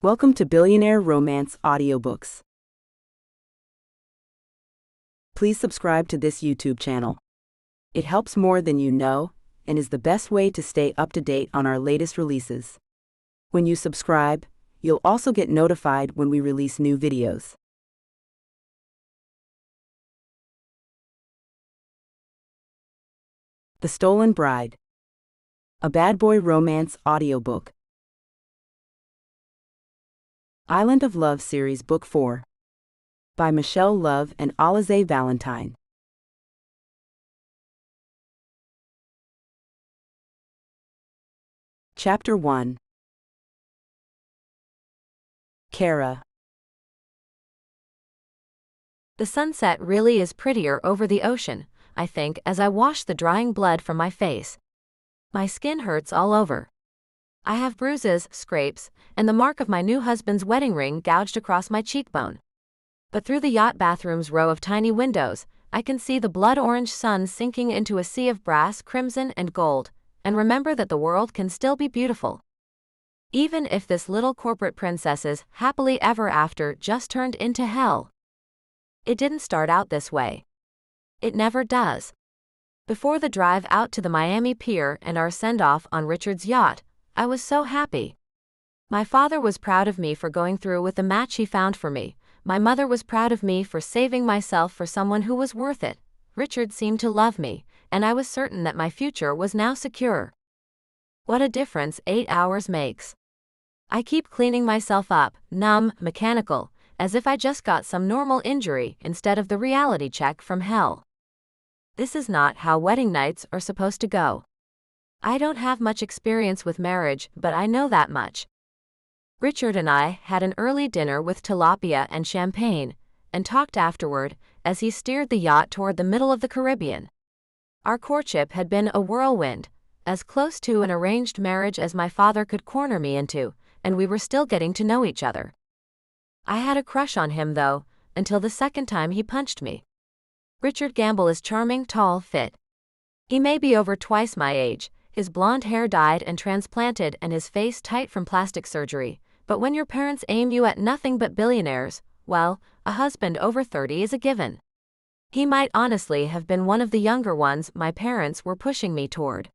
Welcome to Billionaire Romance Audiobooks. Please subscribe to this YouTube channel. It helps more than you know and is the best way to stay up to date on our latest releases. When you subscribe, you'll also get notified when we release new videos. The Stolen Bride. A Bad Boy Romance Audiobook. Island of Love Series Book 4 by Michelle Love and Alize Valentine. Chapter 1. Kara. The sunset really is prettier over the ocean, I think, as I wash the drying blood from my face. My skin hurts all over. I have bruises, scrapes, and the mark of my new husband's wedding ring gouged across my cheekbone. But through the yacht bathroom's row of tiny windows, I can see the blood-orange sun sinking into a sea of brass, crimson, and gold, and remember that the world can still be beautiful. Even if this little corporate princess's happily ever after just turned into hell. It didn't start out this way. It never does. Before the drive out to the Miami pier and our send-off on Richard's yacht, I was so happy. My father was proud of me for going through with the match he found for me. My mother was proud of me for saving myself for someone who was worth it. Richard seemed to love me, and I was certain that my future was now secure. What a difference 8 hours makes. I keep cleaning myself up, numb, mechanical, as if I just got some normal injury instead of the reality check from hell. This is not how wedding nights are supposed to go. I don't have much experience with marriage, but I know that much. Richard and I had an early dinner with tilapia and champagne, and talked afterward as he steered the yacht toward the middle of the Caribbean. Our courtship had been a whirlwind, as close to an arranged marriage as my father could corner me into, and we were still getting to know each other. I had a crush on him though, until the second time he punched me. Richard Gamble is charming, tall, fit. He may be over twice my age, his blonde hair dyed and transplanted and his face tight from plastic surgery, but when your parents aim you at nothing but billionaires, well, a husband over 30 is a given. He might honestly have been one of the younger ones my parents were pushing me toward.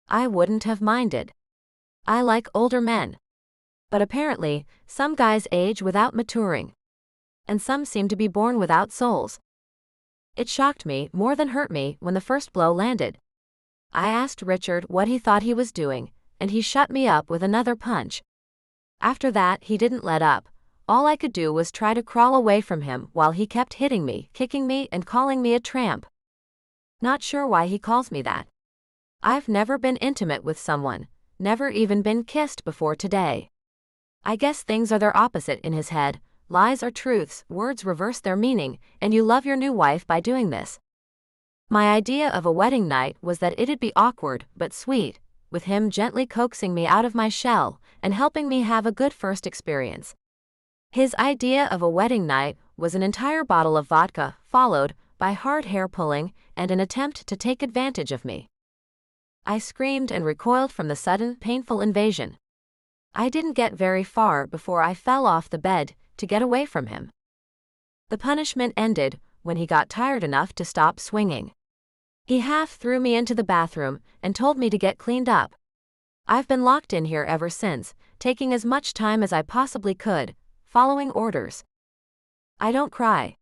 I wouldn't have minded. I like older men. But apparently, some guys age without maturing. And some seem to be born without souls. It shocked me more than hurt me when the first blow landed. I asked Richard what he thought he was doing, and he shut me up with another punch. After that, he didn't let up. All I could do was try to crawl away from him while he kept hitting me, kicking me, and calling me a tramp. Not sure why he calls me that. I've never been intimate with someone, never even been kissed before today. I guess things are their opposite in his head. Lies are truths, words reverse their meaning, and you love your new wife by doing this. My idea of a wedding night was that it'd be awkward but sweet, with him gently coaxing me out of my shell and helping me have a good first experience. His idea of a wedding night was an entire bottle of vodka, followed by hard hair pulling and an attempt to take advantage of me. I screamed and recoiled from the sudden, painful invasion. I didn't get very far before I fell off the bed to get away from him. The punishment ended when he got tired enough to stop swinging. He half threw me into the bathroom and told me to get cleaned up. I've been locked in here ever since, taking as much time as I possibly could, following orders. I don't cry.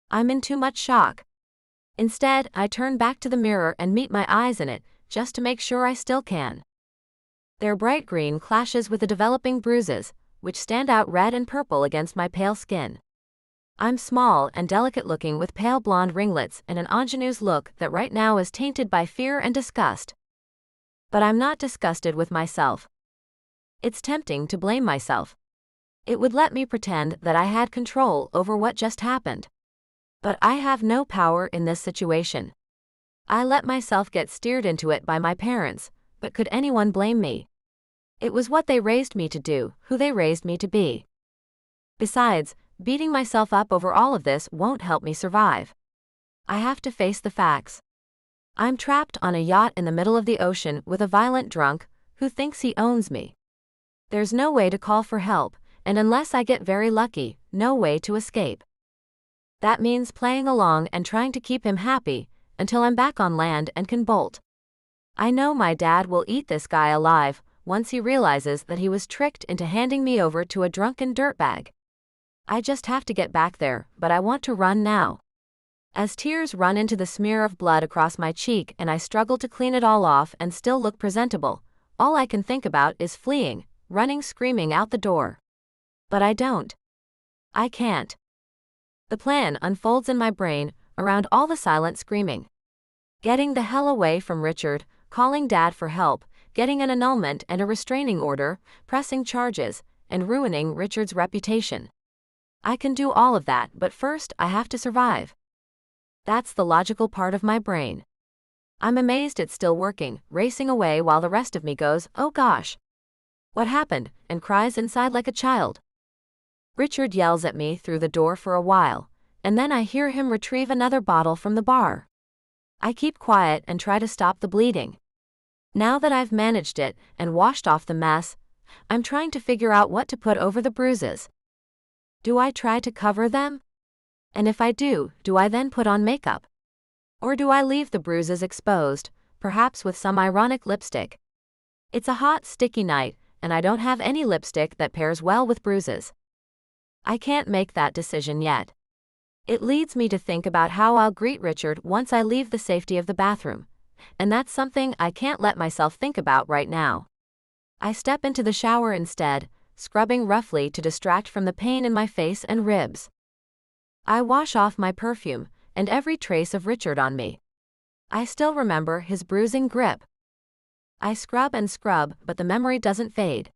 I'm in too much shock. Instead, I turn back to the mirror and meet my eyes in it, just to make sure I still can. Their bright green clashes with the developing bruises, which stand out red and purple against my pale skin. I'm small and delicate-looking with pale blonde ringlets and an ingenuous look that right now is tainted by fear and disgust. But I'm not disgusted with myself. It's tempting to blame myself. It would let me pretend that I had control over what just happened. But I have no power in this situation. I let myself get steered into it by my parents, but could anyone blame me? It was what they raised me to do, who they raised me to be. Besides, beating myself up over all of this won't help me survive. I have to face the facts. I'm trapped on a yacht in the middle of the ocean with a violent drunk who thinks he owns me. There's no way to call for help, and unless I get very lucky, no way to escape. That means playing along and trying to keep him happy until I'm back on land and can bolt. I know my dad will eat this guy alive once he realizes that he was tricked into handing me over to a drunken dirtbag. I just have to get back there, but I want to run now. As tears run into the smear of blood across my cheek and I struggle to clean it all off and still look presentable, all I can think about is fleeing, running screaming out the door. But I don't. I can't. The plan unfolds in my brain around all the silent screaming. Getting the hell away from Richard, calling Dad for help, getting an annulment and a restraining order, pressing charges, and ruining Richard's reputation. I can do all of that, but first I have to survive. That's the logical part of my brain. I'm amazed it's still working, racing away while the rest of me goes, "Oh gosh. What happened?" and cries inside like a child. Richard yells at me through the door for a while, and then I hear him retrieve another bottle from the bar. I keep quiet and try to stop the bleeding. Now that I've managed it and washed off the mess, I'm trying to figure out what to put over the bruises. Do I try to cover them? And if I do I then put on makeup? Or do I leave the bruises exposed, perhaps with some ironic lipstick? It's a hot, sticky night, and I don't have any lipstick that pairs well with bruises. I can't make that decision yet. It leads me to think about how I'll greet Richard once I leave the safety of the bathroom, and that's something I can't let myself think about right now. I step into the shower instead, scrubbing roughly to distract from the pain in my face and ribs. I wash off my perfume and every trace of Richard on me. I still remember his bruising grip. I scrub and scrub, but the memory doesn't fade.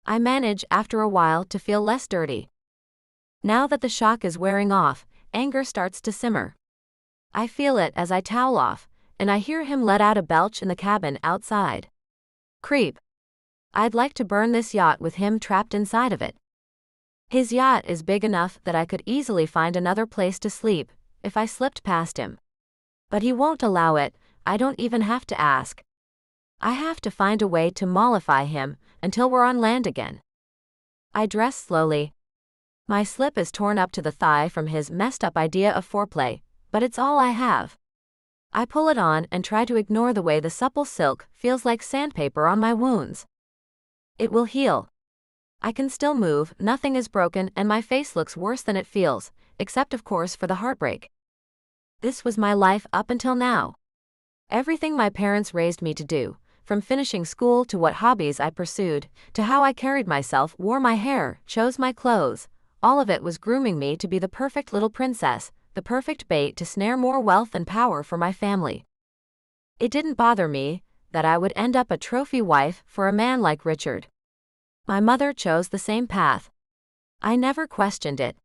I manage after a while to feel less dirty. Now that the shock is wearing off, anger starts to simmer. I feel it as I towel off, and I hear him let out a belch in the cabin outside. Creep. I'd like to burn this yacht with him trapped inside of it. His yacht is big enough that I could easily find another place to sleep if I slipped past him. But he won't allow it. I don't even have to ask. I have to find a way to mollify him until we're on land again. I dress slowly. My slip is torn up to the thigh from his messed up idea of foreplay, but it's all I have. I pull it on and try to ignore the way the supple silk feels like sandpaper on my wounds. It will heal. I can still move, nothing is broken, and my face looks worse than it feels, except of course for the heartbreak. This was my life up until now. Everything my parents raised me to do, from finishing school to what hobbies I pursued, to how I carried myself, wore my hair, chose my clothes, all of it was grooming me to be the perfect little princess, the perfect bait to snare more wealth and power for my family. It didn't bother me that I would end up a trophy wife for a man like Richard. My mother chose the same path. I never questioned it.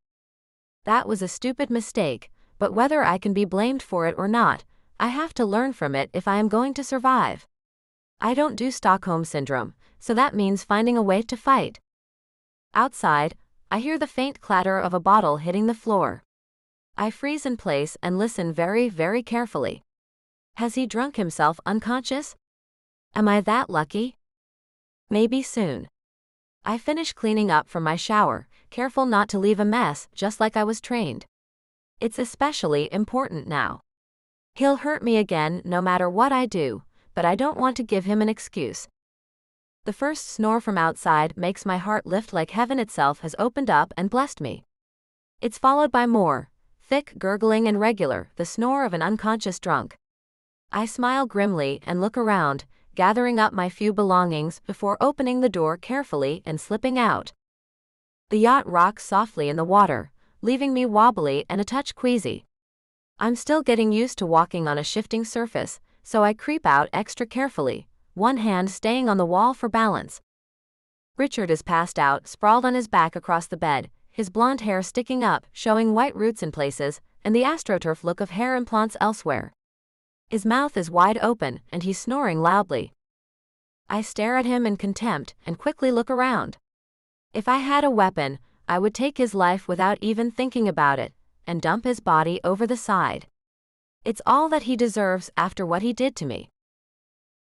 That was a stupid mistake, but whether I can be blamed for it or not, I have to learn from it if I am going to survive. I don't do Stockholm Syndrome, so that means finding a way to fight. Outside, I hear the faint clatter of a bottle hitting the floor. I freeze in place and listen very, very carefully. Has he drunk himself unconscious? Am I that lucky? Maybe soon. I finish cleaning up from my shower, careful not to leave a mess, just like I was trained. It's especially important now. He'll hurt me again no matter what I do, but I don't want to give him an excuse. The first snore from outside makes my heart lift like heaven itself has opened up and blessed me. It's followed by more, thick, gurgling and regular, the snore of an unconscious drunk. I smile grimly and look around, gathering up my few belongings before opening the door carefully and slipping out. The yacht rocks softly in the water, leaving me wobbly and a touch queasy. I'm still getting used to walking on a shifting surface, so I creep out extra carefully, one hand staying on the wall for balance. Richard is passed out, sprawled on his back across the bed, his blonde hair sticking up, showing white roots in places, and the astroturf look of hair implants elsewhere. His mouth is wide open, and he's snoring loudly. I stare at him in contempt and quickly look around. If I had a weapon, I would take his life without even thinking about it, and dump his body over the side. It's all that he deserves after what he did to me.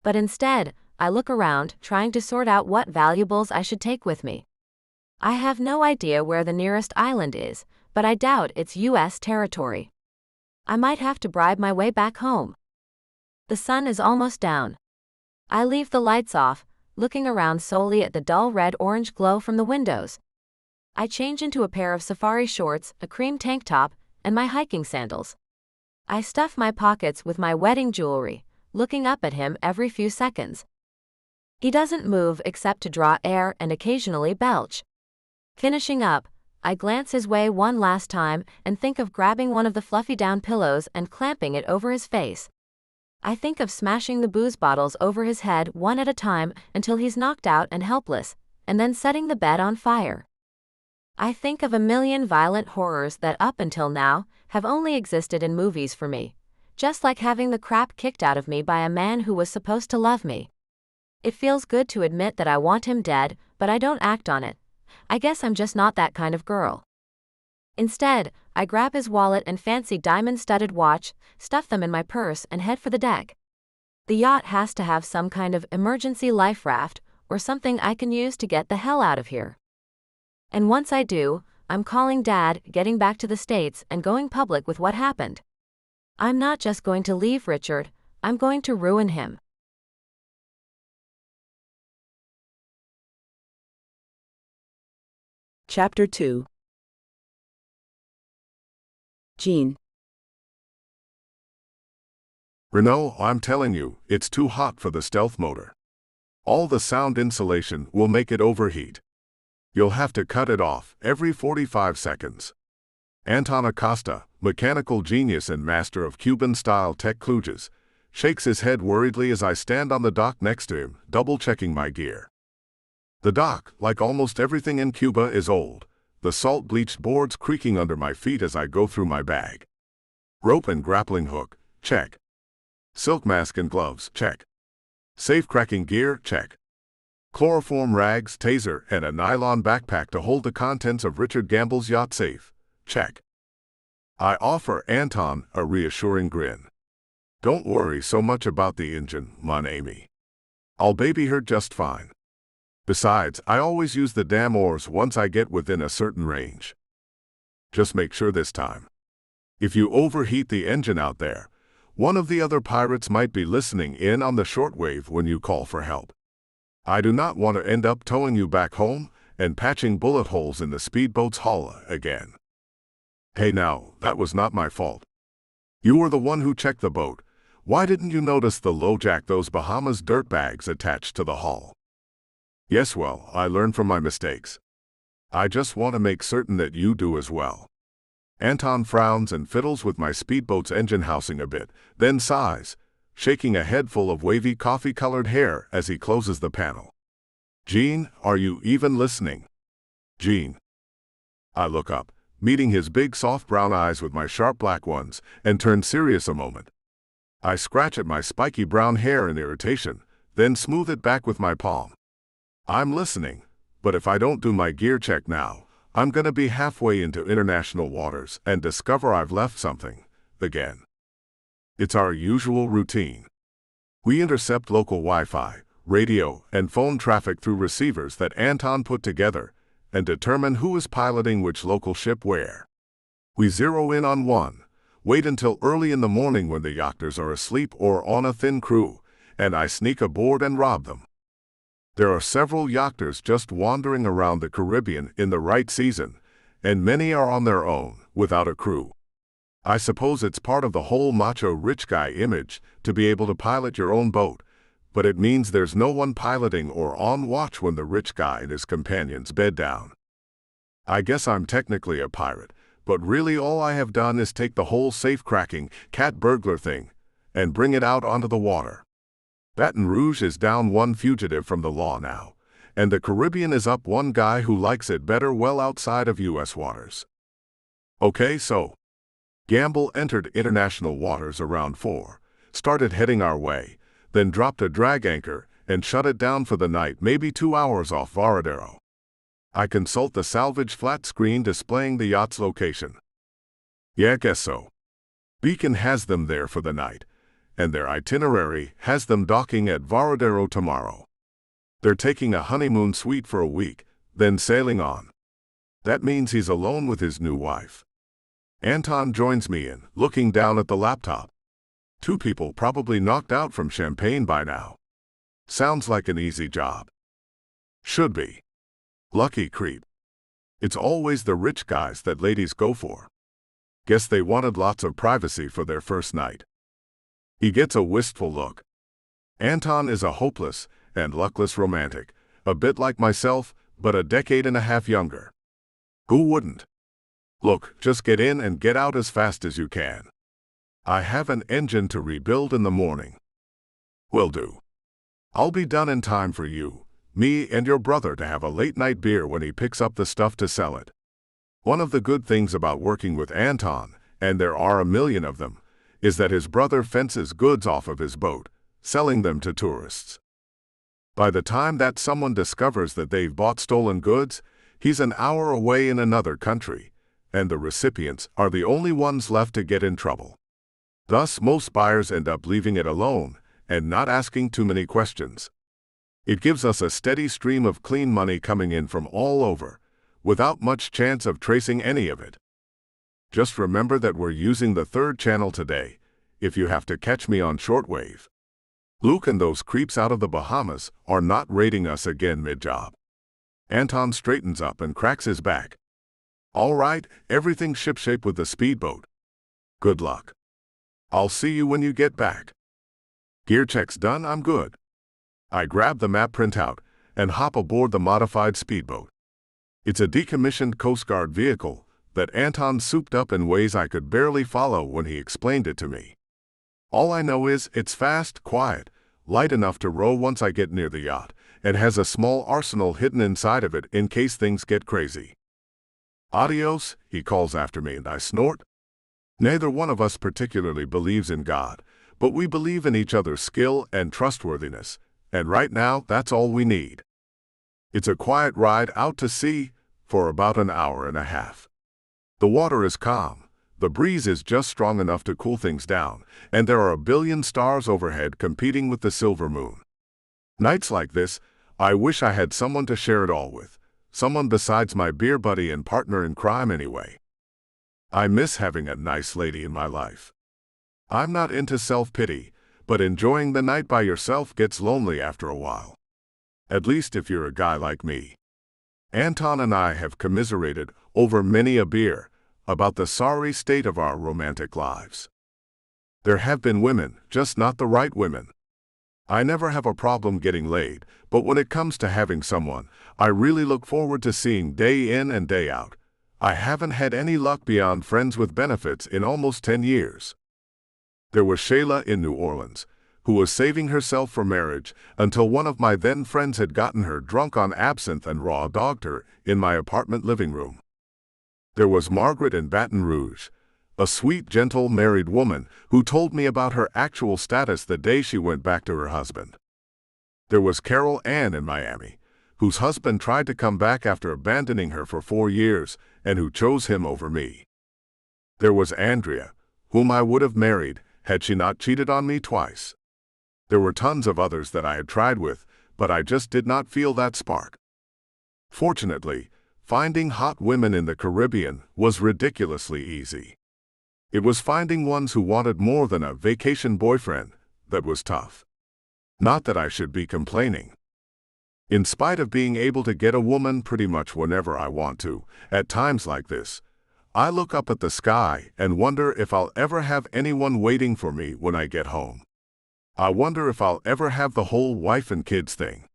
But instead, I look around, trying to sort out what valuables I should take with me. I have no idea where the nearest island is, but I doubt it's U.S. territory. I might have to bribe my way back home. The sun is almost down. I leave the lights off, looking around solely at the dull red-orange glow from the windows. I change into a pair of safari shorts, a cream tank top, and my hiking sandals. I stuff my pockets with my wedding jewelry, looking up at him every few seconds. He doesn't move except to draw air and occasionally belch. Finishing up, I glance his way one last time and think of grabbing one of the fluffy down pillows and clamping it over his face. I think of smashing the booze bottles over his head one at a time until he's knocked out and helpless, and then setting the bed on fire. I think of a million violent horrors that up until now have only existed in movies for me, just like having the crap kicked out of me by a man who was supposed to love me. It feels good to admit that I want him dead, but I don't act on it. I guess I'm just not that kind of girl. Instead, I grab his wallet and fancy diamond-studded watch, stuff them in my purse and head for the deck. The yacht has to have some kind of emergency life raft or something I can use to get the hell out of here. And once I do, I'm calling Dad, getting back to the States and going public with what happened. I'm not just going to leave Richard, I'm going to ruin him. Chapter 2. Jean. Renault, I'm telling you, it's too hot for the stealth motor. All the sound insulation will make it overheat. You'll have to cut it off every 45 seconds. Anton Acosta, mechanical genius and master of Cuban-style tech kludges, shakes his head worriedly as I stand on the dock next to him, double-checking my gear. The dock, like almost everything in Cuba, is old, the salt-bleached boards creaking under my feet as I go through my bag. Rope and grappling hook, check. Silk mask and gloves, check. Safe-cracking gear, check. Chloroform rags, taser, and a nylon backpack to hold the contents of Richard Gamble's yacht safe, check. I offer Anton a reassuring grin. Don't worry so much about the engine, mon ami. I'll baby her just fine. Besides, I always use the damn oars once I get within a certain range. Just make sure this time. If you overheat the engine out there, one of the other pirates might be listening in on the shortwave when you call for help. I do not want to end up towing you back home and patching bullet holes in the speedboat's hull again. Hey now, that was not my fault. You were the one who checked the boat. Why didn't you notice the LoJack those Bahamas dirtbags attached to the hull? Yes, well, I learned from my mistakes. I just want to make certain that you do as well. Anton frowns and fiddles with my speedboat's engine housing a bit, then sighs, shaking a head full of wavy coffee-colored hair as he closes the panel. Jean, are you even listening? Jean. I look up, meeting his big soft brown eyes with my sharp black ones, and turn serious a moment. I scratch at my spiky brown hair in irritation, then smooth it back with my palm. I'm listening, but if I don't do my gear check now, I'm gonna be halfway into international waters and discover I've left something, again. It's our usual routine. We intercept local Wi-Fi, radio, and phone traffic through receivers that Anton put together and determine who is piloting which local ship where. We zero in on one, wait until early in the morning when the yachters are asleep or on a thin crew, and I sneak aboard and rob them. There are several yachters just wandering around the Caribbean in the right season, and many are on their own, without a crew. I suppose it's part of the whole macho rich guy image to be able to pilot your own boat, but it means there's no one piloting or on watch when the rich guy and his companions bed down. I guess I'm technically a pirate, but really all I have done is take the whole safe-cracking, cat burglar thing and bring it out onto the water. Baton Rouge is down one fugitive from the law now, and the Caribbean is up one guy who likes it better well outside of U.S. waters. Okay, so Gamble entered international waters around 4, started heading our way, then dropped a drag anchor and shut it down for the night, maybe 2 hours off Varadero. I consult the salvage flat screen displaying the yacht's location. Yeah, guess so. Beacon has them there for the night, and their itinerary has them docking at Varadero tomorrow. They're taking a honeymoon suite for a week, then sailing on. That means he's alone with his new wife. Anton joins me in, looking down at the laptop. Two people probably knocked out from champagne by now. Sounds like an easy job. Should be. Lucky creep. It's always the rich guys that ladies go for. Guess they wanted lots of privacy for their first night. He gets a wistful look. Anton is a hopeless and luckless romantic, a bit like myself, but a decade and a half younger. Who wouldn't? Look, just get in and get out as fast as you can. I have an engine to rebuild in the morning. Will do. I'll be done in time for you, me and your brother to have a late-night beer when he picks up the stuff to sell it. One of the good things about working with Anton, and there are a million of them, is that his brother fences goods off of his boat, selling them to tourists. By the time that someone discovers that they've bought stolen goods, he's an hour away in another country, and the recipients are the only ones left to get in trouble. Thus, most buyers end up leaving it alone and not asking too many questions. It gives us a steady stream of clean money coming in from all over, without much chance of tracing any of it. Just remember that we're using the third channel today, if you have to catch me on shortwave. Luke and those creeps out of the Bahamas are not raiding us again mid-job. Anton straightens up and cracks his back. All right, everything's shipshape with the speedboat. Good luck. I'll see you when you get back. Gear check's done, I'm good. I grab the map printout and hop aboard the modified speedboat. It's a decommissioned Coast Guard vehicle that Anton souped up in ways I could barely follow when he explained it to me. All I know is it's fast, quiet, light enough to row once I get near the yacht, and has a small arsenal hidden inside of it in case things get crazy. Adios, he calls after me and I snort. Neither one of us particularly believes in God, but we believe in each other's skill and trustworthiness, and right now that's all we need. It's a quiet ride out to sea for about an hour and a half. The water is calm, the breeze is just strong enough to cool things down, and there are a billion stars overhead competing with the silver moon. Nights like this, I wish I had someone to share it all with, someone besides my beer buddy and partner in crime anyway. I miss having a nice lady in my life. I'm not into self-pity, but enjoying the night by yourself gets lonely after a while. At least if you're a guy like me. Anton and I have commiserated over many a beer about the sorry state of our romantic lives. There have been women, just not the right women. I never have a problem getting laid, but when it comes to having someone I really look forward to seeing day in and day out, I haven't had any luck beyond friends with benefits in almost 10 years. There was Shayla in New Orleans, who was saving herself for marriage until one of my then friends had gotten her drunk on absinthe and raw dogged her in my apartment living room. There was Margaret in Baton Rouge, a sweet, gentle married woman who told me about her actual status the day she went back to her husband. There was Carol Ann in Miami, whose husband tried to come back after abandoning her for 4 years and who chose him over me. There was Andrea, whom I would have married had she not cheated on me twice. There were tons of others that I had tried with, but I just did not feel that spark. Fortunately, finding hot women in the Caribbean was ridiculously easy. It was finding ones who wanted more than a vacation boyfriend that was tough. Not that I should be complaining. In spite of being able to get a woman pretty much whenever I want to, at times like this, I look up at the sky and wonder if I'll ever have anyone waiting for me when I get home. I wonder if I'll ever have the whole wife and kids thing.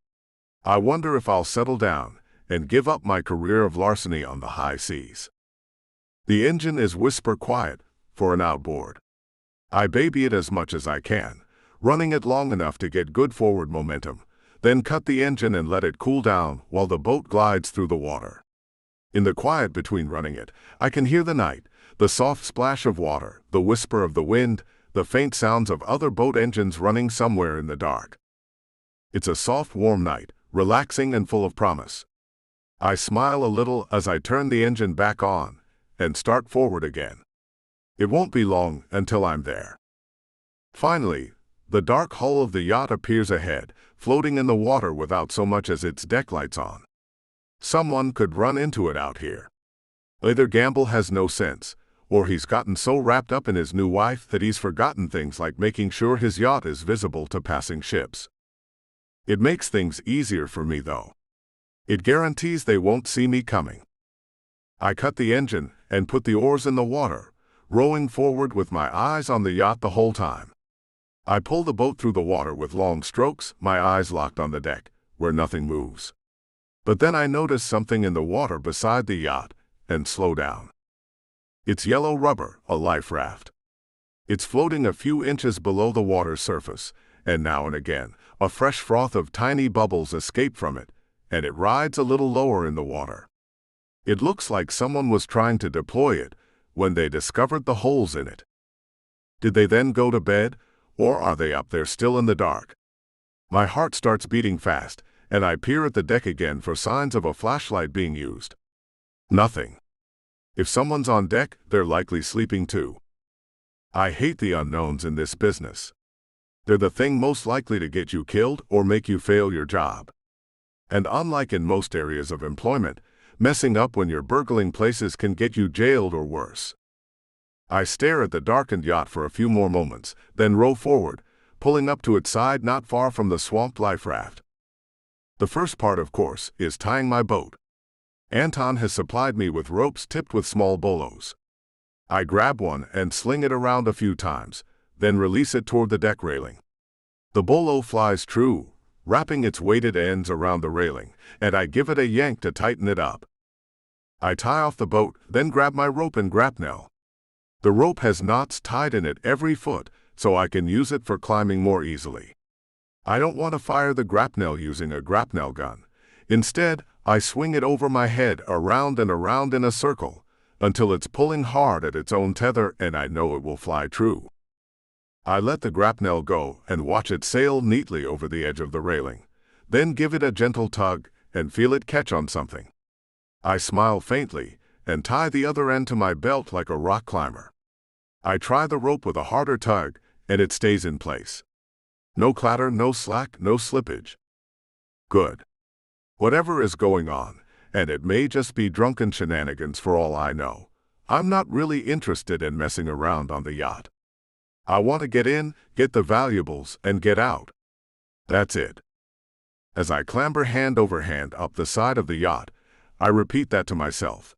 I wonder if I'll settle down and give up my career of larceny on the high seas. The engine is whisper quiet for an outboard. I baby it as much as I can, running it long enough to get good forward momentum, then cut the engine and let it cool down while the boat glides through the water. In the quiet between running it, I can hear the night, the soft splash of water, the whisper of the wind, the faint sounds of other boat engines running somewhere in the dark. It's a soft, warm night, relaxing and full of promise. I smile a little as I turn the engine back on and start forward again. It won't be long until I'm there. Finally, the dark hull of the yacht appears ahead, floating in the water without so much as its deck lights on. Someone could run into it out here. Either Gamble has no sense, or he's gotten so wrapped up in his new wife that he's forgotten things like making sure his yacht is visible to passing ships. It makes things easier for me, though. It guarantees they won't see me coming. I cut the engine and put the oars in the water, rowing forward with my eyes on the yacht the whole time. I pull the boat through the water with long strokes, my eyes locked on the deck, where nothing moves. But then I notice something in the water beside the yacht, and slow down. It's yellow rubber, a life raft. It's floating a few inches below the water's surface, and now and again, a fresh froth of tiny bubbles escape from it, and it rides a little lower in the water. It looks like someone was trying to deploy it when they discovered the holes in it. Did they then go to bed, or are they up there still in the dark? My heart starts beating fast, and I peer at the deck again for signs of a flashlight being used. Nothing. If someone's on deck, they're likely sleeping too. I hate the unknowns in this business. They're the thing most likely to get you killed or make you fail your job. And unlike in most areas of employment, messing up when you're burgling places can get you jailed or worse. I stare at the darkened yacht for a few more moments, then row forward, pulling up to its side not far from the swamped life raft. The first part, of course, is tying my boat. Anton has supplied me with ropes tipped with small bolos. I grab one and sling it around a few times, then release it toward the deck railing. The bolo flies true, wrapping its weighted ends around the railing, and I give it a yank to tighten it up. I tie off the boat, then grab my rope and grapnel. The rope has knots tied in it every foot, so I can use it for climbing more easily. I don't want to fire the grapnel using a grapnel gun. Instead, I swing it over my head around and around in a circle, until it's pulling hard at its own tether and I know it will fly true. I let the grapnel go and watch it sail neatly over the edge of the railing, then give it a gentle tug and feel it catch on something. I smile faintly and tie the other end to my belt like a rock climber. I try the rope with a harder tug, and it stays in place. No clatter, no slack, no slippage. Good. Whatever is going on, and it may just be drunken shenanigans for all I know, I'm not really interested in messing around on the yacht. I want to get in, get the valuables, and get out. That's it. As I clamber hand over hand up the side of the yacht, I repeat that to myself.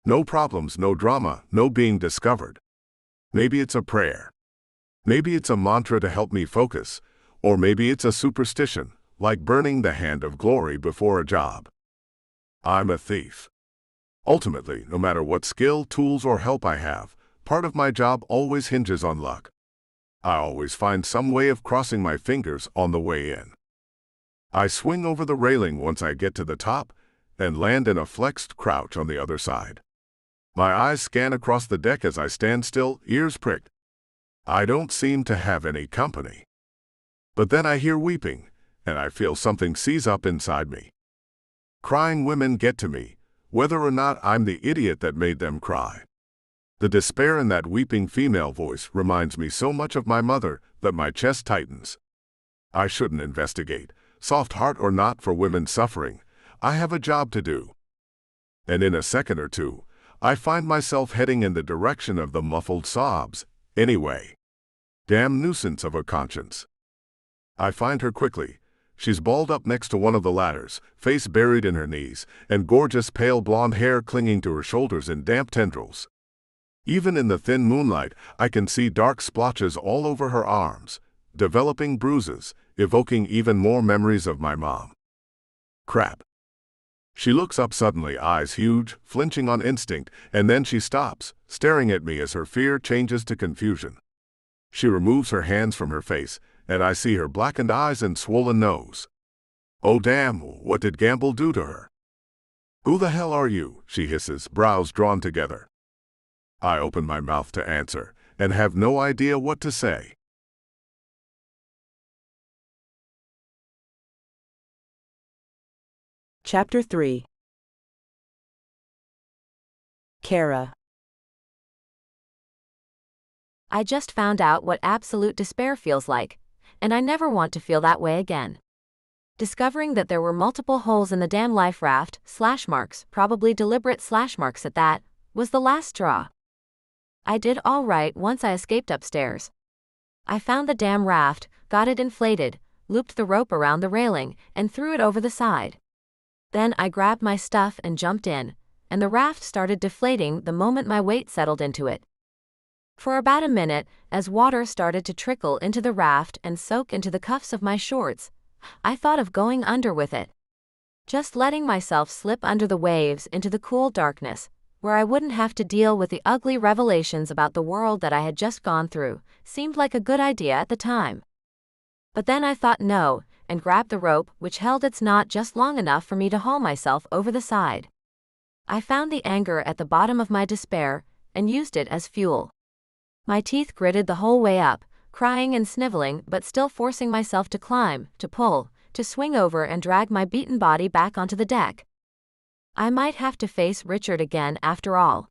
No problems, no drama, no being discovered. Maybe it's a prayer. Maybe it's a mantra to help me focus, or maybe it's a superstition, like burning the hand of glory before a job. I'm a thief. Ultimately, no matter what skill, tools, or help I have, part of my job always hinges on luck. I always find some way of crossing my fingers on the way in. I swing over the railing once I get to the top, and land in a flexed crouch on the other side. My eyes scan across the deck as I stand still, ears pricked. I don't seem to have any company. But then I hear weeping, and I feel something seize up inside me. Crying women get to me, whether or not I'm the idiot that made them cry. The despair in that weeping female voice reminds me so much of my mother that my chest tightens. I shouldn't investigate, soft heart or not, for women suffering. I have a job to do. And in a second or two, I find myself heading in the direction of the muffled sobs, anyway. Damn nuisance of a conscience. I find her quickly. She's balled up next to one of the ladders, face buried in her knees, and gorgeous pale blonde hair clinging to her shoulders in damp tendrils. Even in the thin moonlight, I can see dark splotches all over her arms, developing bruises, evoking even more memories of my mom. Crap. She looks up suddenly, eyes huge, flinching on instinct, and then she stops, staring at me as her fear changes to confusion. She removes her hands from her face, and I see her blackened eyes and swollen nose. Oh damn, what did Gamble do to her? Who the hell are you? She hisses, brows drawn together. I open my mouth to answer, and have no idea what to say. Chapter 3. Kara. I just found out what absolute despair feels like, and I never want to feel that way again. Discovering that there were multiple holes in the damn life raft, slash marks, probably deliberate slash marks at that, was the last straw. I did all right once I escaped upstairs. I found the damn raft, got it inflated, looped the rope around the railing, and threw it over the side. Then I grabbed my stuff and jumped in, and the raft started deflating the moment my weight settled into it. For about a minute, as water started to trickle into the raft and soak into the cuffs of my shorts, I thought of going under with it. Just letting myself slip under the waves into the cool darkness, where I wouldn't have to deal with the ugly revelations about the world that I had just gone through, seemed like a good idea at the time. But then I thought no, and grabbed the rope which held its knot just long enough for me to haul myself over the side. I found the anger at the bottom of my despair, and used it as fuel. My teeth gritted the whole way up, crying and sniveling but still forcing myself to climb, to pull, to swing over and drag my beaten body back onto the deck. I might have to face Richard again after all.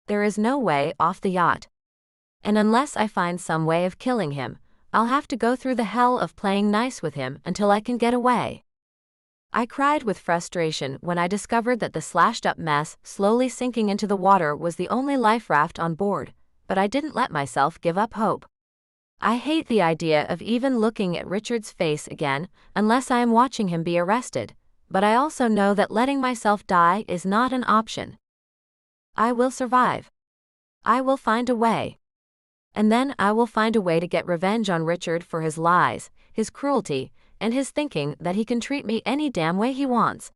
There is no way off the yacht. And unless I find some way of killing him, I'll have to go through the hell of playing nice with him until I can get away. I cried with frustration when I discovered that the slashed-up mess slowly sinking into the water was the only life raft on board, but I didn't let myself give up hope. I hate the idea of even looking at Richard's face again unless I am watching him be arrested, but I also know that letting myself die is not an option. I will survive. I will find a way. And then I will find a way to get revenge on Richard for his lies, his cruelty, and his thinking that he can treat me any damn way he wants.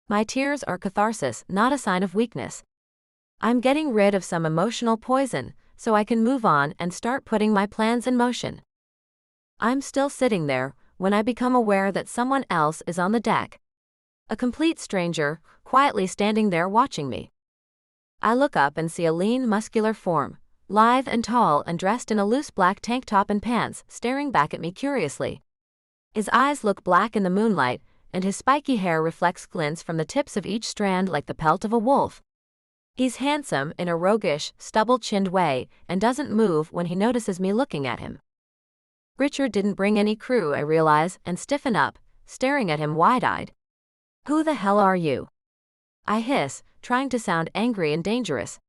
My tears are catharsis, not a sign of weakness. I'm getting rid of some emotional poison, so I can move on and start putting my plans in motion. I'm still sitting there when I become aware that someone else is on the deck. A complete stranger, quietly standing there watching me. I look up and see a lean, muscular form, lithe and tall and dressed in a loose black tank top and pants, staring back at me curiously. His eyes look black in the moonlight, and his spiky hair reflects glints from the tips of each strand like the pelt of a wolf. He's handsome in a roguish, stubble-chinned way, and doesn't move when he notices me looking at him. Richard didn't bring any crew, I realize, and stiffen up, staring at him wide-eyed. "Who the hell are you?" I hiss, trying to sound angry and dangerous.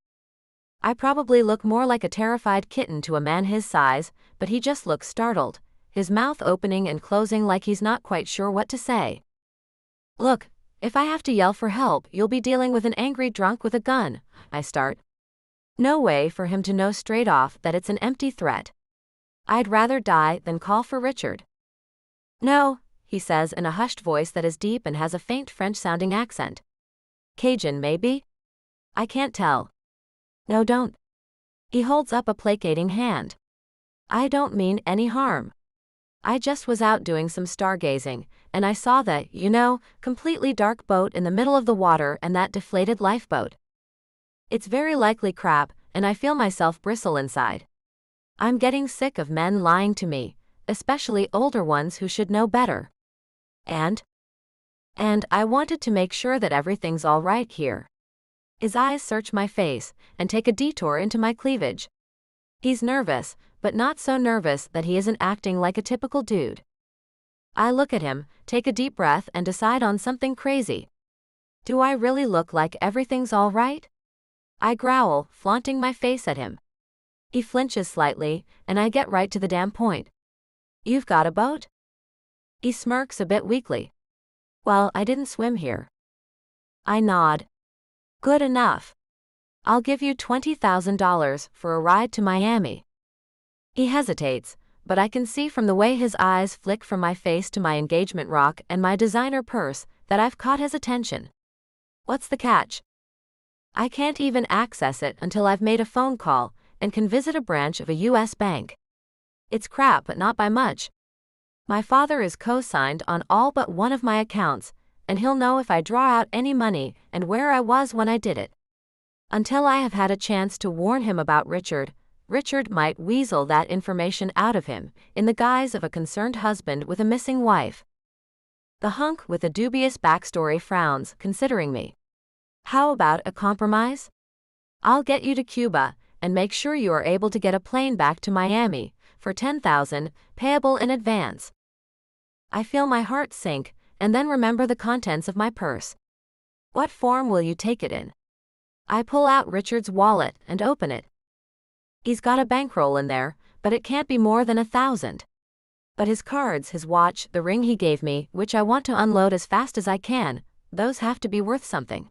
I probably look more like a terrified kitten to a man his size, but he just looks startled, his mouth opening and closing like he's not quite sure what to say. "Look, if I have to yell for help, you'll be dealing with an angry drunk with a gun," I start. No way for him to know straight off that it's an empty threat. I'd rather die than call for Richard. "No," he says in a hushed voice that is deep and has a faint French-sounding accent. Cajun, maybe? I can't tell. "No, don't." He holds up a placating hand. "I don't mean any harm. I just was out doing some stargazing, and I saw that, completely dark boat in the middle of the water and that deflated lifeboat. It's very likely crap, and I feel myself bristle inside. I'm getting sick of men lying to me, especially older ones who should know better. And I wanted to make sure that everything's all right here." His eyes search my face and take a detour into my cleavage. He's nervous, but not so nervous that he isn't acting like a typical dude. I look at him, take a deep breath and decide on something crazy. Do I really look like everything's all right? I growl, flaunting my face at him. He flinches slightly, and I get right to the damn point. "You've got a boat?" He smirks a bit weakly. "Well, I didn't swim here." I nod. "Good enough. I'll give you $20,000 for a ride to Miami." He hesitates, but I can see from the way his eyes flick from my face to my engagement rock and my designer purse that I've caught his attention. What's the catch? I can't even access it until I've made a phone call and can visit a branch of a U.S. bank. It's crap, but not by much. My father is co-signed on all but one of my accounts, and he'll know if I draw out any money and where I was when I did it. Until I have had a chance to warn him about Richard might weasel that information out of him in the guise of a concerned husband with a missing wife. The hunk with a dubious backstory frowns, considering me. "How about a compromise? I'll get you to Cuba, and make sure you are able to get a plane back to Miami for $10,000, payable in advance. I feel my heart sink, and then remember the contents of my purse. What form will you take it in? I pull out Richard's wallet and open it. He's got a bankroll in there, but it can't be more than $1,000. But his cards, his watch, the ring he gave me, which I want to unload as fast as I can, those have to be worth something.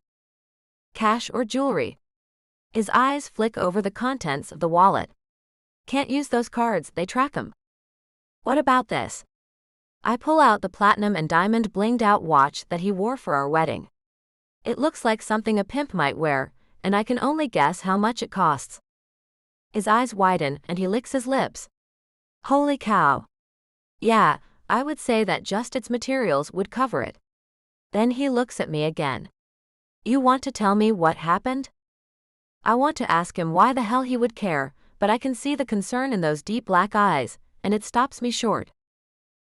Cash or jewelry? His eyes flick over the contents of the wallet. Can't use those cards, they track 'em. What about this? I pull out the platinum and diamond blinged out watch that he wore for our wedding. It looks like something a pimp might wear, and I can only guess how much it costs. His eyes widen and he licks his lips. Holy cow. Yeah, I would say that just its materials would cover it. Then he looks at me again. You want to tell me what happened? I want to ask him why the hell he would care, but I can see the concern in those deep black eyes, and it stops me short.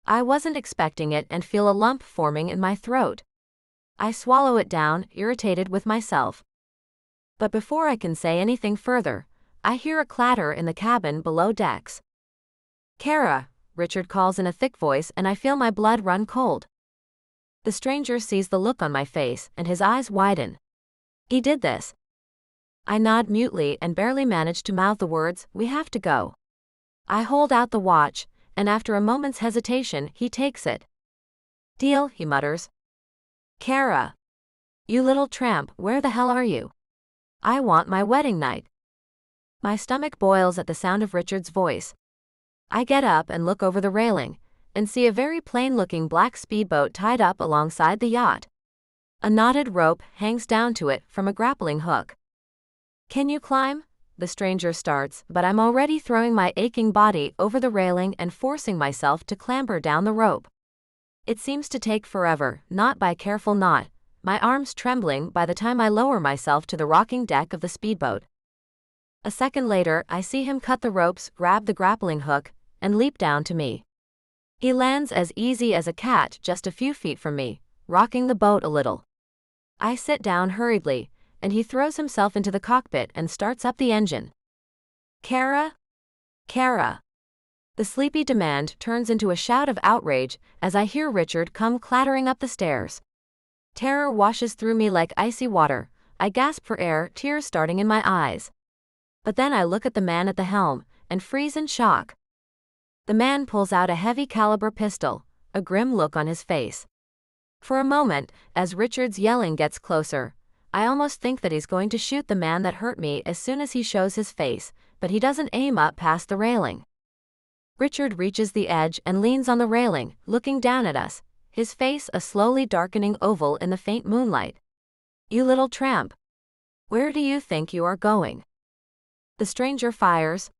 I wasn't expecting it and feel a lump forming in my throat. I swallow it down, irritated with myself. But before I can say anything further, I hear a clatter in the cabin below decks. Kara, Richard calls in a thick voice, and I feel my blood run cold. The stranger sees the look on my face and his eyes widen. He did this. I nod mutely and barely manage to mouth the words, "We have to go." I hold out the watch, and after a moment's hesitation, he takes it. Deal, he mutters. Kara. You little tramp, where the hell are you? I want my wedding night. My stomach boils at the sound of Richard's voice. I get up and look over the railing, and see a very plain-looking black speedboat tied up alongside the yacht. A knotted rope hangs down to it from a grappling hook. Can you climb? The stranger starts, but I'm already throwing my aching body over the railing and forcing myself to clamber down the rope. It seems to take forever, knot by careful knot, my arms trembling by the time I lower myself to the rocking deck of the speedboat. A second later, I see him cut the ropes, grab the grappling hook, and leap down to me. He lands as easy as a cat just a few feet from me, rocking the boat a little. I sit down hurriedly, and he throws himself into the cockpit and starts up the engine. Kara? Kara. The sleepy demand turns into a shout of outrage as I hear Richard come clattering up the stairs. Terror washes through me like icy water. I gasp for air, tears starting in my eyes. But then I look at the man at the helm and freeze in shock. The man pulls out a heavy caliber pistol, a grim look on his face. For a moment, as Richard's yelling gets closer, I almost think that he's going to shoot the man that hurt me as soon as he shows his face, but he doesn't aim up past the railing. Richard reaches the edge and leans on the railing, looking down at us, his face a slowly darkening oval in the faint moonlight. You little tramp. Where do you think you are going? The stranger fires.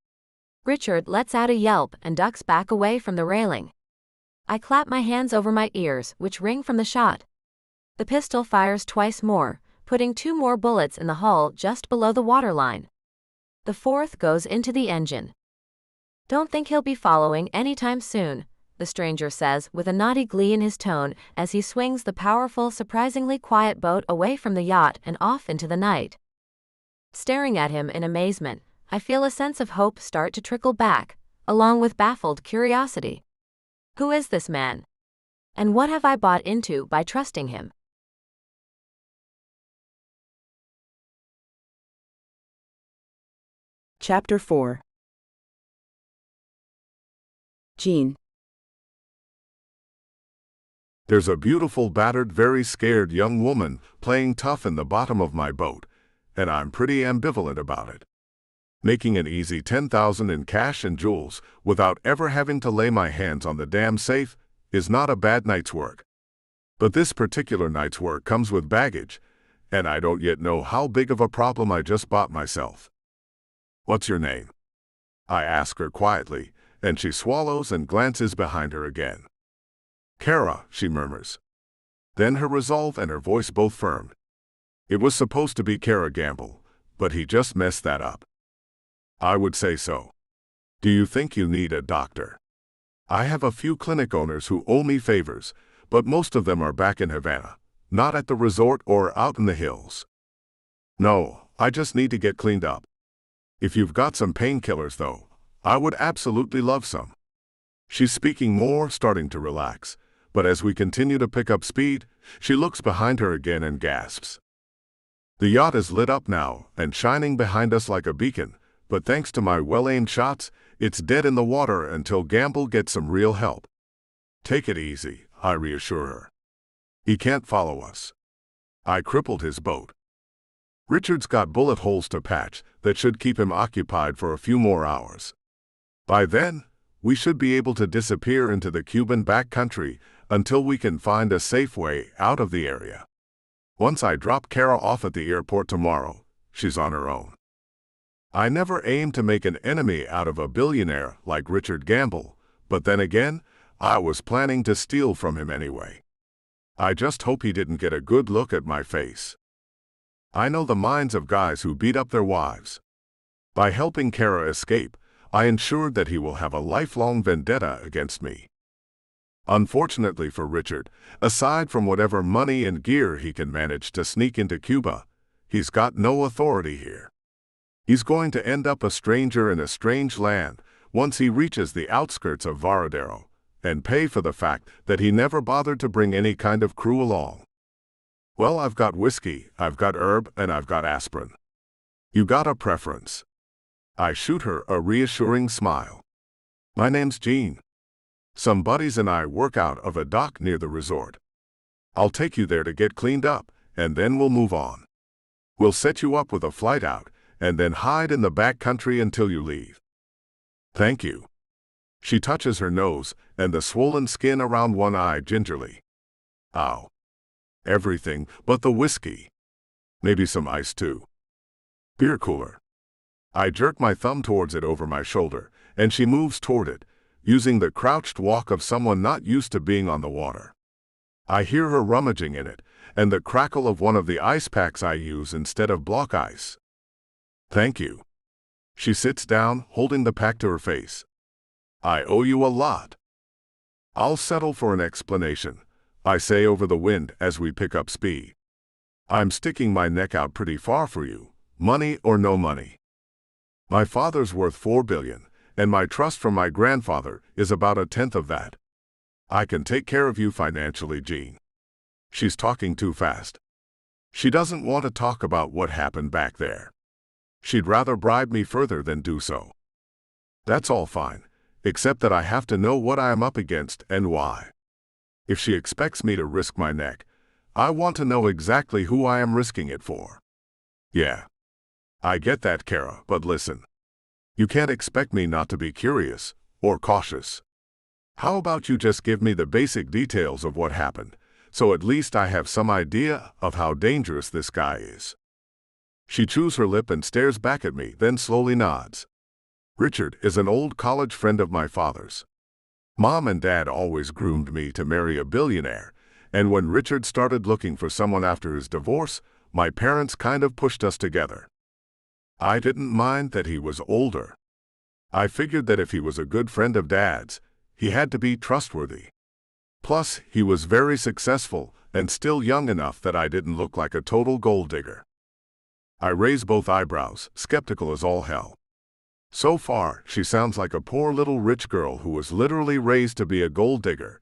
Richard lets out a yelp and ducks back away from the railing. I clap my hands over my ears, which ring from the shot. The pistol fires twice more, putting 2 more bullets in the hull just below the waterline. The 4th goes into the engine. Don't think he'll be following anytime soon, the stranger says with a naughty glee in his tone as he swings the powerful, surprisingly quiet boat away from the yacht and off into the night. Staring at him in amazement, I feel a sense of hope start to trickle back, along with baffled curiosity. Who is this man? And what have I bought into by trusting him? Chapter 4. Jean. There's a beautiful, battered, very scared young woman playing tough in the bottom of my boat, and I'm pretty ambivalent about it. Making an easy $10,000 in cash and jewels without ever having to lay my hands on the damn safe is not a bad night's work. But this particular night's work comes with baggage, and I don't yet know how big of a problem I just bought myself. What's your name? I ask her quietly, and she swallows and glances behind her again. Kara, she murmurs. Then her resolve and her voice both firmed. It was supposed to be Kara Gamble, but he just messed that up. I would say so. Do you think you need a doctor? I have a few clinic owners who owe me favors, but most of them are back in Havana, not at the resort or out in the hills. No, I just need to get cleaned up. If you've got some painkillers, though, I would absolutely love some. She's speaking more, starting to relax, but as we continue to pick up speed, she looks behind her again and gasps. The yacht is lit up now and shining behind us like a beacon, but thanks to my well-aimed shots, it's dead in the water until Gamble gets some real help. Take it easy, I reassure her. He can't follow us. I crippled his boat. Richard's got bullet holes to patch that should keep him occupied for a few more hours. By then, we should be able to disappear into the Cuban backcountry until we can find a safe way out of the area. Once I drop Kara off at the airport tomorrow, she's on her own. I never aimed to make an enemy out of a billionaire like Richard Gamble, but then again, I was planning to steal from him anyway. I just hope he didn't get a good look at my face. I know the minds of guys who beat up their wives. By helping Kara escape, I ensured that he will have a lifelong vendetta against me. Unfortunately for Richard, aside from whatever money and gear he can manage to sneak into Cuba, he's got no authority here. He's going to end up a stranger in a strange land once he reaches the outskirts of Varadero, and pay for the fact that he never bothered to bring any kind of crew along. Well, I've got whiskey, I've got herb, and I've got aspirin. You got a preference? I shoot her a reassuring smile. My name's Jean. Some buddies and I work out of a dock near the resort. I'll take you there to get cleaned up, and then we'll move on. We'll set you up with a flight out, and then hide in the backcountry until you leave. Thank you. She touches her nose and the swollen skin around one eye gingerly. Ow. Everything but the whiskey. Maybe some ice too. Beer cooler. I jerk my thumb towards it over my shoulder, and she moves toward it, using the crouched walk of someone not used to being on the water. I hear her rummaging in it, and the crackle of one of the ice packs I use instead of block ice. Thank you. She sits down, holding the pack to her face. I owe you a lot. I'll settle for an explanation, I say over the wind as we pick up speed. I'm sticking my neck out pretty far for you, money or no money. My father's worth $4 billion, and my trust from my grandfather is about 1/10 of that. I can take care of you financially, Jean. She's talking too fast. She doesn't want to talk about what happened back there. She'd rather bribe me further than do so. That's all fine, except that I have to know what I am up against and why. If she expects me to risk my neck, I want to know exactly who I am risking it for. Yeah. I get that, Kara, but listen. You can't expect me not to be curious or cautious. How about you just give me the basic details of what happened, so at least I have some idea of how dangerous this guy is. She chews her lip and stares back at me, then slowly nods. Richard is an old college friend of my father's. Mom and Dad always groomed me to marry a billionaire, and when Richard started looking for someone after his divorce, my parents kind of pushed us together. I didn't mind that he was older. I figured that if he was a good friend of Dad's, he had to be trustworthy. Plus, he was very successful and still young enough that I didn't look like a total gold digger. I raise both eyebrows, skeptical as all hell. So far, she sounds like a poor little rich girl who was literally raised to be a gold digger.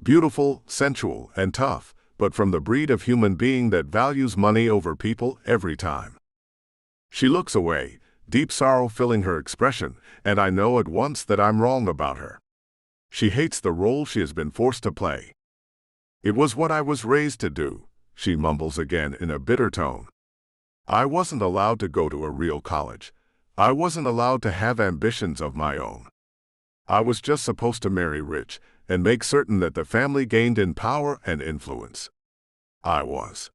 Beautiful, sensual, and tough, but from the breed of human being that values money over people every time. She looks away, deep sorrow filling her expression, and I know at once that I'm wrong about her. She hates the role she has been forced to play. It was what I was raised to do, she mumbles again in a bitter tone. I wasn't allowed to go to a real college. I wasn't allowed to have ambitions of my own. I was just supposed to marry rich and make certain that the family gained in power and influence. I was.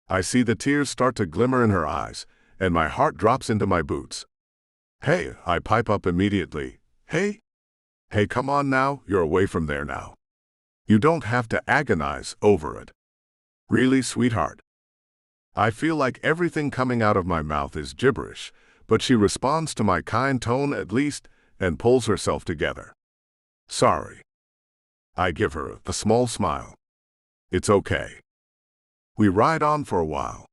I see the tears start to glimmer in her eyes, and my heart drops into my boots. Hey, I pipe up immediately. Hey, come on now, you're away from there now. You don't have to agonize over it. Really, sweetheart? I feel like everything coming out of my mouth is gibberish, but she responds to my kind tone at least and pulls herself together. Sorry. I give her a small smile. It's okay. We ride on for a while.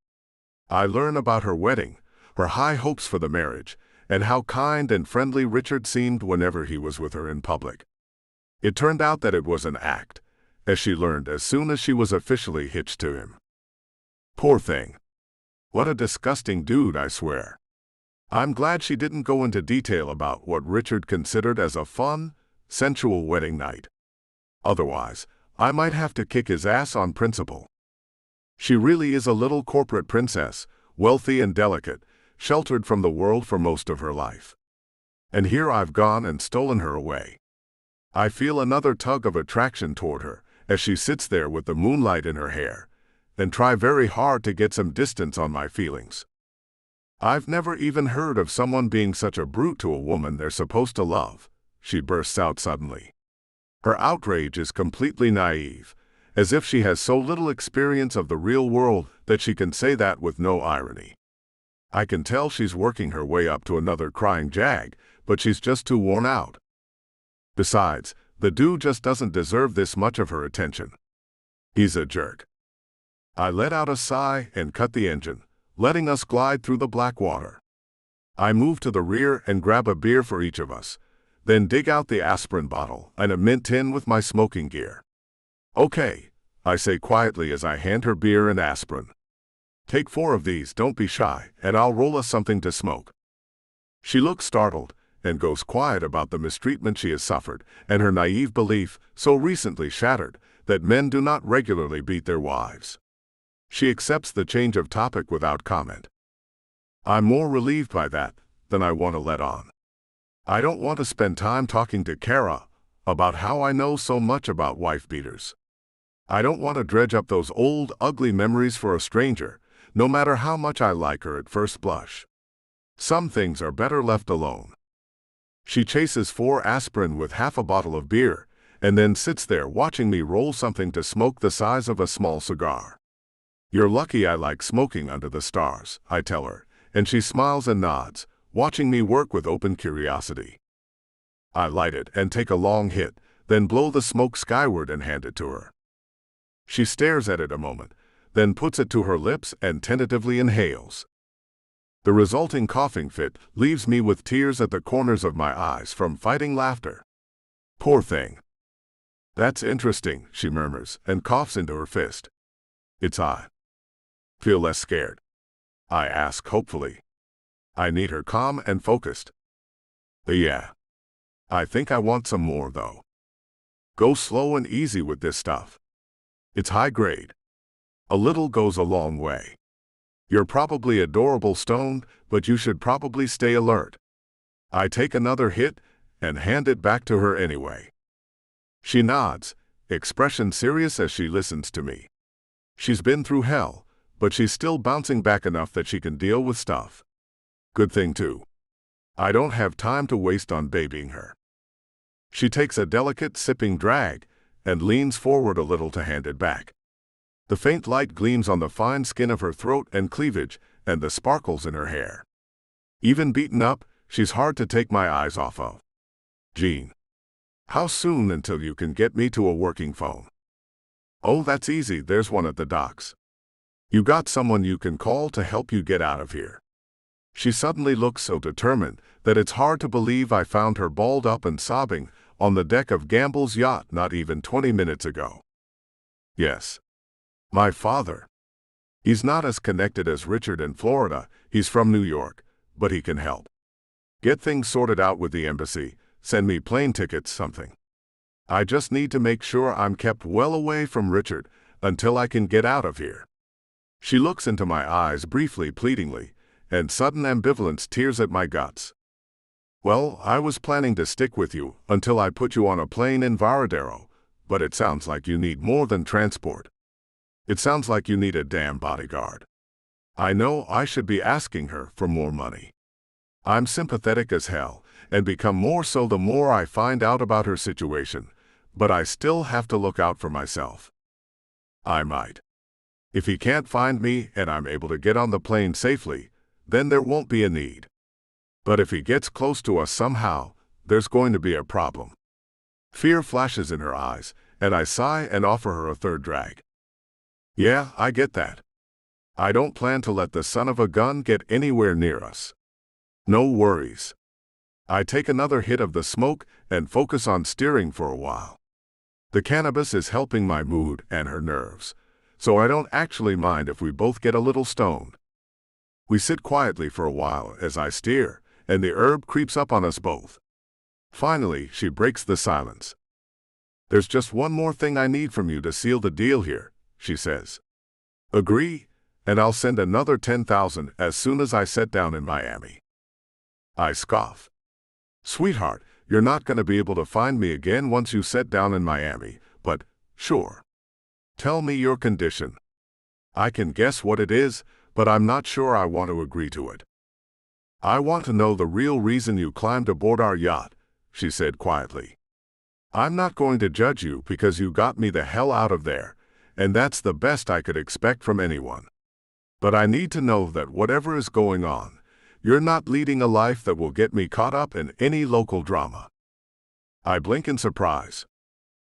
I learn about her wedding, her high hopes for the marriage, and how kind and friendly Richard seemed whenever he was with her in public. It turned out that it was an act, as she learned as soon as she was officially hitched to him. Poor thing. What a disgusting dude, I swear. I'm glad she didn't go into detail about what Richard considered as a fun, sensual wedding night. Otherwise, I might have to kick his ass on principle. She really is a little corporate princess, wealthy and delicate, sheltered from the world for most of her life. And here I've gone and stolen her away. I feel another tug of attraction toward her as she sits there with the moonlight in her hair, and try very hard to get some distance on my feelings. I've never even heard of someone being such a brute to a woman they're supposed to love, she bursts out suddenly. Her outrage is completely naive, as if she has so little experience of the real world that she can say that with no irony. I can tell she's working her way up to another crying jag, but she's just too worn out. Besides, the dude just doesn't deserve this much of her attention. He's a jerk. I let out a sigh and cut the engine, letting us glide through the black water. I move to the rear and grab a beer for each of us, then dig out the aspirin bottle and a mint tin with my smoking gear. Okay, I say quietly as I hand her beer and aspirin. Take 4 of these, don't be shy, and I'll roll us something to smoke. She looks startled and goes quiet about the mistreatment she has suffered and her naive belief, so recently shattered, that men do not regularly beat their wives. She accepts the change of topic without comment. I'm more relieved by that than I want to let on. I don't want to spend time talking to Kara about how I know so much about wife beaters. I don't want to dredge up those old, ugly memories for a stranger, no matter how much I like her at first blush. Some things are better left alone. She chases 4 aspirin with half a bottle of beer, and then sits there watching me roll something to smoke the size of a small cigar. You're lucky I like smoking under the stars, I tell her, and she smiles and nods, watching me work with open curiosity. I light it and take a long hit, then blow the smoke skyward and hand it to her. She stares at it a moment, then puts it to her lips and tentatively inhales. The resulting coughing fit leaves me with tears at the corners of my eyes from fighting laughter. Poor thing. That's interesting, she murmurs, and coughs into her fist. It's I. Feel less scared? I ask hopefully. I need her calm and focused. Yeah. I think I want some more, though. Go slow and easy with this stuff. It's high grade. A little goes a long way. You're probably adorable stoned, but you should probably stay alert. I take another hit and hand it back to her anyway. She nods, expression serious as she listens to me. She's been through hell, but she's still bouncing back enough that she can deal with stuff. Good thing, too. I don't have time to waste on babying her. She takes a delicate sipping drag and leans forward a little to hand it back. The faint light gleams on the fine skin of her throat and cleavage and the sparkles in her hair. Even beaten up, she's hard to take my eyes off of. Jean. How soon until you can get me to a working phone? Oh, that's easy, there's one at the docks. You got someone you can call to help you get out of here. She suddenly looks so determined that it's hard to believe I found her balled up and sobbing on the deck of Gamble's yacht not even 20 minutes ago. Yes. My father. He's not as connected as Richard in Florida, he's from New York, but he can help. Get things sorted out with the embassy, send me plane tickets, something. I just need to make sure I'm kept well away from Richard until I can get out of here. She looks into my eyes briefly, pleadingly, and sudden ambivalence tears at my guts. Well, I was planning to stick with you until I put you on a plane in Varadero, but it sounds like you need more than transport. It sounds like you need a damn bodyguard. I know I should be asking her for more money. I'm sympathetic as hell, and become more so the more I find out about her situation, but I still have to look out for myself. I might. If he can't find me and I'm able to get on the plane safely, then there won't be a need. But if he gets close to us somehow, there's going to be a problem. Fear flashes in her eyes, and I sigh and offer her a third drag. Yeah, I get that. I don't plan to let the son of a gun get anywhere near us. No worries. I take another hit of the smoke and focus on steering for a while. The cannabis is helping my mood and her nerves, so I don't actually mind if we both get a little stoned. We sit quietly for a while as I steer, and the herb creeps up on us both. Finally, she breaks the silence. "There's just one more thing I need from you to seal the deal here," she says. "Agree, and I'll send another 10,000 as soon as I set down in Miami." I scoff. "Sweetheart, you're not going to be able to find me again once you set down in Miami, but sure. Tell me your condition. I can guess what it is, but I'm not sure I want to agree to it." "I want to know the real reason you climbed aboard our yacht," she said quietly. "I'm not going to judge you because you got me the hell out of there, and that's the best I could expect from anyone. But I need to know that whatever is going on, you're not leading a life that will get me caught up in any local drama." I blink in surprise.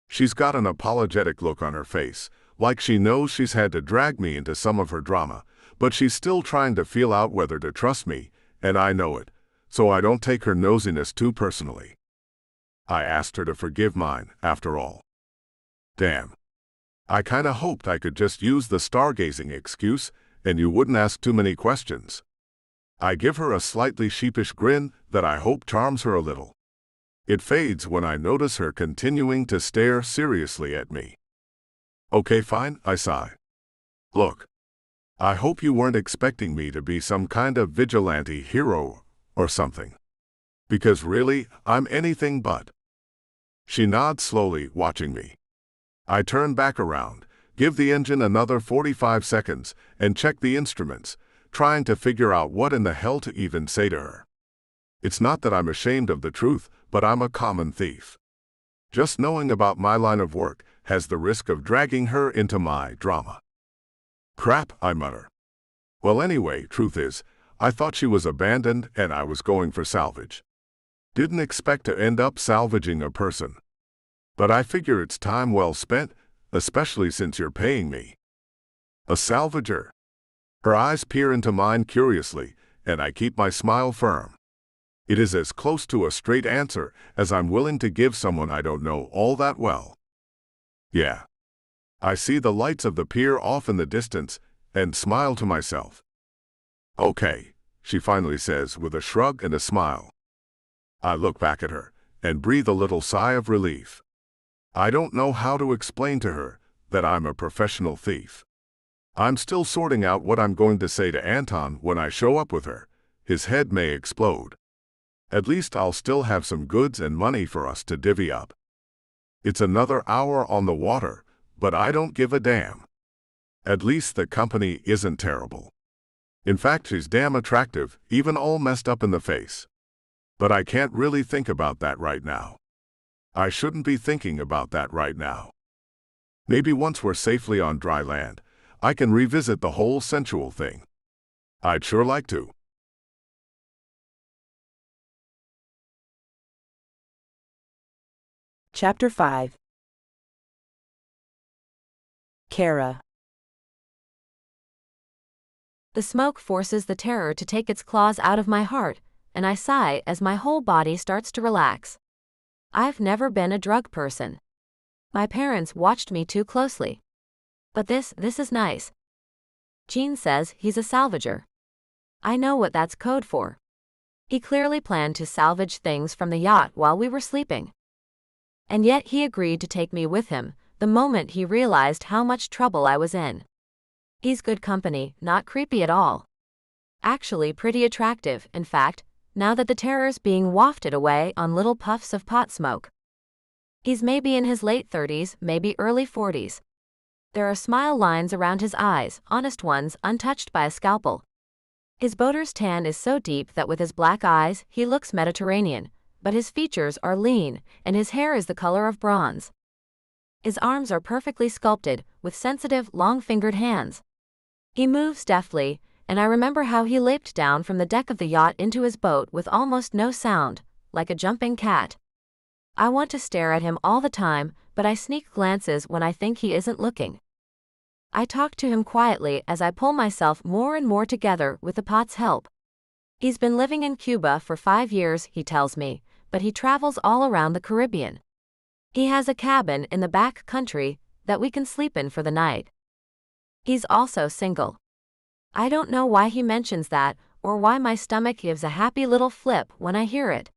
She's got an apologetic look on her face, like she knows she's had to drag me into some of her drama, but she's still trying to feel out whether to trust me, and I know it, so I don't take her nosiness too personally. I asked her to forgive mine, after all. Damn. I kinda hoped I could just use the stargazing excuse, and you wouldn't ask too many questions. I give her a slightly sheepish grin that I hope charms her a little. It fades when I notice her continuing to stare seriously at me. "Okay, fine," I sigh. "Look. I hope you weren't expecting me to be some kind of vigilante hero or something. Because really, I'm anything but." She nods slowly, watching me. I turn back around, give the engine another 45 seconds, and check the instruments, trying to figure out what in the hell to even say to her. It's not that I'm ashamed of the truth, but I'm a common thief. Just knowing about my line of work has the risk of dragging her into my drama. "Crap," I mutter. "Well, anyway, truth is, I thought she was abandoned and I was going for salvage. Didn't expect to end up salvaging a person. But I figure it's time well spent, especially since you're paying me." "A salvager?" Her eyes peer into mine curiously, and I keep my smile firm. It is as close to a straight answer as I'm willing to give someone I don't know all that well. "Yeah." I see the lights of the pier off in the distance and smile to myself. "Okay," she finally says with a shrug and a smile. I look back at her and breathe a little sigh of relief. I don't know how to explain to her that I'm a professional thief. I'm still sorting out what I'm going to say to Anton when I show up with her. His head may explode. At least I'll still have some goods and money for us to divvy up. It's another hour on the water, but I don't give a damn. At least the company isn't terrible. In fact, she's damn attractive, even all messed up in the face. But I can't really think about that right now. I shouldn't be thinking about that right now. Maybe once we're safely on dry land, I can revisit the whole sensual thing. I'd sure like to. Chapter 5. Kara. The smoke forces the terror to take its claws out of my heart, and I sigh as my whole body starts to relax. I've never been a drug person. My parents watched me too closely. But this is nice. Gene says he's a salvager. I know what that's code for. He clearly planned to salvage things from the yacht while we were sleeping. And yet he agreed to take me with him the moment he realized how much trouble I was in. He's good company, not creepy at all. Actually pretty attractive, in fact, now that the terror's being wafted away on little puffs of pot smoke. He's maybe in his late 30s, maybe early 40s. There are smile lines around his eyes, honest ones, untouched by a scalpel. His boater's tan is so deep that with his black eyes, he looks Mediterranean, but his features are lean, and his hair is the color of bronze. His arms are perfectly sculpted, with sensitive, long-fingered hands. He moves deftly, and I remember how he leaped down from the deck of the yacht into his boat with almost no sound, like a jumping cat. I want to stare at him all the time, but I sneak glances when I think he isn't looking. I talk to him quietly as I pull myself more and more together with the pot's help. He's been living in Cuba for 5 years, he tells me, but he travels all around the Caribbean. He has a cabin in the back country that we can sleep in for the night. He's also single. I don't know why he mentions that, or why my stomach gives a happy little flip when I hear it.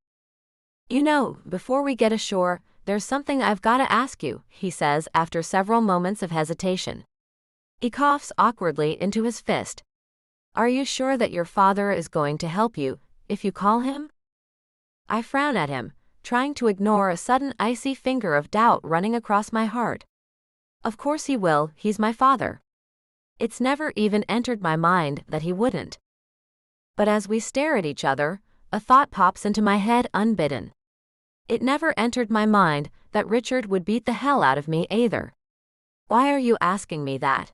You know, before we get ashore, there's something I've got to ask you, he says after several moments of hesitation. He coughs awkwardly into his fist. Are you sure that your father is going to help you, if you call him? I frown at him, trying to ignore a sudden icy finger of doubt running across my heart. Of course he will, he's my father. It's never even entered my mind that he wouldn't. But as we stare at each other, a thought pops into my head unbidden. It never entered my mind that Richard would beat the hell out of me either. Why are you asking me that?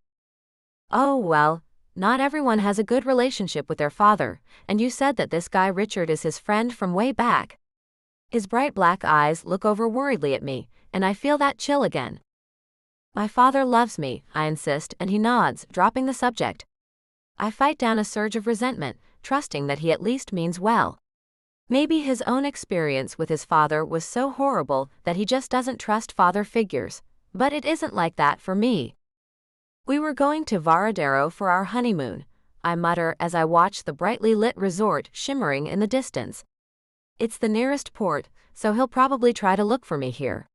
Oh well, not everyone has a good relationship with their father, and you said that this guy Richard is his friend from way back. His bright black eyes look over worriedly at me, and I feel that chill again. My father loves me, I insist, and he nods, dropping the subject. I fight down a surge of resentment, trusting that he at least means well. Maybe his own experience with his father was so horrible that he just doesn't trust father figures, but it isn't like that for me. We were going to Varadero for our honeymoon, I mutter as I watch the brightly lit resort shimmering in the distance. It's the nearest port, so he'll probably try to look for me here.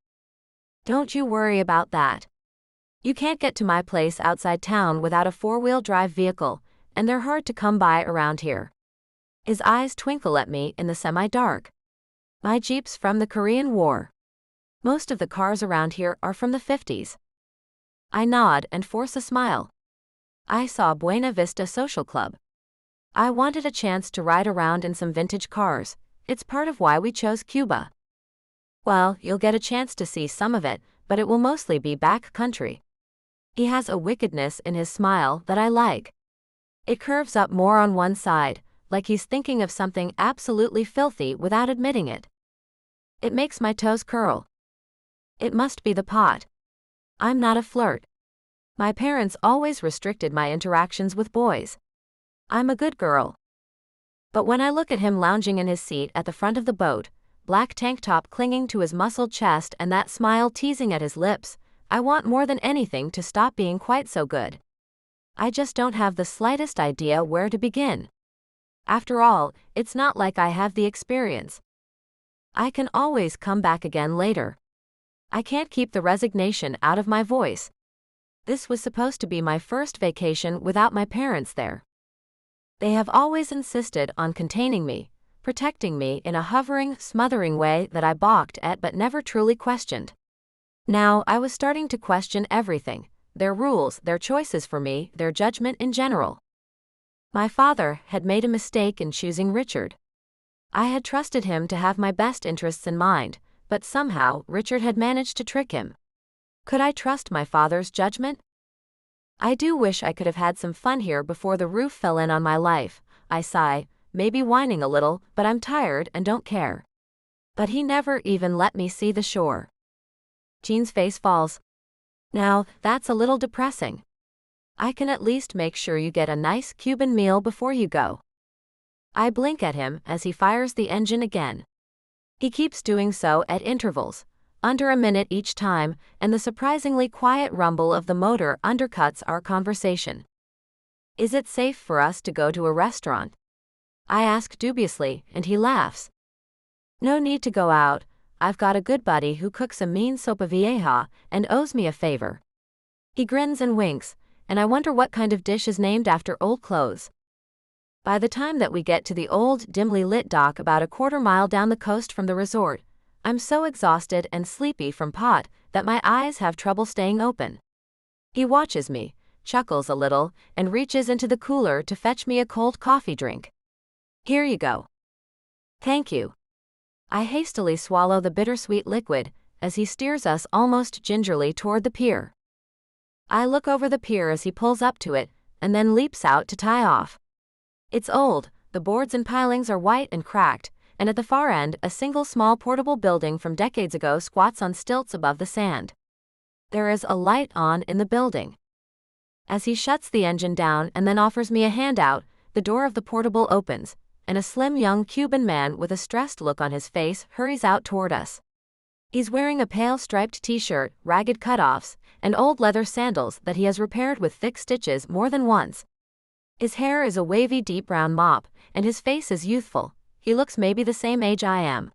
Don't you worry about that. You can't get to my place outside town without a 4-wheel drive vehicle, and they're hard to come by around here. His eyes twinkle at me in the semi-dark. My Jeep's from the Korean War. Most of the cars around here are from the 50s. I nod and force a smile. I saw Buena Vista Social Club. I wanted a chance to ride around in some vintage cars. It's part of why we chose Cuba. Well, you'll get a chance to see some of it, but it will mostly be back country. He has a wickedness in his smile that I like. It curves up more on one side, like he's thinking of something absolutely filthy without admitting it. It makes my toes curl. It must be the pot. I'm not a flirt. My parents always restricted my interactions with boys. I'm a good girl. But when I look at him lounging in his seat at the front of the boat, black tank top clinging to his muscled chest and that smile teasing at his lips, I want more than anything to stop being quite so good. I just don't have the slightest idea where to begin. After all, it's not like I have the experience. I can always come back again later. I can't keep the resignation out of my voice. This was supposed to be my first vacation without my parents there. They have always insisted on containing me, protecting me in a hovering, smothering way that I balked at but never truly questioned. Now I was starting to question everything, their rules, their choices for me, their judgment in general. My father had made a mistake in choosing Richard. I had trusted him to have my best interests in mind, but somehow Richard had managed to trick him. Could I trust my father's judgment? I do wish I could have had some fun here before the roof fell in on my life, I sigh, maybe whining a little, but I'm tired and don't care. But he never even let me see the shore. Jean's face falls. Now, that's a little depressing. I can at least make sure you get a nice Cuban meal before you go. I blink at him as he fires the engine again. He keeps doing so at intervals, under a minute each time, and the surprisingly quiet rumble of the motor undercuts our conversation. Is it safe for us to go to a restaurant? I ask dubiously, and he laughs. No need to go out. I've got a good buddy who cooks a mean sopa vieja and owes me a favor. He grins and winks, and I wonder what kind of dish is named after old clothes. By the time that we get to the old, dimly lit dock about a quarter mile down the coast from the resort, I'm so exhausted and sleepy from pot that my eyes have trouble staying open. He watches me, chuckles a little, and reaches into the cooler to fetch me a cold coffee drink. Here you go. Thank you. I hastily swallow the bittersweet liquid as he steers us almost gingerly toward the pier. I look over the pier as he pulls up to it, and then leaps out to tie off. It's old, the boards and pilings are white and cracked, and at the far end a single small portable building from decades ago squats on stilts above the sand. There is a light on in the building. As he shuts the engine down and then offers me a handout, the door of the portable opens, and a slim young Cuban man with a stressed look on his face hurries out toward us. He's wearing a pale striped t-shirt, ragged cutoffs, and old leather sandals that he has repaired with thick stitches more than once. His hair is a wavy deep brown mop, and his face is youthful. He looks maybe the same age I am.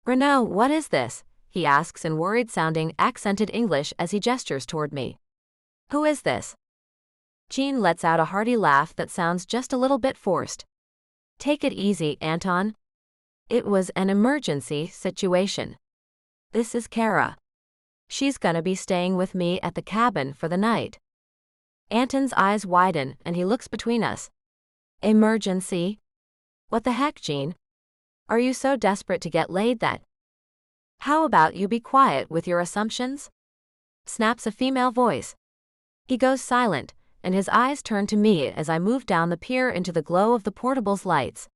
"Renaud, what is this?" he asks in worried-sounding, accented English as he gestures toward me. "Who is this?" Jean lets out a hearty laugh that sounds just a little bit forced. "Take it easy, Anton. It was an emergency situation. This is Kara. She's gonna be staying with me at the cabin for the night." Anton's eyes widen and he looks between us. "Emergency? What the heck, Jean? Are you so desperate to get laid that—" "How about you be quiet with your assumptions?" snaps a female voice. He goes silent, and his eyes turn to me as I move down the pier into the glow of the portable's lights.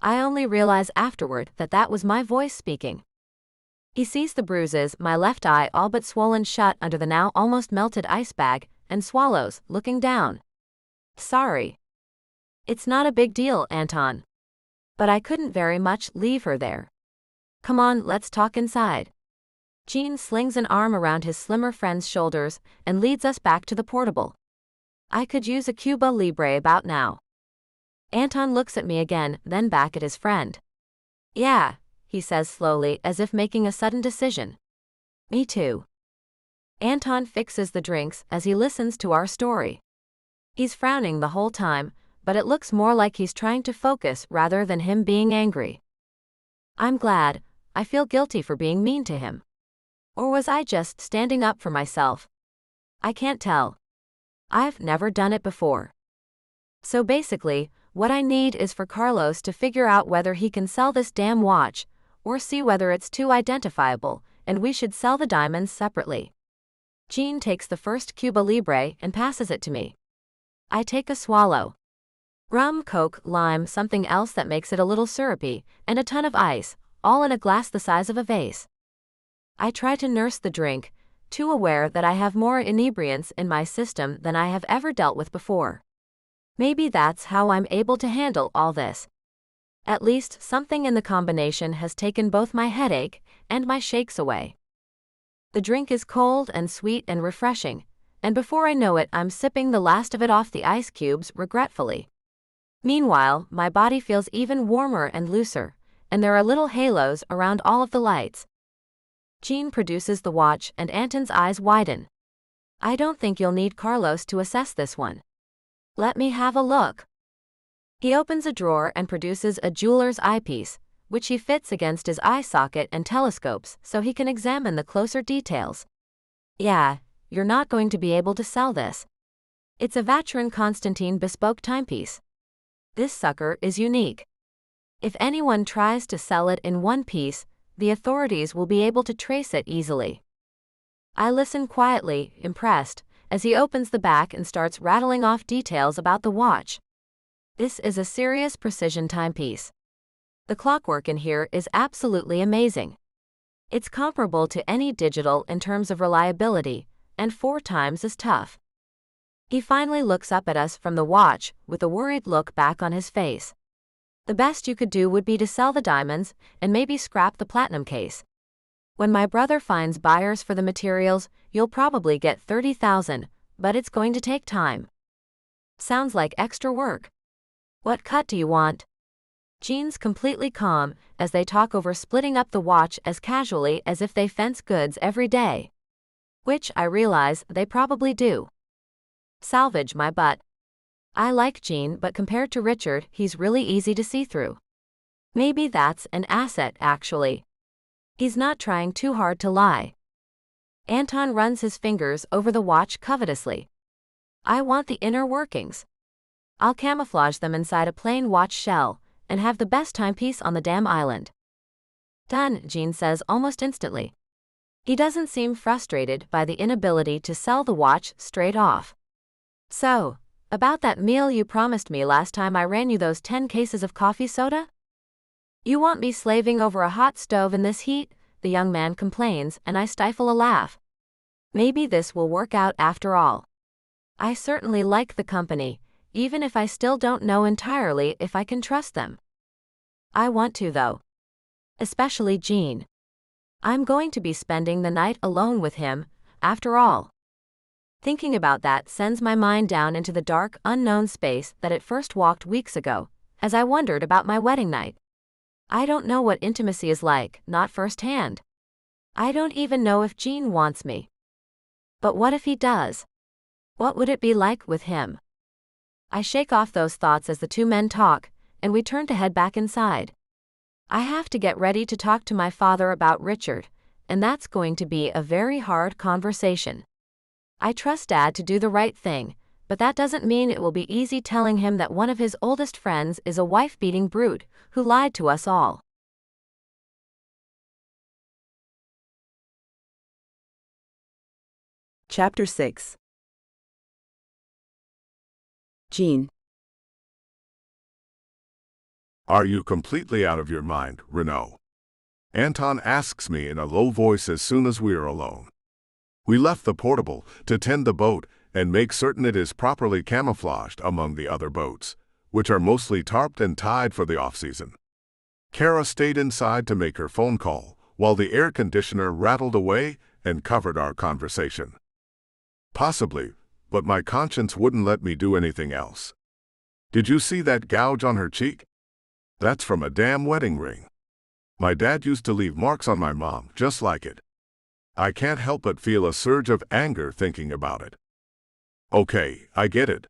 I only realize afterward that that was my voice speaking. He sees the bruises, my left eye all but swollen shut under the now almost melted ice bag, and swallows, looking down. "Sorry. It's not a big deal, Anton. But I couldn't very much leave her there. Come on, let's talk inside." Jean slings an arm around his slimmer friend's shoulders and leads us back to the portable. I could use a Cuba Libre about now. Anton looks at me again, then back at his friend. "Yeah," he says slowly as if making a sudden decision. "Me too." Anton fixes the drinks as he listens to our story. He's frowning the whole time, but it looks more like he's trying to focus rather than him being angry. I'm glad. I feel guilty for being mean to him. Or was I just standing up for myself? I can't tell. I've never done it before. So basically, what I need is for Carlos to figure out whether he can sell this damn watch, or see whether it's too identifiable, and we should sell the diamonds separately. Jean takes the first Cuba Libre and passes it to me. I take a swallow. Rum, Coke, lime, something else that makes it a little syrupy, and a ton of ice, all in a glass the size of a vase. I try to nurse the drink, too aware that I have more inebriants in my system than I have ever dealt with before. Maybe that's how I'm able to handle all this. At least something in the combination has taken both my headache and my shakes away. The drink is cold and sweet and refreshing, and before I know it I'm sipping the last of it off the ice cubes regretfully. Meanwhile, my body feels even warmer and looser, and there are little halos around all of the lights. Jean produces the watch and Anton's eyes widen. "I don't think you'll need Carlos to assess this one. Let me have a look." He opens a drawer and produces a jeweler's eyepiece, which he fits against his eye socket and telescopes so he can examine the closer details. "Yeah, you're not going to be able to sell this. It's a Vacheron Constantin bespoke timepiece. This sucker is unique. If anyone tries to sell it in one piece, the authorities will be able to trace it easily." I listen quietly, impressed, as he opens the back and starts rattling off details about the watch. This is a serious precision timepiece. The clockwork in here is absolutely amazing. It's comparable to any digital in terms of reliability, and 4 times as tough. He finally looks up at us from the watch, with a worried look back on his face. "The best you could do would be to sell the diamonds, and maybe scrap the platinum case. When my brother finds buyers for the materials, you'll probably get 30,000, but it's going to take time." Sounds like extra work. "What cut do you want?" Jean's completely calm as they talk over splitting up the watch as casually as if they fence goods every day. Which I realize they probably do. Salvage my butt. I like Jean, but compared to Richard, he's really easy to see through. Maybe that's an asset, actually. He's not trying too hard to lie. Anton runs his fingers over the watch covetously. "I want the inner workings. I'll camouflage them inside a plain watch shell, and have the best timepiece on the damn island." "Done," Jean says almost instantly. He doesn't seem frustrated by the inability to sell the watch straight off. "So, about that meal you promised me last time I ran you those 10 cases of coffee soda? You want me slaving over a hot stove in this heat?" the young man complains, and I stifle a laugh. Maybe this will work out after all. I certainly like the company, even if I still don't know entirely if I can trust them. I want to, though. Especially Jean. I'm going to be spending the night alone with him, after all. Thinking about that sends my mind down into the dark, unknown space that it first walked weeks ago, as I wondered about my wedding night. I don't know what intimacy is like, not firsthand. I don't even know if Jean wants me. But what if he does? What would it be like with him? I shake off those thoughts as the two men talk, and we turn to head back inside. I have to get ready to talk to my father about Richard, and that's going to be a very hard conversation. I trust Dad to do the right thing, but that doesn't mean it will be easy telling him that one of his oldest friends is a wife-beating brute who lied to us all. Chapter 6. Jean. Are you completely out of your mind, Renaud? Anton asks me in a low voice as soon as we are alone. We left the portable to tend the boat and make certain it is properly camouflaged among the other boats, which are mostly tarped and tied for the off-season. Kara stayed inside to make her phone call, while the air conditioner rattled away and covered our conversation. Possibly, but my conscience wouldn't let me do anything else. Did you see that gouge on her cheek? That's from a damn wedding ring. My dad used to leave marks on my mom just like it. I can't help but feel a surge of anger thinking about it. Okay, I get it.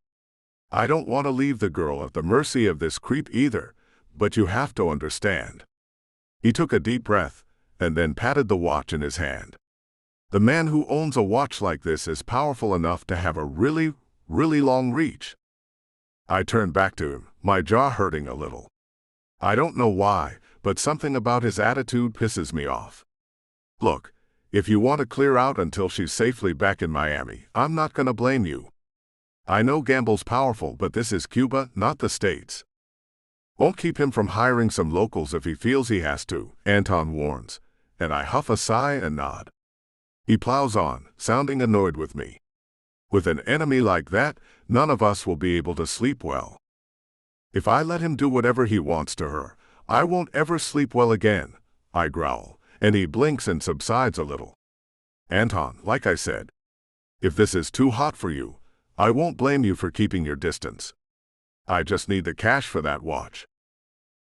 I don't want to leave the girl at the mercy of this creep either, but you have to understand. He took a deep breath, and then patted the watch in his hand. The man who owns a watch like this is powerful enough to have a really long reach. I turned back to him, my jaw hurting a little. I don't know why, but something about his attitude pisses me off. Look, if you want to clear out until she's safely back in Miami, I'm not gonna blame you. I know gamble's powerful, but this is Cuba, not the States. Won't keep him from hiring some locals if he feels he has to, Anton warns, and I huff a sigh and nod. He plows on, sounding annoyed with me. With an enemy like that, none of us will be able to sleep well. If I let him do whatever he wants to her, I won't ever sleep well again, I growl, and he blinks and subsides a little. Anton, like I said, if this is too hot for you, I won't blame you for keeping your distance. I just need the cash for that watch.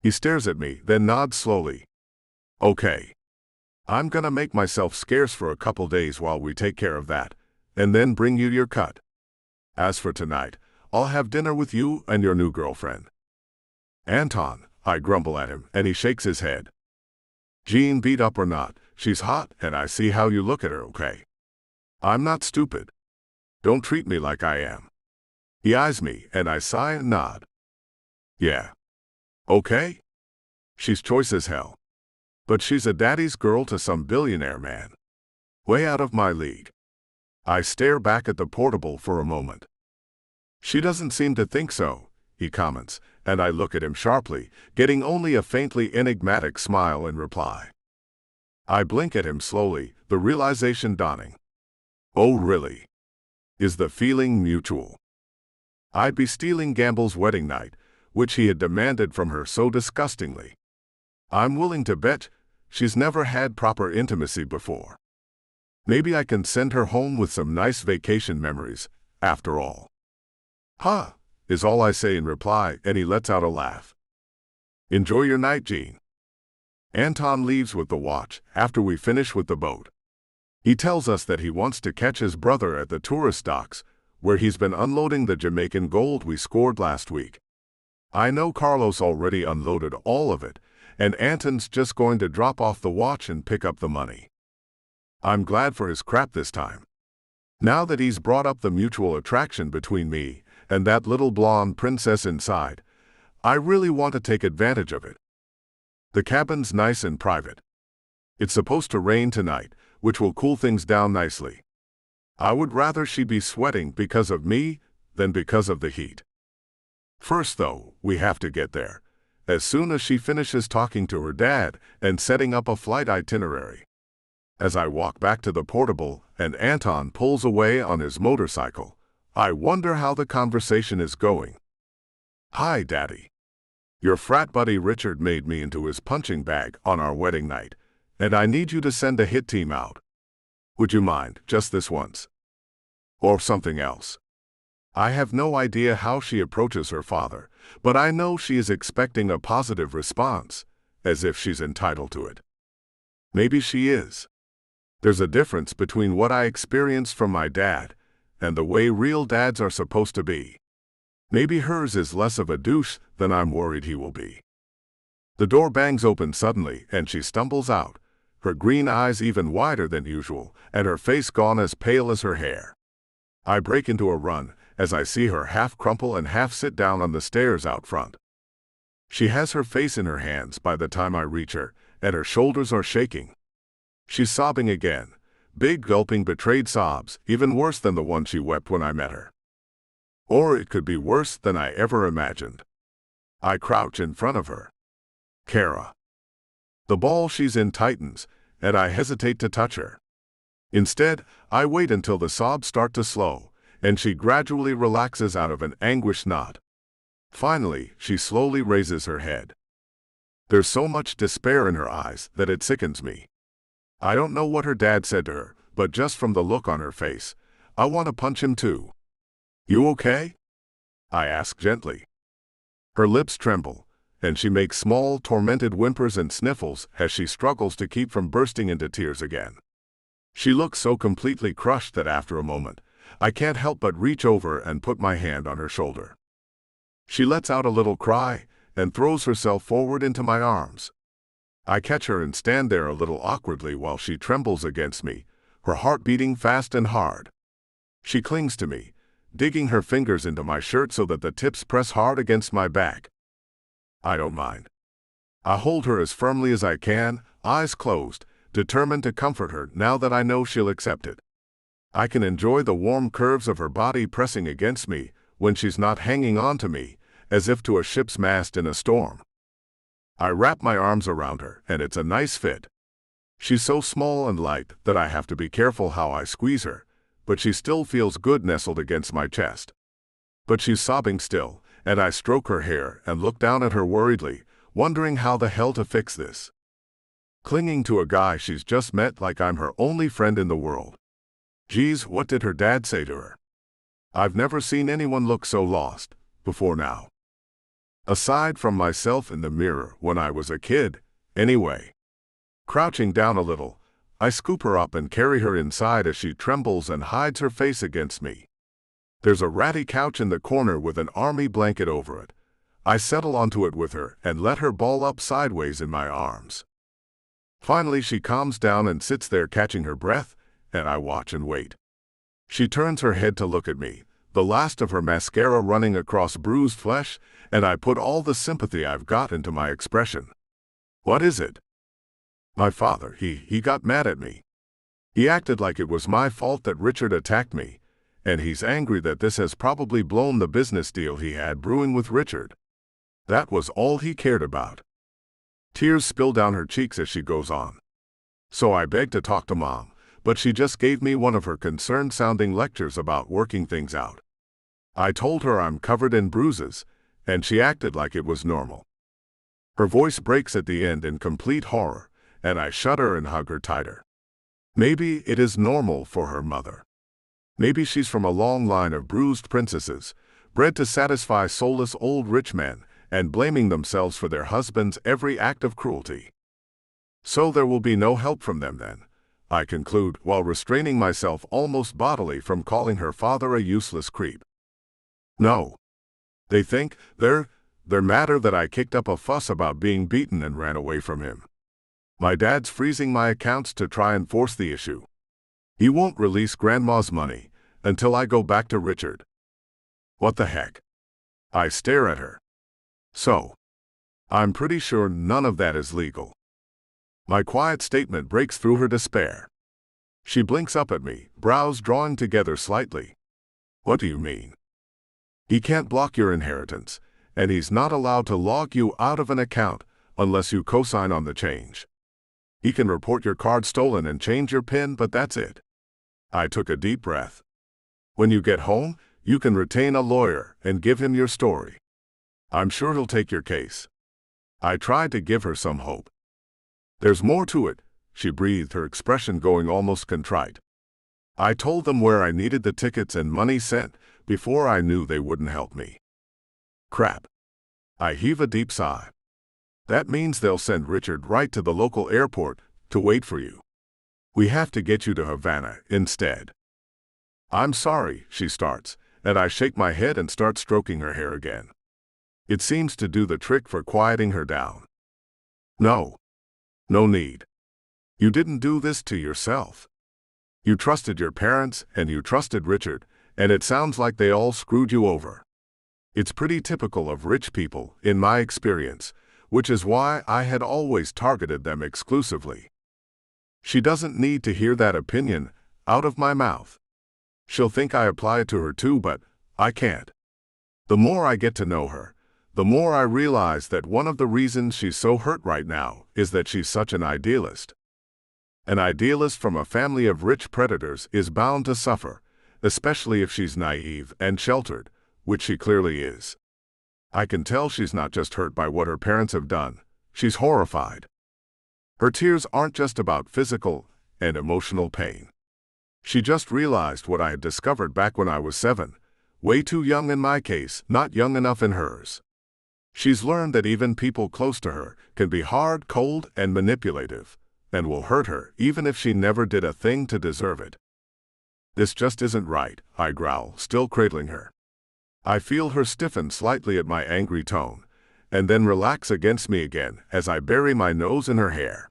He stares at me, then nods slowly. Okay. I'm gonna make myself scarce for a couple days while we take care of that, and then bring you your cut. As for tonight, I'll have dinner with you and your new girlfriend. Anton, I grumble at him, and he shakes his head. Jean, beat up or not, she's hot, and I see how you look at her, okay? I'm not stupid. Don't treat me like I am. He eyes me, and I sigh and nod. Yeah. Okay? She's choice as hell. But she's a daddy's girl to some billionaire man. Way out of my league. I stare back at the portable for a moment. She doesn't seem to think so, he comments, and I look at him sharply, getting only a faintly enigmatic smile in reply. I blink at him slowly, the realization dawning. Oh really? Is the feeling mutual? I'd be stealing Gamble's wedding night, which he had demanded from her so disgustingly. I'm willing to bet she's never had proper intimacy before. Maybe I can send her home with some nice vacation memories, after all. Huh, is all I say in reply, and he lets out a laugh. Enjoy your night, Jean. Anton leaves with the watch after we finish with the boat. He tells us that he wants to catch his brother at the tourist docks, where he's been unloading the Jamaican gold we scored last week. I know Carlos already unloaded all of it, and Anton's just going to drop off the watch and pick up the money. I'm glad for his crap this time. Now that he's brought up the mutual attraction between me and that little blonde princess inside, I really want to take advantage of it. The cabin's nice and private. It's supposed to rain tonight, which will cool things down nicely. I would rather she be sweating because of me than because of the heat. First, though, we have to get there, as soon as she finishes talking to her dad and setting up a flight itinerary. As I walk back to the portable and Anton pulls away on his motorcycle, I wonder how the conversation is going. Hi, Daddy. Your frat buddy Richard made me into his punching bag on our wedding night, and I need you to send a hit team out. Would you mind, just this once? Or something else? I have no idea how she approaches her father, but I know she is expecting a positive response, as if she's entitled to it. Maybe she is. There's a difference between what I experienced from my dad and the way real dads are supposed to be. Maybe hers is less of a douche than I'm worried he will be. The door bangs open suddenly and she stumbles out, her green eyes even wider than usual and her face gone as pale as her hair. I break into a run as I see her half crumple and half sit down on the stairs out front. She has her face in her hands by the time I reach her, and her shoulders are shaking. She's sobbing again, big gulping betrayed sobs, even worse than the one she wept when I met her. Or it could be worse than I ever imagined. I crouch in front of her. Kara. The ball she's in tightens, and I hesitate to touch her. Instead, I wait until the sobs start to slow, and she gradually relaxes out of an anguished knot. Finally, she slowly raises her head. There's so much despair in her eyes that it sickens me. I don't know what her dad said to her, but just from the look on her face, I want to punch him too. You okay? I ask gently. Her lips tremble, and she makes small, tormented whimpers and sniffles as she struggles to keep from bursting into tears again. She looks so completely crushed that after a moment, I can't help but reach over and put my hand on her shoulder. She lets out a little cry and throws herself forward into my arms. I catch her and stand there a little awkwardly while she trembles against me, her heart beating fast and hard. She clings to me, digging her fingers into my shirt so that the tips press hard against my back. I don't mind. I hold her as firmly as I can, eyes closed, determined to comfort her now that I know she'll accept it. I can enjoy the warm curves of her body pressing against me when she's not hanging on to me, as if to a ship's mast in a storm. I wrap my arms around her, and it's a nice fit. She's so small and light that I have to be careful how I squeeze her, but she still feels good nestled against my chest. But she's sobbing still, and I stroke her hair and look down at her worriedly, wondering how the hell to fix this. Clinging to a guy she's just met like I'm her only friend in the world. Geez, what did her dad say to her? I've never seen anyone look so lost before now. Aside from myself in the mirror when I was a kid, anyway. Crouching down a little, I scoop her up and carry her inside as she trembles and hides her face against me. There's a ratty couch in the corner with an army blanket over it. I settle onto it with her and let her ball up sideways in my arms. Finally, she calms down and sits there catching her breath, and I watch and wait. She turns her head to look at me, the last of her mascara running across bruised flesh, and I put all the sympathy I've got into my expression. What is it? My father, he got mad at me. He acted like it was my fault that Richard attacked me, and he's angry that this has probably blown the business deal he had brewing with Richard. That was all he cared about. Tears spill down her cheeks as she goes on. So I begged to talk to Mom, but she just gave me one of her concerned-sounding lectures about working things out. I told her I'm covered in bruises, and she acted like it was normal. Her voice breaks at the end in complete horror, and I shudder and hug her tighter. Maybe it is normal for her mother. Maybe she's from a long line of bruised princesses, bred to satisfy soulless old rich men, and blaming themselves for their husband's every act of cruelty. So there will be no help from them then, I conclude, while restraining myself almost bodily from calling her father a useless creep. No. They think they're madder that I kicked up a fuss about being beaten and ran away from him. My dad's freezing my accounts to try and force the issue. He won't release Grandma's money until I go back to Richard. What the heck? I stare at her. So, I'm pretty sure none of that is legal. My quiet statement breaks through her despair. She blinks up at me, brows drawing together slightly. What do you mean? He can't block your inheritance, and he's not allowed to log you out of an account unless you co-sign on the change. He can report your card stolen and change your PIN, but that's it. I took a deep breath. When you get home, You can retain a lawyer and give him your story. I'm sure he'll take your case." I tried to give her some hope. "There's more to it," she breathed, her expression going almost contrite. "I told them where I needed the tickets and money sent before I knew they wouldn't help me." Crap. I heave a deep sigh. "That means they'll send Richard right to the local airport to wait for you. We have to get you to Havana instead." "I'm sorry," she starts, and I shake my head and start stroking her hair again. It seems to do the trick for quieting her down. "No. No need. You didn't do this to yourself. You trusted your parents and you trusted Richard, and it sounds like they all screwed you over. It's pretty typical of rich people, in my experience, which is why I had always targeted them exclusively." She doesn't need to hear that opinion out of my mouth. She'll think I apply it to her too, but I can't. The more I get to know her, the more I realize that one of the reasons she's so hurt right now is that she's such an idealist. An idealist from a family of rich predators is bound to suffer, especially if she's naive and sheltered, which she clearly is. I can tell she's not just hurt by what her parents have done, she's horrified. Her tears aren't just about physical and emotional pain. She just realized what I had discovered back when I was 7, way too young in my case, not young enough in hers. She's learned that even people close to her can be hard, cold, and manipulative, and will hurt her even if she never did a thing to deserve it. "This just isn't right," I growl, still cradling her. I feel her stiffen slightly at my angry tone, and then relax against me again as I bury my nose in her hair.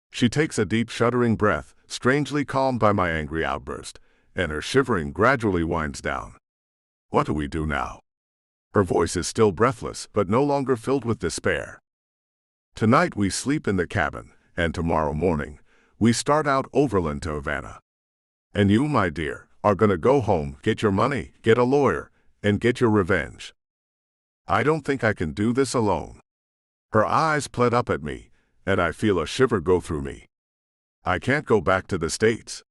She takes a deep, shuddering breath, strangely calmed by my angry outburst, and her shivering gradually winds down. "What do we do now?" Her voice is still breathless, but no longer filled with despair. "Tonight we sleep in the cabin, and tomorrow morning, we start out overland to Havana. And you, my dear, are gonna go home, get your money, get a lawyer, and get your revenge. I don't think I can do this alone." Her eyes pled up at me, and I feel a shiver go through me. I can't go back to the States.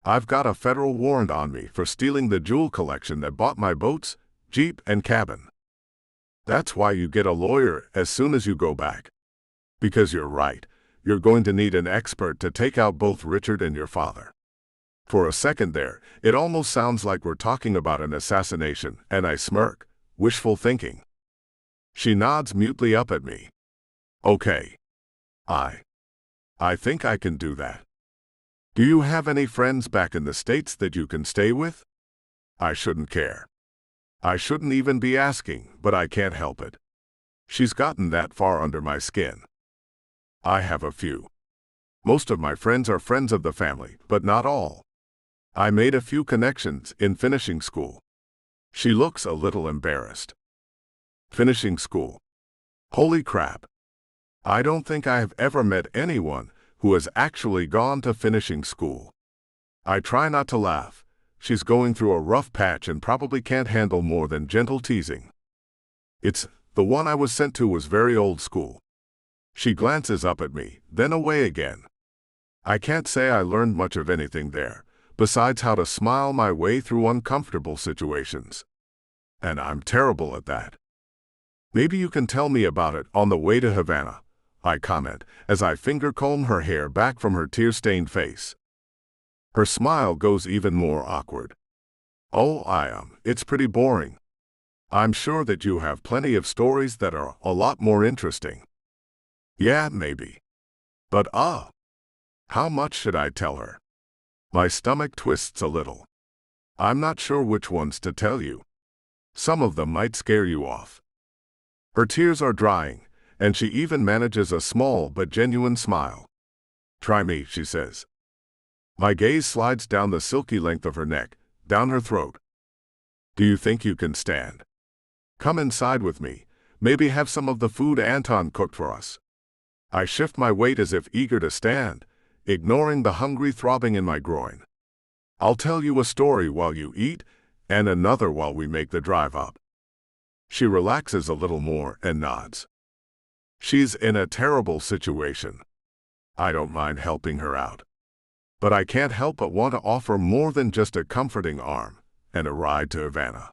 I've got a federal warrant on me for stealing the jewel collection that bought my boats, jeep, and cabin. "That's why you get a lawyer as soon as you go back. Because you're right, you're going to need an expert to take out both Richard and your father." For a second there, it almost sounds like we're talking about an assassination, and I smirk, wishful thinking. She nods mutely up at me. "Okay. I think I can do that. Do you have any friends back in the States that you can stay with?" I shouldn't care. I shouldn't even be asking, but I can't help it. She's gotten that far under my skin. "I have a few. Most of my friends are friends of the family, but not all. I made a few connections in finishing school." She looks a little embarrassed. "Finishing school? Holy crap. I don't think I have ever met anyone who has actually gone to finishing school." I try not to laugh. She's going through a rough patch and probably can't handle more than gentle teasing. The one I was sent to was very old school." She glances up at me, then away again. I can't say I learned much of anything there, besides how to smile my way through uncomfortable situations. And I'm terrible at that. "Maybe you can tell me about it on the way to Havana," I comment, as I finger-comb her hair back from her tear-stained face. Her smile goes even more awkward. "Oh, it's pretty boring. I'm sure that you have plenty of stories that are a lot more interesting." "Yeah, maybe. But how much should I tell her?" My stomach twists a little. I'm not sure which ones to tell you. Some of them might scare you off. Her tears are drying, and she even manages a small but genuine smile. "Try me," she says. My gaze slides down the silky length of her neck, down her throat. "Do you think you can stand? Come inside with me, maybe have some of the food Anton cooked for us." I shift my weight as if eager to stand, ignoring the hungry throbbing in my groin. "I'll tell you a story while you eat, and another while we make the drive up." She relaxes a little more and nods. She's in a terrible situation. I don't mind helping her out. But I can't help but want to offer more than just a comforting arm, and a ride to Havana.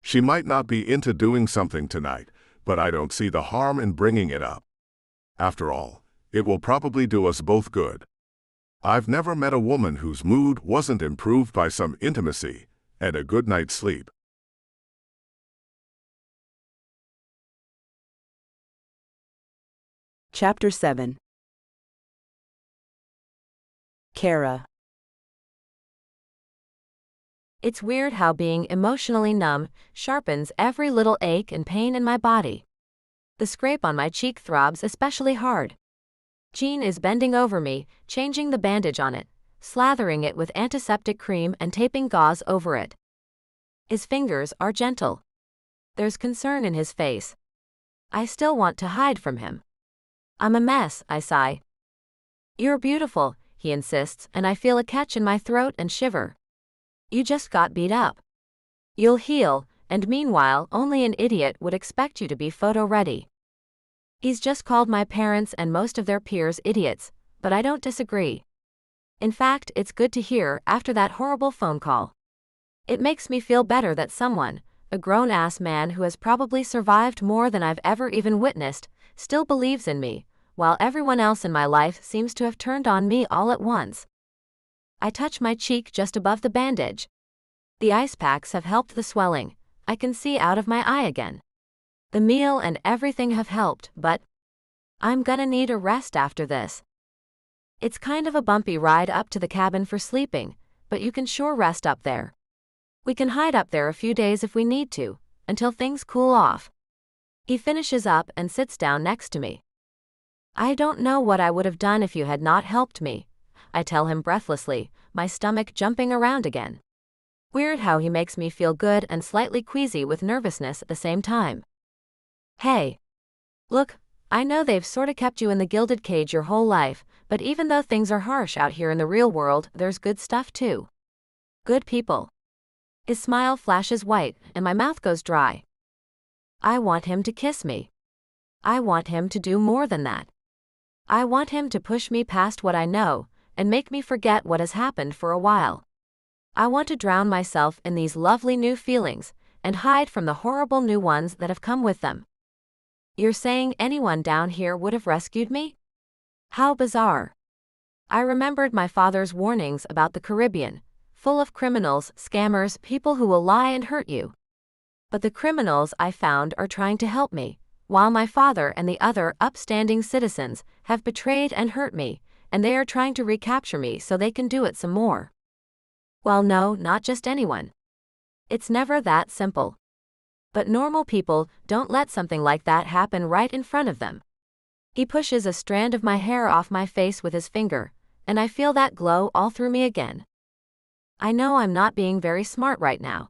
She might not be into doing something tonight, but I don't see the harm in bringing it up. After all, it will probably do us both good. I've never met a woman whose mood wasn't improved by some intimacy and a good night's sleep. Chapter 7. Kara. It's weird how being emotionally numb sharpens every little ache and pain in my body. The scrape on my cheek throbs especially hard. Jean is bending over me, changing the bandage on it, slathering it with antiseptic cream and taping gauze over it. His fingers are gentle. There's concern in his face. I still want to hide from him. I'm a mess, I sigh. You're beautiful, he insists, and I feel a catch in my throat and shiver. You just got beat up. You'll heal, and meanwhile, only an idiot would expect you to be photo-ready. He's just called my parents and most of their peers idiots, but I don't disagree. In fact, it's good to hear after that horrible phone call. It makes me feel better that someone, a grown-ass man who has probably survived more than I've ever even witnessed, still believes in me, while everyone else in my life seems to have turned on me all at once. I touch my cheek just above the bandage. The ice packs have helped the swelling. I can see out of my eye again. The meal and everything have helped, but I'm gonna need a rest after this. It's kind of a bumpy ride up to the cabin for sleeping, but you can sure rest up there. We can hide up there a few days if we need to, until things cool off. He finishes up and sits down next to me. I don't know what I would have done if you had not helped me, I tell him breathlessly, my stomach jumping around again. Weird how he makes me feel good and slightly queasy with nervousness at the same time. Hey. Look, I know they've sorta kept you in the gilded cage your whole life, but even though things are harsh out here in the real world, there's good stuff too. Good people. His smile flashes white, and my mouth goes dry. I want him to kiss me. I want him to do more than that. I want him to push me past what I know, and make me forget what has happened for a while. I want to drown myself in these lovely new feelings, and hide from the horrible new ones that have come with them. You're saying anyone down here would have rescued me? How bizarre. I remembered my father's warnings about the Caribbean, full of criminals, scammers, people who will lie and hurt you. But the criminals I found are trying to help me, while my father and the other upstanding citizens have betrayed and hurt me, and they are trying to recapture me so they can do it some more. Well, no, not just anyone. It's never that simple. But normal people don't let something like that happen right in front of them. He pushes a strand of my hair off my face with his finger, and I feel that glow all through me again. I know I'm not being very smart right now.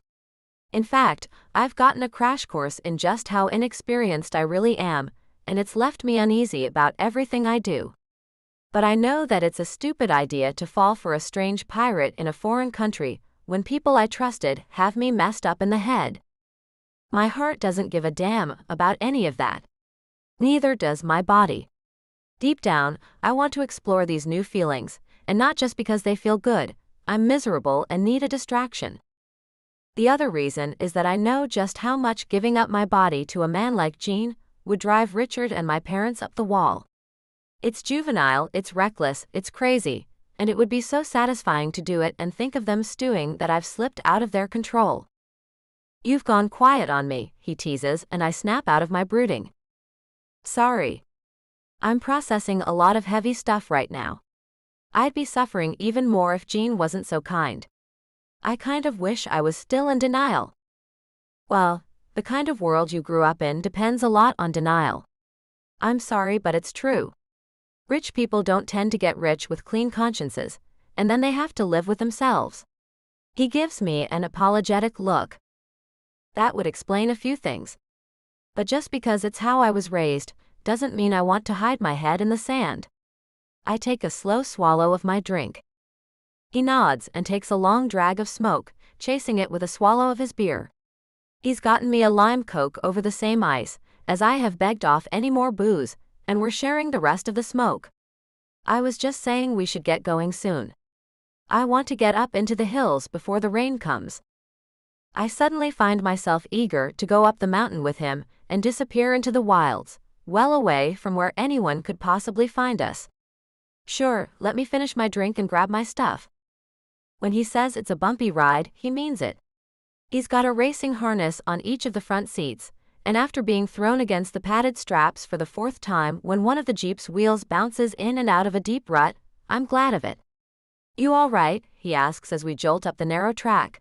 In fact, I've gotten a crash course in just how inexperienced I really am, and it's left me uneasy about everything I do. But I know that it's a stupid idea to fall for a strange pirate in a foreign country when people I trusted have me messed up in the head. My heart doesn't give a damn about any of that. Neither does my body. Deep down, I want to explore these new feelings, and not just because they feel good. I'm miserable and need a distraction. The other reason is that I know just how much giving up my body to a man like Jean would drive Richard and my parents up the wall. It's juvenile, it's reckless, it's crazy, and it would be so satisfying to do it and think of them stewing that I've slipped out of their control. You've gone quiet on me, he teases, and I snap out of my brooding. Sorry. I'm processing a lot of heavy stuff right now. I'd be suffering even more if Jean wasn't so kind. I kind of wish I was still in denial. Well, the kind of world you grew up in depends a lot on denial. I'm sorry, but it's true. Rich people don't tend to get rich with clean consciences, and then they have to live with themselves. He gives me an apologetic look. That would explain a few things. But just because it's how I was raised, doesn't mean I want to hide my head in the sand. I take a slow swallow of my drink. He nods and takes a long drag of smoke, chasing it with a swallow of his beer. He's gotten me a lime coke over the same ice, as I have begged off any more booze, and we're sharing the rest of the smoke. I was just saying we should get going soon. I want to get up into the hills before the rain comes. I suddenly find myself eager to go up the mountain with him and disappear into the wilds, well away from where anyone could possibly find us. Sure, let me finish my drink and grab my stuff. When he says it's a bumpy ride, he means it. He's got a racing harness on each of the front seats, and after being thrown against the padded straps for the fourth time when one of the Jeep's wheels bounces in and out of a deep rut, I'm glad of it. You all right? He asks as we jolt up the narrow track.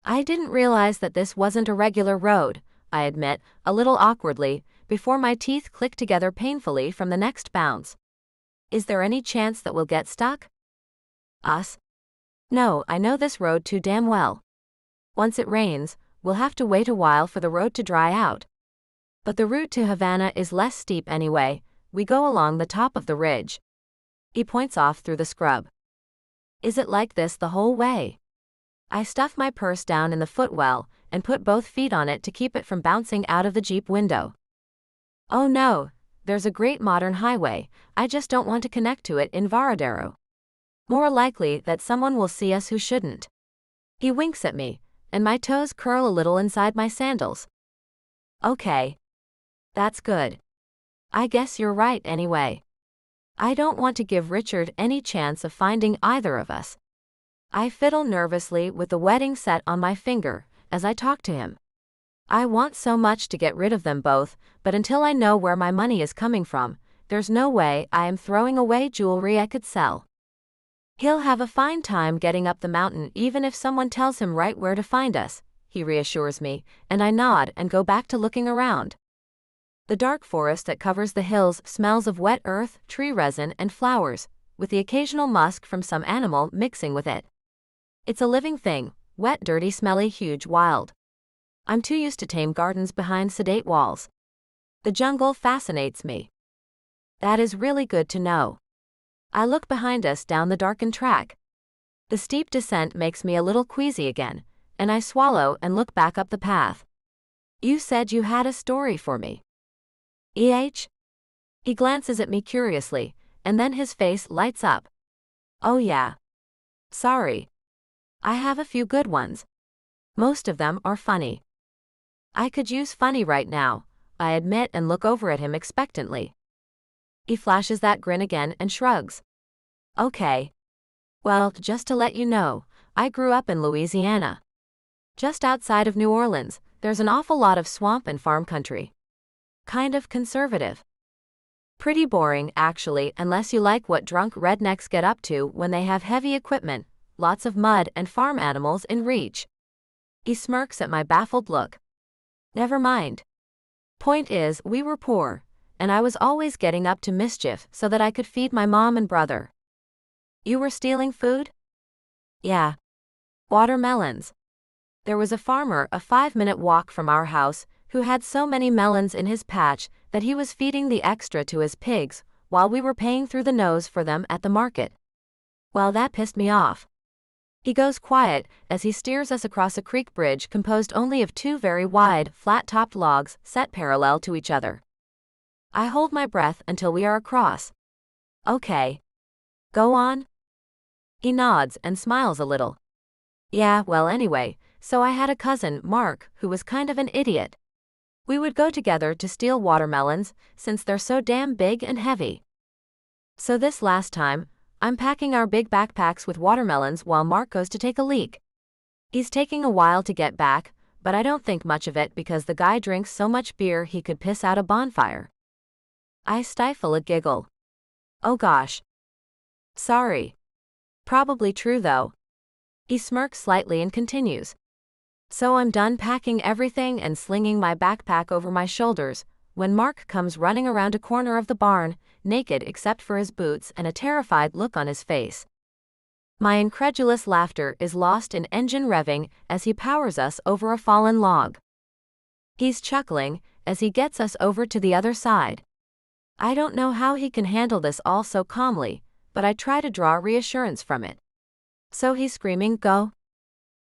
I didn't realize that this wasn't a regular road, I admit, a little awkwardly, before my teeth click together painfully from the next bounce. Is there any chance that we'll get stuck? Us? No, I know this road too damn well. Once it rains, we'll have to wait a while for the road to dry out. But the route to Havana is less steep anyway. We go along the top of the ridge. He points off through the scrub. Is it like this the whole way? I stuff my purse down in the footwell and put both feet on it to keep it from bouncing out of the Jeep window. Oh no, there's a great modern highway, I just don't want to connect to it in Varadero. More likely that someone will see us who shouldn't. He winks at me, and my toes curl a little inside my sandals. Okay. That's good. I guess you're right anyway. I don't want to give Richard any chance of finding either of us. I fiddle nervously with the wedding set on my finger as I talk to him. I want so much to get rid of them both, but until I know where my money is coming from, there's no way I am throwing away jewelry I could sell. He'll have a fine time getting up the mountain even if someone tells him right where to find us, he reassures me, and I nod and go back to looking around. The dark forest that covers the hills smells of wet earth, tree resin, and flowers, with the occasional musk from some animal mixing with it. It's a living thing, wet, dirty, smelly, huge, wild. I'm too used to tame gardens behind sedate walls. The jungle fascinates me. That is really good to know. I look behind us down the darkened track. The steep descent makes me a little queasy again, and I swallow and look back up the path. You said you had a story for me. He glances at me curiously, and then his face lights up. Oh yeah. Sorry. I have a few good ones. Most of them are funny. I could use funny right now, I admit and look over at him expectantly. He flashes that grin again and shrugs. Okay. Well, just to let you know, I grew up in Louisiana. Just outside of New Orleans, there's an awful lot of swamp and farm country. Kind of conservative. Pretty boring, actually, unless you like what drunk rednecks get up to when they have heavy equipment, lots of mud and farm animals in reach. He smirks at my baffled look. Never mind. Point is, we were poor, and I was always getting up to mischief so that I could feed my mom and brother. You were stealing food? Yeah. Watermelons. There was a farmer a 5-minute walk from our house who had so many melons in his patch that he was feeding the extra to his pigs while we were paying through the nose for them at the market. Well, that pissed me off. He goes quiet as he steers us across a creek bridge composed only of 2 very wide, flat-topped logs set parallel to each other. I hold my breath until we are across. Okay. Go on. He nods and smiles a little. Yeah, well anyway, so I had a cousin, Mark, who was kind of an idiot. We would go together to steal watermelons since they're so damn big and heavy. So this last time, I'm packing our big backpacks with watermelons while Mark goes to take a leak. He's taking a while to get back, but I don't think much of it because the guy drinks so much beer he could piss out a bonfire. I stifle a giggle. Oh gosh. Sorry. Probably true though. He smirks slightly and continues. So I'm done packing everything and slinging my backpack over my shoulders when Mark comes running around a corner of the barn, naked except for his boots and a terrified look on his face. My incredulous laughter is lost in engine revving as he powers us over a fallen log. He's chuckling as he gets us over to the other side. I don't know how he can handle this all so calmly, but I try to draw reassurance from it. So he's screaming, "Go!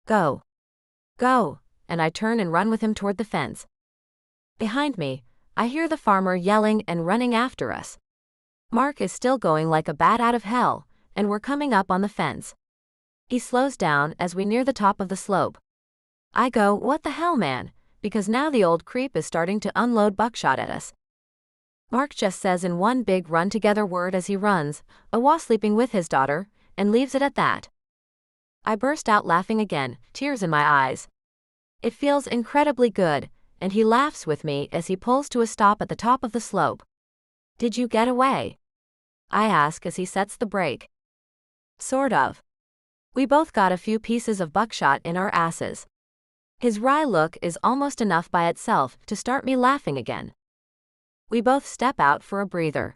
Go! Go!" and I turn and run with him toward the fence. Behind me, I hear the farmer yelling and running after us. Mark is still going like a bat out of hell, and we're coming up on the fence. He slows down as we near the top of the slope. I go, what the hell, man? Because now the old creep is starting to unload buckshot at us. Mark just says in one big run-together word as he runs, while sleeping with his daughter, and leaves it at that. I burst out laughing again, tears in my eyes. It feels incredibly good, and he laughs with me as he pulls to a stop at the top of the slope. Did you get away? I ask as he sets the brake. Sort of. We both got a few pieces of buckshot in our asses. His wry look is almost enough by itself to start me laughing again. We both step out for a breather.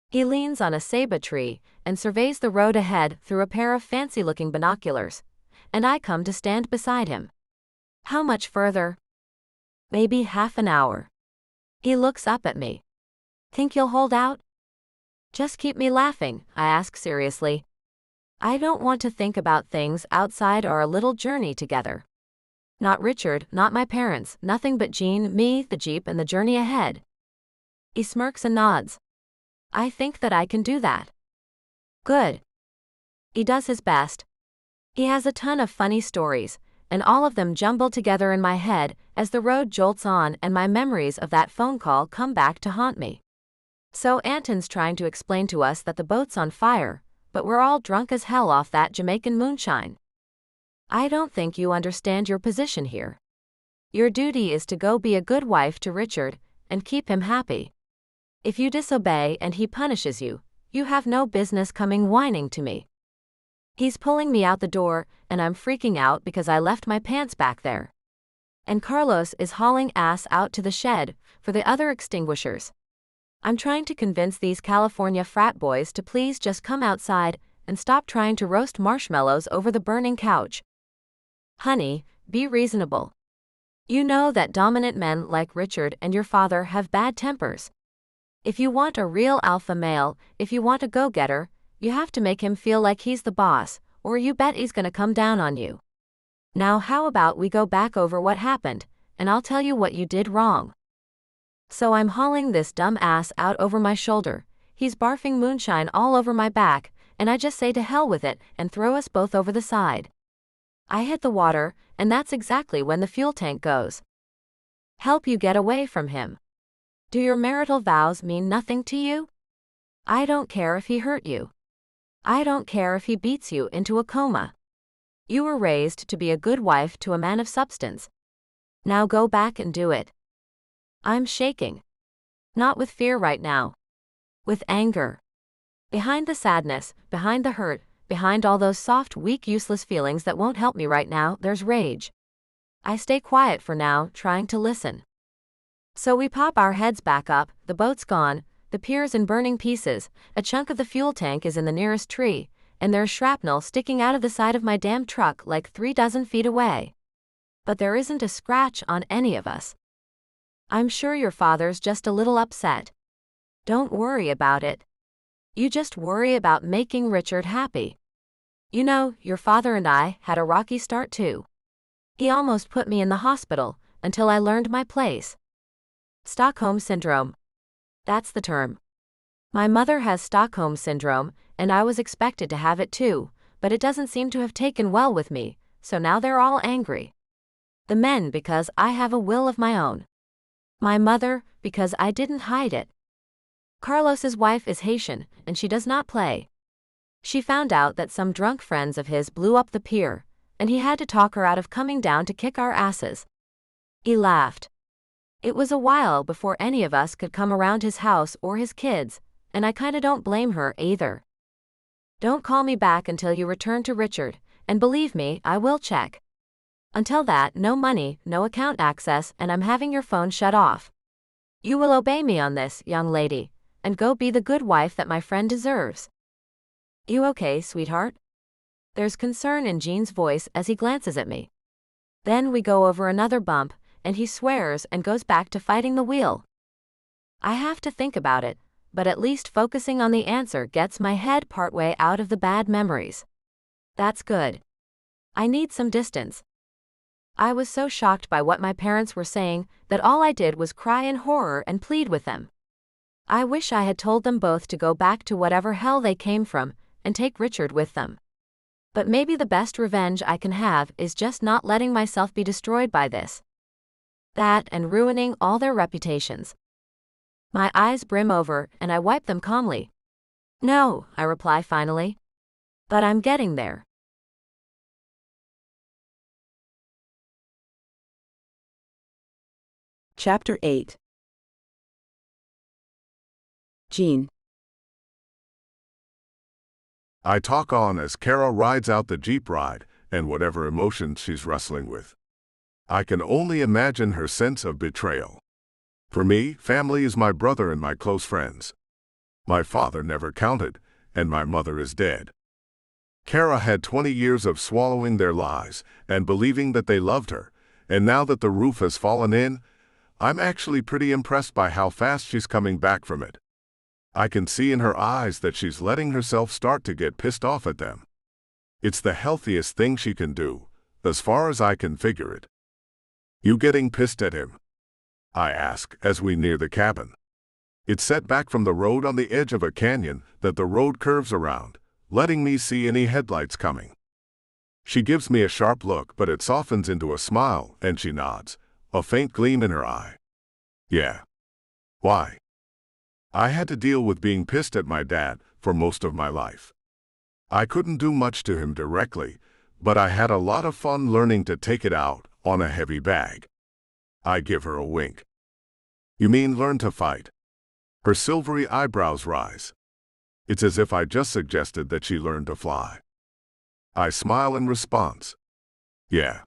He leans on a ceiba tree and surveys the road ahead through a pair of fancy-looking binoculars, and I come to stand beside him. How much further? Maybe half an hour. He looks up at me. Think you'll hold out? Just keep me laughing, I ask seriously. I don't want to think about things outside our little journey together. Not Richard, not my parents, nothing but Jean, me, the Jeep, and the journey ahead. He smirks and nods. I think that I can do that. Good. He does his best. He has a ton of funny stories, and all of them jumbled together in my head as the road jolts on and my memories of that phone call come back to haunt me. So Anton's trying to explain to us that the boat's on fire, but we're all drunk as hell off that Jamaican moonshine. I don't think you understand your position here. Your duty is to go be a good wife to Richard and keep him happy. If you disobey and he punishes you, you have no business coming whining to me. He's pulling me out the door, and I'm freaking out because I left my pants back there. And Carlos is hauling ass out to the shed for the other extinguishers. I'm trying to convince these California frat boys to please just come outside and stop trying to roast marshmallows over the burning couch. Honey, be reasonable. You know that dominant men like Richard and your father have bad tempers. If you want a real alpha male, if you want a go-getter, you have to make him feel like he's the boss, or you bet he's gonna come down on you. Now how about we go back over what happened, and I'll tell you what you did wrong. So I'm hauling this dumb ass out over my shoulder, he's barfing moonshine all over my back, and I just say to hell with it and throw us both over the side. I hit the water, and that's exactly when the fuel tank goes. Help you get away from him. Do your marital vows mean nothing to you? I don't care if he hurt you. I don't care if he beats you into a coma. You were raised to be a good wife to a man of substance. Now go back and do it. I'm shaking. Not with fear right now. With anger. Behind the sadness, behind the hurt, behind all those soft, weak, useless feelings that won't help me right now, there's rage. I stay quiet for now, trying to listen. So we pop our heads back up, the boat's gone, the pier's in burning pieces, a chunk of the fuel tank is in the nearest tree, and there's shrapnel sticking out of the side of my damn truck like 36 feet away. But there isn't a scratch on any of us. I'm sure your father's just a little upset. Don't worry about it. You just worry about making Richard happy. You know, your father and I had a rocky start too. He almost put me in the hospital, until I learned my place. Stockholm Syndrome. That's the term. My mother has Stockholm Syndrome, and I was expected to have it too, but it doesn't seem to have taken well with me, so now they're all angry. The men because I have a will of my own. My mother because I didn't hide it. Carlos's wife is Haitian, and she does not play. She found out that some drunk friends of his blew up the pier, and he had to talk her out of coming down to kick our asses. He laughed. It was a while before any of us could come around his house or his kids, and I kinda don't blame her either. Don't call me back until you return to Richard, and believe me, I will check. Until that, no money, no account access, and I'm having your phone shut off. You will obey me on this, young lady, and go be the good wife that my friend deserves. You okay, sweetheart? There's concern in Jean's voice as he glances at me. Then we go over another bump, and he swears and goes back to fighting the wheel. I have to think about it, but at least focusing on the answer gets my head partway out of the bad memories. That's good. I need some distance. I was so shocked by what my parents were saying that all I did was cry in horror and plead with them. I wish I had told them both to go back to whatever hell they came from and take Richard with them. But maybe the best revenge I can have is just not letting myself be destroyed by this, that, and ruining all their reputations. My eyes brim over, and I wipe them calmly. No, I reply finally. But I'm getting there. Chapter 8. Jean. I talk on as Kara rides out the Jeep ride and whatever emotions she's wrestling with. I can only imagine her sense of betrayal. For me, family is my brother and my close friends. My father never counted, and my mother is dead. Kara had 20 years of swallowing their lies and believing that they loved her, and now that the roof has fallen in, I'm actually pretty impressed by how fast she's coming back from it. I can see in her eyes that she's letting herself start to get pissed off at them. It's the healthiest thing she can do, as far as I can figure it. You getting pissed at him? I ask as we near the cabin. It's set back from the road on the edge of a canyon that the road curves around, letting me see any headlights coming. She gives me a sharp look, but it softens into a smile, and she nods, a faint gleam in her eye. Yeah. Why? I had to deal with being pissed at my dad for most of my life. I couldn't do much to him directly, but I had a lot of fun learning to take it out on a heavy bag. I give her a wink. You mean learn to fight? Her silvery eyebrows rise. It's as if I just suggested that she learn to fly. I smile in response. Yeah.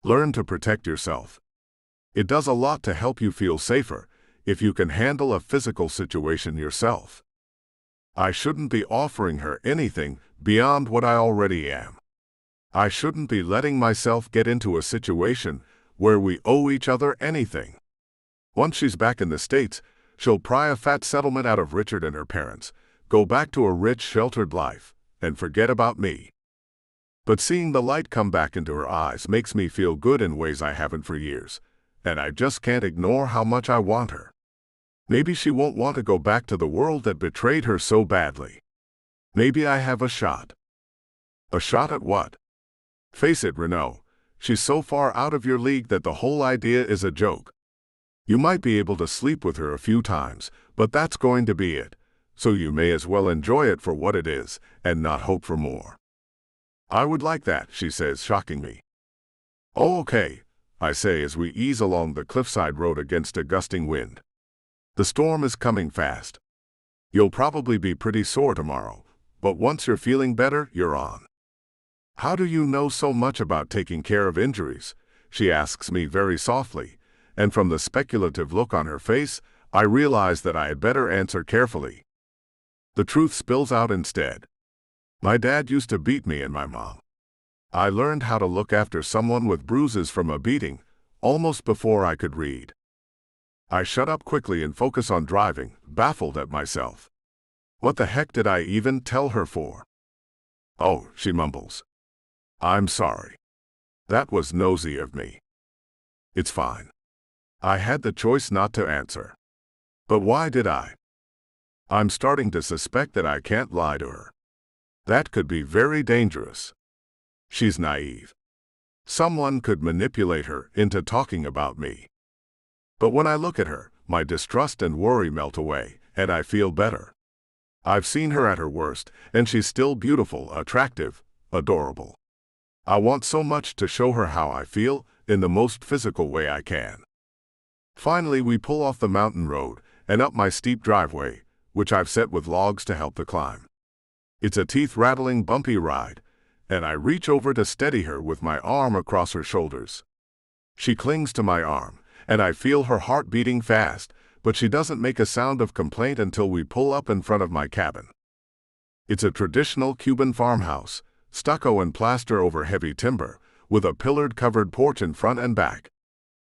Learn to protect yourself. It does a lot to help you feel safer if you can handle a physical situation yourself. I shouldn't be offering her anything beyond what I already am. I shouldn't be letting myself get into a situation where we owe each other anything. Once she's back in the States, she'll pry a fat settlement out of Richard and her parents, go back to a rich, sheltered life, and forget about me. But seeing the light come back into her eyes makes me feel good in ways I haven't for years, and I just can't ignore how much I want her. Maybe she won't want to go back to the world that betrayed her so badly. Maybe I have a shot. A shot at what? Face it, Renaud, she's so far out of your league that the whole idea is a joke. You might be able to sleep with her a few times, but that's going to be it, so you may as well enjoy it for what it is and not hope for more. I would like that, she says, shocking me. Oh, okay, I say as we ease along the cliffside road against a gusting wind. The storm is coming fast. You'll probably be pretty sore tomorrow, but once you're feeling better, you're on. How do you know so much about taking care of injuries? She asks me very softly, and from the speculative look on her face, I realize that I had better answer carefully. The truth spills out instead. My dad used to beat me and my mom. I learned how to look after someone with bruises from a beating almost before I could read. I shut up quickly and focus on driving, baffled at myself. What the heck did I even tell her for? Oh, she mumbles. I'm sorry. That was nosy of me. It's fine. I had the choice not to answer. But why did I? I'm starting to suspect that I can't lie to her. That could be very dangerous. She's naive. Someone could manipulate her into talking about me. But when I look at her, my distrust and worry melt away, and I feel better. I've seen her at her worst, and she's still beautiful, attractive, adorable. I want so much to show her how I feel, in the most physical way I can. Finally, we pull off the mountain road, and up my steep driveway, which I've set with logs to help the climb. It's a teeth-rattling, bumpy ride, and I reach over to steady her with my arm across her shoulders. She clings to my arm, and I feel her heart beating fast, but she doesn't make a sound of complaint until we pull up in front of my cabin. It's a traditional Cuban farmhouse, stucco and plaster over heavy timber, with a pillared covered porch in front and back.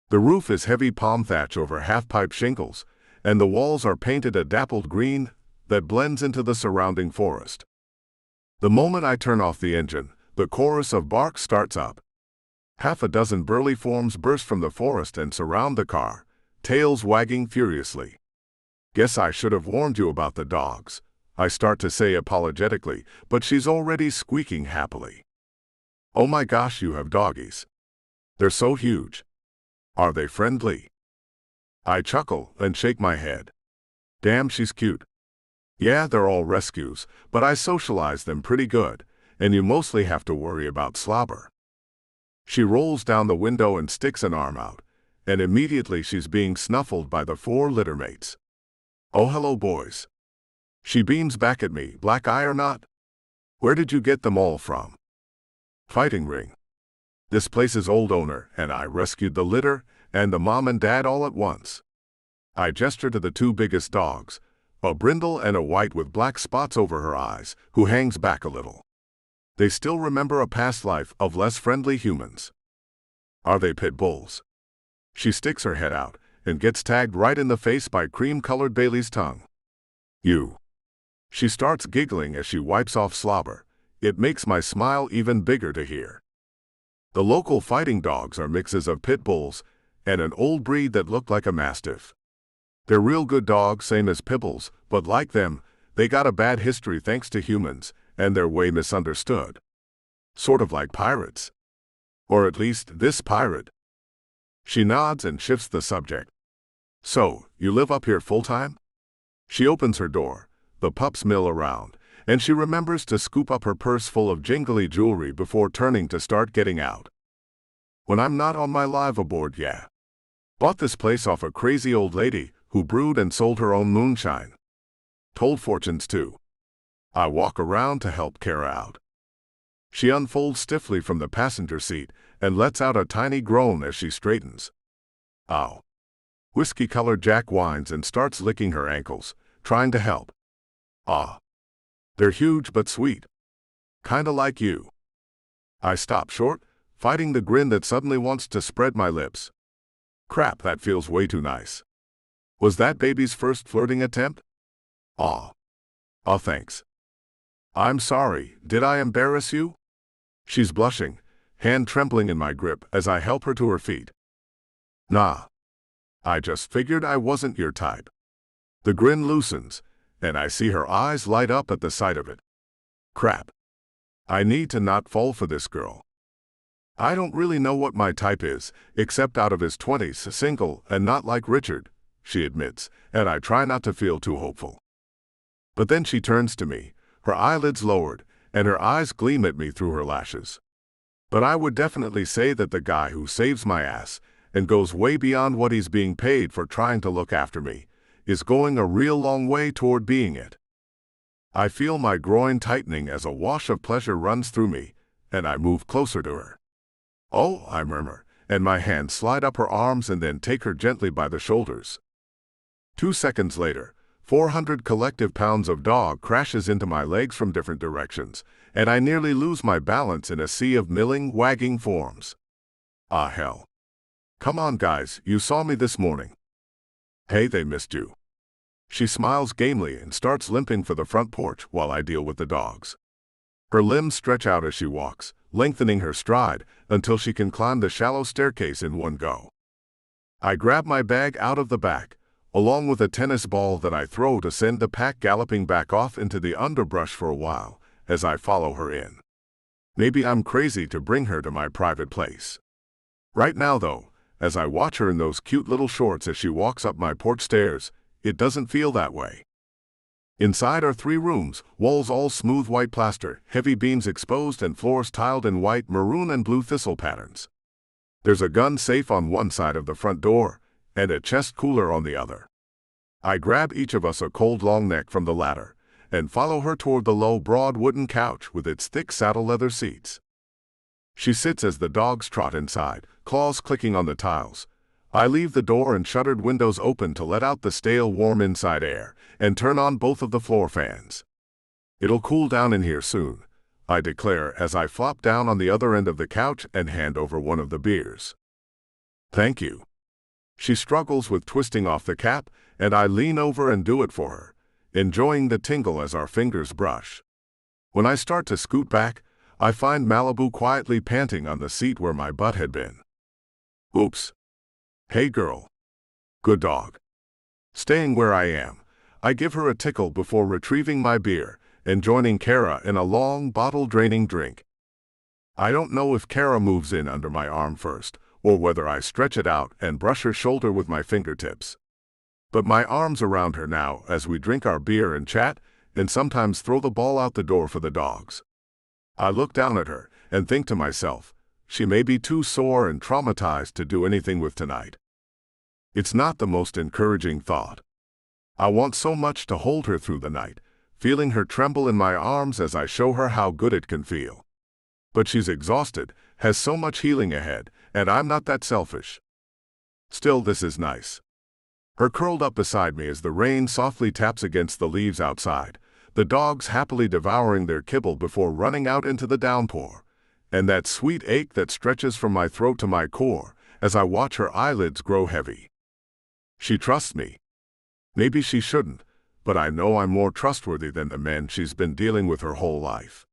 The roof is heavy palm thatch over half-pipe shingles, and the walls are painted a dappled green that blends into the surrounding forest. The moment I turn off the engine, the chorus of barks starts up. Half a dozen burly forms burst from the forest and surround the car, tails wagging furiously. Guess I should have warned you about the dogs, I start to say apologetically, but she's already squeaking happily. Oh my gosh, you have doggies. They're so huge. Are they friendly? I chuckle and shake my head. Damn, she's cute. Yeah, they're all rescues, but I socialize them pretty good, and you mostly have to worry about slobber. She rolls down the window and sticks an arm out, and immediately she's being snuffled by the 4 littermates. Oh, hello, boys. She beams back at me, black eye or not. Where did you get them all from? Fighting ring. This place's old owner and I rescued the litter and the mom and dad all at once. I gesture to the 2 biggest dogs, a brindle and a white with black spots over her eyes, who hangs back a little. They still remember a past life of less friendly humans. Are they pit bulls? She sticks her head out and gets tagged right in the face by cream-colored Bailey's tongue. You. She starts giggling as she wipes off slobber. It makes my smile even bigger to hear. The local fighting dogs are mixes of pit bulls and an old breed that looked like a mastiff. They're real good dogs, same as Pibbles, but like them, they got a bad history thanks to humans, and they're way misunderstood. Sort of like pirates. Or at least this pirate. She nods and shifts the subject. So, you live up here full-time? She opens her door, the pups mill around, and she remembers to scoop up her purse full of jingly jewelry before turning to start getting out. When I'm not on my live aboard, yeah. Bought this place off a crazy old lady who brewed and sold her own moonshine. Told fortunes too. I walk around to help Kara out. She unfolds stiffly from the passenger seat and lets out a tiny groan as she straightens. Ow. Whiskey-colored Jack whines and starts licking her ankles, trying to help. Ah. They're huge but sweet. Kinda like you. I stop short, fighting the grin that suddenly wants to spread my lips. Crap, that feels way too nice. Was that baby's first flirting attempt? Aw. Aw, thanks. I'm sorry, did I embarrass you? She's blushing, hand trembling in my grip as I help her to her feet. Nah. I just figured I wasn't your type. The grin loosens, and I see her eyes light up at the sight of it. Crap. I need to not fall for this girl. I don't really know what my type is, except out of his 20s, single and not like Richard, she admits, and I try not to feel too hopeful. But then she turns to me, her eyelids lowered, and her eyes gleam at me through her lashes. But I would definitely say that the guy who saves my ass and goes way beyond what he's being paid for trying to look after me is going a real long way toward being it. I feel my groin tightening as a wash of pleasure runs through me, and I move closer to her. Oh, I murmur, and my hands slide up her arms and then take her gently by the shoulders. 2 seconds later, 400 collective pounds of dog crashes into my legs from different directions, and I nearly lose my balance in a sea of milling, wagging forms. Ah, hell. Come on, guys, you saw me this morning. Hey, they missed you. She smiles gamely and starts limping for the front porch while I deal with the dogs. Her limbs stretch out as she walks, lengthening her stride until she can climb the shallow staircase in one go. I grab my bag out of the back, along with a tennis ball that I throw to send the pack galloping back off into the underbrush for a while as I follow her in. Maybe I'm crazy to bring her to my private place. Right now, though, as I watch her in those cute little shorts as she walks up my porch stairs, it doesn't feel that way. Inside are 3 rooms, walls all smooth white plaster, heavy beams exposed and floors tiled in white, maroon and blue thistle patterns. There's a gun safe on one side of the front door, and a chest cooler on the other. I grab each of us a cold long neck from the ladder, and follow her toward the low, broad wooden couch with its thick saddle leather seats. She sits as the dogs trot inside, claws clicking on the tiles. I leave the door and shuttered windows open to let out the stale, warm inside air, and turn on both of the floor fans. It'll cool down in here soon, I declare as I flop down on the other end of the couch and hand over one of the beers. Thank you. She struggles with twisting off the cap, and I lean over and do it for her, enjoying the tingle as our fingers brush. When I start to scoot back, I find Malibu quietly panting on the seat where my butt had been. Oops. Hey girl. Good dog. Staying where I am, I give her a tickle before retrieving my beer and joining Kara in a long, bottle-draining drink. I don't know if Kara moves in under my arm first, or whether I stretch it out and brush her shoulder with my fingertips. But my arm's around her now as we drink our beer and chat, and sometimes throw the ball out the door for the dogs. I look down at her and think to myself, she may be too sore and traumatized to do anything with tonight. It's not the most encouraging thought. I want so much to hold her through the night, feeling her tremble in my arms as I show her how good it can feel. But she's exhausted, has so much healing ahead, and I'm not that selfish. Still, this is nice. Her curled up beside me as the rain softly taps against the leaves outside, the dogs happily devouring their kibble before running out into the downpour, and that sweet ache that stretches from my throat to my core as I watch her eyelids grow heavy. She trusts me. Maybe she shouldn't, but I know I'm more trustworthy than the men she's been dealing with her whole life.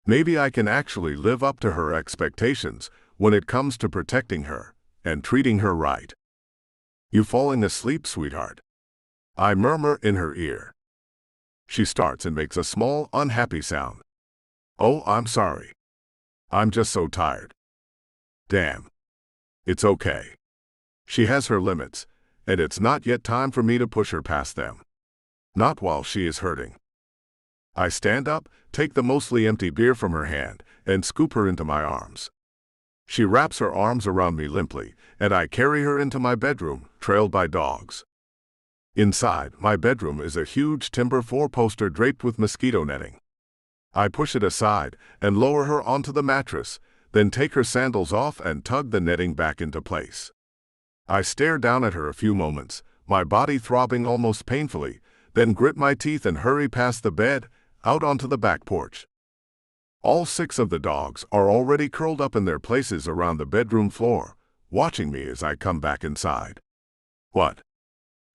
Maybe I can actually live up to her expectations when it comes to protecting her and treating her right. You falling asleep, sweetheart? I murmur in her ear. She starts and makes a small, unhappy sound. Oh, I'm sorry. I'm just so tired. Damn. It's okay. She has her limits, and it's not yet time for me to push her past them. Not while she is hurting. I stand up, take the mostly empty beer from her hand, and scoop her into my arms. She wraps her arms around me limply, and I carry her into my bedroom, trailed by dogs. Inside, my bedroom is a huge timber four-poster draped with mosquito netting. I push it aside and lower her onto the mattress, then take her sandals off and tug the netting back into place. I stare down at her a few moments, my body throbbing almost painfully, then grit my teeth and hurry past the bed, out onto the back porch. All 6 of the dogs are already curled up in their places around the bedroom floor, watching me as I come back inside. What?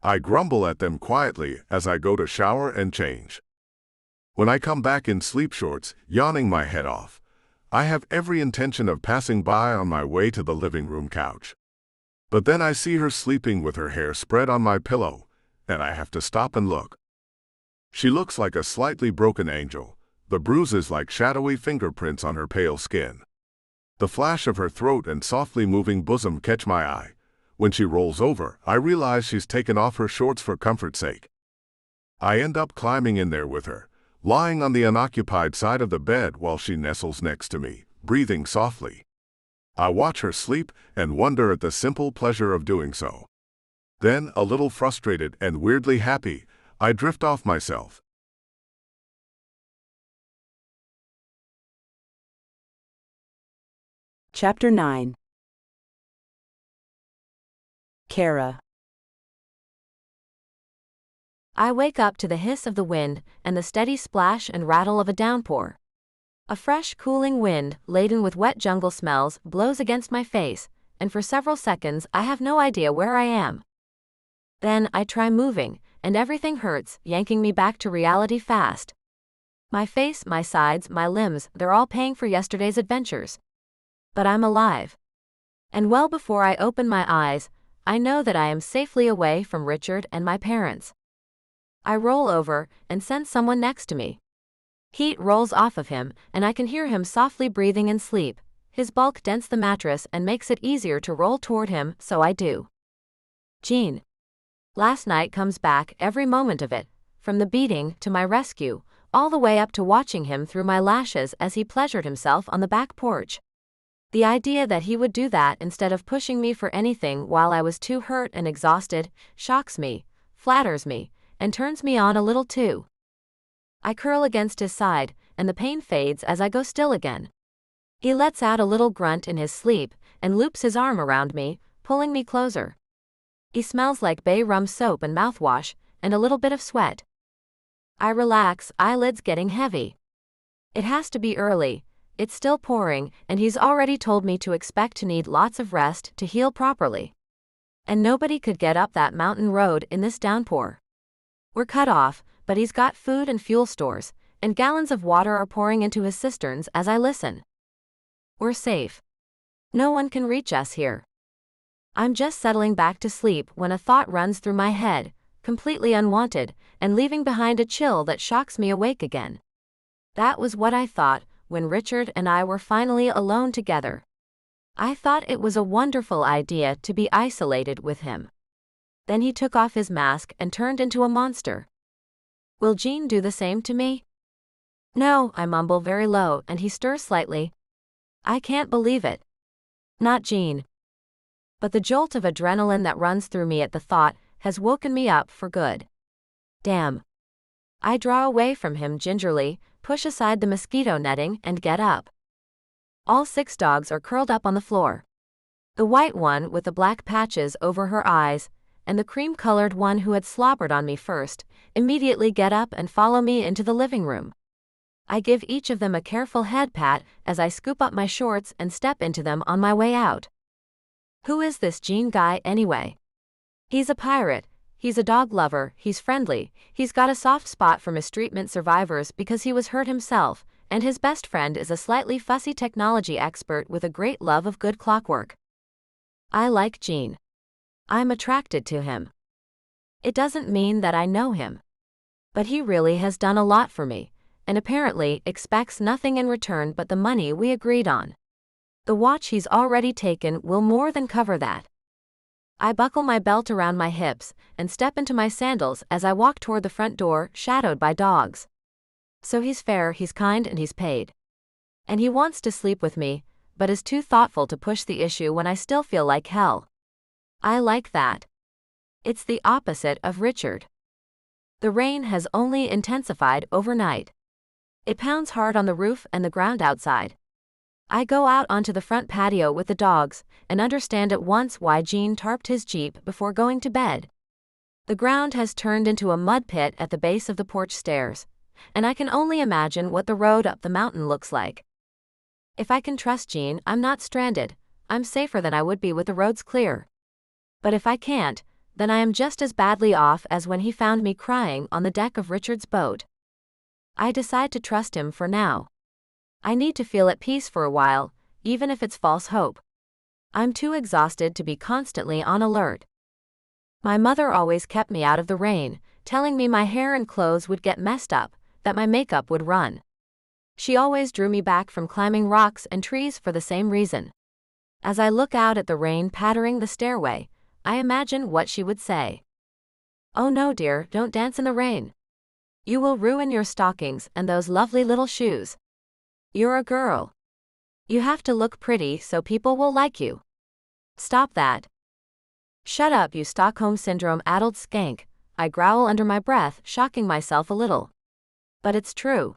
I grumble at them quietly as I go to shower and change. When I come back in sleep shorts, yawning my head off, I have every intention of passing by on my way to the living room couch. But then I see her sleeping with her hair spread on my pillow, and I have to stop and look. She looks like a slightly broken angel, the bruises like shadowy fingerprints on her pale skin. The flash of her throat and softly moving bosom catch my eye. When she rolls over, I realize she's taken off her shorts for comfort's sake. I end up climbing in there with her, lying on the unoccupied side of the bed while she nestles next to me, breathing softly. I watch her sleep and wonder at the simple pleasure of doing so. Then, a little frustrated and weirdly happy, I drift off myself. Chapter 9. Kara. I wake up to the hiss of the wind and the steady splash and rattle of a downpour. A fresh, cooling wind, laden with wet jungle smells, blows against my face, and for several seconds I have no idea where I am. Then I try moving, and everything hurts, yanking me back to reality fast. My face, my sides, my limbs, they're all paying for yesterday's adventures. But I'm alive. And well before I open my eyes, I know that I am safely away from Richard and my parents. I roll over and sense someone next to me. Heat rolls off of him, and I can hear him softly breathing in sleep. His bulk dents the mattress and makes it easier to roll toward him, so I do. Jean. Last night comes back, every moment of it, from the beating to my rescue, all the way up to watching him through my lashes as he pleasured himself on the back porch. The idea that he would do that instead of pushing me for anything while I was too hurt and exhausted shocks me, flatters me, and turns me on a little too. I curl against his side, and the pain fades as I go still again. He lets out a little grunt in his sleep and loops his arm around me, pulling me closer. He smells like bay rum soap and mouthwash, and a little bit of sweat. I relax, eyelids getting heavy. It has to be early. It's still pouring, and he's already told me to expect to need lots of rest to heal properly. And nobody could get up that mountain road in this downpour. We're cut off, but he's got food and fuel stores, and gallons of water are pouring into his cisterns as I listen. We're safe. No one can reach us here. I'm just settling back to sleep when a thought runs through my head. completely unwanted, and leaving behind a chill that shocks me awake again. That was what I thought when Richard and I were finally alone together. I thought it was a wonderful idea to be isolated with him. Then he took off his mask and turned into a monster. Will Jean do the same to me? No, I mumble very low, and he stirs slightly. I can't believe it. Not Jean. But the jolt of adrenaline that runs through me at the thought has woken me up for good. Damn. I draw away from him gingerly, push aside the mosquito netting, and get up. All 6 dogs are curled up on the floor. The white one with the black patches over her eyes, and the cream-colored one who had slobbered on me first, immediately get up and follow me into the living room. I give each of them a careful head pat as I scoop up my shorts and step into them on my way out. Who is this Jean guy anyway? He's a pirate, he's a dog lover, he's friendly, he's got a soft spot for mistreatment survivors because he was hurt himself, and his best friend is a slightly fussy technology expert with a great love of good clockwork. I like Jean. I'm attracted to him. It doesn't mean that I know him. But he really has done a lot for me, and apparently expects nothing in return but the money we agreed on. The watch he's already taken will more than cover that. I buckle my belt around my hips and step into my sandals as I walk toward the front door, shadowed by dogs. So he's fair, he's kind, and he's paid. And he wants to sleep with me, but is too thoughtful to push the issue when I still feel like hell. I like that. It's the opposite of Richard. The rain has only intensified overnight. It pounds hard on the roof and the ground outside. I go out onto the front patio with the dogs and understand at once why Jean tarped his Jeep before going to bed. The ground has turned into a mud pit at the base of the porch stairs, and I can only imagine what the road up the mountain looks like. If I can trust Jean, I'm not stranded. I'm safer than I would be with the roads clear. But if I can't, then I am just as badly off as when he found me crying on the deck of Richard's boat. I decide to trust him for now. I need to feel at peace for a while, even if it's false hope. I'm too exhausted to be constantly on alert. My mother always kept me out of the rain, telling me my hair and clothes would get messed up, that my makeup would run. She always drew me back from climbing rocks and trees for the same reason. As I look out at the rain pattering the stairway, I imagine what she would say. Oh no, dear, don't dance in the rain. You will ruin your stockings and those lovely little shoes. You're a girl. You have to look pretty so people will like you. Stop that. Shut up, you Stockholm Syndrome-addled skank, I growl under my breath, shocking myself a little. But it's true.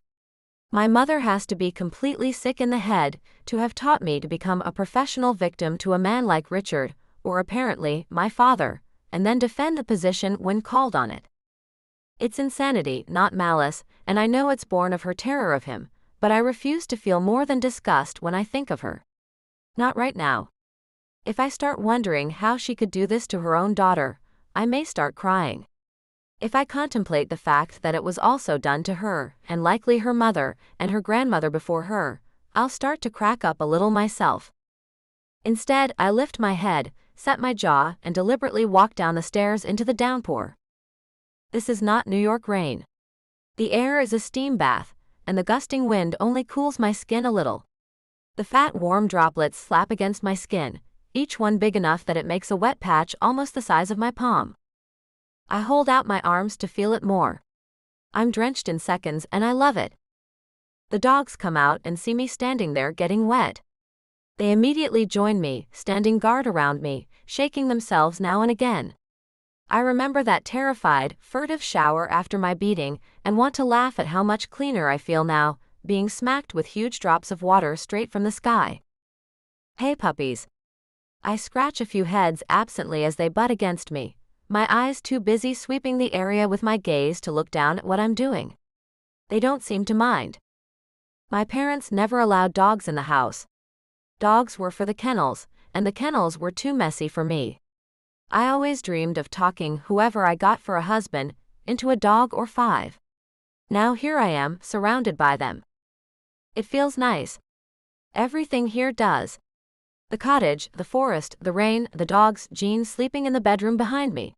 My mother has to be completely sick in the head to have taught me to become a professional victim to a man like Richard, or apparently, my father, and then defend the position when called on it. It's insanity, not malice, and I know it's born of her terror of him, but I refuse to feel more than disgust when I think of her. Not right now. If I start wondering how she could do this to her own daughter, I may start crying. If I contemplate the fact that it was also done to her, and likely her mother, and her grandmother before her, I'll start to crack up a little myself. Instead, I lift my head, set my jaw, and deliberately walk down the stairs into the downpour. This is not New York rain. The air is a steam bath, and the gusting wind only cools my skin a little. The fat warm droplets slap against my skin, each one big enough that it makes a wet patch almost the size of my palm. I hold out my arms to feel it more. I'm drenched in seconds and I love it. The dogs come out and see me standing there getting wet. They immediately join me, standing guard around me, shaking themselves now and again. I remember that terrified, furtive shower after my beating and want to laugh at how much cleaner I feel now, being smacked with huge drops of water straight from the sky. Hey puppies. I scratch a few heads absently as they butt against me, my eyes too busy sweeping the area with my gaze to look down at what I'm doing. They don't seem to mind. My parents never allowed dogs in the house. Dogs were for the kennels, and the kennels were too messy for me. I always dreamed of talking whoever I got for a husband into a dog or 5. Now here I am, surrounded by them. It feels nice. Everything here does. The cottage, the forest, the rain, the dogs, Jean sleeping in the bedroom behind me.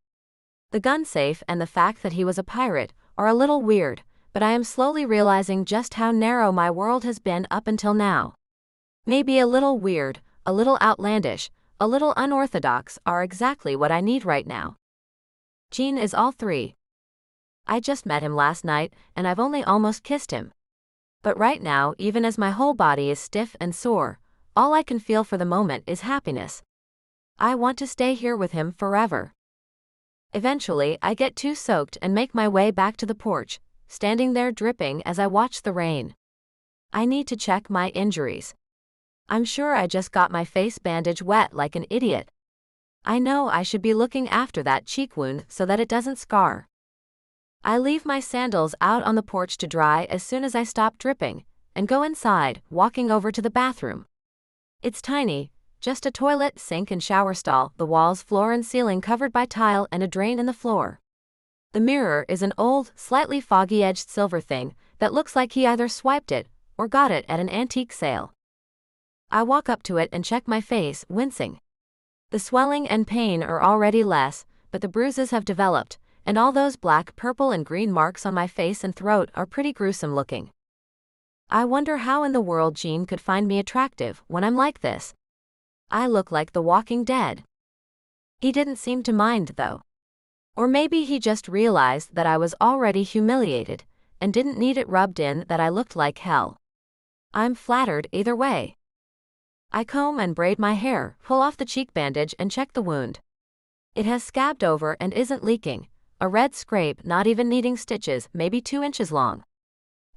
The gun safe and the fact that he was a pirate are a little weird, but I am slowly realizing just how narrow my world has been up until now. Maybe a little weird, a little outlandish, a little unorthodox are exactly what I need right now. Gene is all three. I just met him last night, and I've only almost kissed him. But right now, even as my whole body is stiff and sore, all I can feel for the moment is happiness. I want to stay here with him forever. Eventually, I get too soaked and make my way back to the porch, standing there dripping as I watch the rain. I need to check my injuries. I'm sure I just got my face bandage wet like an idiot. I know I should be looking after that cheek wound so that it doesn't scar. I leave my sandals out on the porch to dry as soon as I stop dripping, and go inside, walking over to the bathroom. It's tiny, just a toilet, sink and shower stall, the walls, floor and ceiling covered by tile and a drain in the floor. The mirror is an old, slightly foggy-edged silver thing that looks like he either swiped it or got it at an antique sale. I walk up to it and check my face, wincing. The swelling and pain are already less, but the bruises have developed, and all those black, purple and green marks on my face and throat are pretty gruesome looking. I wonder how in the world Gene could find me attractive when I'm like this. I look like the Walking Dead. He didn't seem to mind though. Or maybe he just realized that I was already humiliated, and didn't need it rubbed in that I looked like hell. I'm flattered either way. I comb and braid my hair, pull off the cheek bandage and check the wound. It has scabbed over and isn't leaking, a red scrape not even needing stitches, maybe 2 inches long.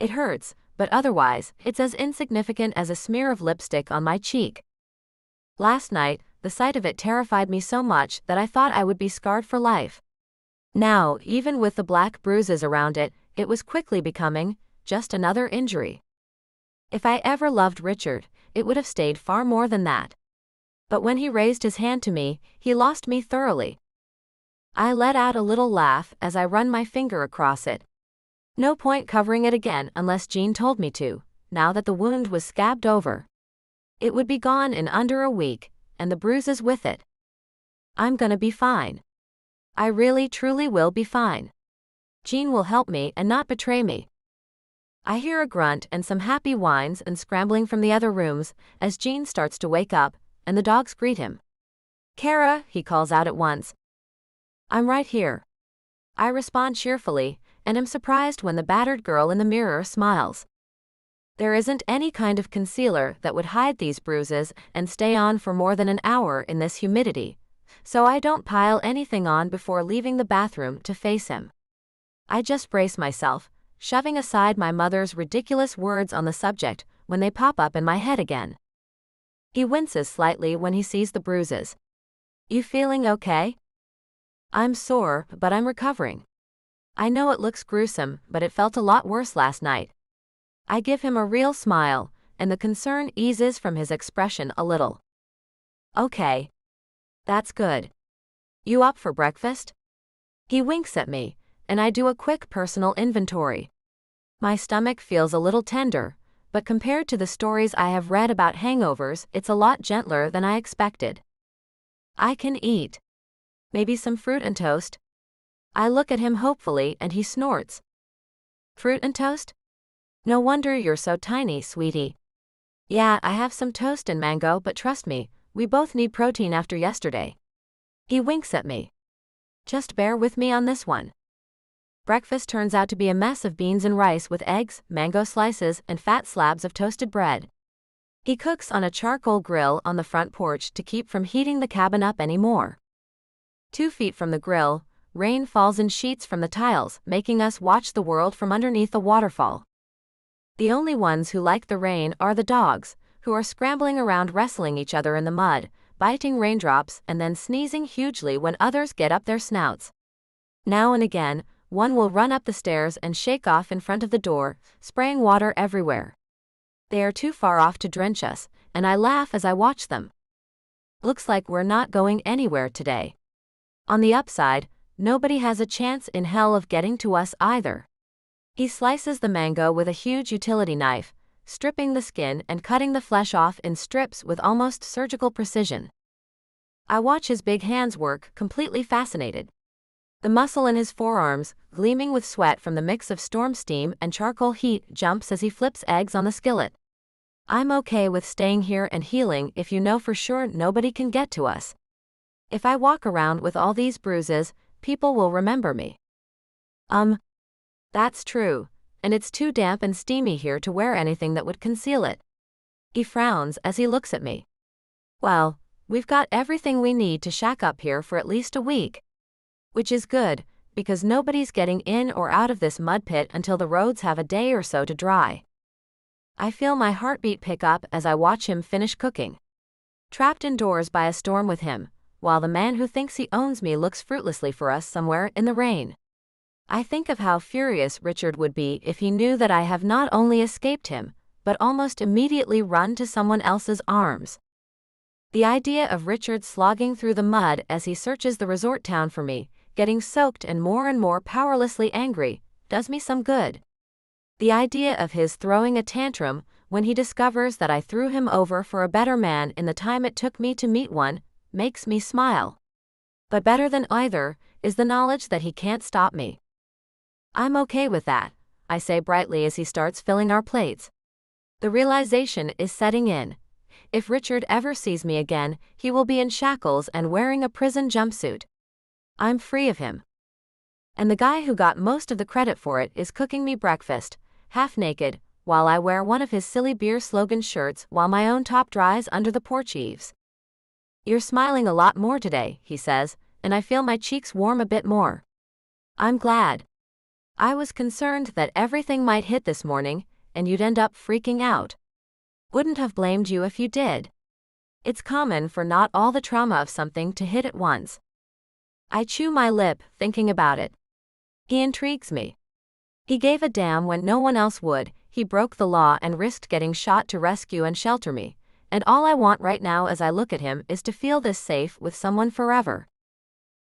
It hurts, but otherwise, it's as insignificant as a smear of lipstick on my cheek. Last night, the sight of it terrified me so much that I thought I would be scarred for life. Now, even with the black bruises around it, it was quickly becoming just another injury. If I ever loved Richard, it would have stayed far more than that. But when he raised his hand to me, he lost me thoroughly. I let out a little laugh as I run my finger across it. No point covering it again unless Gene told me to, now that the wound was scabbed over. It would be gone in under a week, and the bruises with it. I'm gonna be fine. I really truly will be fine. Gene will help me and not betray me. I hear a grunt and some happy whines and scrambling from the other rooms as Gene starts to wake up, and the dogs greet him. "Kara," he calls out at once. "I'm right here." I respond cheerfully, and am surprised when the battered girl in the mirror smiles. There isn't any kind of concealer that would hide these bruises and stay on for more than an hour in this humidity, so I don't pile anything on before leaving the bathroom to face him. I just brace myself, shoving aside my mother's ridiculous words on the subject when they pop up in my head again. He winces slightly when he sees the bruises. "You feeling okay?" "I'm sore, but I'm recovering." I know it looks gruesome, but it felt a lot worse last night. I give him a real smile, and the concern eases from his expression a little. "Okay. That's good. You up for breakfast?" He winks at me, and I do a quick personal inventory. My stomach feels a little tender, but compared to the stories I have read about hangovers, it's a lot gentler than I expected. I can eat. Maybe some fruit and toast. I look at him hopefully and he snorts. "Fruit and toast? No wonder you're so tiny, sweetie." "Yeah, I have some toast and mango, but trust me, we both need protein after yesterday." He winks at me. "Just bear with me on this one." Breakfast turns out to be a mess of beans and rice with eggs, mango slices, and fat slabs of toasted bread. He cooks on a charcoal grill on the front porch to keep from heating the cabin up anymore. 2 feet from the grill, rain falls in sheets from the tiles, making us watch the world from underneath a waterfall. The only ones who like the rain are the dogs, who are scrambling around wrestling each other in the mud, biting raindrops and then sneezing hugely when others get up their snouts. Now and again, one will run up the stairs and shake off in front of the door, spraying water everywhere. They are too far off to drench us, and I laugh as I watch them. Looks like we're not going anywhere today. On the upside, nobody has a chance in hell of getting to us either. He slices the mango with a huge utility knife, stripping the skin and cutting the flesh off in strips with almost surgical precision. I watch his big hands work, completely fascinated. The muscle in his forearms, gleaming with sweat from the mix of storm steam and charcoal heat, jumps as he flips eggs on the skillet. I'm okay with staying here and healing if you know for sure nobody can get to us. If I walk around with all these bruises, people will remember me. That's true, and it's too damp and steamy here to wear anything that would conceal it. He frowns as he looks at me. Well, we've got everything we need to shack up here for at least a week. Which is good, because nobody's getting in or out of this mud pit until the roads have a day or so to dry. I feel my heartbeat pick up as I watch him finish cooking. Trapped indoors by a storm with him, while the man who thinks he owns me looks fruitlessly for us somewhere in the rain. I think of how furious Richard would be if he knew that I have not only escaped him, but almost immediately run to someone else's arms. The idea of Richard slogging through the mud as he searches the resort town for me, getting soaked and more powerlessly angry, does me some good. The idea of his throwing a tantrum when he discovers that I threw him over for a better man in the time it took me to meet one, makes me smile. But better than either is the knowledge that he can't stop me. I'm okay with that, I say brightly as he starts filling our plates. The realization is setting in. If Richard ever sees me again, he will be in shackles and wearing a prison jumpsuit. I'm free of him. And the guy who got most of the credit for it is cooking me breakfast, half naked, while I wear one of his silly beer slogan shirts while my own top dries under the porch eaves. You're smiling a lot more today, he says, and I feel my cheeks warm a bit more. I'm glad. I was concerned that everything might hit this morning, and you'd end up freaking out. Wouldn't have blamed you if you did. It's common for not all the trauma of something to hit at once. I chew my lip, thinking about it. He intrigues me. He gave a damn when no one else would, he broke the law and risked getting shot to rescue and shelter me, and all I want right now as I look at him is to feel this safe with someone forever.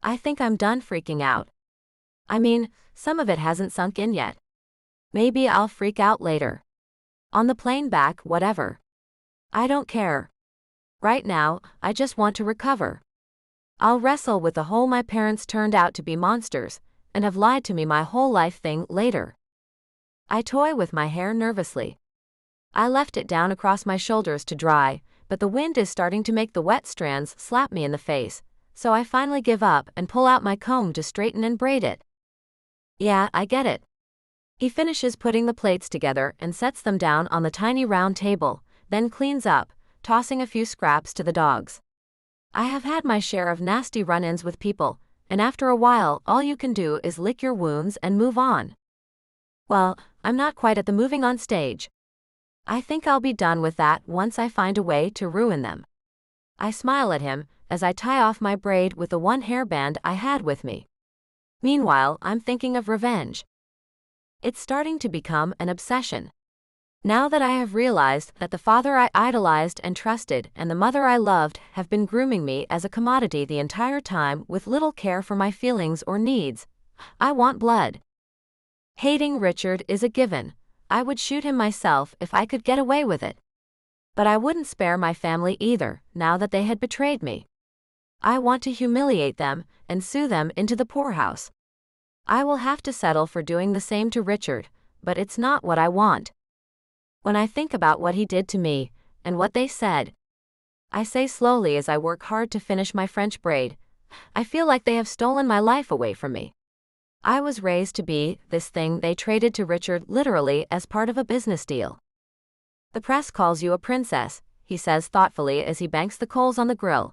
I think I'm done freaking out. I mean, some of it hasn't sunk in yet. Maybe I'll freak out later. On the plane back, whatever. I don't care. Right now, I just want to recover. I'll wrestle with the whole my parents turned out to be monsters, and have lied to me my whole life thing later. I toy with my hair nervously. I left it down across my shoulders to dry, but the wind is starting to make the wet strands slap me in the face, so I finally give up and pull out my comb to straighten and braid it. Yeah, I get it. He finishes putting the plates together and sets them down on the tiny round table, then cleans up, tossing a few scraps to the dogs. I have had my share of nasty run-ins with people, and after a while all you can do is lick your wounds and move on. Well, I'm not quite at the moving on stage. I think I'll be done with that once I find a way to ruin them. I smile at him as I tie off my braid with the one hairband I had with me. Meanwhile, I'm thinking of revenge. It's starting to become an obsession. Now that I have realized that the father I idolized and trusted and the mother I loved have been grooming me as a commodity the entire time with little care for my feelings or needs, I want blood. Hating Richard is a given. I would shoot him myself if I could get away with it. But I wouldn't spare my family either, now that they had betrayed me. I want to humiliate them and sue them into the poorhouse. I will have to settle for doing the same to Richard, but it's not what I want. When I think about what he did to me, and what they said, I say slowly as I work hard to finish my French braid, I feel like they have stolen my life away from me. I was raised to be this thing they traded to Richard literally as part of a business deal. The press calls you a princess, he says thoughtfully as he banks the coals on the grill.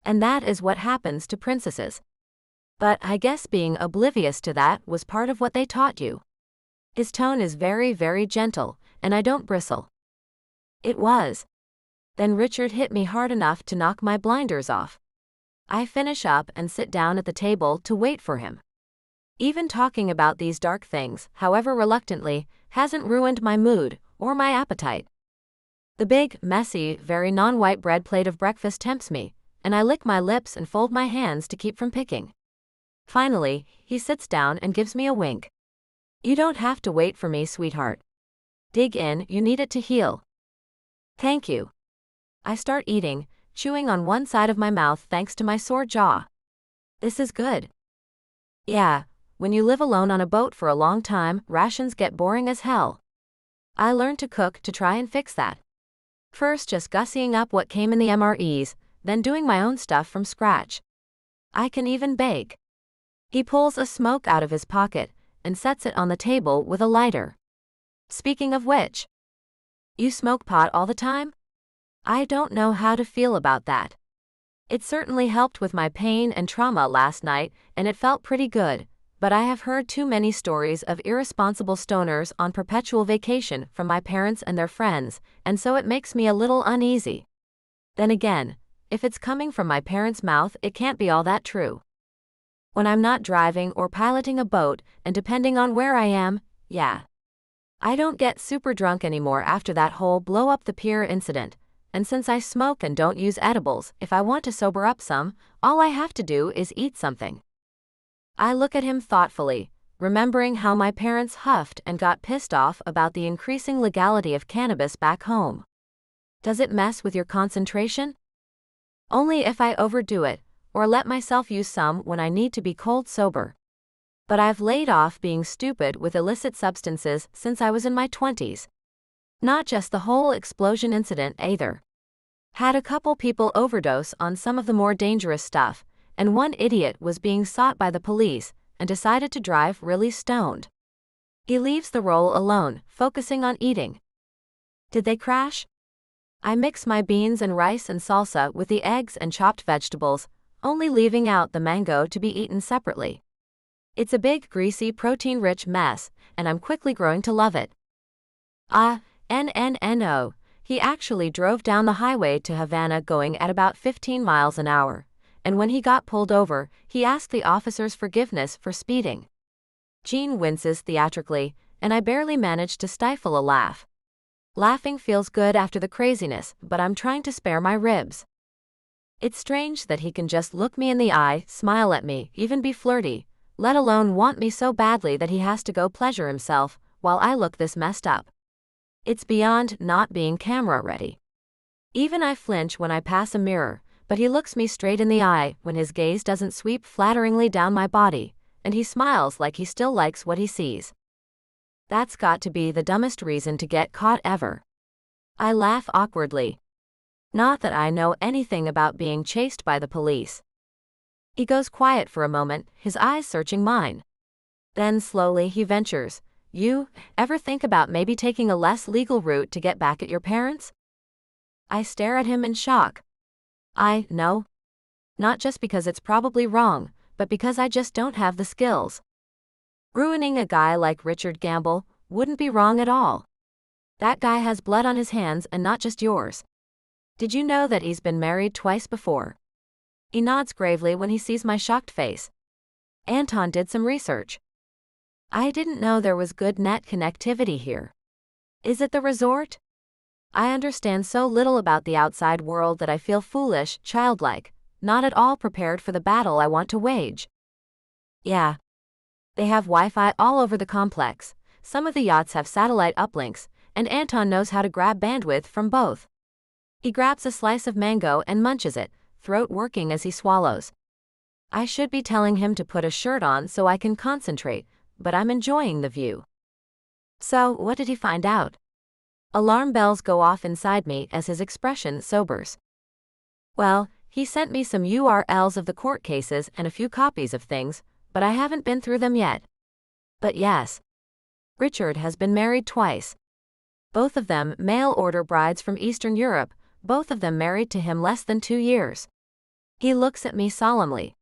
And that is what happens to princesses. But I guess being oblivious to that was part of what they taught you. His tone is very gentle, and I don't bristle. It was. Then Richard hit me hard enough to knock my blinders off. I finish up and sit down at the table to wait for him. Even talking about these dark things, however reluctantly, hasn't ruined my mood or my appetite. The big, messy, very non-white bread plate of breakfast tempts me, and I lick my lips and fold my hands to keep from picking. Finally, he sits down and gives me a wink. You don't have to wait for me, sweetheart. Dig in, you need it to heal. Thank you. I start eating, chewing on one side of my mouth thanks to my sore jaw. This is good. Yeah, when you live alone on a boat for a long time, rations get boring as hell. I learned to cook to try and fix that. First just gussying up what came in the MREs, then doing my own stuff from scratch. I can even bake. He pulls a smoke out of his pocket and sets it on the table with a lighter. Speaking of which, you smoke pot all the time? I don't know how to feel about that. It certainly helped with my pain and trauma last night, and it felt pretty good, but I have heard too many stories of irresponsible stoners on perpetual vacation from my parents and their friends, and so it makes me a little uneasy. Then again, if it's coming from my parents' mouth, it can't be all that true. When I'm not driving or piloting a boat, and depending on where I am, yeah. I don't get super drunk anymore after that whole blow up the pier incident, and since I smoke and don't use edibles, if I want to sober up some, all I have to do is eat something. I look at him thoughtfully, remembering how my parents huffed and got pissed off about the increasing legality of cannabis back home. Does it mess with your concentration? Only if I overdo it, or let myself use some when I need to be cold sober. But I've laid off being stupid with illicit substances since I was in my 20s. Not just the whole explosion incident either. Had a couple people overdose on some of the more dangerous stuff, and one idiot was being sought by the police and decided to drive really stoned. He leaves the roll alone, focusing on eating. Did they crash? I mix my beans and rice and salsa with the eggs and chopped vegetables, only leaving out the mango to be eaten separately. It's a big, greasy, protein-rich mess, and I'm quickly growing to love it. No. He actually drove down the highway to Havana going at about 15 miles an hour, and when he got pulled over, he asked the officer's forgiveness for speeding. Jean winces theatrically, and I barely manage to stifle a laugh. Laughing feels good after the craziness, but I'm trying to spare my ribs. It's strange that he can just look me in the eye, smile at me, even be flirty, let alone want me so badly that he has to go pleasure himself, while I look this messed up. It's beyond not being camera ready. Even I flinch when I pass a mirror, but he looks me straight in the eye when his gaze doesn't sweep flatteringly down my body, and he smiles like he still likes what he sees. That's got to be the dumbest reason to get caught ever. I laugh awkwardly. Not that I know anything about being chased by the police. He goes quiet for a moment, his eyes searching mine. Then slowly he ventures, "You ever think about maybe taking a less legal route to get back at your parents?" I stare at him in shock. No. Not just because it's probably wrong, but because I just don't have the skills. Ruining a guy like Richard Gamble wouldn't be wrong at all. That guy has blood on his hands and not just yours. Did you know that he's been married twice before? He nods gravely when he sees my shocked face. Anton did some research. I didn't know there was good net connectivity here. Is it the resort? I understand so little about the outside world that I feel foolish, childlike, not at all prepared for the battle I want to wage. Yeah. They have Wi-Fi all over the complex, some of the yachts have satellite uplinks, and Anton knows how to grab bandwidth from both. He grabs a slice of mango and munches it, throat working as he swallows. I should be telling him to put a shirt on so I can concentrate, but I'm enjoying the view. So, what did he find out? Alarm bells go off inside me as his expression sobers. Well, he sent me some URLs of the court cases and a few copies of things, but I haven't been through them yet. But yes. Richard has been married twice. Both of them mail-order brides from Eastern Europe, both of them married to him less than 2 years. He looks at me solemnly.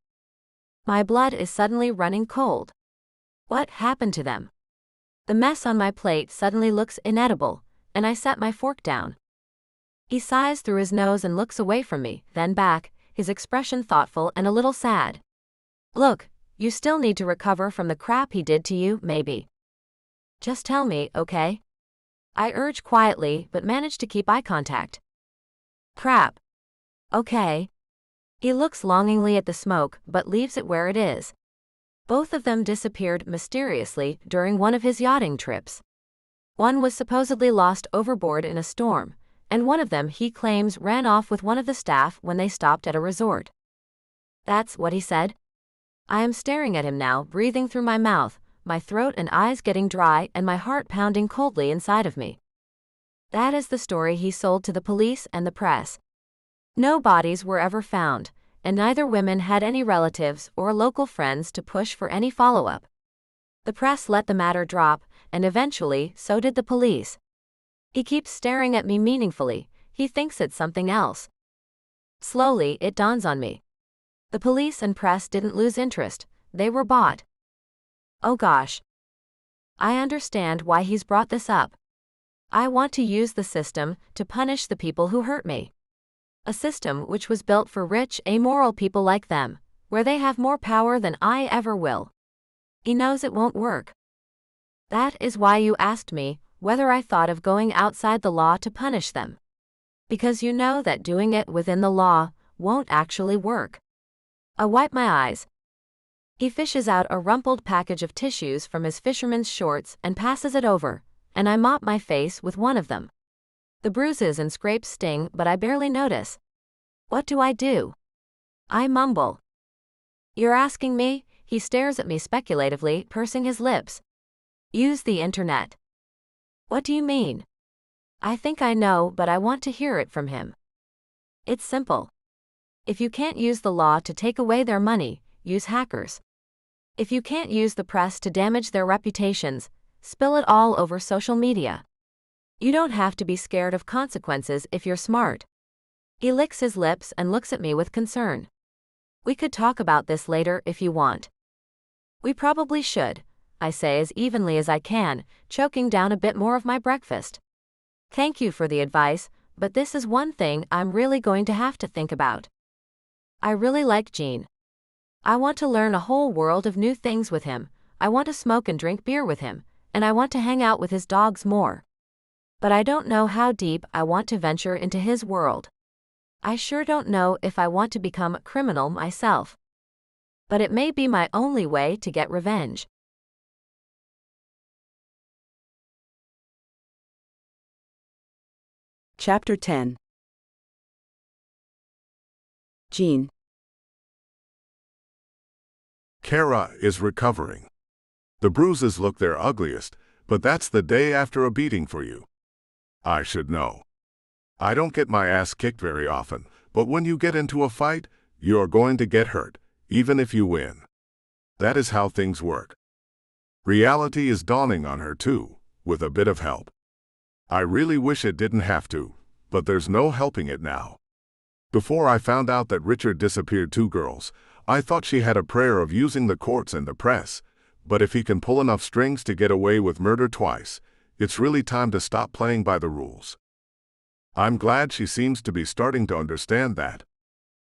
My blood is suddenly running cold. What happened to them? The mess on my plate suddenly looks inedible, and I set my fork down. He sighs through his nose and looks away from me, then back, his expression thoughtful and a little sad. Look, you still need to recover from the crap he did to you, maybe. Just tell me, okay? I urge quietly, but manage to keep eye contact. Crap. Okay. He looks longingly at the smoke, but leaves it where it is. Both of them disappeared mysteriously during one of his yachting trips. One was supposedly lost overboard in a storm, and one of them he claims ran off with one of the staff when they stopped at a resort. That's what he said? I am staring at him now, breathing through my mouth, my throat and eyes getting dry and my heart pounding coldly inside of me. That is the story he sold to the police and the press. No bodies were ever found, and neither women had any relatives or local friends to push for any follow-up. The press let the matter drop, and eventually so did the police. He keeps staring at me meaningfully. He thinks it's something else. Slowly, it dawns on me. The police and press didn't lose interest, they were bought. Oh gosh. I understand why he's brought this up. I want to use the system to punish the people who hurt me. A system which was built for rich, amoral people like them, where they have more power than I ever will. He knows it won't work. That is why you asked me whether I thought of going outside the law to punish them. Because you know that doing it within the law won't actually work. I wipe my eyes. He fishes out a rumpled package of tissues from his fisherman's shorts and passes it over, and I mop my face with one of them. The bruises and scrapes sting, but I barely notice. What do I do? I mumble. You're asking me? He stares at me speculatively, pursing his lips. Use the internet. What do you mean? I think I know, but I want to hear it from him. It's simple. If you can't use the law to take away their money, use hackers. If you can't use the press to damage their reputations, spill it all over social media. You don't have to be scared of consequences if you're smart. He licks his lips and looks at me with concern. We could talk about this later if you want. We probably should, I say as evenly as I can, choking down a bit more of my breakfast. Thank you for the advice, but this is one thing I'm really going to have to think about. I really like Gene. I want to learn a whole world of new things with him. I want to smoke and drink beer with him, and I want to hang out with his dogs more. But I don't know how deep I want to venture into his world. I sure don't know if I want to become a criminal myself. But it may be my only way to get revenge. Chapter 10. Gene. Kara is recovering. The bruises look their ugliest, but that's the day after a beating for you. I should know. I don't get my ass kicked very often, but when you get into a fight, you're going to get hurt, even if you win. That is how things work. Reality is dawning on her too, with a bit of help. I really wish it didn't have to, but there's no helping it now. Before I found out that Richard disappeared 2 girls, I thought she had a prayer of using the courts and the press, but if he can pull enough strings to get away with murder twice, it's really time to stop playing by the rules. I'm glad she seems to be starting to understand that.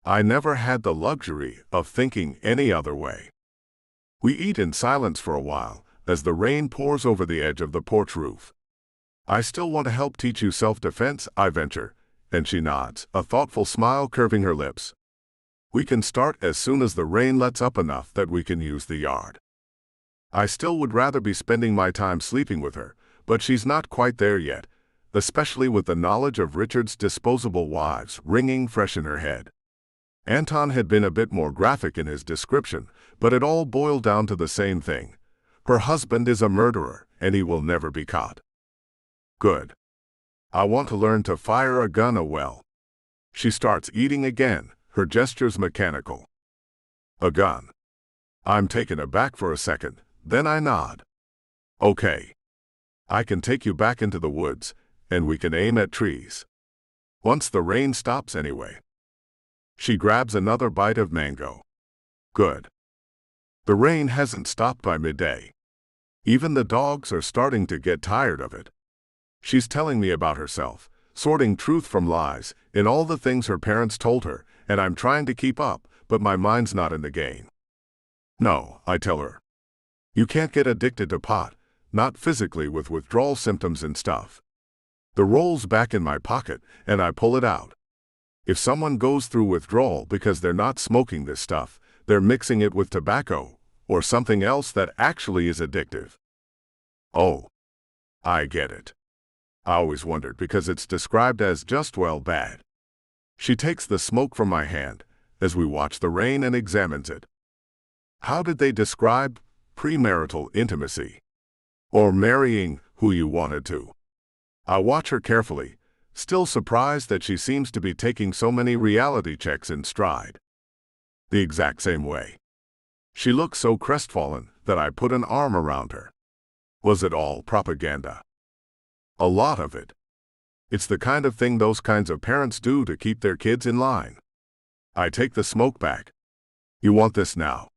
I never had the luxury of thinking any other way. We eat in silence for a while, as the rain pours over the edge of the porch roof. I still want to help teach you self-defense, I venture, and she nods, a thoughtful smile curving her lips. We can start as soon as the rain lets up enough that we can use the yard. I still would rather be spending my time sleeping with her, but she's not quite there yet, especially with the knowledge of Richard's disposable wives ringing fresh in her head. Anton had been a bit more graphic in his description, but it all boiled down to the same thing. Her husband is a murderer, and he will never be caught. Good. I want to learn to fire a gun well. She starts eating again, her gestures mechanical. A gun. I'm taken aback for a second, then I nod. Okay. I can take you back into the woods, and we can aim at trees. Once the rain stops anyway. She grabs another bite of mango. Good. The rain hasn't stopped by midday. Even the dogs are starting to get tired of it. She's telling me about herself, sorting truth from lies, in all the things her parents told her, and I'm trying to keep up, but my mind's not in the game. No, I tell her. You can't get addicted to pot, not physically with withdrawal symptoms and stuff. The roll's back in my pocket, and I pull it out. If someone goes through withdrawal because they're not smoking this stuff, they're mixing it with tobacco, or something else that actually is addictive. Oh. I get it. I always wondered because it's described as just well bad. She takes the smoke from my hand, as we watch the rain and examines it. How did they describe premarital intimacy? Or marrying who you wanted to? I watch her carefully, still surprised that she seems to be taking so many reality checks in stride. The exact same way. She looks so crestfallen that I put an arm around her. Was it all propaganda? A lot of it. It's the kind of thing those kinds of parents do to keep their kids in line. I take the smoke back. You want this now?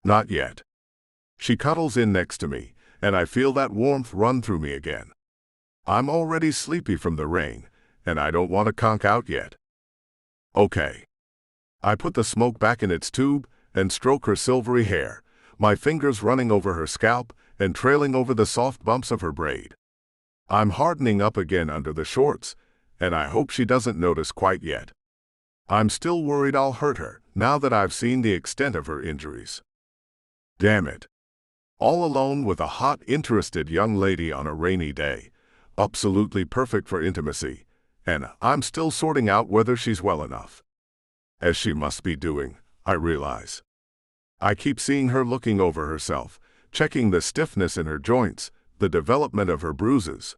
Not yet. She cuddles in next to me, and I feel that warmth run through me again. I'm already sleepy from the rain, and I don't want to conk out yet. Okay. I put the smoke back in its tube and stroke her silvery hair, my fingers running over her scalp and trailing over the soft bumps of her braid. I'm hardening up again under the shorts, and I hope she doesn't notice quite yet. I'm still worried I'll hurt her, now that I've seen the extent of her injuries. Damn it. All alone with a hot, interested young lady on a rainy day, absolutely perfect for intimacy, and I'm still sorting out whether she's well enough. As she must be doing, I realize. I keep seeing her looking over herself, checking the stiffness in her joints, the development of her bruises.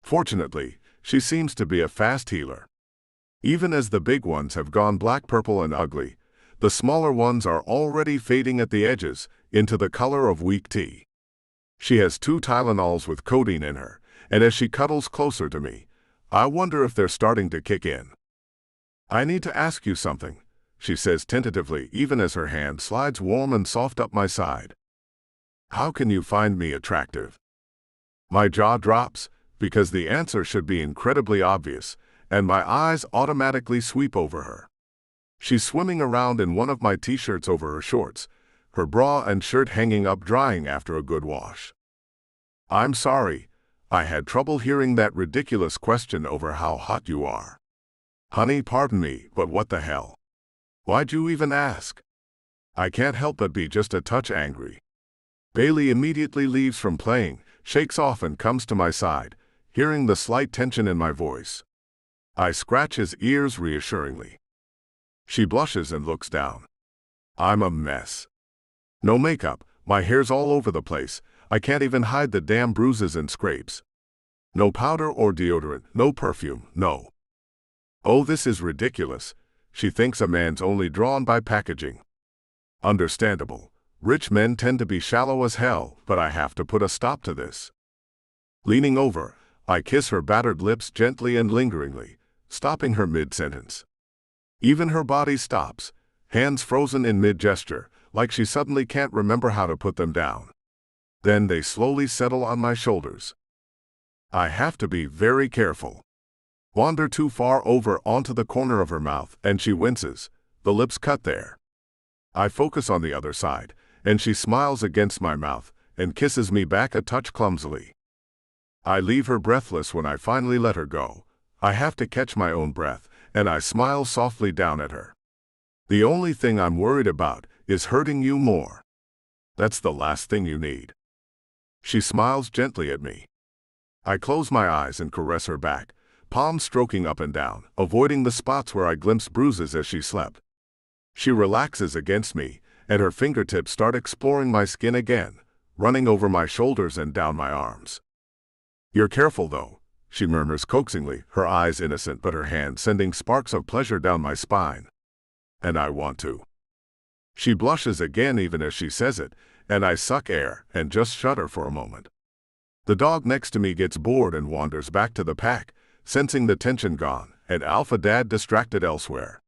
Fortunately, she seems to be a fast healer. Even as the big ones have gone black, purple, and ugly, the smaller ones are already fading at the edges into the color of weak tea. She has 2 Tylenols with codeine in her, and as she cuddles closer to me, I wonder if they're starting to kick in. I need to ask you something, she says tentatively, even as her hand slides warm and soft up my side. How can you find me attractive? My jaw drops, because the answer should be incredibly obvious, and my eyes automatically sweep over her. She's swimming around in one of my t-shirts over her shorts, her bra and shirt hanging up drying after a good wash. I'm sorry, I had trouble hearing that ridiculous question over how hot you are. Honey, pardon me, but what the hell? Why'd you even ask? I can't help but be just a touch angry. Bailey immediately leaves from playing, shakes off and comes to my side, hearing the slight tension in my voice. I scratch his ears reassuringly. She blushes and looks down. I'm a mess. No makeup, my hair's all over the place, I can't even hide the damn bruises and scrapes. No powder or deodorant, no perfume, no. Oh, this is ridiculous. She thinks a man's only drawn by packaging. Understandable. Rich men tend to be shallow as hell, but I have to put a stop to this. Leaning over, I kiss her battered lips gently and lingeringly, stopping her mid-sentence. Even her body stops, hands frozen in mid-gesture, like she suddenly can't remember how to put them down. Then they slowly settle on my shoulders. I have to be very careful. Wander too far over onto the corner of her mouth, and she winces, the lips cut there. I focus on the other side, and she smiles against my mouth and kisses me back a touch clumsily. I leave her breathless when I finally let her go. I have to catch my own breath, and I smile softly down at her. The only thing I'm worried about is hurting you more. That's the last thing you need. She smiles gently at me. I close my eyes and caress her back, palms stroking up and down, avoiding the spots where I glimpse bruises as she slept. She relaxes against me, and her fingertips start exploring my skin again, running over my shoulders and down my arms. You're careful though, she murmurs coaxingly, her eyes innocent but her hand sending sparks of pleasure down my spine. And I want to. She blushes again even as she says it, and I suck air and just shudder for a moment. The dog next to me gets bored and wanders back to the pack, sensing the tension gone, and Alpha Dad distracted elsewhere.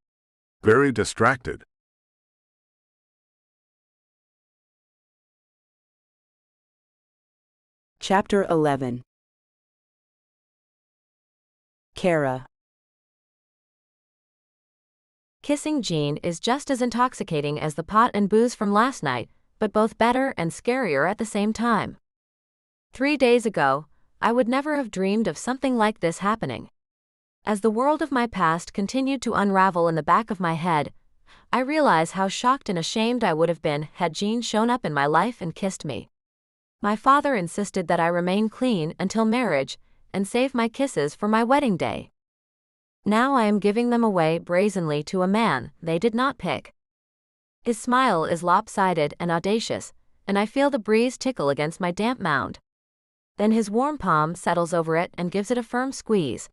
Very distracted. Chapter 11. Kara. Kissing Jean is just as intoxicating as the pot and booze from last night, but both better and scarier at the same time. 3 days ago, I would never have dreamed of something like this happening. As the world of my past continued to unravel in the back of my head, I realize how shocked and ashamed I would have been had Jean shown up in my life and kissed me. My father insisted that I remain clean until marriage and save my kisses for my wedding day. Now I am giving them away brazenly to a man they did not pick. His smile is lopsided and audacious, and I feel the breeze tickle against my damp mound. Then his warm palm settles over it and gives it a firm squeeze.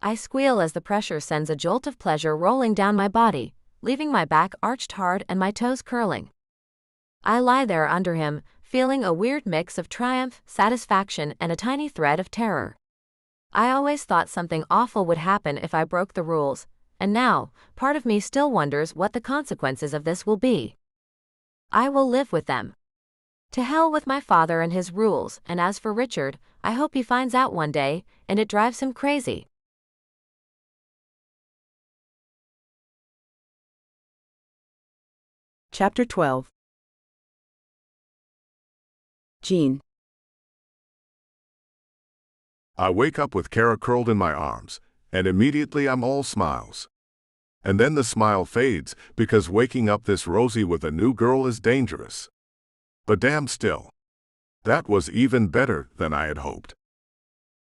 I squeal as the pressure sends a jolt of pleasure rolling down my body, leaving my back arched hard and my toes curling. I lie there under him, feeling a weird mix of triumph, satisfaction, and a tiny thread of terror. I always thought something awful would happen if I broke the rules, and now, part of me still wonders what the consequences of this will be. I will live with them. To hell with my father and his rules, and as for Richard, I hope he finds out one day, and it drives him crazy. Chapter 12. Jean. I wake up with Kara curled in my arms, and immediately I'm all smiles. And then the smile fades, because waking up this rosy with a new girl is dangerous. But damn still. That was even better than I had hoped.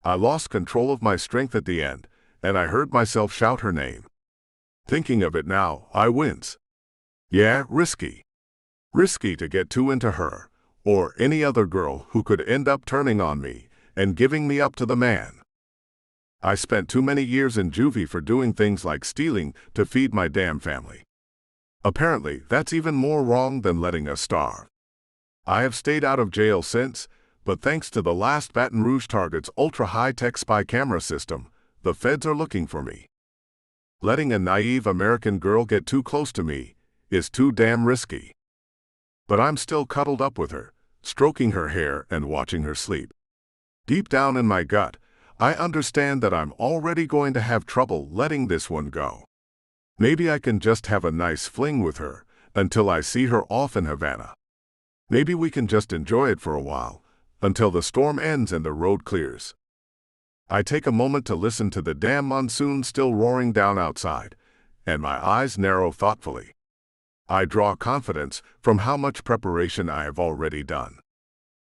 I lost control of my strength at the end, and I heard myself shout her name. Thinking of it now, I wince. Yeah, risky. Risky to get too into her, or any other girl who could end up turning on me and giving me up to the man. I spent too many years in juvie for doing things like stealing to feed my damn family. Apparently, that's even more wrong than letting us starve. I have stayed out of jail since, but thanks to the last Baton Rouge target's ultra-high-tech spy camera system, the feds are looking for me. Letting a naive American girl get too close to me is too damn risky. But I'm still cuddled up with her, stroking her hair and watching her sleep. Deep down in my gut, I understand that I'm already going to have trouble letting this one go. Maybe I can just have a nice fling with her until I see her off in Havana. Maybe we can just enjoy it for a while, until the storm ends and the road clears. I take a moment to listen to the damn monsoon still roaring down outside, and my eyes narrow thoughtfully. I draw confidence from how much preparation I have already done.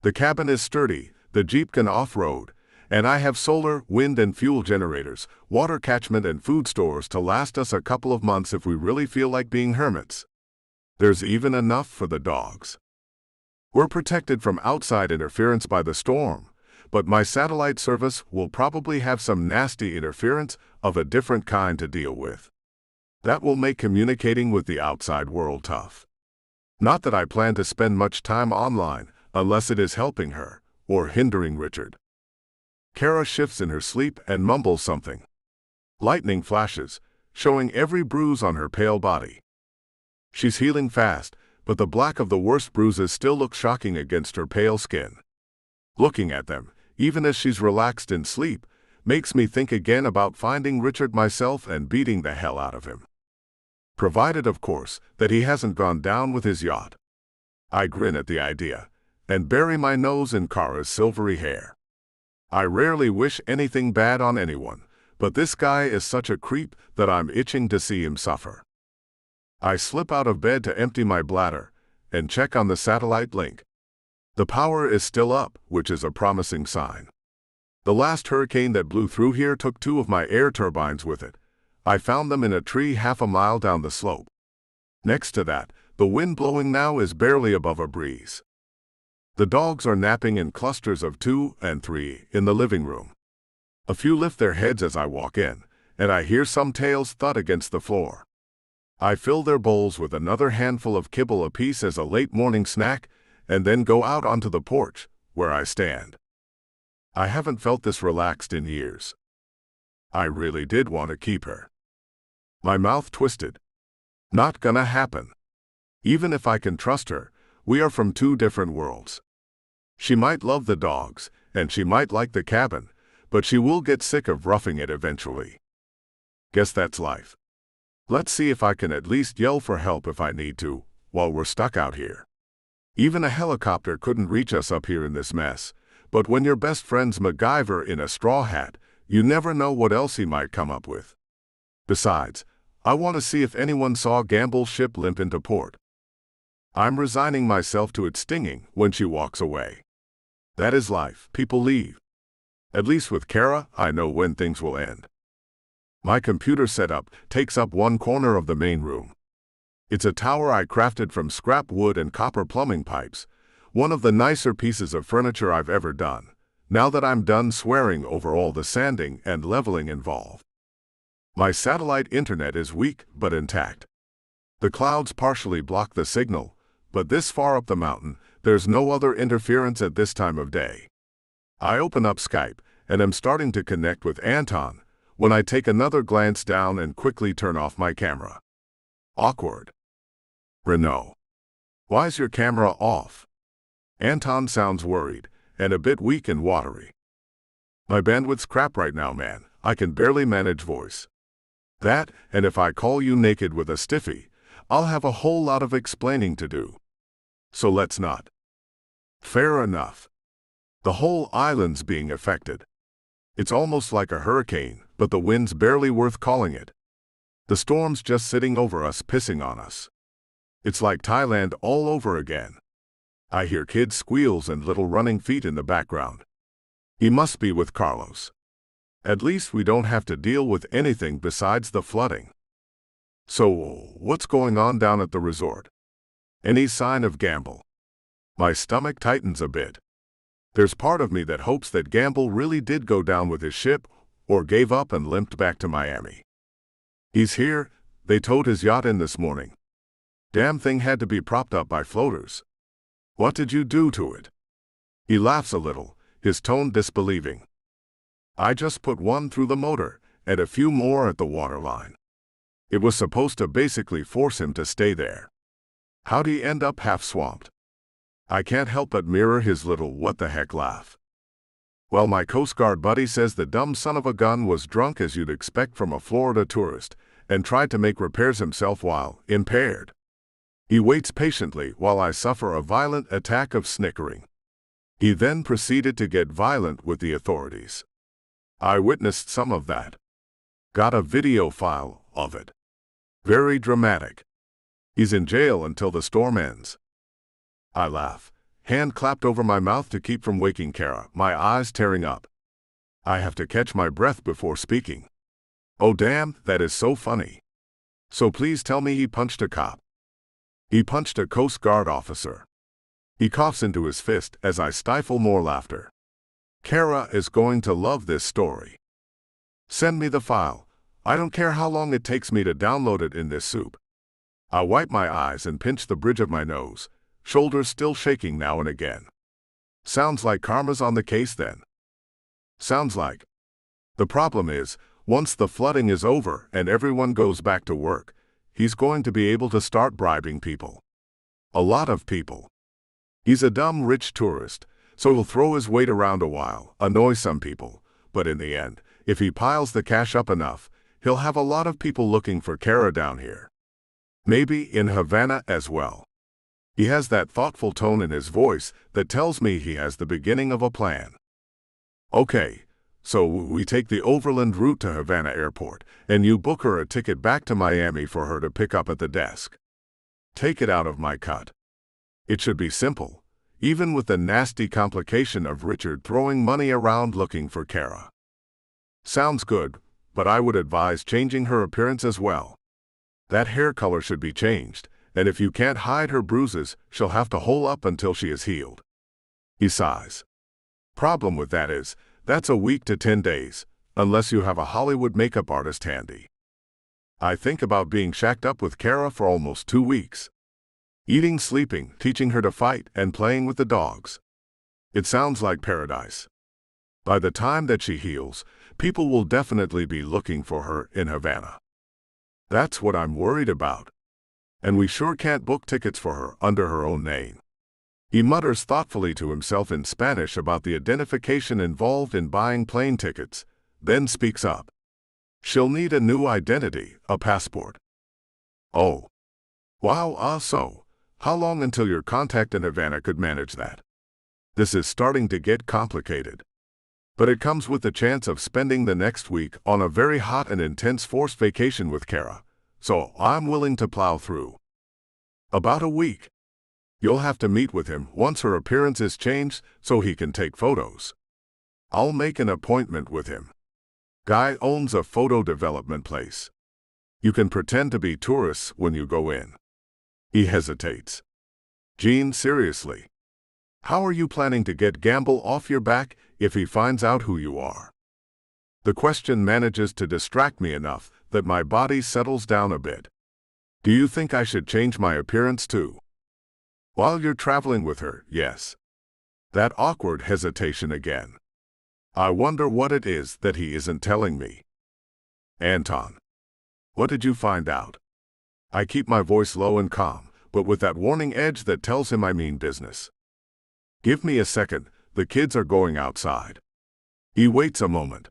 The cabin is sturdy, the Jeep can off-road, and I have solar, wind and fuel generators, water catchment and food stores to last us a couple of months if we really feel like being hermits. There's even enough for the dogs. We're protected from outside interference by the storm, but my satellite service will probably have some nasty interference of a different kind to deal with. That will make communicating with the outside world tough. Not that I plan to spend much time online, unless it is helping her, or hindering Richard. Kara shifts in her sleep and mumbles something. Lightning flashes, showing every bruise on her pale body. She's healing fast, but the black of the worst bruises still look shocking against her pale skin. Looking at them, even as she's relaxed in sleep, makes me think again about finding Richard myself and beating the hell out of him. Provided, of course, that he hasn't gone down with his yacht. I grin at the idea, and bury my nose in Kara's silvery hair. I rarely wish anything bad on anyone, but this guy is such a creep that I'm itching to see him suffer. I slip out of bed to empty my bladder, and check on the satellite link. The power is still up, which is a promising sign. The last hurricane that blew through here took 2 of my air turbines with it. I found them in a tree half a mile down the slope. Next to that, the wind blowing now is barely above a breeze. The dogs are napping in clusters of 2 and 3 in the living room. A few lift their heads as I walk in, and I hear some tails thud against the floor. I fill their bowls with another handful of kibble apiece as a late morning snack, and then go out onto the porch, where I stand. I haven't felt this relaxed in years. I really did want to keep her. My mouth twisted. Not gonna happen. Even if I can trust her, we are from 2 different worlds. She might love the dogs, and she might like the cabin, but she will get sick of roughing it eventually. Guess that's life. Let's see if I can at least yell for help if I need to, while we're stuck out here. Even a helicopter couldn't reach us up here in this mess, but when your best friend's MacGyver in a straw hat, you never know what else he might come up with. Besides, I want to see if anyone saw Gamble's ship limp into port. I'm resigning myself to its stinging when she walks away. That is life, people leave. At least with Kara, I know when things will end. My computer setup takes up one corner of the main room. It's a tower I crafted from scrap wood and copper plumbing pipes, one of the nicer pieces of furniture I've ever done, now that I'm done swearing over all the sanding and leveling involved. My satellite internet is weak but intact. The clouds partially block the signal, but this far up the mountain, there's no other interference at this time of day. I open up Skype and am starting to connect with Anton when I take another glance down and quickly turn off my camera. Awkward. Renault. Why's your camera off? Anton sounds worried and a bit weak and watery. My bandwidth's crap right now, man. I can barely manage voice. That, and if I call you naked with a stiffy, I'll have a whole lot of explaining to do. So let's not. Fair enough. The whole island's being affected. It's almost like a hurricane, but the wind's barely worth calling it. The storm's just sitting over us, pissing on us. It's like Thailand all over again. I hear kids' squeals and little running feet in the background. He must be with Carlos. At least we don't have to deal with anything besides the flooding. So, what's going on down at the resort? Any sign of Gamble? My stomach tightens a bit. There's part of me that hopes that Gamble really did go down with his ship, or gave up and limped back to Miami. He's here. They towed his yacht in this morning. Damn thing had to be propped up by floaters. What did you do to it? He laughs a little, his tone disbelieving. I just put one through the motor, and a few more at the waterline. It was supposed to basically force him to stay there. How'd he end up half swamped? I can't help but mirror his little what-the-heck laugh. Well, my Coast Guard buddy says the dumb son of a gun was drunk as you'd expect from a Florida tourist, and tried to make repairs himself while impaired. He waits patiently while I suffer a violent attack of snickering. He then proceeded to get violent with the authorities. I witnessed some of that. Got a video file of it. Very dramatic. He's in jail until the storm ends. I laugh, hand clapped over my mouth to keep from waking Kara, my eyes tearing up. I have to catch my breath before speaking. Oh damn, that is so funny. So please tell me he punched a cop. He punched a Coast Guard officer. He coughs into his fist as I stifle more laughter. Kara is going to love this story. Send me the file. I don't care how long it takes me to download it in this soup. I wipe my eyes and pinch the bridge of my nose, shoulders still shaking now and again. Sounds like karma's on the case then. Sounds like. The problem is, once the flooding is over and everyone goes back to work, he's going to be able to start bribing people. A lot of people. He's a dumb rich tourist, so he'll throw his weight around a while, annoy some people, but in the end, if he piles the cash up enough, he'll have a lot of people looking for Kara down here. Maybe in Havana as well. He has that thoughtful tone in his voice that tells me he has the beginning of a plan. Okay, so we take the overland route to Havana Airport, and you book her a ticket back to Miami for her to pick up at the desk. Take it out of my cut. It should be simple, even with the nasty complication of Richard throwing money around looking for Kara. Sounds good, but I would advise changing her appearance as well. That hair color should be changed, and if you can't hide her bruises, she'll have to hole up until she is healed. He sighs. Problem with that is, that's a week to 10 days, unless you have a Hollywood makeup artist handy. I think about being shacked up with Kara for almost 2 weeks. Eating, sleeping, teaching her to fight, and playing with the dogs. It sounds like paradise. By the time that she heals, people will definitely be looking for her in Havana. That's what I'm worried about. And we sure can't book tickets for her under her own name. He mutters thoughtfully to himself in Spanish about the identification involved in buying plane tickets, then speaks up. She'll need a new identity, a passport. Oh. Wow, so, how long until your contact in Havana could manage that? This is starting to get complicated. But it comes with the chance of spending the next week on a very hot and intense forced vacation with Kara, so I'm willing to plow through. About a week. You'll have to meet with him once her appearance is changed so he can take photos. I'll make an appointment with him. Guy owns a photo development place. You can pretend to be tourists when you go in. He hesitates. Jean, seriously. How are you planning to get Gamble off your back if he finds out who you are? The question manages to distract me enough that my body settles down a bit. Do you think I should change my appearance too? While you're traveling with her, yes. That awkward hesitation again. I wonder what it is that he isn't telling me. Anton. What did you find out? I keep my voice low and calm, but with that warning edge that tells him I mean business. Give me a second, the kids are going outside. He waits a moment.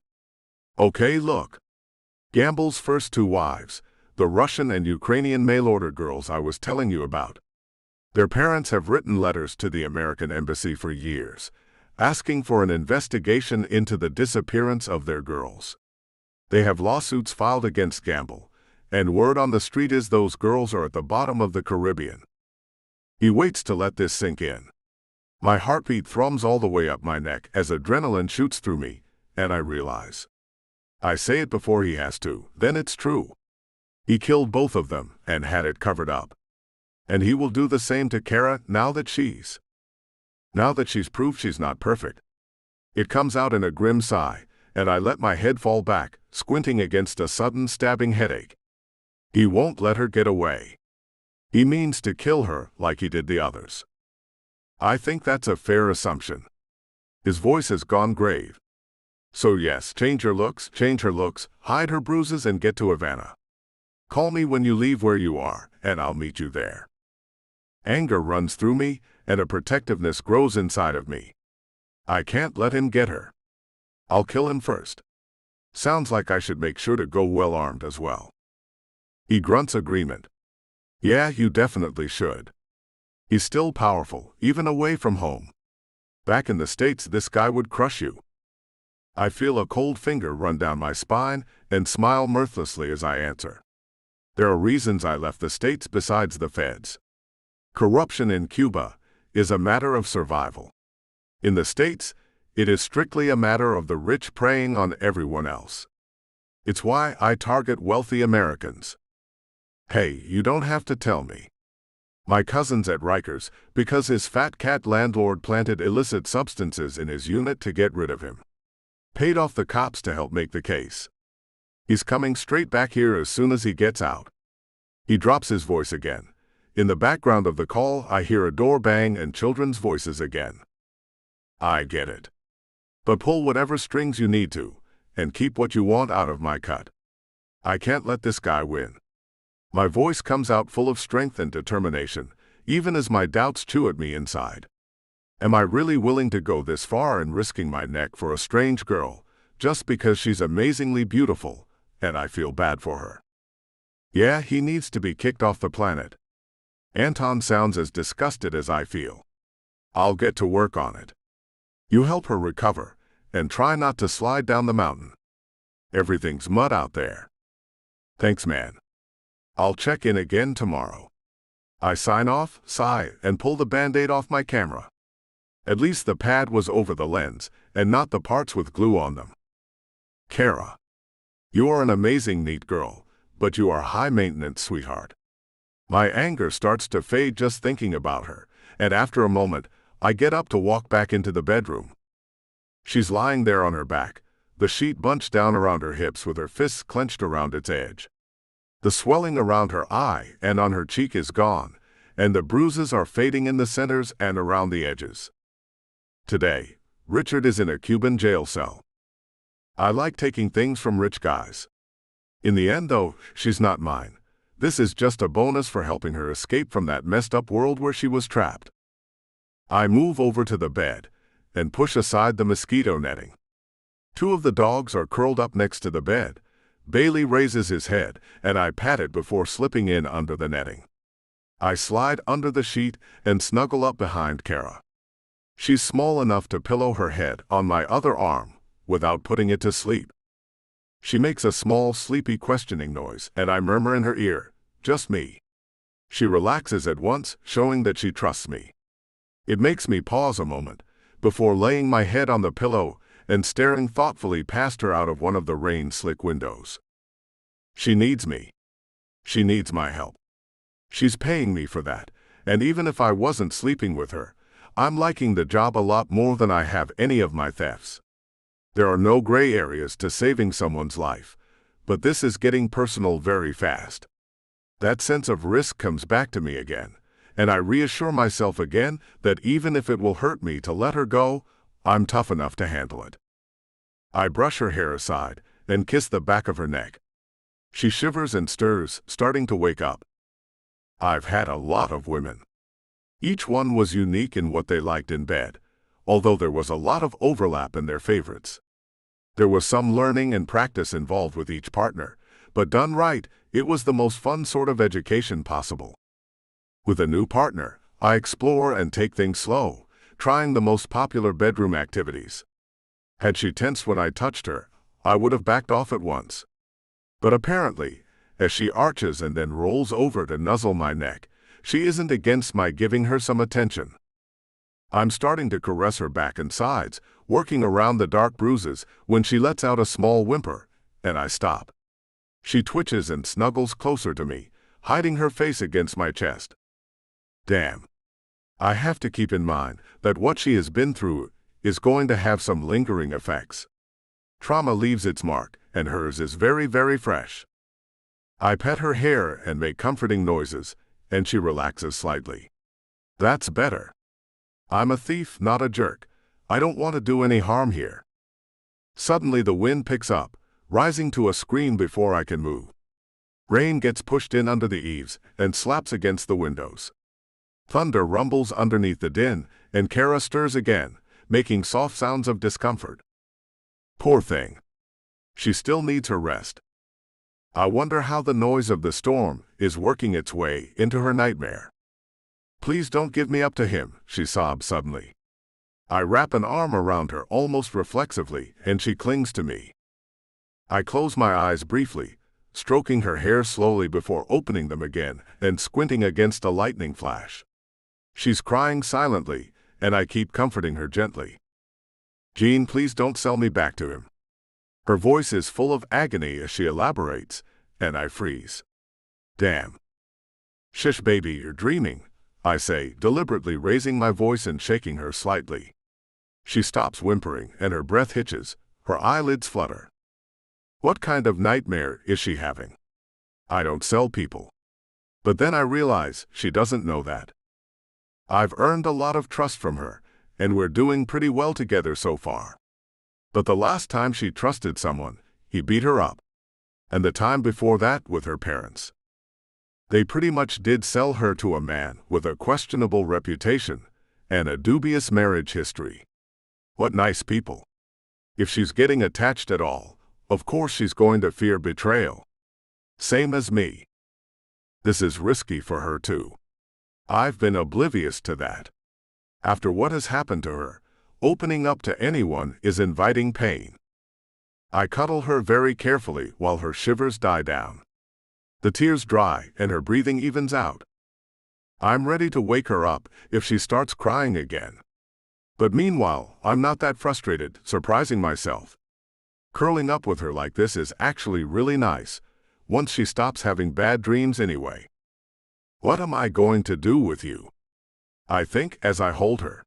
Okay, look. Gamble's first two wives, the Russian and Ukrainian mail-order girls I was telling you about. Their parents have written letters to the American embassy for years, asking for an investigation into the disappearance of their girls. They have lawsuits filed against Gamble, and word on the street is those girls are at the bottom of the Caribbean. He waits to let this sink in. My heartbeat thrums all the way up my neck as adrenaline shoots through me, and I realize. I say it before he has to, then it's true. He killed both of them and had it covered up. And he will do the same to Kara now that she's proved she's not perfect. It comes out in a grim sigh, and I let my head fall back, squinting against a sudden stabbing headache. He won't let her get away. He means to kill her like he did the others. I think that's a fair assumption. His voice has gone grave. So yes, change her looks, hide her bruises and get to Havana. Call me when you leave where you are, and I'll meet you there. Anger runs through me, and a protectiveness grows inside of me. I can't let him get her. I'll kill him first. Sounds like I should make sure to go well armed as well. He grunts agreement. Yeah, you definitely should. He's still powerful, even away from home. Back in the States, this guy would crush you. I feel a cold finger run down my spine and smile mirthlessly as I answer. There are reasons I left the States besides the feds. Corruption in Cuba is a matter of survival. In the States, it is strictly a matter of the rich preying on everyone else. It's why I target wealthy Americans. Hey, you don't have to tell me. My cousin's at Rikers because his fat cat landlord planted illicit substances in his unit to get rid of him. Paid off the cops to help make the case. He's coming straight back here as soon as he gets out. He drops his voice again. In the background of the call, I hear a door bang and children's voices again. I get it. But pull whatever strings you need to, and keep what you want out of my cut. I can't let this guy win. My voice comes out full of strength and determination, even as my doubts chew at me inside. Am I really willing to go this far and risking my neck for a strange girl, just because she's amazingly beautiful, and I feel bad for her? Yeah, he needs to be kicked off the planet. Anton sounds as disgusted as I feel. I'll get to work on it. You help her recover, and try not to slide down the mountain. Everything's mud out there. Thanks, man. I'll check in again tomorrow. I sign off, sigh, and pull the Band-Aid off my camera. At least the pad was over the lens, and not the parts with glue on them. Kara. You are an amazing neat girl, but you are high maintenance, sweetheart. My anger starts to fade just thinking about her, and after a moment, I get up to walk back into the bedroom. She's lying there on her back, the sheet bunched down around her hips with her fists clenched around its edge. The swelling around her eye and on her cheek is gone, and the bruises are fading in the centers and around the edges. Today, Richard is in a Cuban jail cell. I like taking things from rich guys. In the end, though, she's not mine. This is just a bonus for helping her escape from that messed up world where she was trapped. I move over to the bed and push aside the mosquito netting. Two of the dogs are curled up next to the bed. Bailey raises his head, and I pat it before slipping in under the netting. I slide under the sheet and snuggle up behind Kara. She's small enough to pillow her head on my other arm without putting it to sleep. She makes a small, sleepy, questioning noise, and I murmur in her ear, "Just me." She relaxes at once, showing that she trusts me. It makes me pause a moment before laying my head on the pillow and staring thoughtfully past her out of one of the rain-slick windows. She needs me. She needs my help. She's paying me for that, and even if I wasn't sleeping with her, I'm liking the job a lot more than I have any of my thefts. There are no gray areas to saving someone's life, but this is getting personal very fast. That sense of risk comes back to me again, and I reassure myself again that even if it will hurt me to let her go, I'm tough enough to handle it. I brush her hair aside and kiss the back of her neck. She shivers and stirs, starting to wake up. I've had a lot of women. Each one was unique in what they liked in bed, although there was a lot of overlap in their favorites. There was some learning and practice involved with each partner, but done right, it was the most fun sort of education possible. With a new partner, I explore and take things slow, trying the most popular bedroom activities. Had she tensed when I touched her, I would have backed off at once. But apparently, as she arches and then rolls over to nuzzle my neck, she isn't against my giving her some attention. I'm starting to caress her back and sides, working around the dark bruises, when she lets out a small whimper, and I stop. She twitches and snuggles closer to me, hiding her face against my chest. Damn. I have to keep in mind that what she has been through is going to have some lingering effects. Trauma leaves its mark, and hers is very, very fresh. I pet her hair and make comforting noises, and she relaxes slightly. That's better. I'm a thief, not a jerk. I don't want to do any harm here. Suddenly the wind picks up, rising to a scream before I can move. Rain gets pushed in under the eaves and slaps against the windows. Thunder rumbles underneath the din, and Kara stirs again, making soft sounds of discomfort. Poor thing. She still needs her rest. I wonder how the noise of the storm is working its way into her nightmare. Please don't give me up to him, she sobs suddenly. I wrap an arm around her almost reflexively, and she clings to me. I close my eyes briefly, stroking her hair slowly before opening them again and squinting against a lightning flash. She's crying silently, and I keep comforting her gently. Jean, please don't sell me back to him. Her voice is full of agony as she elaborates, and I freeze. Damn. Shish, baby, you're dreaming, I say, deliberately raising my voice and shaking her slightly. She stops whimpering, and her breath hitches, her eyelids flutter. What kind of nightmare is she having? I don't sell people. But then I realize she doesn't know that. I've earned a lot of trust from her, and we're doing pretty well together so far. But the last time she trusted someone, he beat her up. And the time before that with her parents. They pretty much did sell her to a man with a questionable reputation and a dubious marriage history. What nice people. If she's getting attached at all, of course she's going to fear betrayal. Same as me. This is risky for her too. I've been oblivious to that. After what has happened to her, opening up to anyone is inviting pain. I cuddle her very carefully while her shivers die down. The tears dry and her breathing evens out. I'm ready to wake her up if she starts crying again. But meanwhile, I'm not that frustrated, surprising myself. Curling up with her like this is actually really nice, once she stops having bad dreams anyway. What am I going to do with you? I think as I hold her.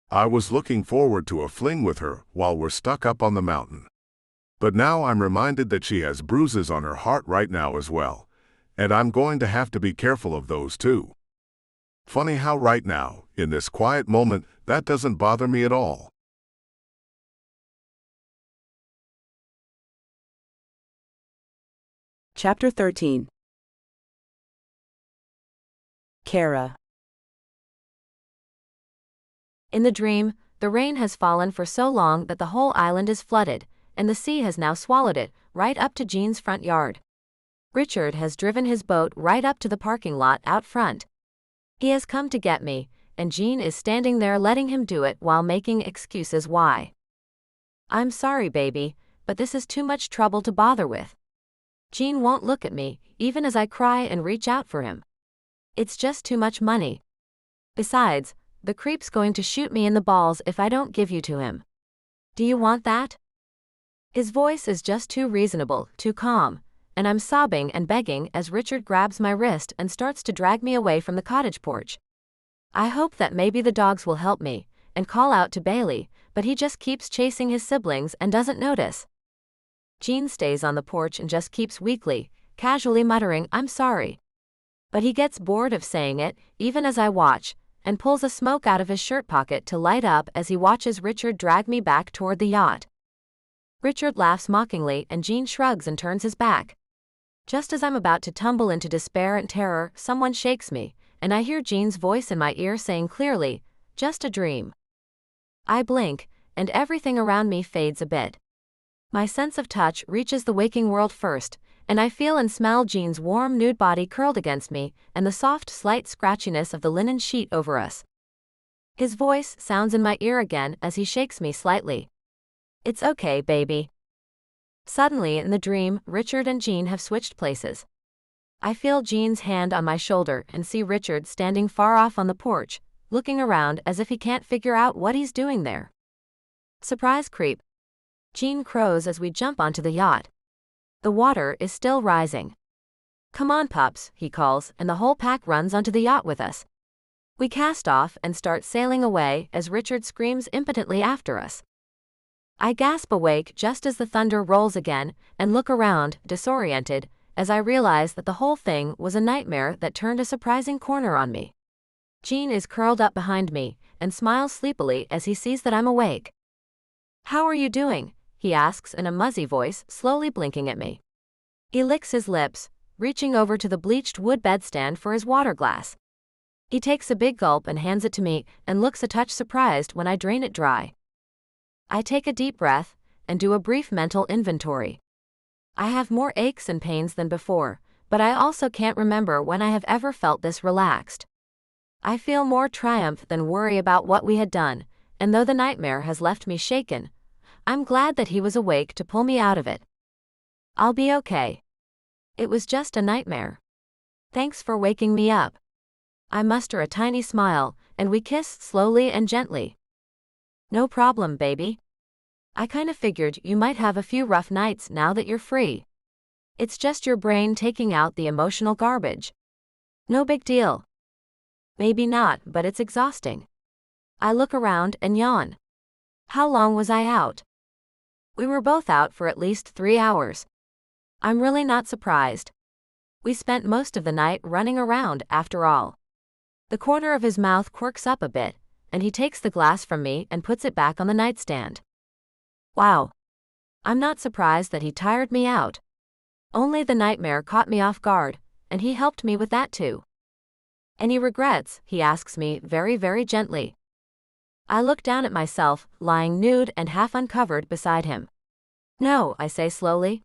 I was looking forward to a fling with her while we're stuck up on the mountain. But now I'm reminded that she has bruises on her heart right now as well, and I'm going to have to be careful of those too. Funny how right now, in this quiet moment, that doesn't bother me at all. Chapter 13. Kara. In the dream, the rain has fallen for so long that the whole island is flooded, and the sea has now swallowed it, right up to Jean's front yard. Richard has driven his boat right up to the parking lot out front. He has come to get me, and Jean is standing there letting him do it while making excuses why. I'm sorry, baby, but this is too much trouble to bother with. Jean won't look at me, even as I cry and reach out for him. It's just too much money. Besides, the creep's going to shoot me in the balls if I don't give you to him. Do you want that? His voice is just too reasonable, too calm, and I'm sobbing and begging as Richard grabs my wrist and starts to drag me away from the cottage porch. I hope that maybe the dogs will help me, and call out to Bailey, but he just keeps chasing his siblings and doesn't notice. Gene stays on the porch and just keeps weakly, casually muttering, "I'm sorry." But he gets bored of saying it, even as I watch, and pulls a smoke out of his shirt pocket to light up as he watches Richard drag me back toward the yacht. Richard laughs mockingly and Gene shrugs and turns his back. Just as I'm about to tumble into despair and terror, someone shakes me, and I hear Gene's voice in my ear saying clearly, "Just a dream." I blink, and everything around me fades a bit. My sense of touch reaches the waking world first, and I feel and smell Gene's warm nude body curled against me and the soft slight scratchiness of the linen sheet over us. His voice sounds in my ear again as he shakes me slightly. "It's okay, baby." Suddenly in the dream, Richard and Gene have switched places. I feel Gene's hand on my shoulder and see Richard standing far off on the porch, looking around as if he can't figure out what he's doing there. Surprise creep. Gene crows as we jump onto the yacht. The water is still rising. "Come on, pups," he calls, and the whole pack runs onto the yacht with us. We cast off and start sailing away as Richard screams impotently after us. I gasp awake just as the thunder rolls again and look around, disoriented, as I realize that the whole thing was a nightmare that turned a surprising corner on me. Gene is curled up behind me and smiles sleepily as he sees that I'm awake. "How are you doing?" he asks in a muzzy voice, slowly blinking at me. He licks his lips, reaching over to the bleached wood bedstand for his water glass. He takes a big gulp and hands it to me and looks a touch surprised when I drain it dry. I take a deep breath and do a brief mental inventory. I have more aches and pains than before, but I also can't remember when I have ever felt this relaxed. I feel more triumph than worry about what we had done, and though the nightmare has left me shaken, I'm glad that he was awake to pull me out of it. I'll be okay. It was just a nightmare. Thanks for waking me up. I muster a tiny smile, and we kiss slowly and gently. No problem, baby. I kinda figured you might have a few rough nights now that you're free. It's just your brain taking out the emotional garbage. No big deal. Maybe not, but it's exhausting. I look around and yawn. How long was I out? We were both out for at least 3 hours. I'm really not surprised. We spent most of the night running around, after all. The corner of his mouth quirks up a bit, and he takes the glass from me and puts it back on the nightstand. Wow. I'm not surprised that he tired me out. Only the nightmare caught me off guard, and he helped me with that too. Any regrets? He asks me very, very gently. I look down at myself, lying nude and half uncovered beside him. No, I say slowly.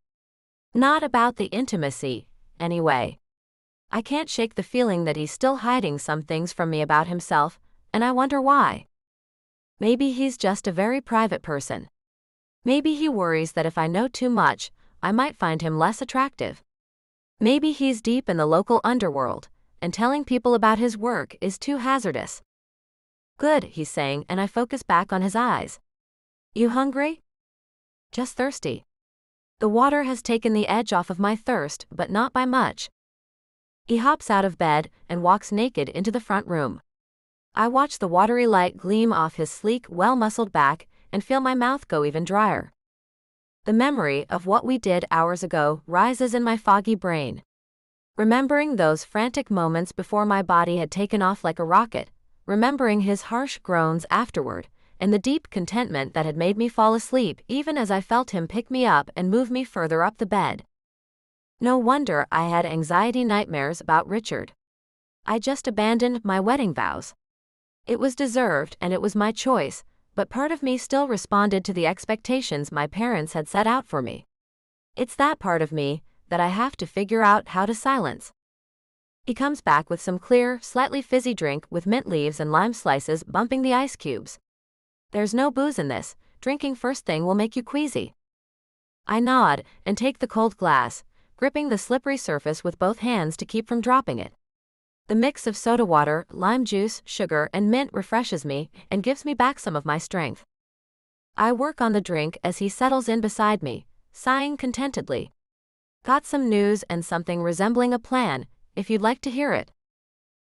Not about the intimacy, anyway. I can't shake the feeling that he's still hiding some things from me about himself, and I wonder why. Maybe he's just a very private person. Maybe he worries that if I know too much, I might find him less attractive. Maybe he's deep in the local underworld, and telling people about his work is too hazardous. Good, he's saying, and I focus back on his eyes. You hungry? Just thirsty. The water has taken the edge off of my thirst, but not by much. He hops out of bed and walks naked into the front room. I watch the watery light gleam off his sleek, well-muscled back and feel my mouth go even drier. The memory of what we did hours ago rises in my foggy brain. Remembering those frantic moments before my body had taken off like a rocket, remembering his harsh groans afterward, and the deep contentment that had made me fall asleep even as I felt him pick me up and move me further up the bed. No wonder I had anxiety nightmares about Richard. I just abandoned my wedding vows. It was deserved and it was my choice, but part of me still responded to the expectations my parents had set out for me. It's that part of me that I have to figure out how to silence. He comes back with some clear, slightly fizzy drink with mint leaves and lime slices bumping the ice cubes. There's no booze in this, drinking first thing will make you queasy. I nod and take the cold glass, gripping the slippery surface with both hands to keep from dropping it. The mix of soda water, lime juice, sugar, and mint refreshes me and gives me back some of my strength. I work on the drink as he settles in beside me, sighing contentedly. Got some news and something resembling a plan, if you'd like to hear it.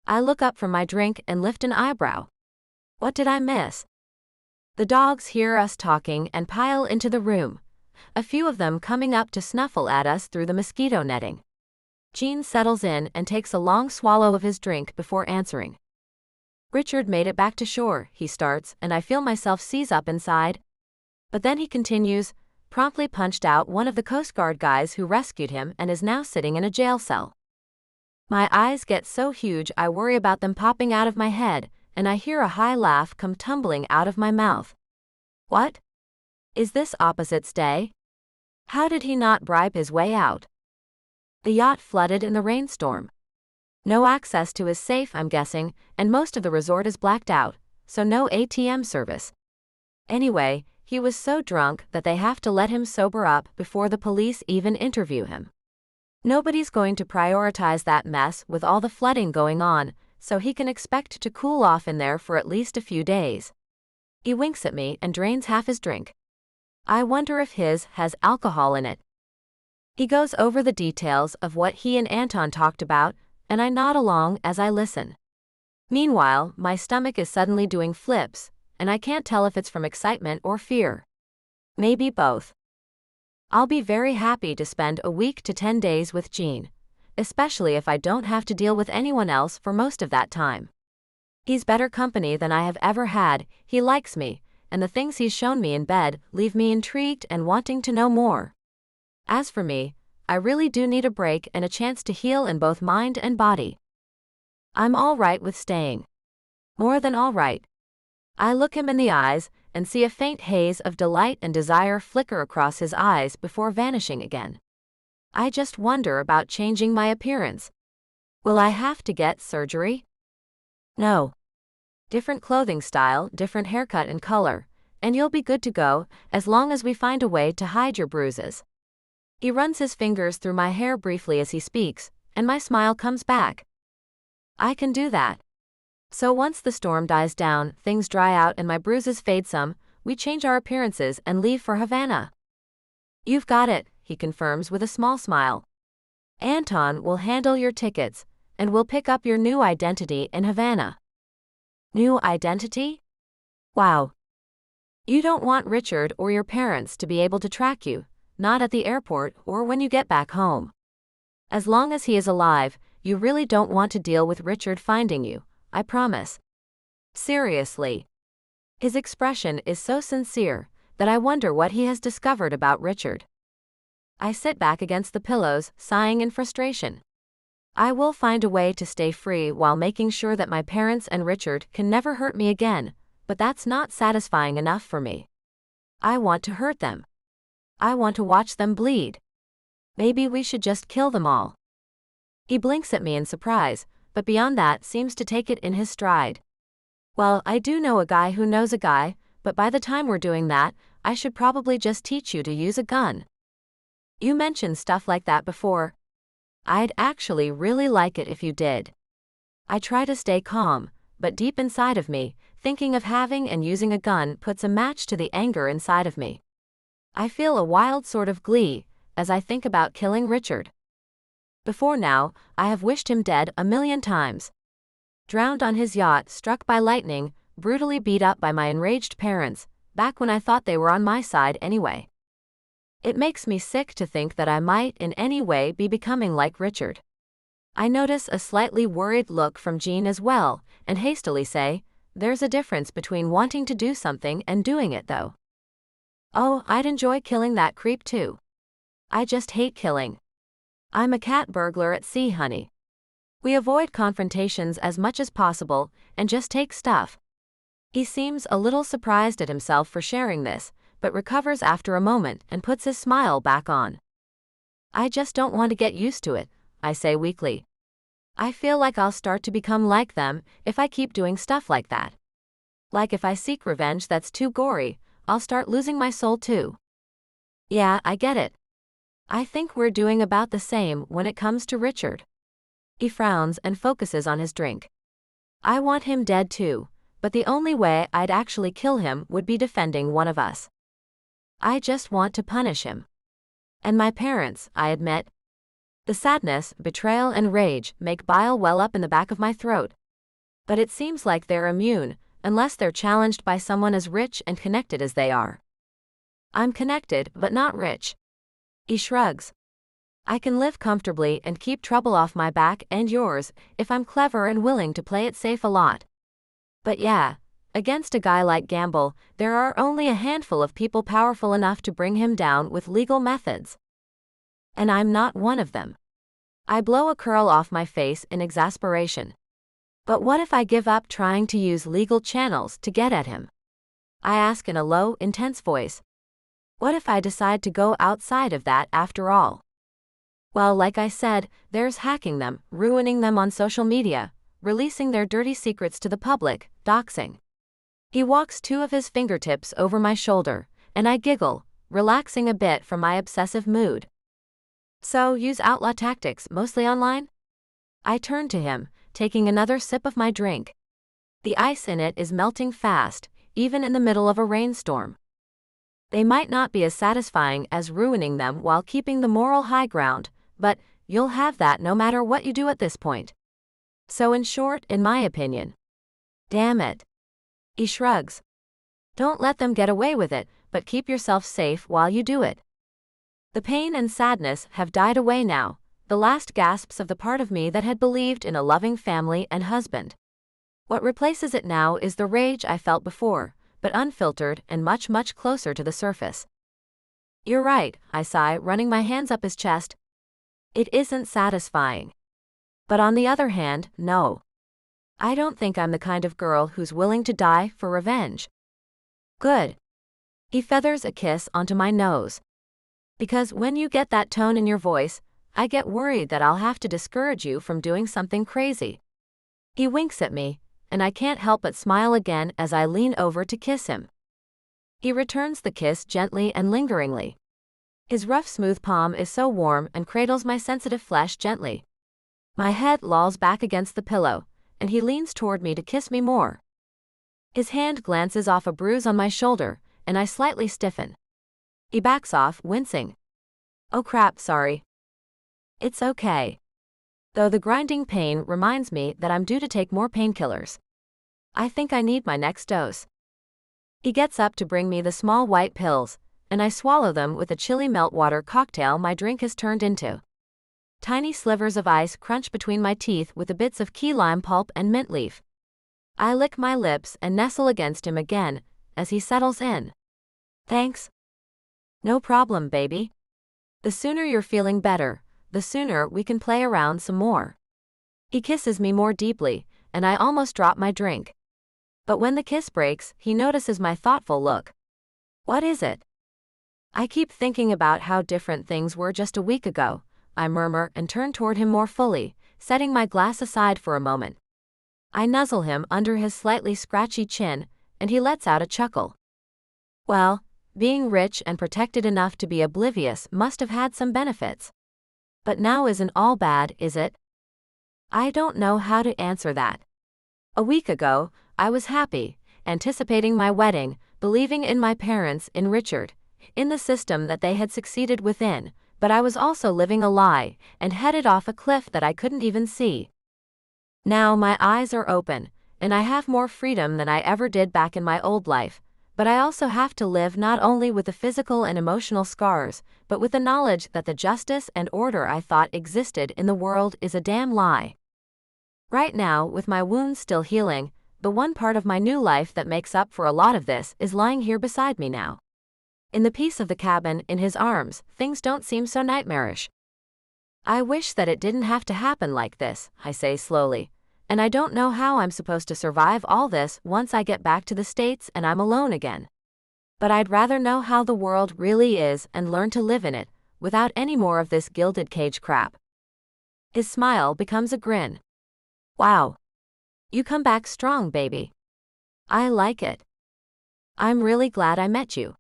I look up from my drink and lift an eyebrow. What did I miss? The dogs hear us talking and pile into the room, a few of them coming up to snuffle at us through the mosquito netting. Gene settles in and takes a long swallow of his drink before answering. Richard made it back to shore, he starts, and I feel myself seize up inside. But then he continues, promptly punched out one of the Coast Guard guys who rescued him and is now sitting in a jail cell. My eyes get so huge I worry about them popping out of my head, and I hear a high laugh come tumbling out of my mouth. What? Is this Opposite's Day? How did he not bribe his way out? The yacht flooded in the rainstorm. No access to his safe, I'm guessing, and most of the resort is blacked out, so no ATM service. Anyway, he was so drunk that they have to let him sober up before the police even interview him. Nobody's going to prioritize that mess with all the flooding going on, so he can expect to cool off in there for at least a few days. He winks at me and drains half his drink. I wonder if his has alcohol in it. He goes over the details of what he and Anton talked about, and I nod along as I listen. Meanwhile, my stomach is suddenly doing flips, and I can't tell if it's from excitement or fear. Maybe both. I'll be very happy to spend a week to 10 days with Gene, especially if I don't have to deal with anyone else for most of that time. He's better company than I have ever had, he likes me, and the things he's shown me in bed leave me intrigued and wanting to know more. As for me, I really do need a break and a chance to heal in both mind and body. I'm all right with staying. More than all right. I look him in the eyes and see a faint haze of delight and desire flicker across his eyes before vanishing again. I just wonder about changing my appearance. Will I have to get surgery? No. Different clothing style, different haircut and color, and you'll be good to go, as long as we find a way to hide your bruises. He runs his fingers through my hair briefly as he speaks, and my smile comes back. I can do that. So once the storm dies down, things dry out and my bruises fade some, we change our appearances and leave for Havana. You've got it, he confirms with a small smile. Anton will handle your tickets, and we'll pick up your new identity in Havana. New identity? Wow. You don't want Richard or your parents to be able to track you, not at the airport or when you get back home. As long as he is alive, you really don't want to deal with Richard finding you, I promise. Seriously. His expression is so sincere that I wonder what he has discovered about Richard. I sit back against the pillows, sighing in frustration. I will find a way to stay free while making sure that my parents and Richard can never hurt me again, but that's not satisfying enough for me. I want to hurt them. I want to watch them bleed. Maybe we should just kill them all. He blinks at me in surprise, but beyond that seems to take it in his stride. Well, I do know a guy who knows a guy, but by the time we're doing that, I should probably just teach you to use a gun. You mentioned stuff like that before. I'd actually really like it if you did. I try to stay calm, but deep inside of me, thinking of having and using a gun puts a match to the anger inside of me. I feel a wild sort of glee as I think about killing Richard. Before now, I have wished him dead a million times. Drowned on his yacht, struck by lightning, brutally beat up by my enraged parents, back when I thought they were on my side anyway. It makes me sick to think that I might in any way be becoming like Richard. I notice a slightly worried look from Gene as well, and hastily say, there's a difference between wanting to do something and doing it though. Oh, I'd enjoy killing that creep too. I just hate killing. I'm a cat burglar at sea, honey. We avoid confrontations as much as possible and just take stuff. He seems a little surprised at himself for sharing this, but recovers after a moment and puts his smile back on. I just don't want to get used to it, I say weakly. I feel like I'll start to become like them if I keep doing stuff like that. Like if I seek revenge that's too gory, I'll start losing my soul too. Yeah, I get it. I think we're doing about the same when it comes to Richard. He frowns and focuses on his drink. I want him dead too, but the only way I'd actually kill him would be defending one of us. I just want to punish him. And my parents, I admit, The sadness, betrayal, and rage make bile well up in the back of my throat. But it seems like they're immune, unless they're challenged by someone as rich and connected as they are. I'm connected, but not rich. He shrugs. I can live comfortably and keep trouble off my back and yours if I'm clever and willing to play it safe a lot. But yeah, against a guy like Gamble, there are only a handful of people powerful enough to bring him down with legal methods. And I'm not one of them. I blow a curl off my face in exasperation. But what if I give up trying to use legal channels to get at him? I ask in a low, intense voice. What if I decide to go outside of that after all? Well, like I said, there's hacking them, ruining them on social media, releasing their dirty secrets to the public, doxing. He walks two of his fingertips over my shoulder, and I giggle, relaxing a bit from my obsessive mood. So, use outlaw tactics, mostly online? I turn to him, taking another sip of my drink. The ice in it is melting fast, even in the middle of a rainstorm. They might not be as satisfying as ruining them while keeping the moral high ground, but you'll have that no matter what you do at this point. So in short, in my opinion. Damn it. He shrugs. Don't let them get away with it, but keep yourself safe while you do it. The pain and sadness have died away now, the last gasps of the part of me that had believed in a loving family and husband. What replaces it now is the rage I felt before, but unfiltered and much, much closer to the surface. You're right, I sigh, running my hands up his chest. It isn't satisfying. But on the other hand, no. I don't think I'm the kind of girl who's willing to die for revenge. Good. He feathers a kiss onto my nose. Because when you get that tone in your voice, I get worried that I'll have to discourage you from doing something crazy. He winks at me, and I can't help but smile again as I lean over to kiss him. He returns the kiss gently and lingeringly. His rough, smooth palm is so warm and cradles my sensitive flesh gently. My head lolls back against the pillow, and he leans toward me to kiss me more. His hand glances off a bruise on my shoulder, and I slightly stiffen. He backs off, wincing. Oh crap, sorry. It's okay. Though the grinding pain reminds me that I'm due to take more painkillers. I think I need my next dose. He gets up to bring me the small white pills, and I swallow them with a chilly meltwater cocktail my drink has turned into. Tiny slivers of ice crunch between my teeth with the bits of key lime pulp and mint leaf. I lick my lips and nestle against him again, as he settles in. Thanks. No problem, baby. The sooner you're feeling better, the sooner we can play around some more. He kisses me more deeply, and I almost drop my drink. But when the kiss breaks, he notices my thoughtful look. What is it? I keep thinking about how different things were just a week ago, I murmur and turn toward him more fully, setting my glass aside for a moment. I nuzzle him under his slightly scratchy chin, and he lets out a chuckle. Well, being rich and protected enough to be oblivious must have had some benefits. But now isn't all bad, is it? I don't know how to answer that. A week ago, I was happy, anticipating my wedding, believing in my parents, in Richard, in the system that they had succeeded within, but I was also living a lie, and headed off a cliff that I couldn't even see. Now my eyes are open, and I have more freedom than I ever did back in my old life, but I also have to live not only with the physical and emotional scars, but with the knowledge that the justice and order I thought existed in the world is a damn lie. Right now, with my wounds still healing, the one part of my new life that makes up for a lot of this is lying here beside me now. In the peace of the cabin, in his arms, things don't seem so nightmarish. I wish that it didn't have to happen like this, I say slowly, and I don't know how I'm supposed to survive all this once I get back to the States and I'm alone again. But I'd rather know how the world really is and learn to live in it, without any more of this gilded cage crap. His smile becomes a grin. Wow. You come back strong, baby. I like it. I'm really glad I met you.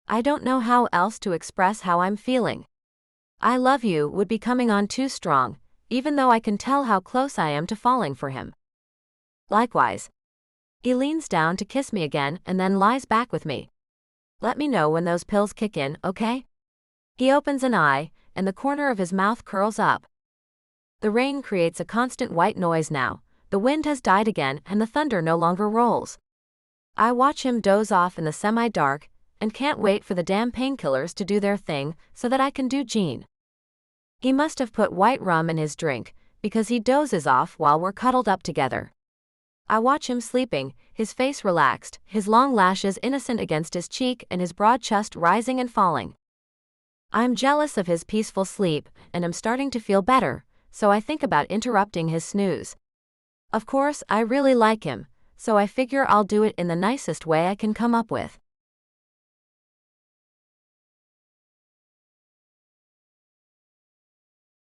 I don't know how else to express how I'm feeling. I love you would be coming on too strong, even though I can tell how close I am to falling for him. Likewise. He leans down to kiss me again and then lies back with me. Let me know when those pills kick in, okay? He opens an eye, and the corner of his mouth curls up. The rain creates a constant white noise now. The wind has died again and the thunder no longer rolls. I watch him doze off in the semi-dark and can't wait for the damn painkillers to do their thing so that I can do Gene. He must have put white rum in his drink because he dozes off while we're cuddled up together. I watch him sleeping, his face relaxed, his long lashes innocent against his cheek and his broad chest rising and falling. I'm jealous of his peaceful sleep and am starting to feel better, so I think about interrupting his snooze. Of course, I really like him, so I figure I'll do it in the nicest way I can come up with.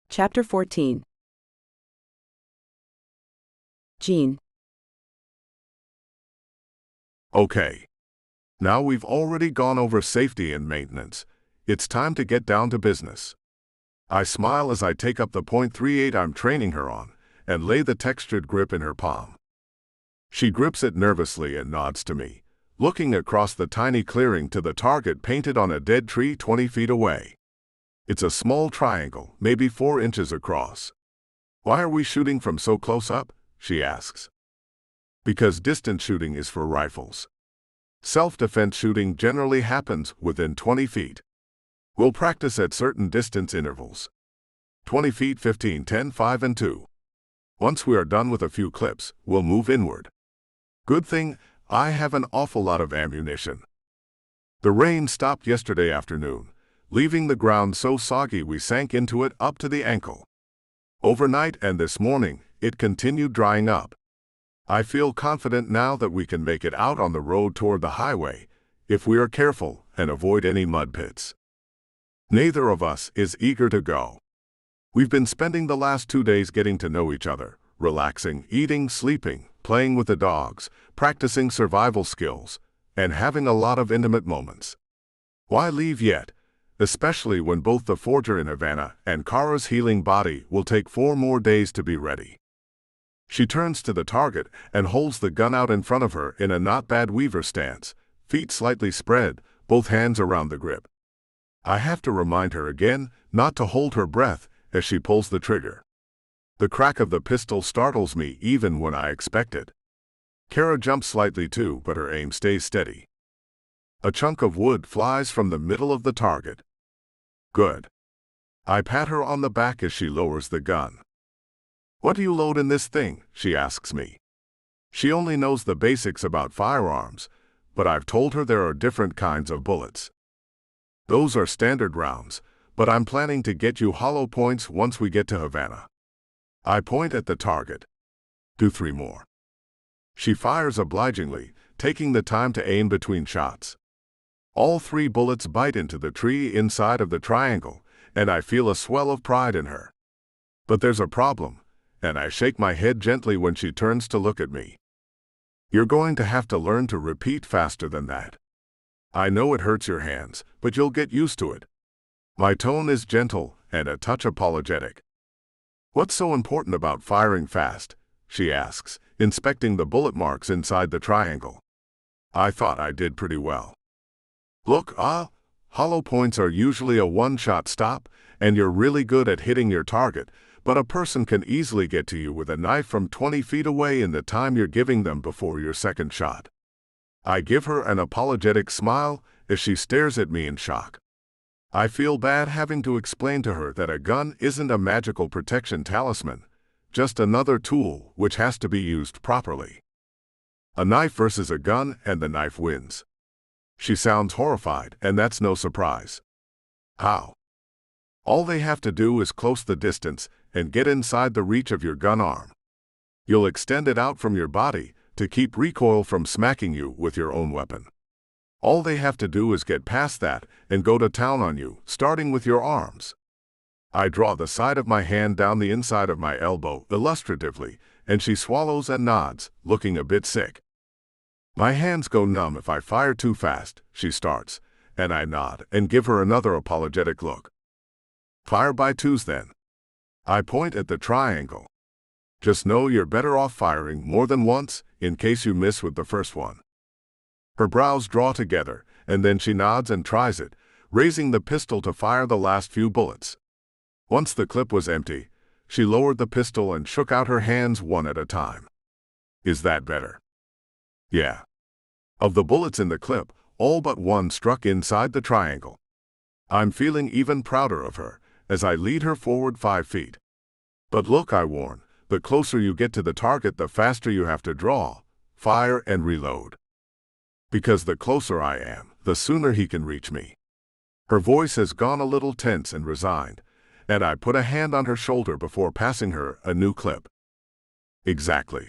Chapter 14. Gene. Okay. Now we've already gone over safety and maintenance. It's time to get down to business. I smile as I take up the .38 I'm training her on and lay the textured grip in her palm. She grips it nervously and nods to me, looking across the tiny clearing to the target painted on a dead tree 20 feet away. It's a small triangle, maybe 4 inches across. Why are we shooting from so close up? She asks. Because distance shooting is for rifles. Self-defense shooting generally happens within 20 feet. We'll practice at certain distance intervals. 20 feet, 15, 10, 5, and 2. Once we are done with a few clips, we'll move inward. Good thing, I have an awful lot of ammunition. The rain stopped yesterday afternoon, leaving the ground so soggy we sank into it up to the ankle. Overnight and this morning, it continued drying up. I feel confident now that we can make it out on the road toward the highway, if we are careful and avoid any mud pits. Neither of us is eager to go. We've been spending the last 2 days getting to know each other, relaxing, eating, sleeping, playing with the dogs, practicing survival skills, and having a lot of intimate moments. Why leave yet? Especially when both the forger in Havana and Kara's healing body will take 4 more days to be ready. She turns to the target and holds the gun out in front of her in a not bad weaver stance, feet slightly spread, both hands around the grip. I have to remind her again not to hold her breath as she pulls the trigger. The crack of the pistol startles me even when I expect it. Kara jumps slightly too, but her aim stays steady. A chunk of wood flies from the middle of the target. Good. I pat her on the back as she lowers the gun. What do you load in this thing? She asks me. She only knows the basics about firearms, but I've told her there are different kinds of bullets. Those are standard rounds, but I'm planning to get you hollow points once we get to Havana. I point at the target. Do 3 more. She fires obligingly, taking the time to aim between shots. All 3 bullets bite into the tree inside of the triangle, and I feel a swell of pride in her. But there's a problem, and I shake my head gently when she turns to look at me. You're going to have to learn to repeat faster than that. I know it hurts your hands, but you'll get used to it. My tone is gentle and a touch apologetic. What's so important about firing fast? She asks, inspecting the bullet marks inside the triangle. I thought I did pretty well. Look, hollow points are usually a one-shot stop, and you're really good at hitting your target, but a person can easily get to you with a knife from 20 feet away in the time you're giving them before your second shot. I give her an apologetic smile as she stares at me in shock. I feel bad having to explain to her that a gun isn't a magical protection talisman, just another tool which has to be used properly. A knife versus a gun, and the knife wins. She sounds horrified, and that's no surprise. How? All they have to do is close the distance and get inside the reach of your gun arm. You'll extend it out from your body to keep recoil from smacking you with your own weapon. All they have to do is get past that and go to town on you, starting with your arms. I draw the side of my hand down the inside of my elbow illustratively, and she swallows and nods, looking a bit sick. My hands go numb if I fire too fast, she starts, and I nod and give her another apologetic look. Fire by 2s then. I point at the triangle. Just know you're better off firing more than once, in case you miss with the first one. Her brows draw together, and then she nods and tries it, raising the pistol to fire the last few bullets. Once the clip was empty, she lowered the pistol and shook out her hands one at a time. Is that better? Yeah. Of the bullets in the clip, all but one struck inside the triangle. I'm feeling even prouder of her as I lead her forward 5 feet. But look, I warn, the closer you get to the target, the faster you have to draw, fire, and reload. Because the closer I am, the sooner he can reach me. Her voice has gone a little tense and resigned, and I put a hand on her shoulder before passing her a new clip. Exactly.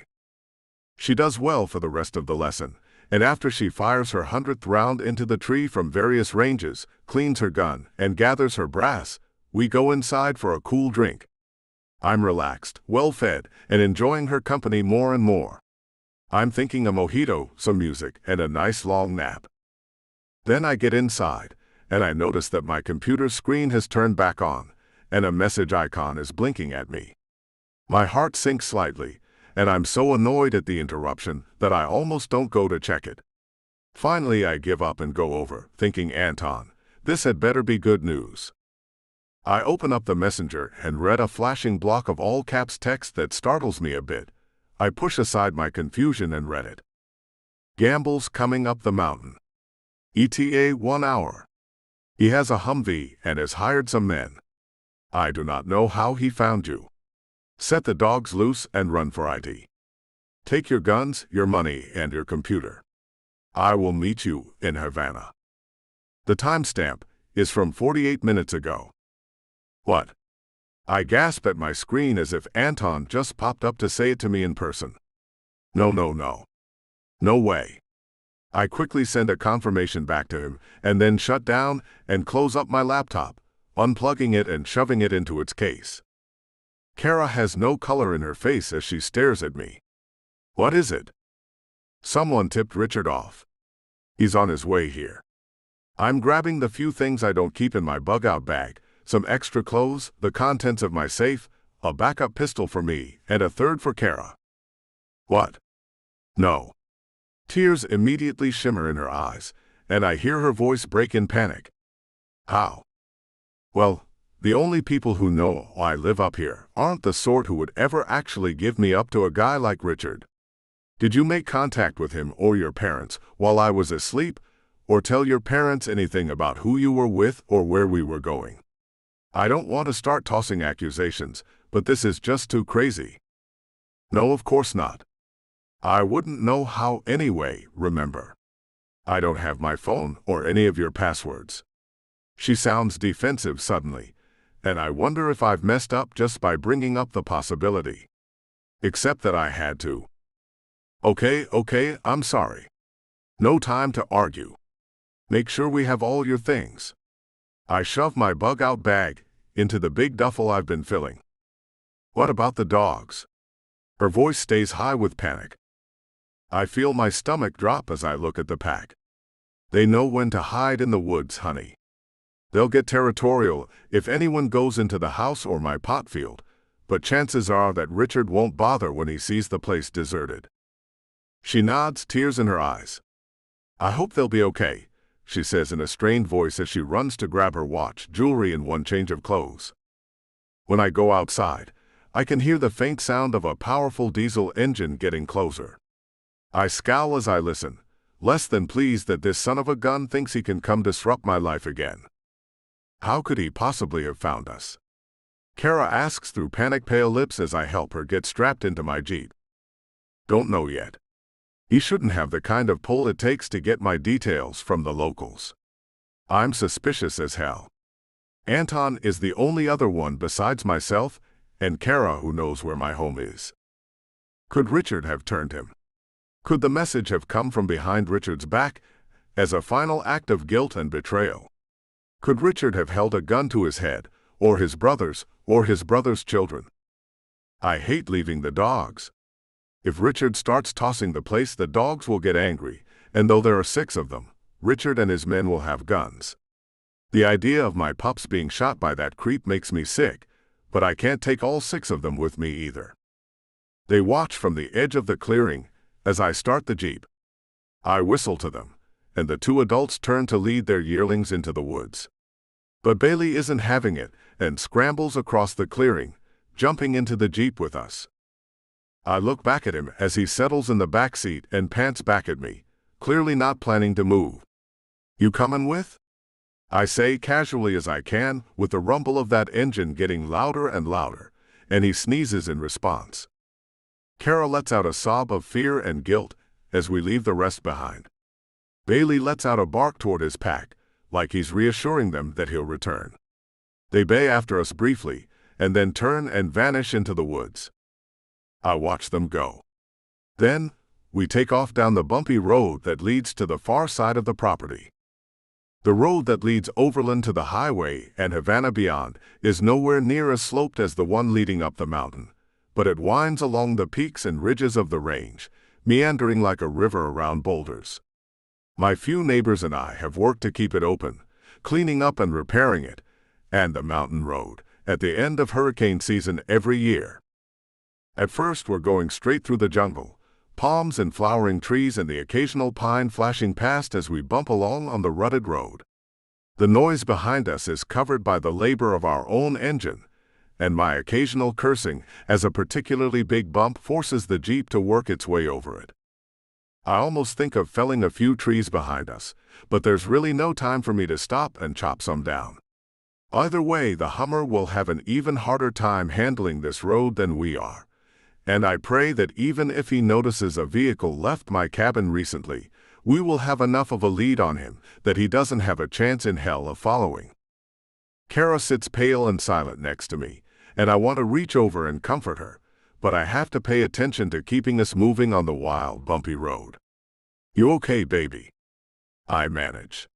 She does well for the rest of the lesson, and after she fires her 100th round into the tree from various ranges, cleans her gun, and gathers her brass, we go inside for a cool drink. I'm relaxed, well-fed, and enjoying her company more and more. I'm thinking a mojito, some music, and a nice long nap. Then I get inside, and I notice that my computer screen has turned back on, and a message icon is blinking at me. My heart sinks slightly, and I'm so annoyed at the interruption that I almost don't go to check it. Finally, I give up and go over, thinking, Anton, this had better be good news. I open up the messenger and read a flashing block of all caps text that startles me a bit. I push aside my confusion and read it. Gamble's coming up the mountain. ETA 1 hour. He has a Humvee and has hired some men. I do not know how he found you. Set the dogs loose and run for ID. Take your guns, your money, and your computer. I will meet you in Havana. The timestamp is from 48 minutes ago. What? I gasp at my screen as if Anton just popped up to say it to me in person. No. No way. I quickly send a confirmation back to him and then shut down and close up my laptop, unplugging it and shoving it into its case. Kara has no color in her face as she stares at me. What is it? Someone tipped Richard off. He's on his way here. I'm grabbing the few things I don't keep in my bug-out bag, some extra clothes, the contents of my safe, a backup pistol for me, and a third for Kara. What? No. Tears immediately shimmer in her eyes, and I hear her voice break in panic. How? Well, the only people who know I live up here aren't the sort who would ever actually give me up to a guy like Richard. Did you make contact with him or your parents while I was asleep, or tell your parents anything about who you were with or where we were going? I don't want to start tossing accusations, but this is just too crazy. No, of course not. I wouldn't know how anyway, remember. I don't have my phone or any of your passwords. She sounds defensive suddenly, and I wonder if I've messed up just by bringing up the possibility. Except that I had to. Okay, I'm sorry. No time to argue. Make sure we have all your things. I shove my bug-out bag into the big duffel I've been filling. What about the dogs? Her voice stays high with panic. I feel my stomach drop as I look at the pack. They know when to hide in the woods, honey. They'll get territorial if anyone goes into the house or my pot field, but chances are that Richard won't bother when he sees the place deserted. She nods, tears in her eyes. I hope they'll be okay, she says in a strained voice as she runs to grab her watch, jewelry, and one change of clothes. When I go outside, I can hear the faint sound of a powerful diesel engine getting closer. I scowl as I listen, less than pleased that this son of a gun thinks he can come disrupt my life again. How could he possibly have found us? Kara asks through panic-pale lips as I help her get strapped into my Jeep. Don't know yet. He shouldn't have the kind of pull it takes to get my details from the locals. I'm suspicious as hell. Anton is the only other one besides myself and Kara who knows where my home is. Could Richard have turned him? Could the message have come from behind Richard's back as a final act of guilt and betrayal? Could Richard have held a gun to his head, or his brother's children? I hate leaving the dogs. If Richard starts tossing the place, the dogs will get angry, and though there are 6 of them, Richard and his men will have guns. The idea of my pups being shot by that creep makes me sick, but I can't take all 6 of them with me either. They watch from the edge of the clearing as I start the Jeep. I whistle to them, and the 2 adults turn to lead their yearlings into the woods. But Bailey isn't having it, and scrambles across the clearing, jumping into the Jeep with us. I look back at him as he settles in the back seat and pants back at me, clearly not planning to move. "You comin' with?" I say casually as I can, with the rumble of that engine getting louder and louder, and he sneezes in response. Kara lets out a sob of fear and guilt as we leave the rest behind. Bailey lets out a bark toward his pack, like he's reassuring them that he'll return. They bay after us briefly, and then turn and vanish into the woods. I watch them go. Then, we take off down the bumpy road that leads to the far side of the property. The road that leads overland to the highway and Havana beyond is nowhere near as sloped as the one leading up the mountain, but it winds along the peaks and ridges of the range, meandering like a river around boulders. My few neighbors and I have worked to keep it open, cleaning up and repairing it, and the mountain road, at the end of hurricane season every year. At first we're going straight through the jungle, palms and flowering trees and the occasional pine flashing past as we bump along on the rutted road. The noise behind us is covered by the labor of our own engine, and my occasional cursing as a particularly big bump forces the Jeep to work its way over it. I almost think of felling a few trees behind us, but there's really no time for me to stop and chop some down. Either way, the Hummer will have an even harder time handling this road than we are. And I pray that even if he notices a vehicle left my cabin recently, we will have enough of a lead on him that he doesn't have a chance in hell of following. Kara sits pale and silent next to me, and I want to reach over and comfort her, but I have to pay attention to keeping us moving on the wild, bumpy road. "You okay, baby?" I manage.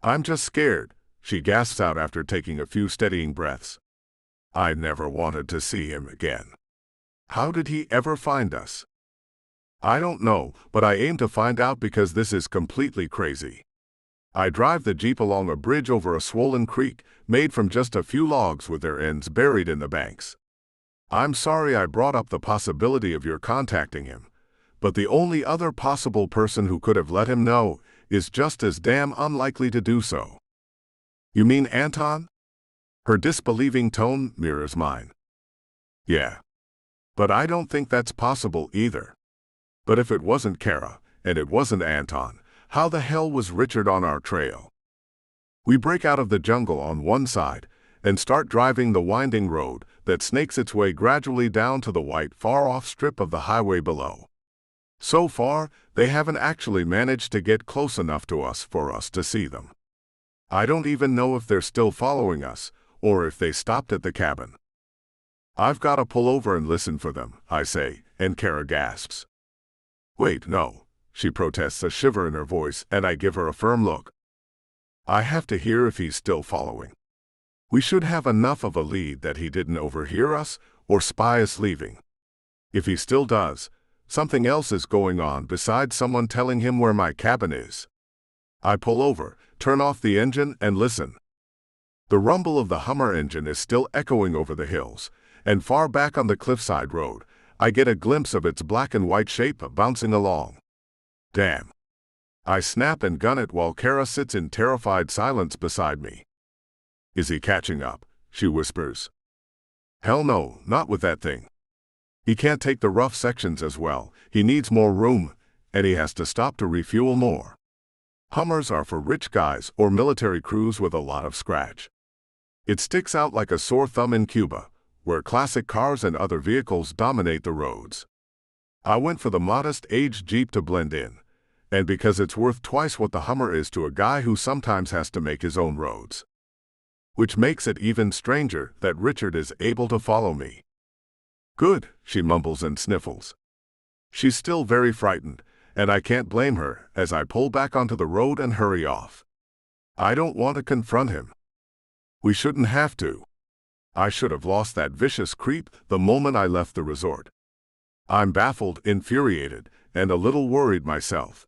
"I'm just scared," she gasps out after taking a few steadying breaths. I never wanted to see him again. How did he ever find us? I don't know, but I aim to find out because this is completely crazy. I drive the Jeep along a bridge over a swollen creek, made from just a few logs with their ends buried in the banks. I'm sorry I brought up the possibility of your contacting him, but the only other possible person who could have let him know is just as damn unlikely to do so. "You mean Anton?" Her disbelieving tone mirrors mine. "Yeah. But I don't think that's possible either. But if it wasn't Kara, and it wasn't Anton, how the hell was Richard on our trail?" We break out of the jungle on one side and start driving the winding road that snakes its way gradually down to the white, far-off strip of the highway below. So far, they haven't actually managed to get close enough to us for us to see them. I don't even know if they're still following us, or if they stopped at the cabin. "I've got to pull over and listen for them," I say, and Kara gasps. "Wait, no," she protests, a shiver in her voice, and I give her a firm look. I have to hear if he's still following. We should have enough of a lead that he didn't overhear us or spy us leaving. If he still does, something else is going on besides someone telling him where my cabin is. I pull over, turn off the engine, and listen. The rumble of the Hummer engine is still echoing over the hills, and far back on the cliffside road, I get a glimpse of its black and white shape bouncing along. Damn. I snap and gun it while Kara sits in terrified silence beside me. "Is he catching up?" she whispers. "Hell no, not with that thing. He can't take the rough sections as well, he needs more room, and he has to stop to refuel more. Hummers are for rich guys or military crews with a lot of scratch. It sticks out like a sore thumb in Cuba, where classic cars and other vehicles dominate the roads. I went for the modest-aged Jeep to blend in, and because it's worth twice what the Hummer is to a guy who sometimes has to make his own roads. Which makes it even stranger that Richard is able to follow me. "Good," she mumbles and sniffles. She's still very frightened, and I can't blame her as I pull back onto the road and hurry off. I don't want to confront him. We shouldn't have to. I should have lost that vicious creep the moment I left the resort. I'm baffled, infuriated, and a little worried myself.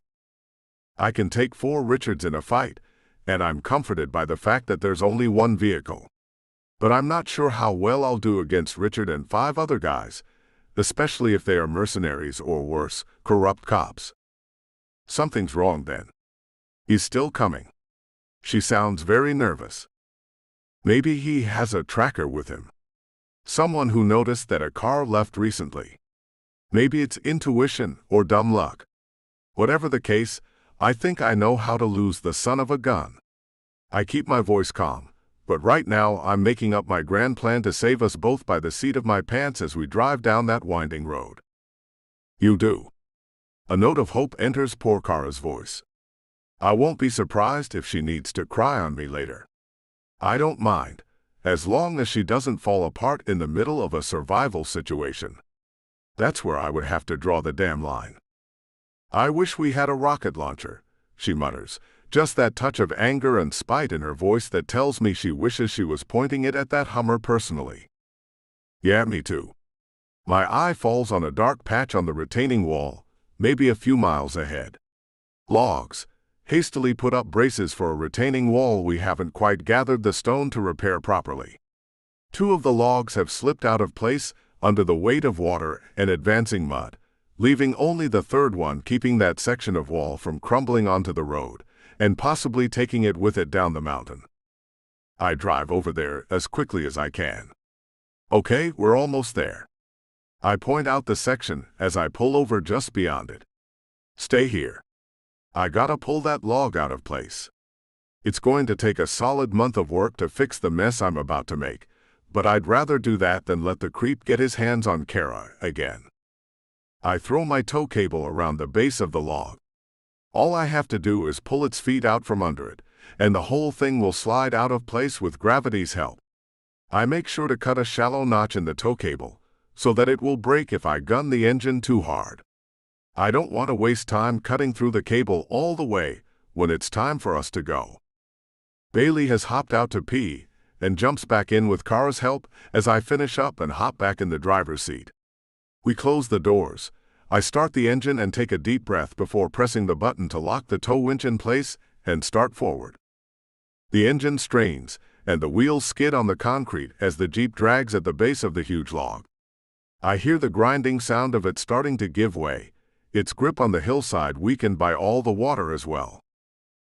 I can take 4 Richards in a fight, and I'm comforted by the fact that there's only one vehicle. But I'm not sure how well I'll do against Richard and 5 other guys, especially if they are mercenaries or worse, corrupt cops. Something's wrong then. He's still coming. She sounds very nervous. Maybe he has a tracker with him. Someone who noticed that a car left recently. Maybe it's intuition or dumb luck. Whatever the case, I think I know how to lose the son of a gun. I keep my voice calm, but right now I'm making up my grand plan to save us both by the seat of my pants as we drive down that winding road. You do. A note of hope enters poor Kara's voice. I won't be surprised if she needs to cry on me later. I don't mind, as long as she doesn't fall apart in the middle of a survival situation. That's where I would have to draw the damn line. I wish we had a rocket launcher, she mutters, just that touch of anger and spite in her voice that tells me she wishes she was pointing it at that Hummer personally. Yeah, me too. My eye falls on a dark patch on the retaining wall, maybe a few miles ahead. Logs, hastily put up braces for a retaining wall we haven't quite gathered the stone to repair properly. 2 of the logs have slipped out of place under the weight of water and advancing mud, leaving only the 3rd one keeping that section of wall from crumbling onto the road and possibly taking it with it down the mountain. I drive over there as quickly as I can. Okay, we're almost there. I point out the section as I pull over just beyond it. Stay here. I gotta pull that log out of place. It's going to take a solid month of work to fix the mess I'm about to make, but I'd rather do that than let the creep get his hands on Kara again. I throw my tow cable around the base of the log. All I have to do is pull its feet out from under it, and the whole thing will slide out of place with gravity's help. I make sure to cut a shallow notch in the tow cable, so that it will break if I gun the engine too hard. I don't want to waste time cutting through the cable all the way when it's time for us to go. Bailey has hopped out to pee and jumps back in with Kara's help as I finish up and hop back in the driver's seat. We close the doors. I start the engine and take a deep breath before pressing the button to lock the tow winch in place and start forward. The engine strains, and the wheels skid on the concrete as the Jeep drags at the base of the huge log. I hear the grinding sound of it starting to give way, its grip on the hillside weakened by all the water as well.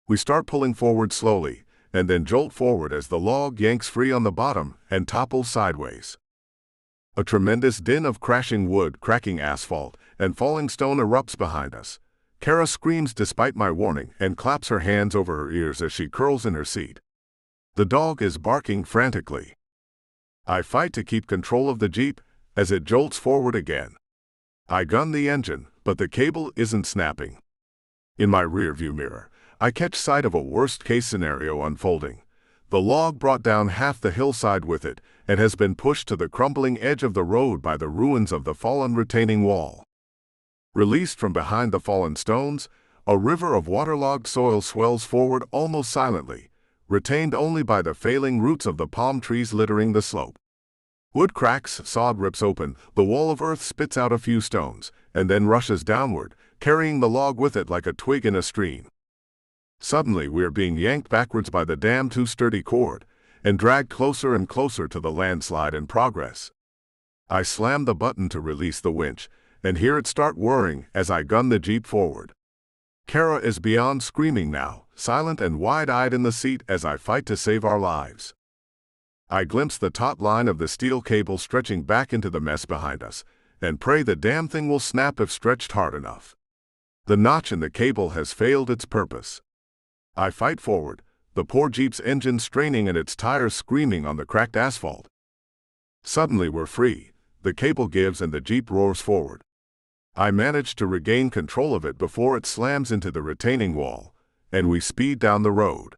We start pulling forward slowly, and then jolt forward as the log yanks free on the bottom and topples sideways. A tremendous din of crashing wood, cracking asphalt, and falling stone erupts behind us. Kara screams despite my warning and claps her hands over her ears as she curls in her seat. The dog is barking frantically. I fight to keep control of the Jeep as it jolts forward again. I gun the engine, but the cable isn't snapping. In my rearview mirror, I catch sight of a worst-case scenario unfolding. The log brought down half the hillside with it and has been pushed to the crumbling edge of the road by the ruins of the fallen retaining wall. Released from behind the fallen stones, a river of waterlogged soil swells forward almost silently, retained only by the failing roots of the palm trees littering the slope. Wood cracks, sod rips open, the wall of earth spits out a few stones, and then rushes downward, carrying the log with it like a twig in a stream. Suddenly we are being yanked backwards by the damn too sturdy cord, and dragged closer and closer to the landslide in progress. I slam the button to release the winch, and hear it start whirring as I gun the Jeep forward. Kara is beyond screaming now, silent and wide-eyed in the seat as I fight to save our lives. I glimpse the taut line of the steel cable stretching back into the mess behind us, and pray the damn thing will snap if stretched hard enough. The notch in the cable has failed its purpose. I fight forward, the poor Jeep's engine straining and its tires screaming on the cracked asphalt. Suddenly we're free, the cable gives and the Jeep roars forward. I manage to regain control of it before it slams into the retaining wall, and we speed down the road.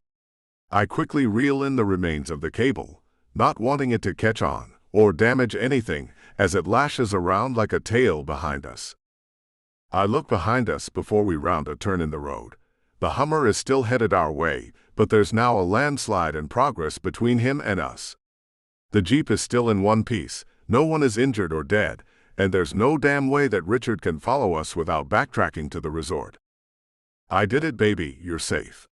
I quickly reel in the remains of the cable, not wanting it to catch on or damage anything as it lashes around like a tail behind us. I look behind us before we round a turn in the road. The Hummer is still headed our way, but there's now a landslide in progress between him and us. The Jeep is still in one piece, no one is injured or dead, and there's no damn way that Richard can follow us without backtracking to the resort. I did it, baby, you're safe.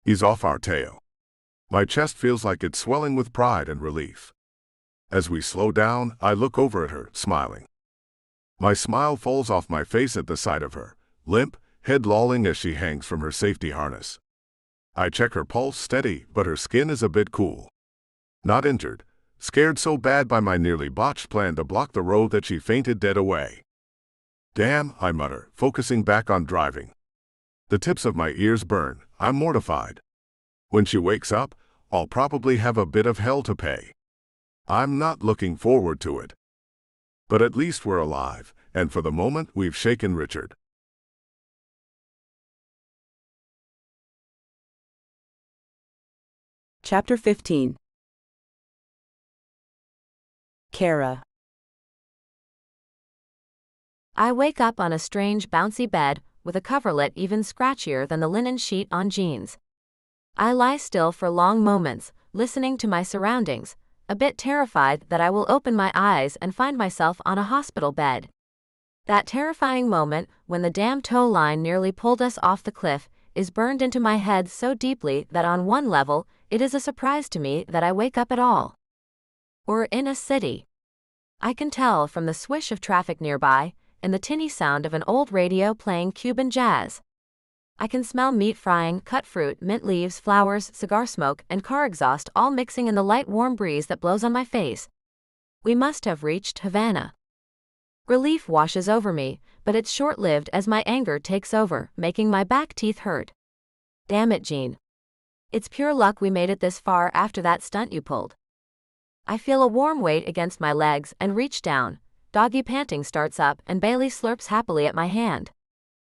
He's off our tail. My chest feels like it's swelling with pride and relief. As we slow down, I look over at her, smiling. My smile falls off my face at the sight of her, limp, head lolling as she hangs from her safety harness. I check her pulse, steady, but her skin is a bit cool. Not injured, scared so bad by my nearly botched plan to block the road that she fainted dead away. Damn, I mutter, focusing back on driving. The tips of my ears burn. I'm mortified. When she wakes up, I'll probably have a bit of hell to pay. I'm not looking forward to it. But at least we're alive, and for the moment we've shaken Richard. Chapter 15. Kara. I wake up on a strange bouncy bed, with a coverlet even scratchier than the linen sheet on jeans. I lie still for long moments, listening to my surroundings, a bit terrified that I will open my eyes and find myself on a hospital bed. That terrifying moment, when the damn tow line nearly pulled us off the cliff, is burned into my head so deeply that on one level, it is a surprise to me that I wake up at all. We're in a city. I can tell from the swish of traffic nearby, and the tinny sound of an old radio playing Cuban jazz. I can smell meat frying, cut fruit, mint leaves, flowers, cigar smoke, and car exhaust all mixing in the light warm breeze that blows on my face. We must have reached Havana. Relief washes over me, but it's short-lived as my anger takes over, making my back teeth hurt. Damn it, Jean. It's pure luck we made it this far after that stunt you pulled. I feel a warm weight against my legs and reach down. Doggy panting starts up and Bailey slurps happily at my hand.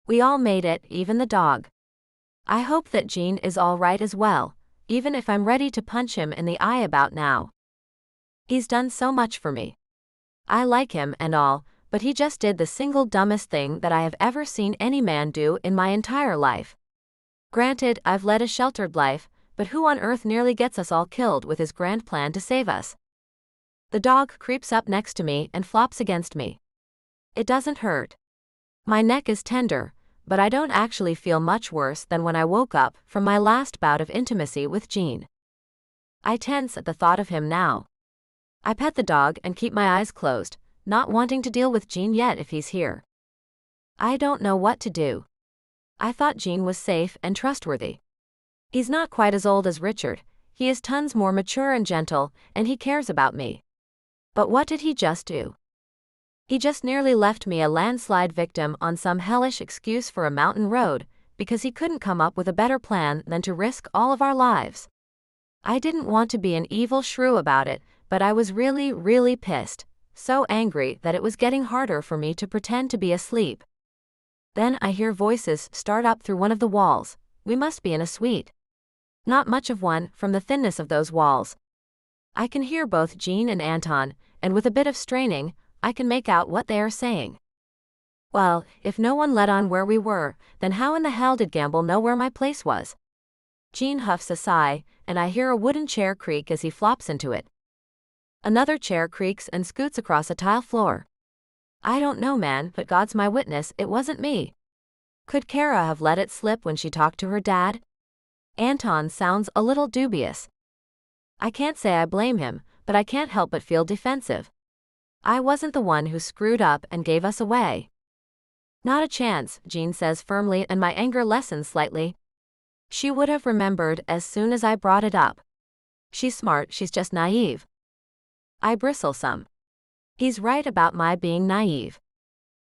We all made it, even the dog. I hope that Jean is all right as well, even if I'm ready to punch him in the eye about now. He's done so much for me. I like him and all, but he just did the single dumbest thing that I have ever seen any man do in my entire life. Granted, I've led a sheltered life, but who on earth nearly gets us all killed with his grand plan to save us? The dog creeps up next to me and flops against me. It doesn't hurt. My neck is tender, but I don't actually feel much worse than when I woke up from my last bout of intimacy with Jean. I tense at the thought of him now. I pet the dog and keep my eyes closed, not wanting to deal with Jean yet if he's here. I don't know what to do. I thought Jean was safe and trustworthy. He's not quite as old as Richard, he is tons more mature and gentle, and he cares about me. But what did he just do? He just nearly left me a landslide victim on some hellish excuse for a mountain road, because he couldn't come up with a better plan than to risk all of our lives. I didn't want to be an evil shrew about it, but I was really, really pissed, so angry that it was getting harder for me to pretend to be asleep. Then I hear voices start up through one of the walls. We must be in a suite. Not much of one, from the thinness of those walls. I can hear both Jean and Anton, and with a bit of straining, I can make out what they are saying. Well, if no one let on where we were, then how in the hell did Gamble know where my place was? Jean huffs a sigh, and I hear a wooden chair creak as he flops into it. Another chair creaks and scoots across a tile floor. I don't know, man, but God's my witness, it wasn't me. Could Kara have let it slip when she talked to her dad? Anton sounds a little dubious. I can't say I blame him, but I can't help but feel defensive. I wasn't the one who screwed up and gave us away. Not a chance, Jean says firmly, and my anger lessens slightly. She would have remembered as soon as I brought it up. She's smart, she's just naive. I bristle some. He's right about my being naive.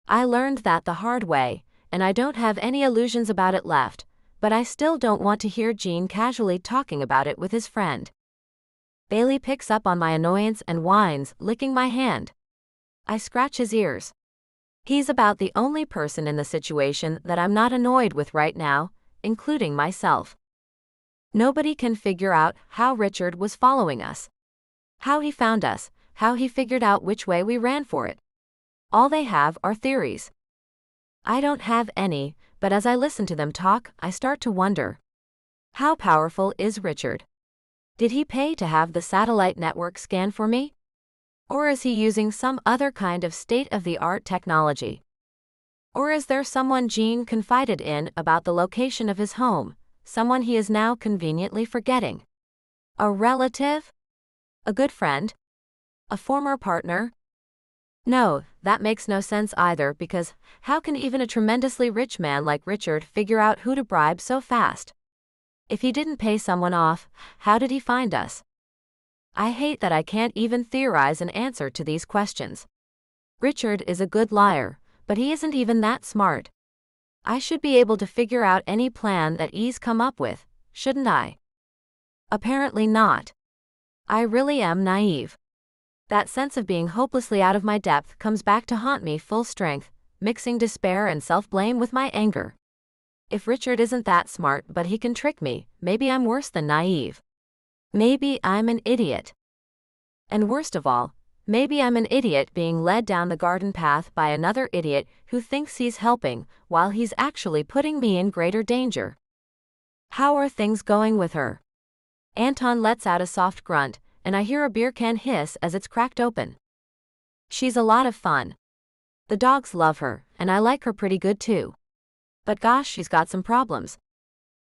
I learned that the hard way, and I don't have any illusions about it left, but I still don't want to hear Jean casually talking about it with his friend. Bailey picks up on my annoyance and whines, licking my hand. I scratch his ears. He's about the only person in the situation that I'm not annoyed with right now, including myself. Nobody can figure out how Richard was following us. How he found us, how he figured out which way we ran for it. All they have are theories. I don't have any, but as I listen to them talk, I start to wonder. How powerful is Richard? Did he pay to have the satellite network scan for me? Or is he using some other kind of state-of-the-art technology? Or is there someone Jean confided in about the location of his home, someone he is now conveniently forgetting? A relative? A good friend? A former partner? No, that makes no sense either, because how can even a tremendously rich man like Richard figure out who to bribe so fast? If he didn't pay someone off, how did he find us? I hate that I can't even theorize an answer to these questions. Richard is a good liar, but he isn't even that smart. I should be able to figure out any plan that he's come up with, shouldn't I? Apparently not. I really am naive. That sense of being hopelessly out of my depth comes back to haunt me full strength, mixing despair and self-blame with my anger. If Richard isn't that smart but he can trick me, maybe I'm worse than naive. Maybe I'm an idiot. And worst of all, maybe I'm an idiot being led down the garden path by another idiot who thinks he's helping while he's actually putting me in greater danger. How are things going with her? Anton lets out a soft grunt, and I hear a beer can hiss as it's cracked open. She's a lot of fun. The dogs love her, and I like her pretty good too. But gosh, she's got some problems.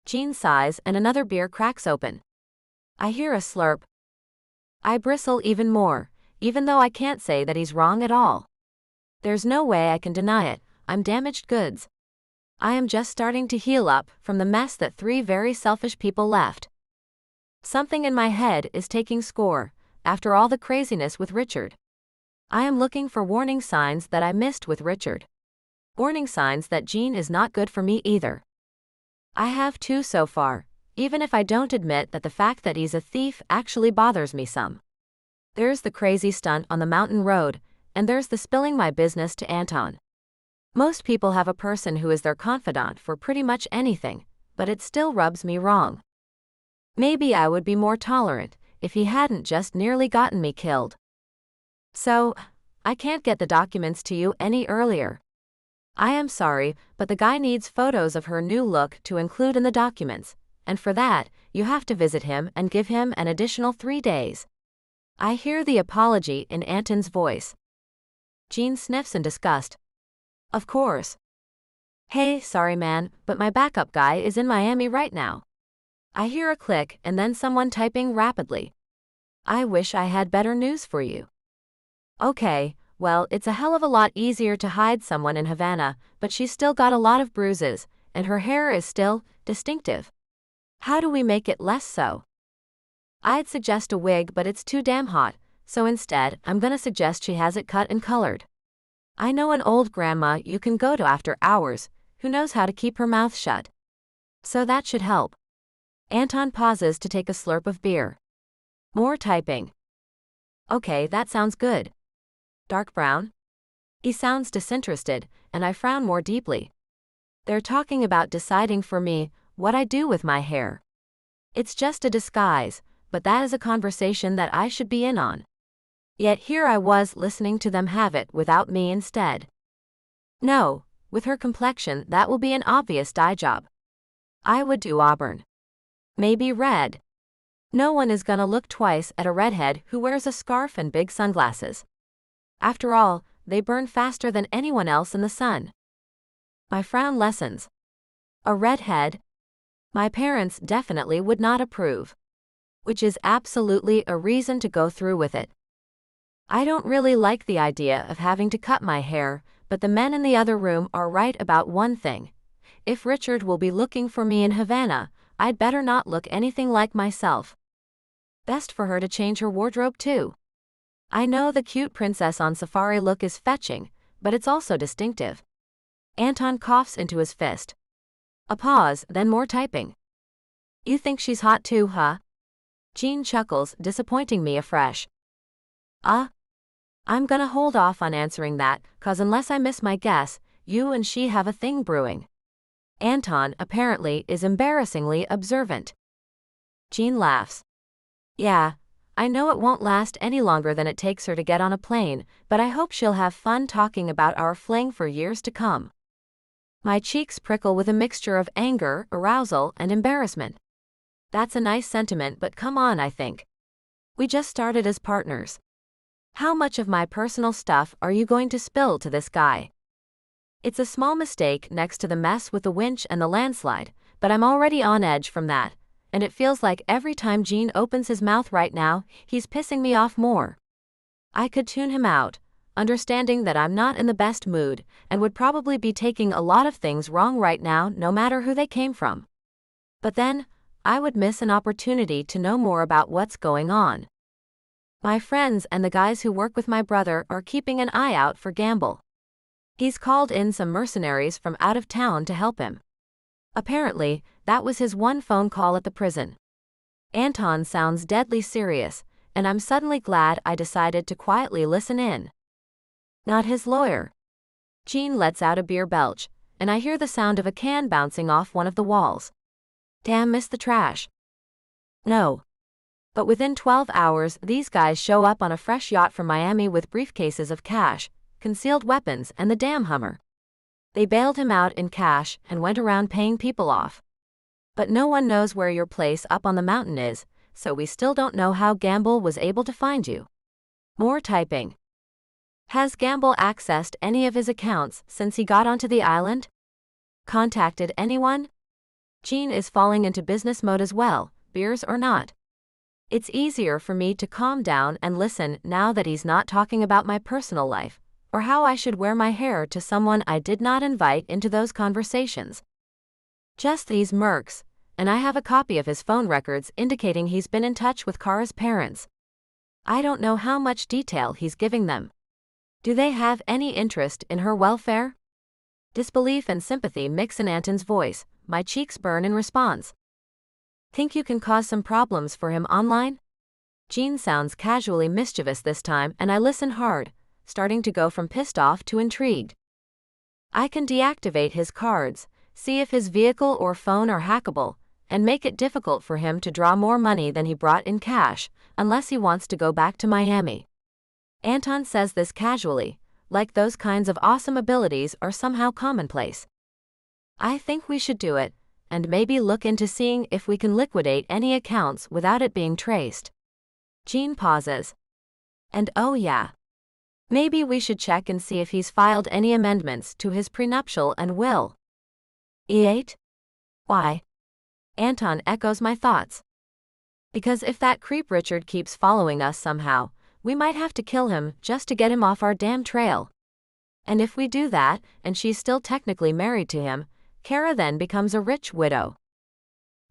Jean sighs and another beer cracks open. I hear a slurp. I bristle even more, even though I can't say that he's wrong at all. There's no way I can deny it, I'm damaged goods. I am just starting to heal up from the mess that 3 very selfish people left. Something in my head is taking score, after all the craziness with Richard. I am looking for warning signs that I missed with Richard. Warning signs that Jean is not good for me either. I have 2 so far, even if I don't admit that the fact that he's a thief actually bothers me some. There's the crazy stunt on the mountain road, and there's the spilling my business to Anton. Most people have a person who is their confidant for pretty much anything, but it still rubs me wrong. Maybe I would be more tolerant if he hadn't just nearly gotten me killed. So, I can't get the documents to you any earlier. I am sorry, but the guy needs photos of her new look to include in the documents, and for that, you have to visit him and give him an additional 3 days. I hear the apology in Anton's voice. Jean sniffs in disgust. Of course. Hey, sorry man, but my backup guy is in Miami right now. I hear a click and then someone typing rapidly. I wish I had better news for you. Okay, well, it's a hell of a lot easier to hide someone in Havana, but she's still got a lot of bruises, and her hair is still distinctive. How do we make it less so? I'd suggest a wig, but it's too damn hot, so instead, I'm gonna suggest she has it cut and colored. I know an old grandma you can go to after hours, who knows how to keep her mouth shut. So that should help. Anton pauses to take a slurp of beer. More typing. Okay, that sounds good. Dark brown? He sounds disinterested, and I frown more deeply. They're talking about deciding for me what I do with my hair. It's just a disguise, but that is a conversation that I should be in on. Yet here I was listening to them have it without me instead. No, with her complexion that will be an obvious dye job. I would do auburn. Maybe red. No one is gonna look twice at a redhead who wears a scarf and big sunglasses. After all, they burn faster than anyone else in the sun. My frown lessens. A redhead? My parents definitely would not approve. Which is absolutely a reason to go through with it. I don't really like the idea of having to cut my hair, but the men in the other room are right about one thing. If Richard will be looking for me in Havana, I'd better not look anything like myself. Best for her to change her wardrobe too. I know the cute princess on safari look is fetching, but it's also distinctive. Anton coughs into his fist. A pause, then more typing. You think she's hot too, huh? Jean chuckles, disappointing me afresh. I'm gonna hold off on answering that, 'cause unless I miss my guess, you and she have a thing brewing. Anton, apparently, is embarrassingly observant. Jean laughs. Yeah, I know it won't last any longer than it takes her to get on a plane, but I hope she'll have fun talking about our fling for years to come. My cheeks prickle with a mixture of anger, arousal, and embarrassment. That's a nice sentiment, but come on, I think. We just started as partners. How much of my personal stuff are you going to spill to this guy? It's a small mistake next to the mess with the winch and the landslide, but I'm already on edge from that, and it feels like every time Jean opens his mouth right now, he's pissing me off more. I could tune him out, understanding that I'm not in the best mood, and would probably be taking a lot of things wrong right now no matter who they came from. But then, I would miss an opportunity to know more about what's going on. My friends and the guys who work with my brother are keeping an eye out for Gamble. He's called in some mercenaries from out of town to help him. Apparently, that was his one phone call at the prison. Anton sounds deadly serious, and I'm suddenly glad I decided to quietly listen in. Not his lawyer. Jean lets out a beer belch, and I hear the sound of a can bouncing off one of the walls. Damn, miss the trash. No. But within 12 hours, these guys show up on a fresh yacht from Miami with briefcases of cash, concealed weapons, and the damn Hummer. They bailed him out in cash and went around paying people off. But no one knows where your place up on the mountain is, so we still don't know how Gamble was able to find you. More typing. Has Gamble accessed any of his accounts since he got onto the island? Contacted anyone? Jean is falling into business mode as well, beers or not. It's easier for me to calm down and listen now that he's not talking about my personal life, or how I should wear my hair to someone I did not invite into those conversations. Just these mercs, and I have a copy of his phone records indicating he's been in touch with Kara's parents. I don't know how much detail he's giving them. Do they have any interest in her welfare? Disbelief and sympathy mix in Anton's voice. My cheeks burn in response. Think you can cause some problems for him online? Jean sounds casually mischievous this time, and I listen hard, starting to go from pissed off to intrigued. I can deactivate his cards, see if his vehicle or phone are hackable, and make it difficult for him to draw more money than he brought in cash, unless he wants to go back to Miami. Anton says this casually, like those kinds of awesome abilities are somehow commonplace. I think we should do it, and maybe look into seeing if we can liquidate any accounts without it being traced. Jean pauses. And oh yeah. Maybe we should check and see if he's filed any amendments to his prenuptial and will. E8? Why? Anton echoes my thoughts. Because if that creep Richard keeps following us somehow, we might have to kill him just to get him off our damn trail. And if we do that, and she's still technically married to him, Kara then becomes a rich widow.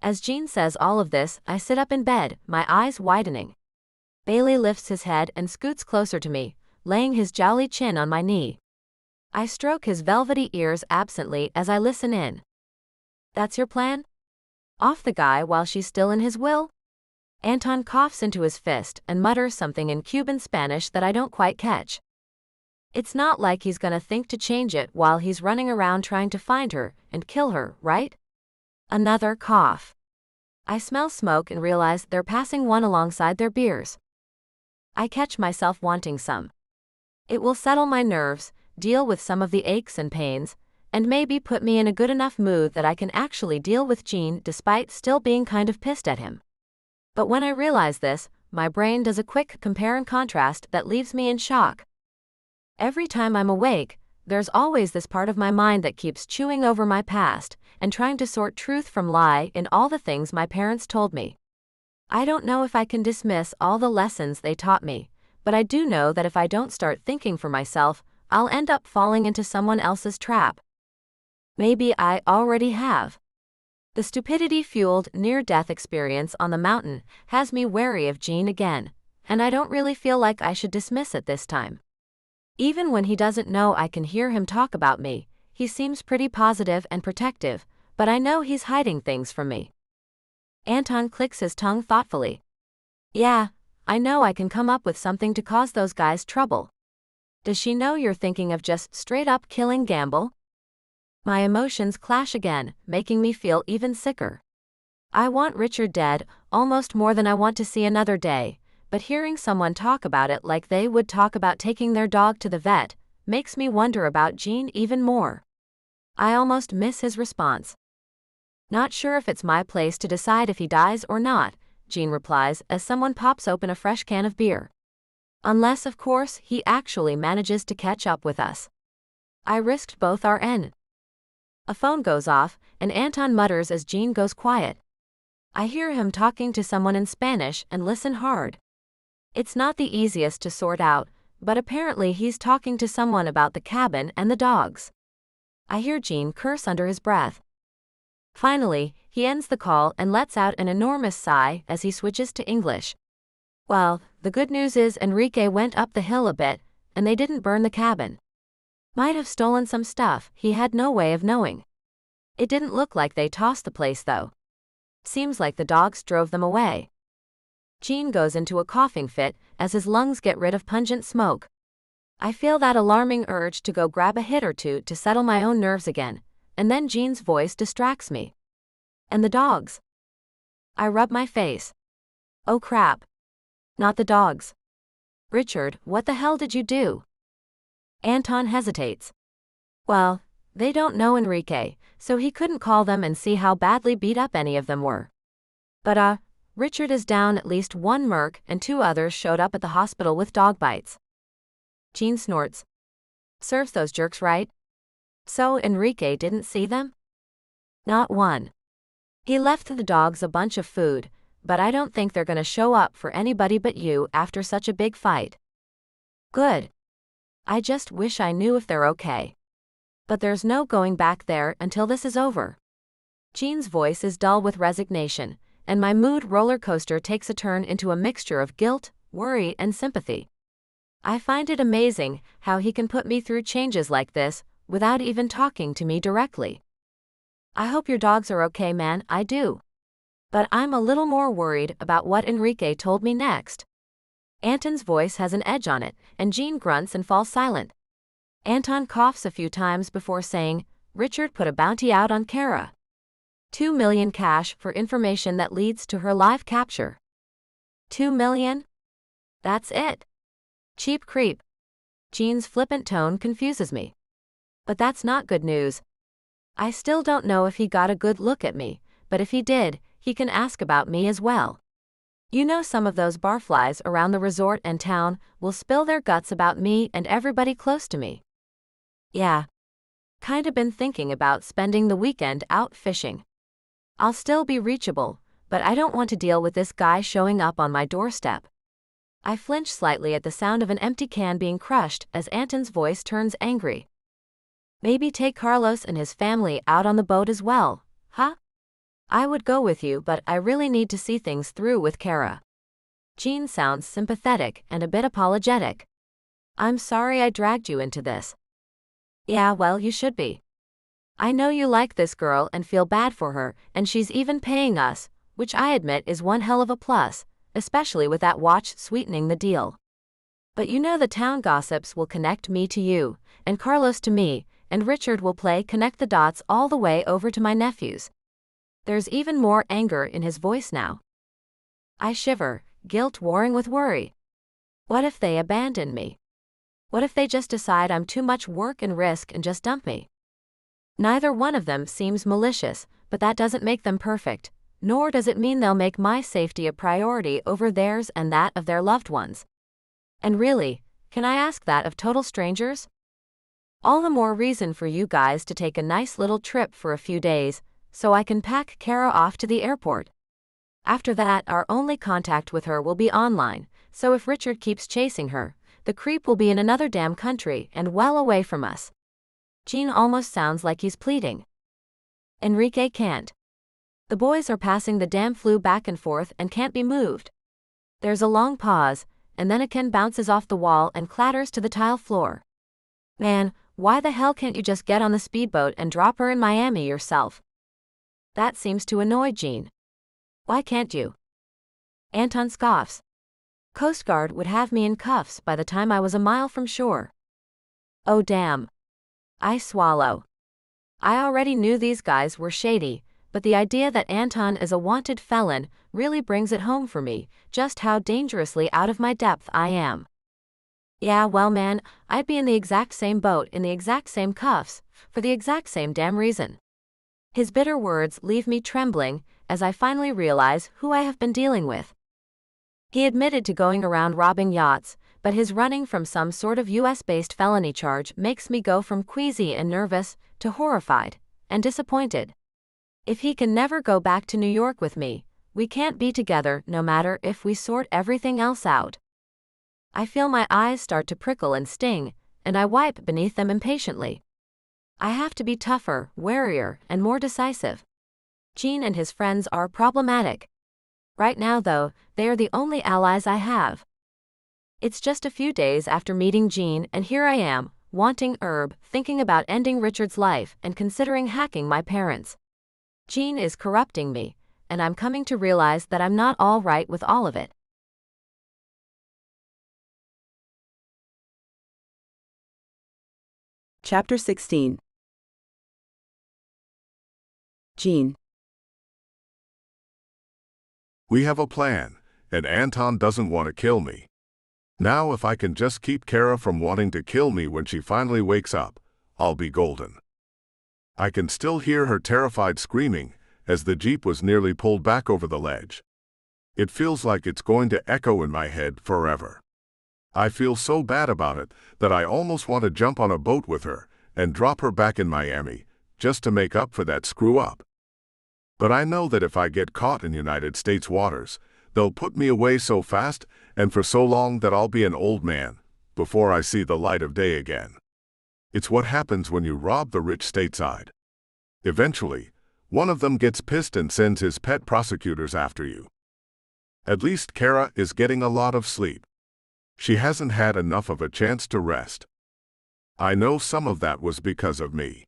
As Jean says all of this, I sit up in bed, my eyes widening. Bailey lifts his head and scoots closer to me, laying his jowly chin on my knee. I stroke his velvety ears absently as I listen in. That's your plan? Off the guy while she's still in his will? Anton coughs into his fist and mutters something in Cuban Spanish that I don't quite catch. It's not like he's gonna think to change it while he's running around trying to find her and kill her, right? Another cough. I smell smoke and realize they're passing one alongside their beers. I catch myself wanting some. It will settle my nerves, deal with some of the aches and pains, and maybe put me in a good enough mood that I can actually deal with Jean despite still being kind of pissed at him. But when I realize this, my brain does a quick compare and contrast that leaves me in shock. Every time I'm awake, there's always this part of my mind that keeps chewing over my past and trying to sort truth from lie in all the things my parents told me. I don't know if I can dismiss all the lessons they taught me, but I do know that if I don't start thinking for myself, I'll end up falling into someone else's trap. Maybe I already have. The stupidity-fueled near-death experience on the mountain has me wary of Jean again, and I don't really feel like I should dismiss it this time. Even when he doesn't know I can hear him talk about me, he seems pretty positive and protective, but I know he's hiding things from me. Anton clicks his tongue thoughtfully. Yeah, I know I can come up with something to cause those guys trouble. Does she know you're thinking of just straight-up killing Gamble? My emotions clash again, making me feel even sicker. I want Richard dead, almost more than I want to see another day, but hearing someone talk about it like they would talk about taking their dog to the vet, makes me wonder about Jean even more. I almost miss his response. Not sure if it's my place to decide if he dies or not, Jean replies as someone pops open a fresh can of beer. Unless, of course, he actually manages to catch up with us. I risked both our N. A phone goes off, and Anton mutters as Jean goes quiet. I hear him talking to someone in Spanish and listen hard. It's not the easiest to sort out, but apparently he's talking to someone about the cabin and the dogs. I hear Jean curse under his breath. Finally, he ends the call and lets out an enormous sigh as he switches to English. Well, The good news is Enrique went up the hill a bit, and they didn't burn the cabin. Might have stolen some stuff, he had no way of knowing. It didn't look like they tossed the place though. Seems like the dogs drove them away. Gene goes into a coughing fit as his lungs get rid of pungent smoke. I feel that alarming urge to go grab a hit or two to settle my own nerves again, and then Gene's voice distracts me. And the dogs. I rub my face. Oh crap. Not the dogs. Richard, what the hell did you do? Anton hesitates. Well, they don't know Enrique, so he couldn't call them and see how badly beat up any of them were. But Richard is down, at least one merc and 2 others showed up at the hospital with dog bites. Gene snorts. Serves those jerks right. So Enrique didn't see them? Not one. He left the dogs a bunch of food, but I don't think they're gonna show up for anybody but you after such a big fight. Good. I just wish I knew if they're okay. But there's no going back there until this is over. Gene's voice is dull with resignation, and my mood roller coaster takes a turn into a mixture of guilt, worry, and sympathy. I find it amazing how he can put me through changes like this without even talking to me directly. I hope your dogs are okay, man, I do. But I'm a little more worried about what Enrique told me next. Anton's voice has an edge on it, and Gene grunts and falls silent. Anton coughs a few times before saying, Richard put a bounty out on Kara. 2 million cash for information that leads to her live capture. 2 million? That's it. Cheap creep. Gene's flippant tone confuses me. But that's not good news. I still don't know if he got a good look at me, but if he did, he can ask about me as well. You know, some of those barflies around the resort and town will spill their guts about me and everybody close to me. Yeah. Kinda been thinking about spending the weekend out fishing. I'll still be reachable, but I don't want to deal with this guy showing up on my doorstep. I flinch slightly at the sound of an empty can being crushed as Anton's voice turns angry. Maybe take Carlos and his family out on the boat as well, huh? I would go with you, but I really need to see things through with Kara. Gene sounds sympathetic and a bit apologetic. I'm sorry I dragged you into this. Yeah, well, you should be. I know you like this girl and feel bad for her, and she's even paying us, which I admit is one hell of a plus, especially with that watch sweetening the deal. But you know the town gossips will connect me to you, and Carlos to me, and Richard will play connect the dots all the way over to my nephews. There's even more anger in his voice now. I shiver, guilt warring with worry. What if they abandon me? What if they just decide I'm too much work and risk and just dump me? Neither one of them seems malicious, but that doesn't make them perfect, nor does it mean they'll make my safety a priority over theirs and that of their loved ones. And really, can I ask that of total strangers? All the more reason for you guys to take a nice little trip for a few days, so I can pack Kara off to the airport. After that, our only contact with her will be online, so if Richard keeps chasing her, the creep will be in another damn country and well away from us. Gene almost sounds like he's pleading. Enrique can't. The boys are passing the damn flu back and forth and can't be moved. There's a long pause, and then a can bounces off the wall and clatters to the tile floor. Man, why the hell can't you just get on the speedboat and drop her in Miami yourself? That seems to annoy Gene. Why can't you? Anton scoffs. Coast Guard would have me in cuffs by the time I was a mile from shore. Oh damn. I swallow. I already knew these guys were shady, but the idea that Anton is a wanted felon really brings it home for me, just how dangerously out of my depth I am. Yeah, well man, I'd be in the exact same boat in the exact same cuffs, for the exact same damn reason. His bitter words leave me trembling as I finally realize who I have been dealing with. He admitted to going around robbing yachts, but his running from some sort of US-based felony charge makes me go from queasy and nervous to horrified and disappointed. If he can never go back to New York with me, we can't be together no matter if we sort everything else out. I feel my eyes start to prickle and sting, and I wipe beneath them impatiently. I have to be tougher, warier, and more decisive. Gene and his friends are problematic. Right now though, they are the only allies I have. It's just a few days after meeting Jean, and here I am, wanting herb, thinking about ending Richard's life, and considering hacking my parents. Jean is corrupting me, and I'm coming to realize that I'm not all right with all of it. Chapter 16. Jean. We have a plan, and Anton doesn't want to kill me. Now if I can just keep Kara from wanting to kill me when she finally wakes up, I'll be golden. I can still hear her terrified screaming as the Jeep was nearly pulled back over the ledge. It feels like it's going to echo in my head forever. I feel so bad about it that I almost want to jump on a boat with her and drop her back in Miami just to make up for that screw-up. But I know that if I get caught in United States waters, they'll put me away so fast and for so long that I'll be an old man before I see the light of day again. It's what happens when you rob the rich stateside. Eventually, one of them gets pissed and sends his pet prosecutors after you. At least Kara is getting a lot of sleep. She hasn't had enough of a chance to rest. I know some of that was because of me.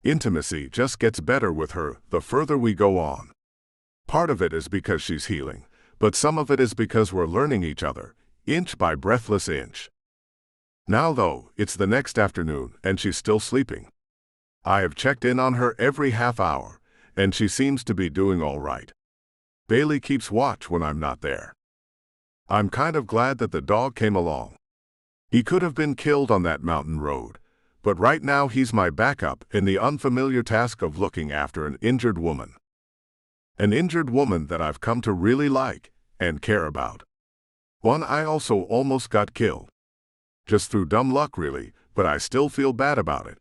Intimacy just gets better with her the further we go on. Part of it is because she's healing, but some of it is because we're learning each other, inch by breathless inch. Now though, it's the next afternoon and she's still sleeping. I have checked in on her every half hour, and she seems to be doing all right. Bailey keeps watch when I'm not there. I'm kind of glad that the dog came along. He could have been killed on that mountain road, but right now he's my backup in the unfamiliar task of looking after an injured woman. An injured woman that I've come to really like and care about. One I also almost got killed. Just through dumb luck really, but I still feel bad about it.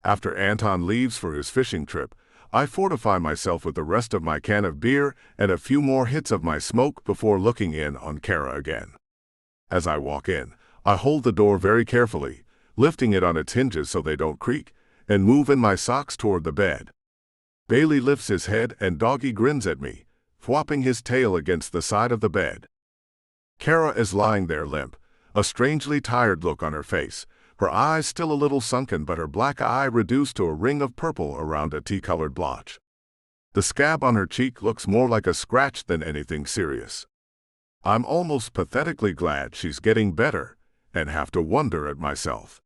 After Anton leaves for his fishing trip, I fortify myself with the rest of my can of beer and a few more hits of my smoke before looking in on Kara again. As I walk in, I hold the door very carefully, lifting it on its hinges so they don't creak, and move in my socks toward the bed. Bailey lifts his head and Doggy grins at me, flopping his tail against the side of the bed. Kara is lying there limp, a strangely tired look on her face, her eyes still a little sunken but her black eye reduced to a ring of purple around a tea-colored blotch. The scab on her cheek looks more like a scratch than anything serious. I'm almost pathetically glad she's getting better, and have to wonder at myself.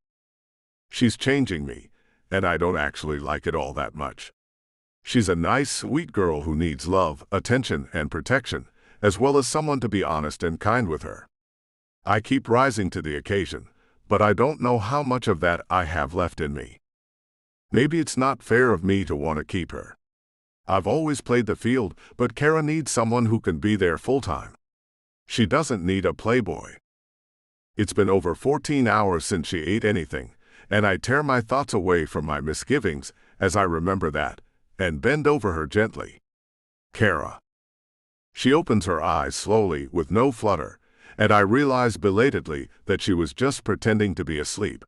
She's changing me, and I don't actually like it all that much. She's a nice, sweet girl who needs love, attention, and protection, as well as someone to be honest and kind with her. I keep rising to the occasion, but I don't know how much of that I have left in me. Maybe it's not fair of me to want to keep her. I've always played the field, but Kara needs someone who can be there full-time. She doesn't need a playboy. It's been over 14 hours since she ate anything, and I tear my thoughts away from my misgivings as I remember that, and bend over her gently. Kara. She opens her eyes slowly with no flutter, and I realize belatedly that she was just pretending to be asleep.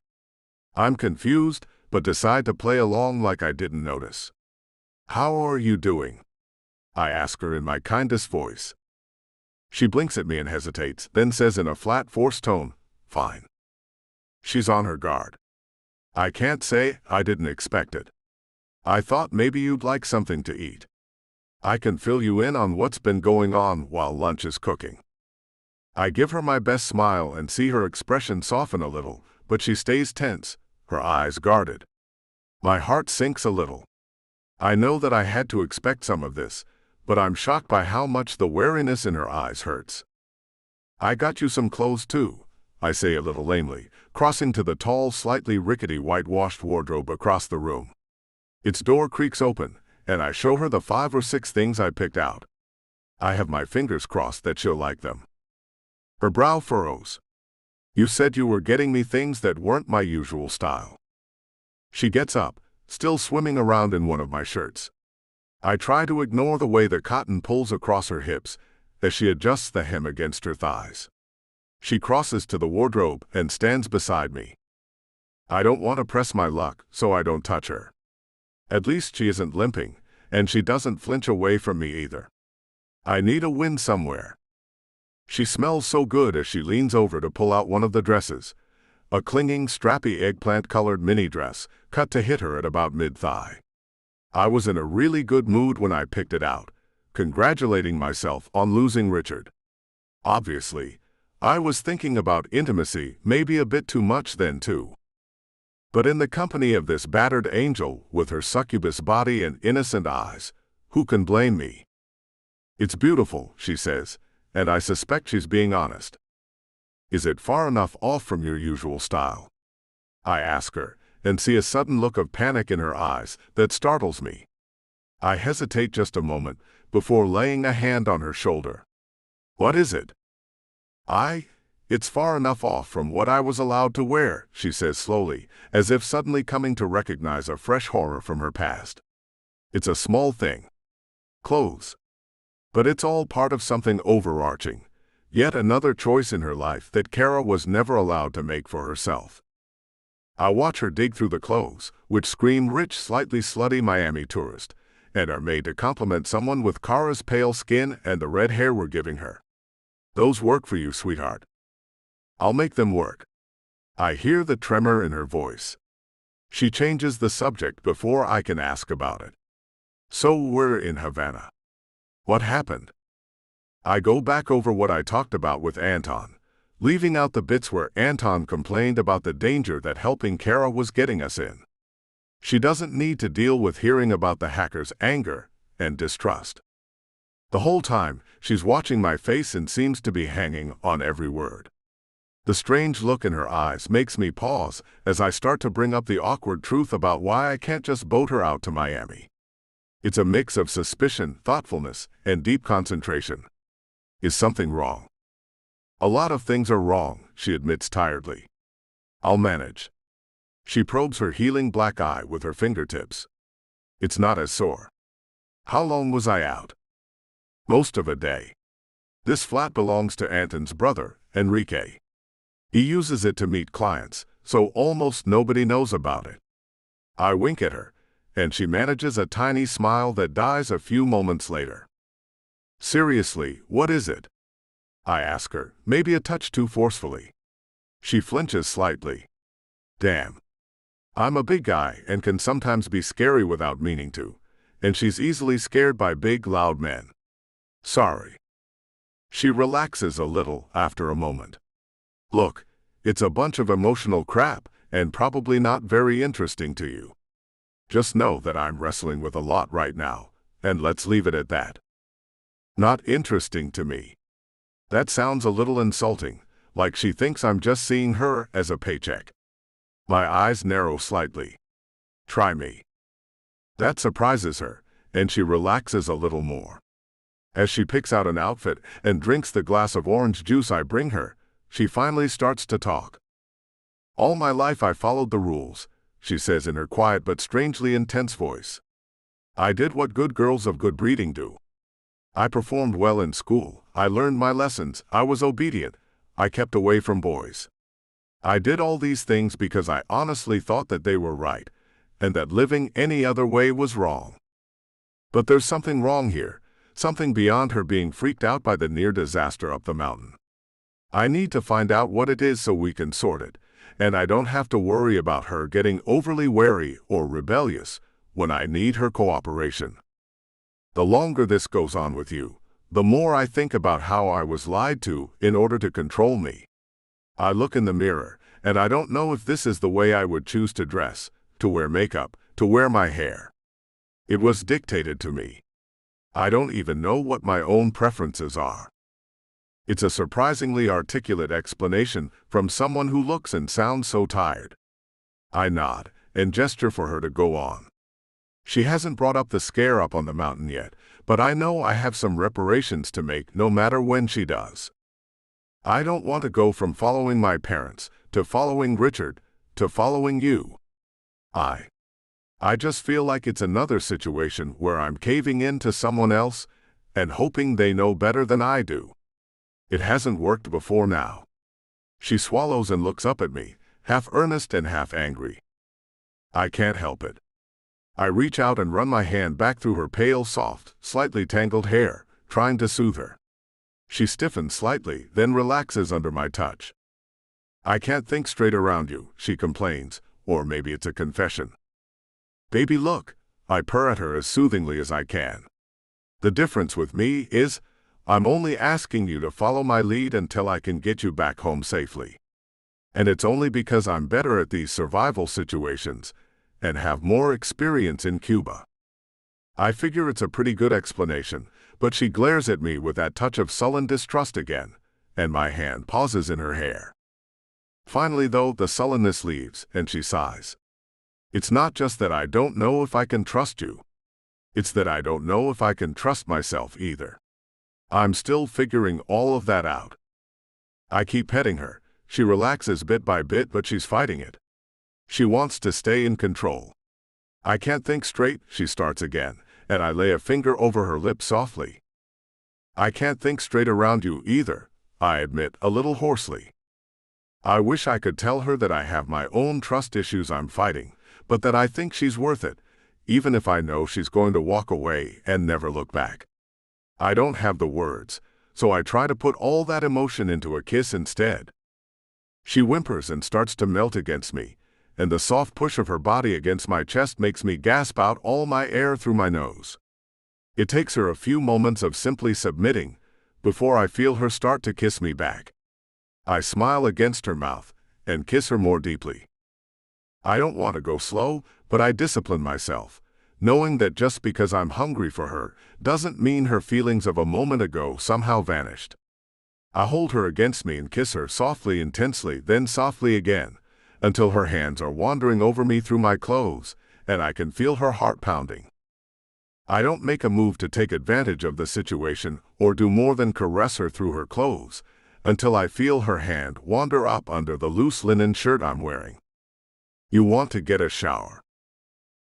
I'm confused, but decide to play along like I didn't notice. "How are you doing?" I ask her in my kindest voice. She blinks at me and hesitates, then says in a flat, forced tone, "Fine." She's on her guard. I can't say I didn't expect it. I thought maybe you'd like something to eat. I can fill you in on what's been going on while lunch is cooking. I give her my best smile and see her expression soften a little, but she stays tense, her eyes guarded. My heart sinks a little. I know that I had to expect some of this, but I'm shocked by how much the wariness in her eyes hurts. "I got you some clothes too," I say a little lamely, crossing to the tall, slightly rickety whitewashed wardrobe across the room. Its door creaks open, and I show her the 5 or 6 things I picked out. I have my fingers crossed that she'll like them. Her brow furrows. "You said you were getting me things that weren't my usual style." She gets up, still swimming around in one of my shirts. I try to ignore the way the cotton pulls across her hips as she adjusts the hem against her thighs. She crosses to the wardrobe and stands beside me. I don't want to press my luck, so I don't touch her. At least she isn't limping, and she doesn't flinch away from me either. I need a win somewhere. She smells so good as she leans over to pull out one of the dresses, a clinging, strappy eggplant-colored mini dress, cut to hit her at about mid-thigh. I was in a really good mood when I picked it out, congratulating myself on losing Richard. Obviously, I was thinking about intimacy, maybe a bit too much then too. But in the company of this battered angel with her succubus body and innocent eyes, who can blame me? "It's beautiful," she says, and I suspect she's being honest. "Is it far enough off from your usual style?" I ask her, and see a sudden look of panic in her eyes that startles me. I hesitate just a moment before laying a hand on her shoulder. "What is it?" It's far enough off from what I was allowed to wear," she says slowly, as if suddenly coming to recognize a fresh horror from her past. "It's a small thing. Clothes. But it's all part of something overarching, yet another choice in her life that Kara was never allowed to make for herself." I watch her dig through the clothes, which scream rich, slightly slutty Miami tourist, and are made to compliment someone with Kara's pale skin and the red hair we're giving her. "Those work for you, sweetheart." "I'll make them work." I hear the tremor in her voice. She changes the subject before I can ask about it. "So we're in Havana. What happened?" I go back over what I talked about with Anton, leaving out the bits where Anton complained about the danger that helping Kara was getting us in. She doesn't need to deal with hearing about the hacker's anger and distrust. The whole time, she's watching my face and seems to be hanging on every word. The strange look in her eyes makes me pause as I start to bring up the awkward truth about why I can't just boat her out to Miami. It's a mix of suspicion, thoughtfulness, and deep concentration. Is something wrong? "A lot of things are wrong," she admits tiredly. "I'll manage." She probes her healing black eye with her fingertips. "It's not as sore." "How long was I out?" "Most of a day. This flat belongs to Anton's brother, Enrique. He uses it to meet clients, so almost nobody knows about it." I wink at her, and she manages a tiny smile that dies a few moments later. "Seriously, what is it?" I ask her, maybe a touch too forcefully. She flinches slightly. "Damn. I'm a big guy and can sometimes be scary without meaning to, and she's easily scared by big, loud men. Sorry." She relaxes a little after a moment. "Look, it's a bunch of emotional crap and probably not very interesting to you. Just know that I'm wrestling with a lot right now, and let's leave it at that." "Not interesting to me." That sounds a little insulting, like she thinks I'm just seeing her as a paycheck. My eyes narrow slightly. "Try me." That surprises her, and she relaxes a little more. As she picks out an outfit and drinks the glass of orange juice I bring her, she finally starts to talk. "All my life I followed the rules," she says in her quiet but strangely intense voice. "I did what good girls of good breeding do. I performed well in school, I learned my lessons, I was obedient, I kept away from boys. I did all these things because I honestly thought that they were right, and that living any other way was wrong. But there's something wrong here, something beyond her being freaked out by the near disaster up the mountain. I need to find out what it is so we can sort it, and I don't have to worry about her getting overly wary or rebellious when I need her cooperation. The longer this goes on with you, the more I think about how I was lied to in order to control me. I look in the mirror, and I don't know if this is the way I would choose to dress, to wear makeup, to wear my hair. It was dictated to me. I don't even know what my own preferences are." It's a surprisingly articulate explanation from someone who looks and sounds so tired. I nod and gesture for her to go on. She hasn't brought up the scare up on the mountain yet, but I know I have some reparations to make no matter when she does. I don't want to go from following my parents, to following Richard, to following you. I just feel like it's another situation where I'm caving in to someone else and hoping they know better than I do. It hasn't worked before now. She swallows and looks up at me, half earnest and half angry. I can't help it. I reach out and run my hand back through her pale, soft, slightly tangled hair, trying to soothe her. She stiffens slightly, then relaxes under my touch. I can't think straight around you, she complains, or maybe it's a confession. Baby, look, I purr at her as soothingly as I can. The difference with me is, I'm only asking you to follow my lead until I can get you back home safely. And it's only because I'm better at these survival situations and have more experience in Cuba. I figure it's a pretty good explanation, but she glares at me with that touch of sullen distrust again, and my hand pauses in her hair. Finally, though, the sullenness leaves, and she sighs. It's not just that I don't know if I can trust you. It's that I don't know if I can trust myself either. I'm still figuring all of that out. I keep petting her. She relaxes bit by bit, but she's fighting it. She wants to stay in control. I can't think straight, she starts again, and I lay a finger over her lips softly. I can't think straight around you either, I admit, a little hoarsely. I wish I could tell her that I have my own trust issues I'm fighting, but that I think she's worth it, even if I know she's going to walk away and never look back. I don't have the words, so I try to put all that emotion into a kiss instead. She whimpers and starts to melt against me, and the soft push of her body against my chest makes me gasp out all my air through my nose. It takes her a few moments of simply submitting before I feel her start to kiss me back. I smile against her mouth and kiss her more deeply. I don't want to go slow, but I discipline myself, knowing that just because I'm hungry for her doesn't mean her feelings of a moment ago somehow vanished. I hold her against me and kiss her softly, intensely, then softly again, until her hands are wandering over me through my clothes, and I can feel her heart pounding. I don't make a move to take advantage of the situation or do more than caress her through her clothes, until I feel her hand wander up under the loose linen shirt I'm wearing. You want to get a shower?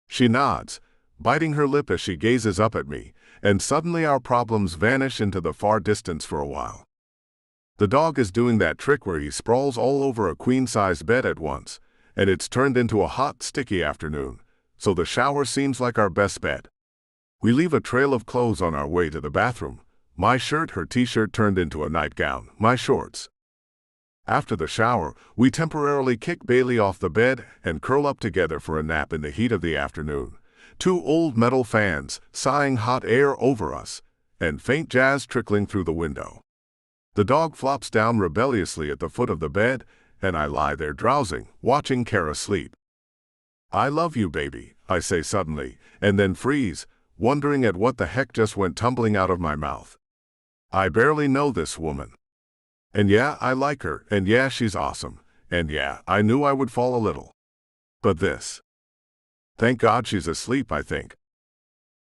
She nods, biting her lip as she gazes up at me, and suddenly our problems vanish into the far distance for a while. The dog is doing that trick where he sprawls all over a queen-size bed at once, and it's turned into a hot, sticky afternoon, so the shower seems like our best bet. We leave a trail of clothes on our way to the bathroom. My shirt, her t-shirt turned into a nightgown, my shorts. After the shower, we temporarily kick Bailey off the bed and curl up together for a nap in the heat of the afternoon. Two old metal fans sighing hot air over us, and faint jazz trickling through the window. The dog flops down rebelliously at the foot of the bed, and I lie there drowsing, watching Kara sleep. I love you, baby, I say suddenly, and then freeze, wondering at what the heck just went tumbling out of my mouth. I barely know this woman. And yeah, I like her, and yeah, she's awesome, and yeah, I knew I would fall a little. But this. Thank God she's asleep, I think.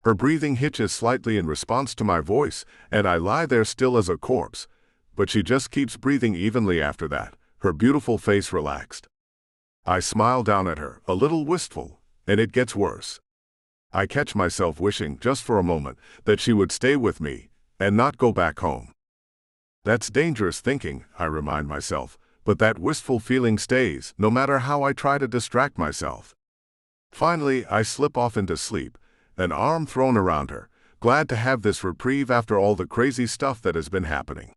Her breathing hitches slightly in response to my voice, and I lie there still as a corpse, but she just keeps breathing evenly after that, her beautiful face relaxed. I smile down at her, a little wistful, and it gets worse. I catch myself wishing, just for a moment, that she would stay with me and not go back home. That's dangerous thinking, I remind myself, but that wistful feeling stays, no matter how I try to distract myself. Finally, I slip off into sleep, an arm thrown around her, glad to have this reprieve after all the crazy stuff that has been happening.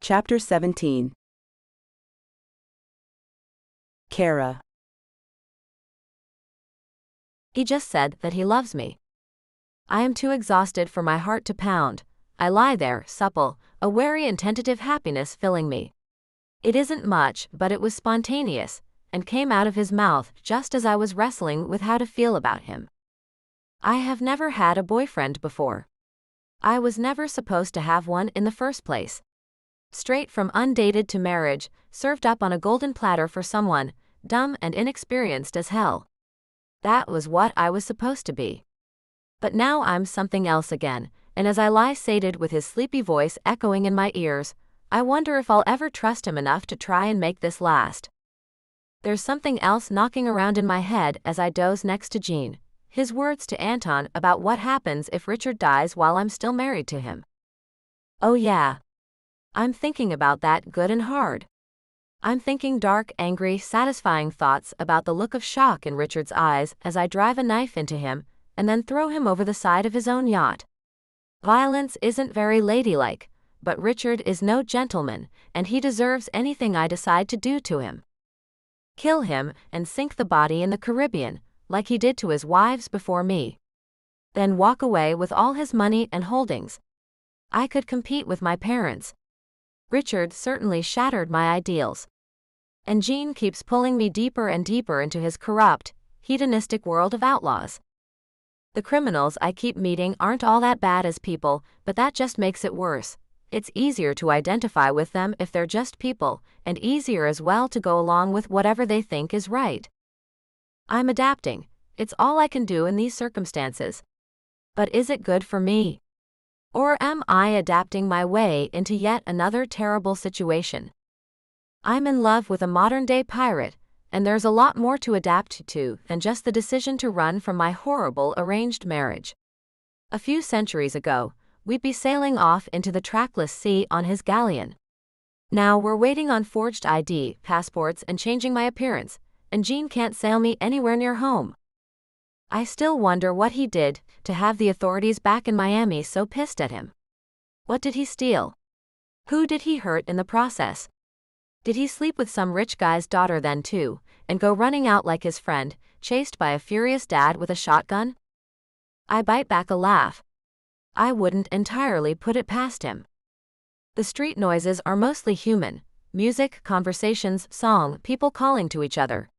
Chapter 17. Kara. He just said that he loves me. I am too exhausted for my heart to pound. I lie there, supple, a wary and tentative happiness filling me. It isn't much, but it was spontaneous, and came out of his mouth just as I was wrestling with how to feel about him. I have never had a boyfriend before. I was never supposed to have one in the first place. Straight from undated to marriage, served up on a golden platter for someone, dumb and inexperienced as hell. That was what I was supposed to be. But now I'm something else again, and as I lie sated with his sleepy voice echoing in my ears, I wonder if I'll ever trust him enough to try and make this last. There's something else knocking around in my head as I doze next to Jean, his words to Anton about what happens if Richard dies while I'm still married to him. Oh yeah. I'm thinking about that good and hard. I'm thinking dark, angry, satisfying thoughts about the look of shock in Richard's eyes as I drive a knife into him, and then throw him over the side of his own yacht. Violence isn't very ladylike, but Richard is no gentleman, and he deserves anything I decide to do to him. Kill him and sink the body in the Caribbean, like he did to his wives before me. Then walk away with all his money and holdings. I could compete with my parents. Richard certainly shattered my ideals. And Jean keeps pulling me deeper and deeper into his corrupt, hedonistic world of outlaws. The criminals I keep meeting aren't all that bad as people, but that just makes it worse. It's easier to identify with them if they're just people, and easier as well to go along with whatever they think is right. I'm adapting. It's all I can do in these circumstances. But is it good for me? Or am I adapting my way into yet another terrible situation? I'm in love with a modern-day pirate, and there's a lot more to adapt to than just the decision to run from my horrible arranged marriage. A few centuries ago, we'd be sailing off into the trackless sea on his galleon. Now we're waiting on forged ID, passports, and changing my appearance, and Jean can't sail me anywhere near home. I still wonder what he did to have the authorities back in Miami so pissed at him. What did he steal? Who did he hurt in the process? Did he sleep with some rich guy's daughter then too, and go running out like his friend, chased by a furious dad with a shotgun? I bite back a laugh. I wouldn't entirely put it past him. The street noises are mostly human: music, conversations, song, people calling to each other.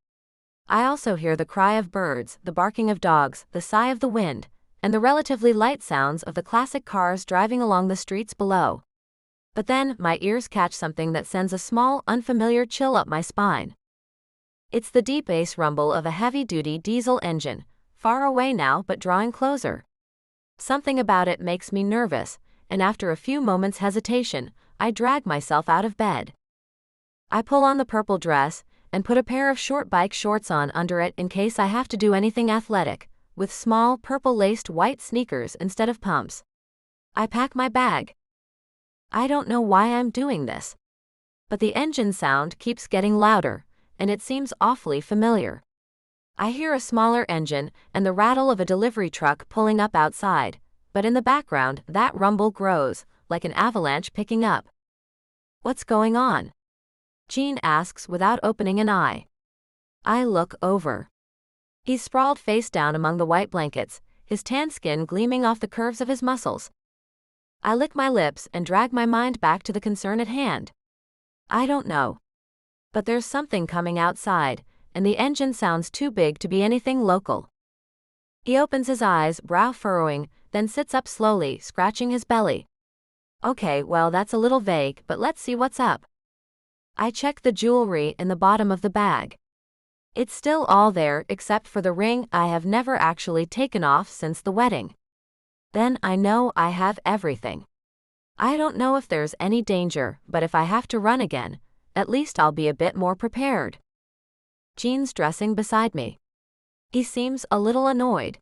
I also hear the cry of birds, the barking of dogs, the sigh of the wind, and the relatively light sounds of the classic cars driving along the streets below. But then, my ears catch something that sends a small, unfamiliar chill up my spine. It's the deep bass rumble of a heavy-duty diesel engine, far away now but drawing closer. Something about it makes me nervous, and after a few moments' hesitation, I drag myself out of bed. I pull on the purple dress, and put a pair of short bike shorts on under it in case I have to do anything athletic, with small, purple-laced white sneakers instead of pumps. I pack my bag. I don't know why I'm doing this. But the engine sound keeps getting louder, and it seems awfully familiar. I hear a smaller engine and the rattle of a delivery truck pulling up outside, but in the background that rumble grows, like an avalanche picking up. What's going on? Jean asks without opening an eye. I look over. He's sprawled face down among the white blankets, his tan skin gleaming off the curves of his muscles. I lick my lips and drag my mind back to the concern at hand. I don't know. But there's something coming outside, and the engine sounds too big to be anything local. He opens his eyes, brow furrowing, then sits up slowly, scratching his belly. Okay, well that's a little vague, but let's see what's up. I check the jewelry in the bottom of the bag. It's still all there except for the ring I have never actually taken off since the wedding. Then I know I have everything. I don't know if there's any danger, but if I have to run again, at least I'll be a bit more prepared. Jean's dressing beside me. He seems a little annoyed.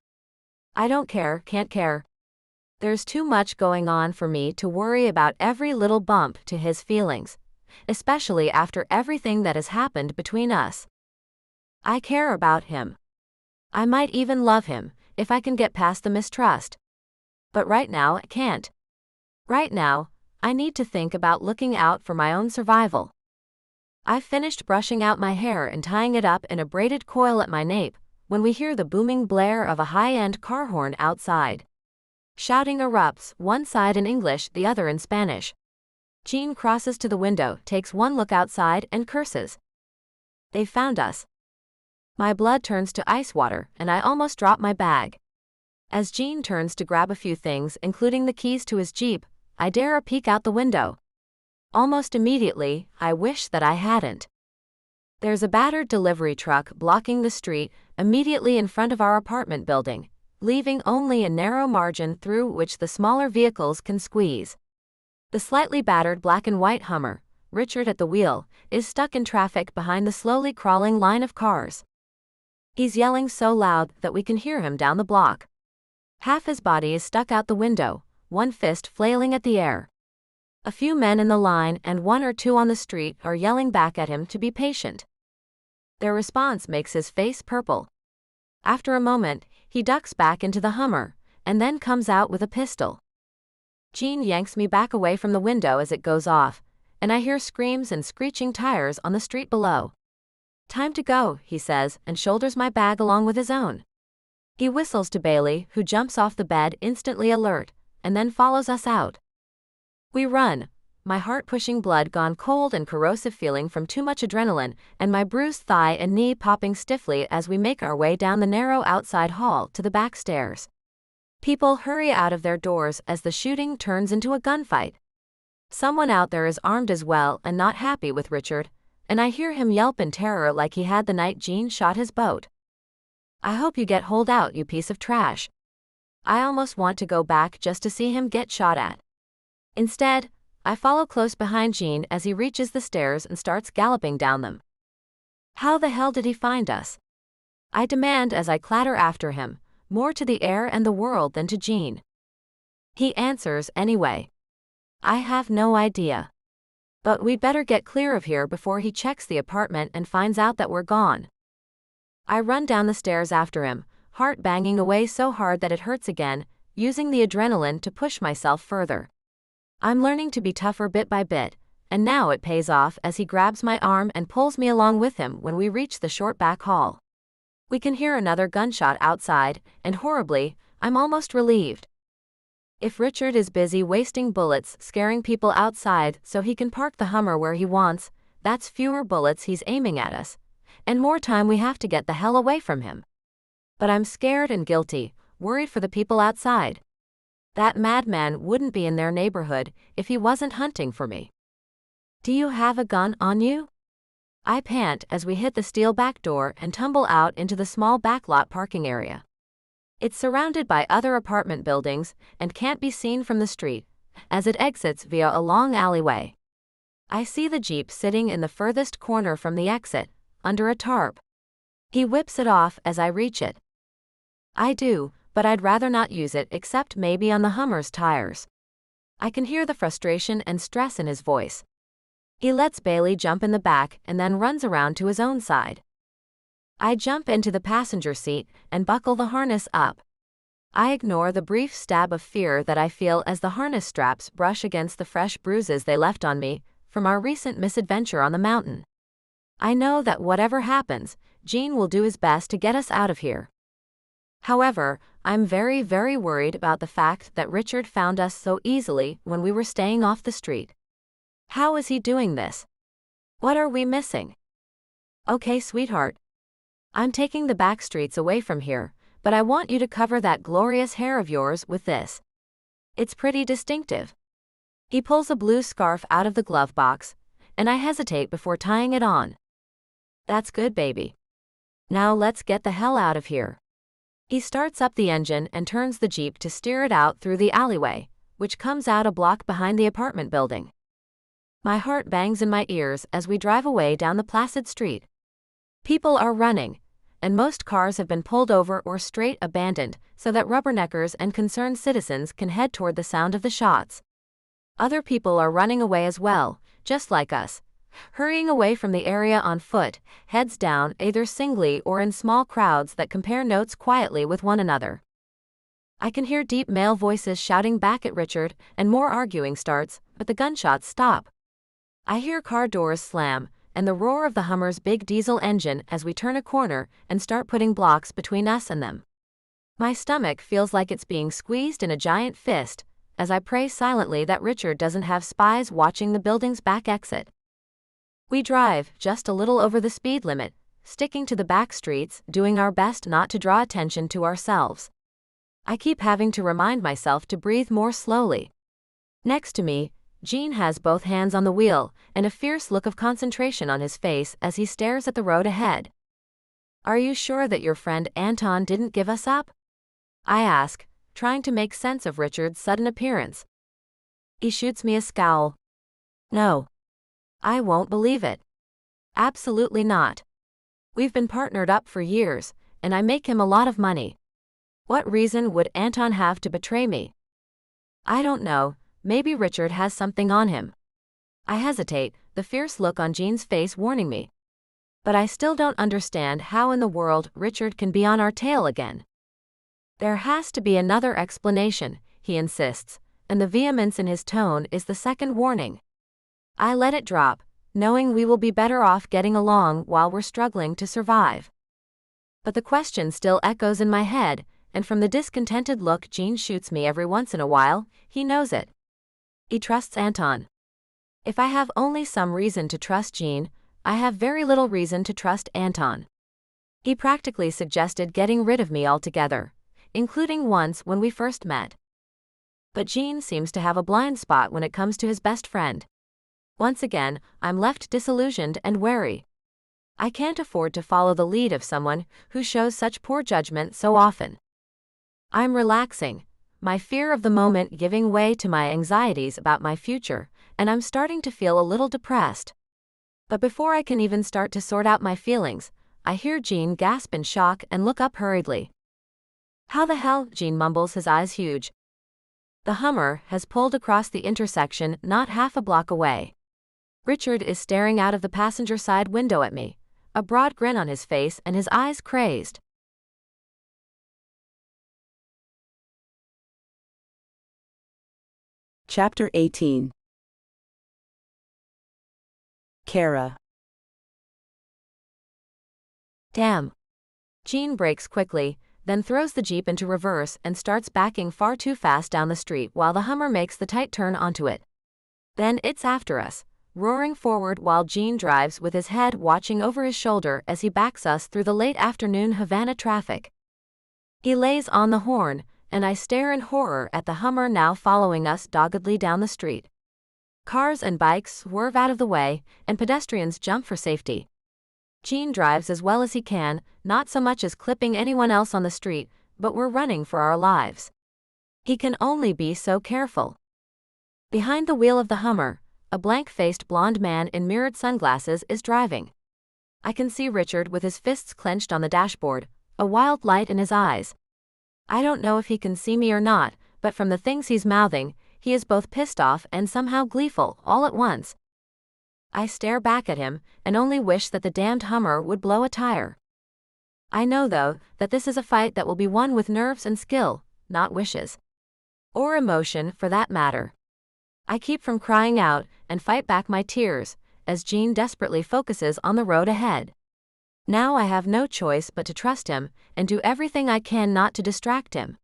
I don't care, can't care. There's too much going on for me to worry about every little bump to his feelings, especially after everything that has happened between us. I care about him. I might even love him, if I can get past the mistrust. But right now I can't. Right now, I need to think about looking out for my own survival. I've finished brushing out my hair and tying it up in a braided coil at my nape, when we hear the booming blare of a high-end car horn outside. Shouting erupts, one side in English, the other in Spanish. Jean crosses to the window, takes one look outside, and curses. They've found us. My blood turns to ice water, and I almost drop my bag. As Jean turns to grab a few things, including the keys to his Jeep, I dare a peek out the window. Almost immediately, I wish that I hadn't. There's a battered delivery truck blocking the street immediately in front of our apartment building, leaving only a narrow margin through which the smaller vehicles can squeeze. The slightly battered black and white Hummer, Richard at the wheel, is stuck in traffic behind the slowly crawling line of cars. He's yelling so loud that we can hear him down the block. Half his body is stuck out the window, one fist flailing at the air. A few men in the line and one or two on the street are yelling back at him to be patient. Their response makes his face purple. After a moment, He ducks back into the Hummer, and then comes out with a pistol. Jean yanks me back away from the window as it goes off, and I hear screams and screeching tires on the street below. "Time to go," he says, and shoulders my bag along with his own. He whistles to Bailey, who jumps off the bed instantly alert, and then follows us out. We run, my heart pushing blood gone cold and corrosive feeling from too much adrenaline, and my bruised thigh and knee popping stiffly as we make our way down the narrow outside hall to the back stairs. People hurry out of their doors as the shooting turns into a gunfight. Someone out there is armed as well and not happy with Richard, and I hear him yelp in terror like he had the night Jean shot his boat. "I hope you get holed out, you piece of trash." I almost want to go back just to see him get shot at. Instead, I follow close behind Jean as he reaches the stairs and starts galloping down them. "How the hell did he find us?" I demand as I clatter after him, more to the air and the world than to Jean. He answers anyway. "I have no idea. But we'd better get clear of here before he checks the apartment and finds out that we're gone." I run down the stairs after him, heart banging away so hard that it hurts again, using the adrenaline to push myself further. I'm learning to be tougher bit by bit, and now it pays off as he grabs my arm and pulls me along with him when we reach the short back hall. We can hear another gunshot outside, and horribly, I'm almost relieved. If Richard is busy wasting bullets scaring people outside so he can park the Hummer where he wants, that's fewer bullets he's aiming at us, and more time we have to get the hell away from him. But I'm scared and guilty, worried for the people outside. That madman wouldn't be in their neighborhood if he wasn't hunting for me. "Do you have a gun on you?" I pant as we hit the steel back door and tumble out into the small backlot parking area. It's surrounded by other apartment buildings and can't be seen from the street, as it exits via a long alleyway. I see the Jeep sitting in the furthest corner from the exit, under a tarp. He whips it off as I reach it. I do, but I'd rather not use it except maybe on the Hummer's tires. I can hear the frustration and stress in his voice. He lets Bailey jump in the back and then runs around to his own side. I jump into the passenger seat and buckle the harness up. I ignore the brief stab of fear that I feel as the harness straps brush against the fresh bruises they left on me from our recent misadventure on the mountain. I know that whatever happens, Jean will do his best to get us out of here. However, I'm very, very worried about the fact that Richard found us so easily when we were staying off the street. How is he doing this? What are we missing? "Okay, sweetheart. I'm taking the back streets away from here, but I want you to cover that glorious hair of yours with this. It's pretty distinctive." He pulls a blue scarf out of the glove box, and I hesitate before tying it on. "That's good, baby. Now let's get the hell out of here." He starts up the engine and turns the Jeep to steer it out through the alleyway, which comes out a block behind the apartment building. My heart bangs in my ears as we drive away down the placid street. People are running, and most cars have been pulled over or straight abandoned so that rubberneckers and concerned citizens can head toward the sound of the shots. Other people are running away as well, just like us, hurrying away from the area on foot, heads down, either singly or in small crowds that compare notes quietly with one another. I can hear deep male voices shouting back at Richard, and more arguing starts, but the gunshots stop. I hear car doors slam, and the roar of the Hummer's big diesel engine as we turn a corner and start putting blocks between us and them. My stomach feels like it's being squeezed in a giant fist, as I pray silently that Richard doesn't have spies watching the building's back exit. We drive just a little over the speed limit, sticking to the back streets, doing our best not to draw attention to ourselves. I keep having to remind myself to breathe more slowly. Next to me, Jean has both hands on the wheel and a fierce look of concentration on his face as he stares at the road ahead. "Are you sure that your friend Anton didn't give us up?" I ask, trying to make sense of Richard's sudden appearance. He shoots me a scowl. "No. I won't believe it. Absolutely not. We've been partnered up for years, and I make him a lot of money. What reason would Anton have to betray me?" "I don't know. Maybe Richard has something on him." I hesitate, the fierce look on Jean's face warning me. But I still don't understand how in the world Richard can be on our tail again. There has to be another explanation, he insists, and the vehemence in his tone is the second warning. I let it drop, knowing we will be better off getting along while we're struggling to survive. But the question still echoes in my head, and from the discontented look Jean shoots me every once in a while, he knows it. He trusts Anton. If I have only some reason to trust Jean, I have very little reason to trust Anton. He practically suggested getting rid of me altogether, including once when we first met. But Jean seems to have a blind spot when it comes to his best friend. Once again, I'm left disillusioned and wary. I can't afford to follow the lead of someone who shows such poor judgment so often. I'm relaxing, my fear of the moment giving way to my anxieties about my future, and I'm starting to feel a little depressed. But before I can even start to sort out my feelings, I hear Jean gasp in shock and look up hurriedly. How the hell? Jean mumbles, his eyes huge. The Hummer has pulled across the intersection not half a block away. Richard is staring out of the passenger side window at me, a broad grin on his face and his eyes crazed. Chapter 18. Kara. Damn. Jean brakes quickly, then throws the Jeep into reverse and starts backing far too fast down the street while the Hummer makes the tight turn onto it. Then it's after us, roaring forward while Jean drives with his head watching over his shoulder as he backs us through the late afternoon Havana traffic. He lays on the horn, and I stare in horror at the Hummer now following us doggedly down the street. Cars and bikes swerve out of the way, and pedestrians jump for safety. Jean drives as well as he can, not so much as clipping anyone else on the street, but we're running for our lives. He can only be so careful. Behind the wheel of the Hummer, a blank-faced blonde man in mirrored sunglasses is driving. I can see Richard with his fists clenched on the dashboard, a wild light in his eyes. I don't know if he can see me or not, but from the things he's mouthing, he is both pissed off and somehow gleeful, all at once. I stare back at him, and only wish that the damned Hummer would blow a tire. I know, though, that this is a fight that will be won with nerves and skill, not wishes. Or emotion, for that matter. I keep from crying out, and fight back my tears, as Jean desperately focuses on the road ahead. Now I have no choice but to trust him, and do everything I can not to distract him.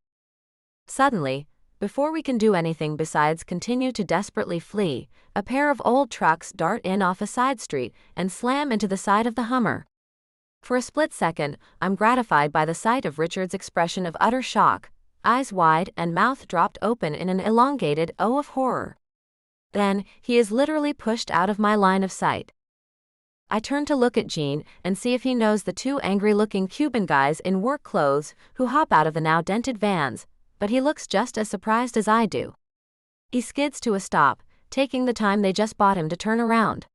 Suddenly, before we can do anything besides continue to desperately flee, a pair of old trucks dart in off a side street and slam into the side of the Hummer. For a split second, I'm gratified by the sight of Richard's expression of utter shock, eyes wide and mouth dropped open in an elongated O of horror. Then, he is literally pushed out of my line of sight. I turn to look at Jean and see if he knows the two angry-looking Cuban guys in work clothes who hop out of the now dented vans, but he looks just as surprised as I do. He skids to a stop, taking the time they just bought him to turn around.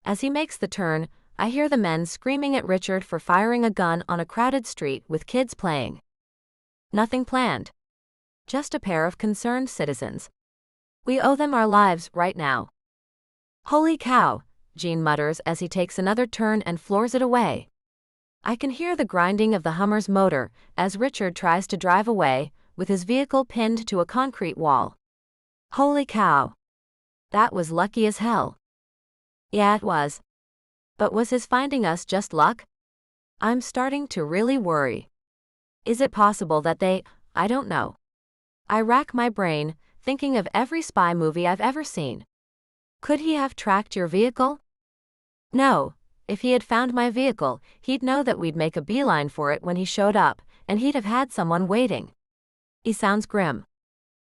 As he makes the turn, I hear the men screaming at Richard for firing a gun on a crowded street with kids playing. Nothing planned. Just a pair of concerned citizens. We owe them our lives right now. Holy cow, Jean mutters as he takes another turn and floors it away. I can hear the grinding of the Hummer's motor as Richard tries to drive away, with his vehicle pinned to a concrete wall. Holy cow. That was lucky as hell. Yeah, it was. But was his finding us just luck? I'm starting to really worry. Is it possible that I don't know. I rack my brain, thinking of every spy movie I've ever seen. Could he have tracked your vehicle? No. If he had found my vehicle, he'd know that we'd make a beeline for it when he showed up, and he'd have had someone waiting. He sounds grim.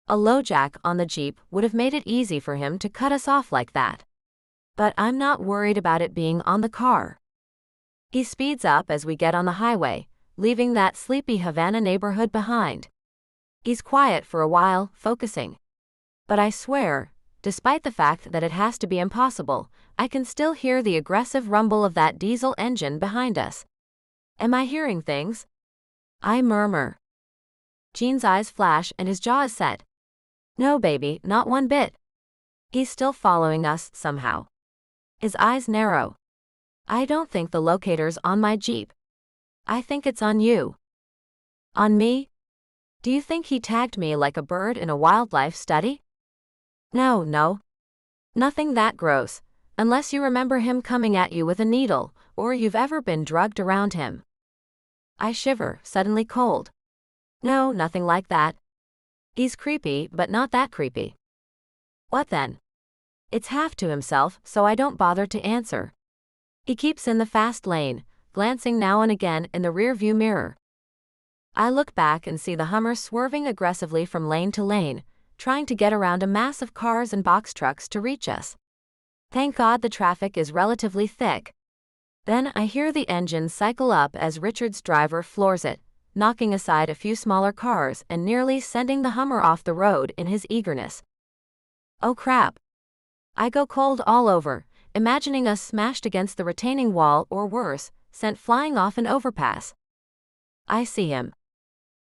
A LoJack on the Jeep would have made it easy for him to cut us off like that. But I'm not worried about it being on the car. He speeds up as we get on the highway, leaving that sleepy Havana neighborhood behind. He's quiet for a while, focusing. But I swear, despite the fact that it has to be impossible, I can still hear the aggressive rumble of that diesel engine behind us. Am I hearing things? I murmur. Jean's eyes flash and his jaw is set. No, baby, not one bit. He's still following us, somehow. His eyes narrow. I don't think the locator's on my Jeep. I think it's on you. On me? Do you think he tagged me like a bird in a wildlife study? No. Nothing that gross, unless you remember him coming at you with a needle, or you've ever been drugged around him. I shiver, suddenly cold. No, nothing like that. He's creepy, but not that creepy. What then? It's half to himself, so I don't bother to answer. He keeps in the fast lane, glancing now and again in the rear-view mirror. I look back and see the Hummer swerving aggressively from lane to lane, trying to get around a mass of cars and box trucks to reach us. Thank God the traffic is relatively thick. Then I hear the engine cycle up as Richard's driver floors it, knocking aside a few smaller cars and nearly sending the Hummer off the road in his eagerness. Oh crap. I go cold all over, imagining us smashed against the retaining wall or worse, sent flying off an overpass. I see him.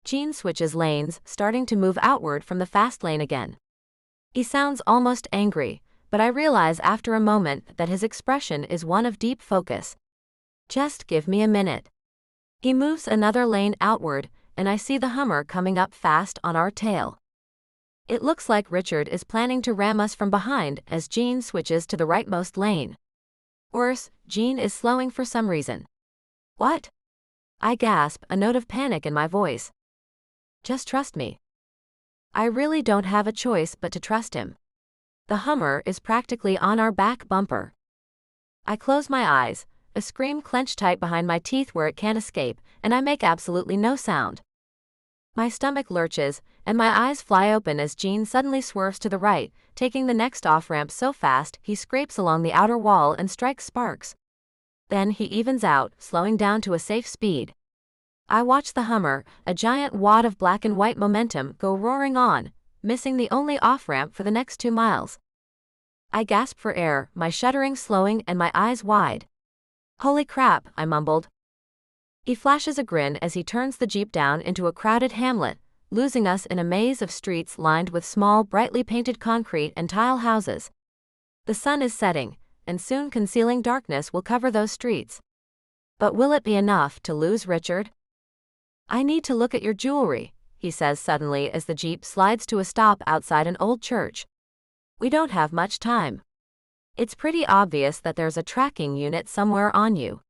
Gene switches lanes, starting to move outward from the fast lane again. He sounds almost angry, but I realize after a moment that his expression is one of deep focus. Just give me a minute. He moves another lane outward, and I see the Hummer coming up fast on our tail. It looks like Richard is planning to ram us from behind as Gene switches to the rightmost lane. Worse, Gene is slowing for some reason. What? I gasp, a note of panic in my voice. Just trust me. I really don't have a choice but to trust him. The Hummer is practically on our back bumper. I close my eyes, a scream clenched tight behind my teeth where it can't escape, and I make absolutely no sound. My stomach lurches, and my eyes fly open as Gene suddenly swerves to the right, taking the next off-ramp so fast he scrapes along the outer wall and strikes sparks. Then he evens out, slowing down to a safe speed. I watch the Hummer, a giant wad of black and white momentum, go roaring on, missing the only off-ramp for the next 2 miles. I gasp for air, my shuddering slowing and my eyes wide. Holy crap, I mumbled. He flashes a grin as he turns the Jeep down into a crowded hamlet, losing us in a maze of streets lined with small, brightly painted concrete and tile houses. The sun is setting, and soon concealing darkness will cover those streets. But will it be enough to lose Richard? I need to look at your jewelry, he says suddenly as the Jeep slides to a stop outside an old church. We don't have much time. It's pretty obvious that there's a tracking unit somewhere on you.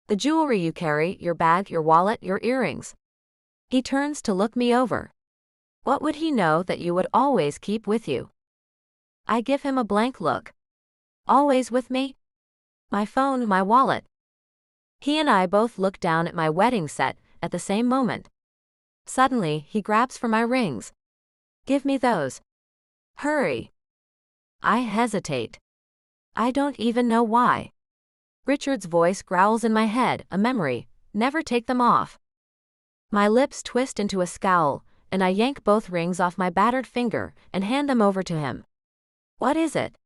The jewelry you carry, your bag, your wallet, your earrings. He turns to look me over. What would he know that you would always keep with you? I give him a blank look. Always with me? My phone, my wallet. He and I both look down at my wedding set at the same moment. Suddenly, he grabs for my rings. Give me those. Hurry. I hesitate. I don't even know why. Richard's voice growls in my head, a memory. Never take them off. My lips twist into a scowl, and I yank both rings off my battered finger and hand them over to him. What is it?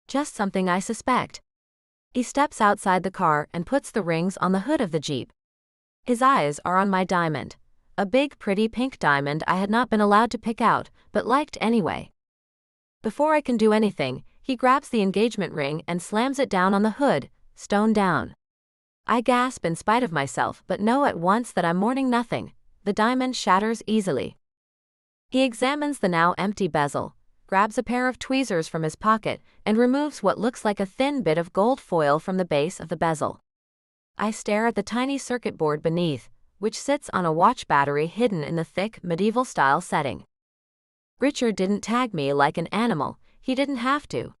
Just something I suspect. He steps outside the car and puts the rings on the hood of the Jeep. His eyes are on my diamond. A big, pretty pink diamond I had not been allowed to pick out, but liked anyway. Before I can do anything, he grabs the engagement ring and slams it down on the hood, stone down. I gasp in spite of myself but know at once that I'm mourning nothing. The diamond shatters easily. He examines the now empty bezel, grabs a pair of tweezers from his pocket, and removes what looks like a thin bit of gold foil from the base of the bezel. I stare at the tiny circuit board beneath, which sits on a watch battery hidden in the thick, medieval-style setting. Richard didn't tag me like an animal, he didn't have to.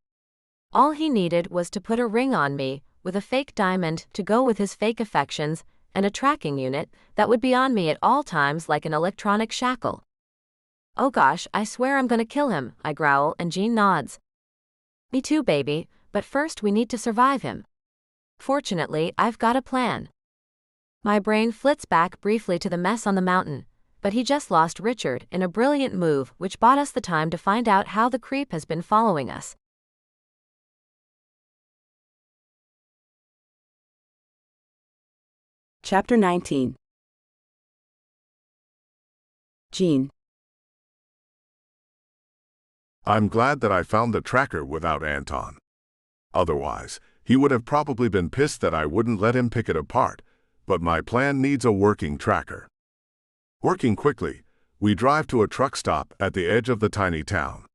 All he needed was to put a ring on me, with a fake diamond to go with his fake affections, and a tracking unit that would be on me at all times like an electronic shackle. Oh gosh, I swear I'm gonna kill him, I growl, and Gene nods. Me too, baby, but first we need to survive him. Fortunately, I've got a plan. My brain flits back briefly to the mess on the mountain, but he just lost Richard in a brilliant move which bought us the time to find out how the creep has been following us. Chapter 19. Gene. I'm glad that I found the tracker without Anton. Otherwise, he would have probably been pissed that I wouldn't let him pick it apart, but my plan needs a working tracker. Working quickly, We drive to a truck stop at the edge of the tiny town.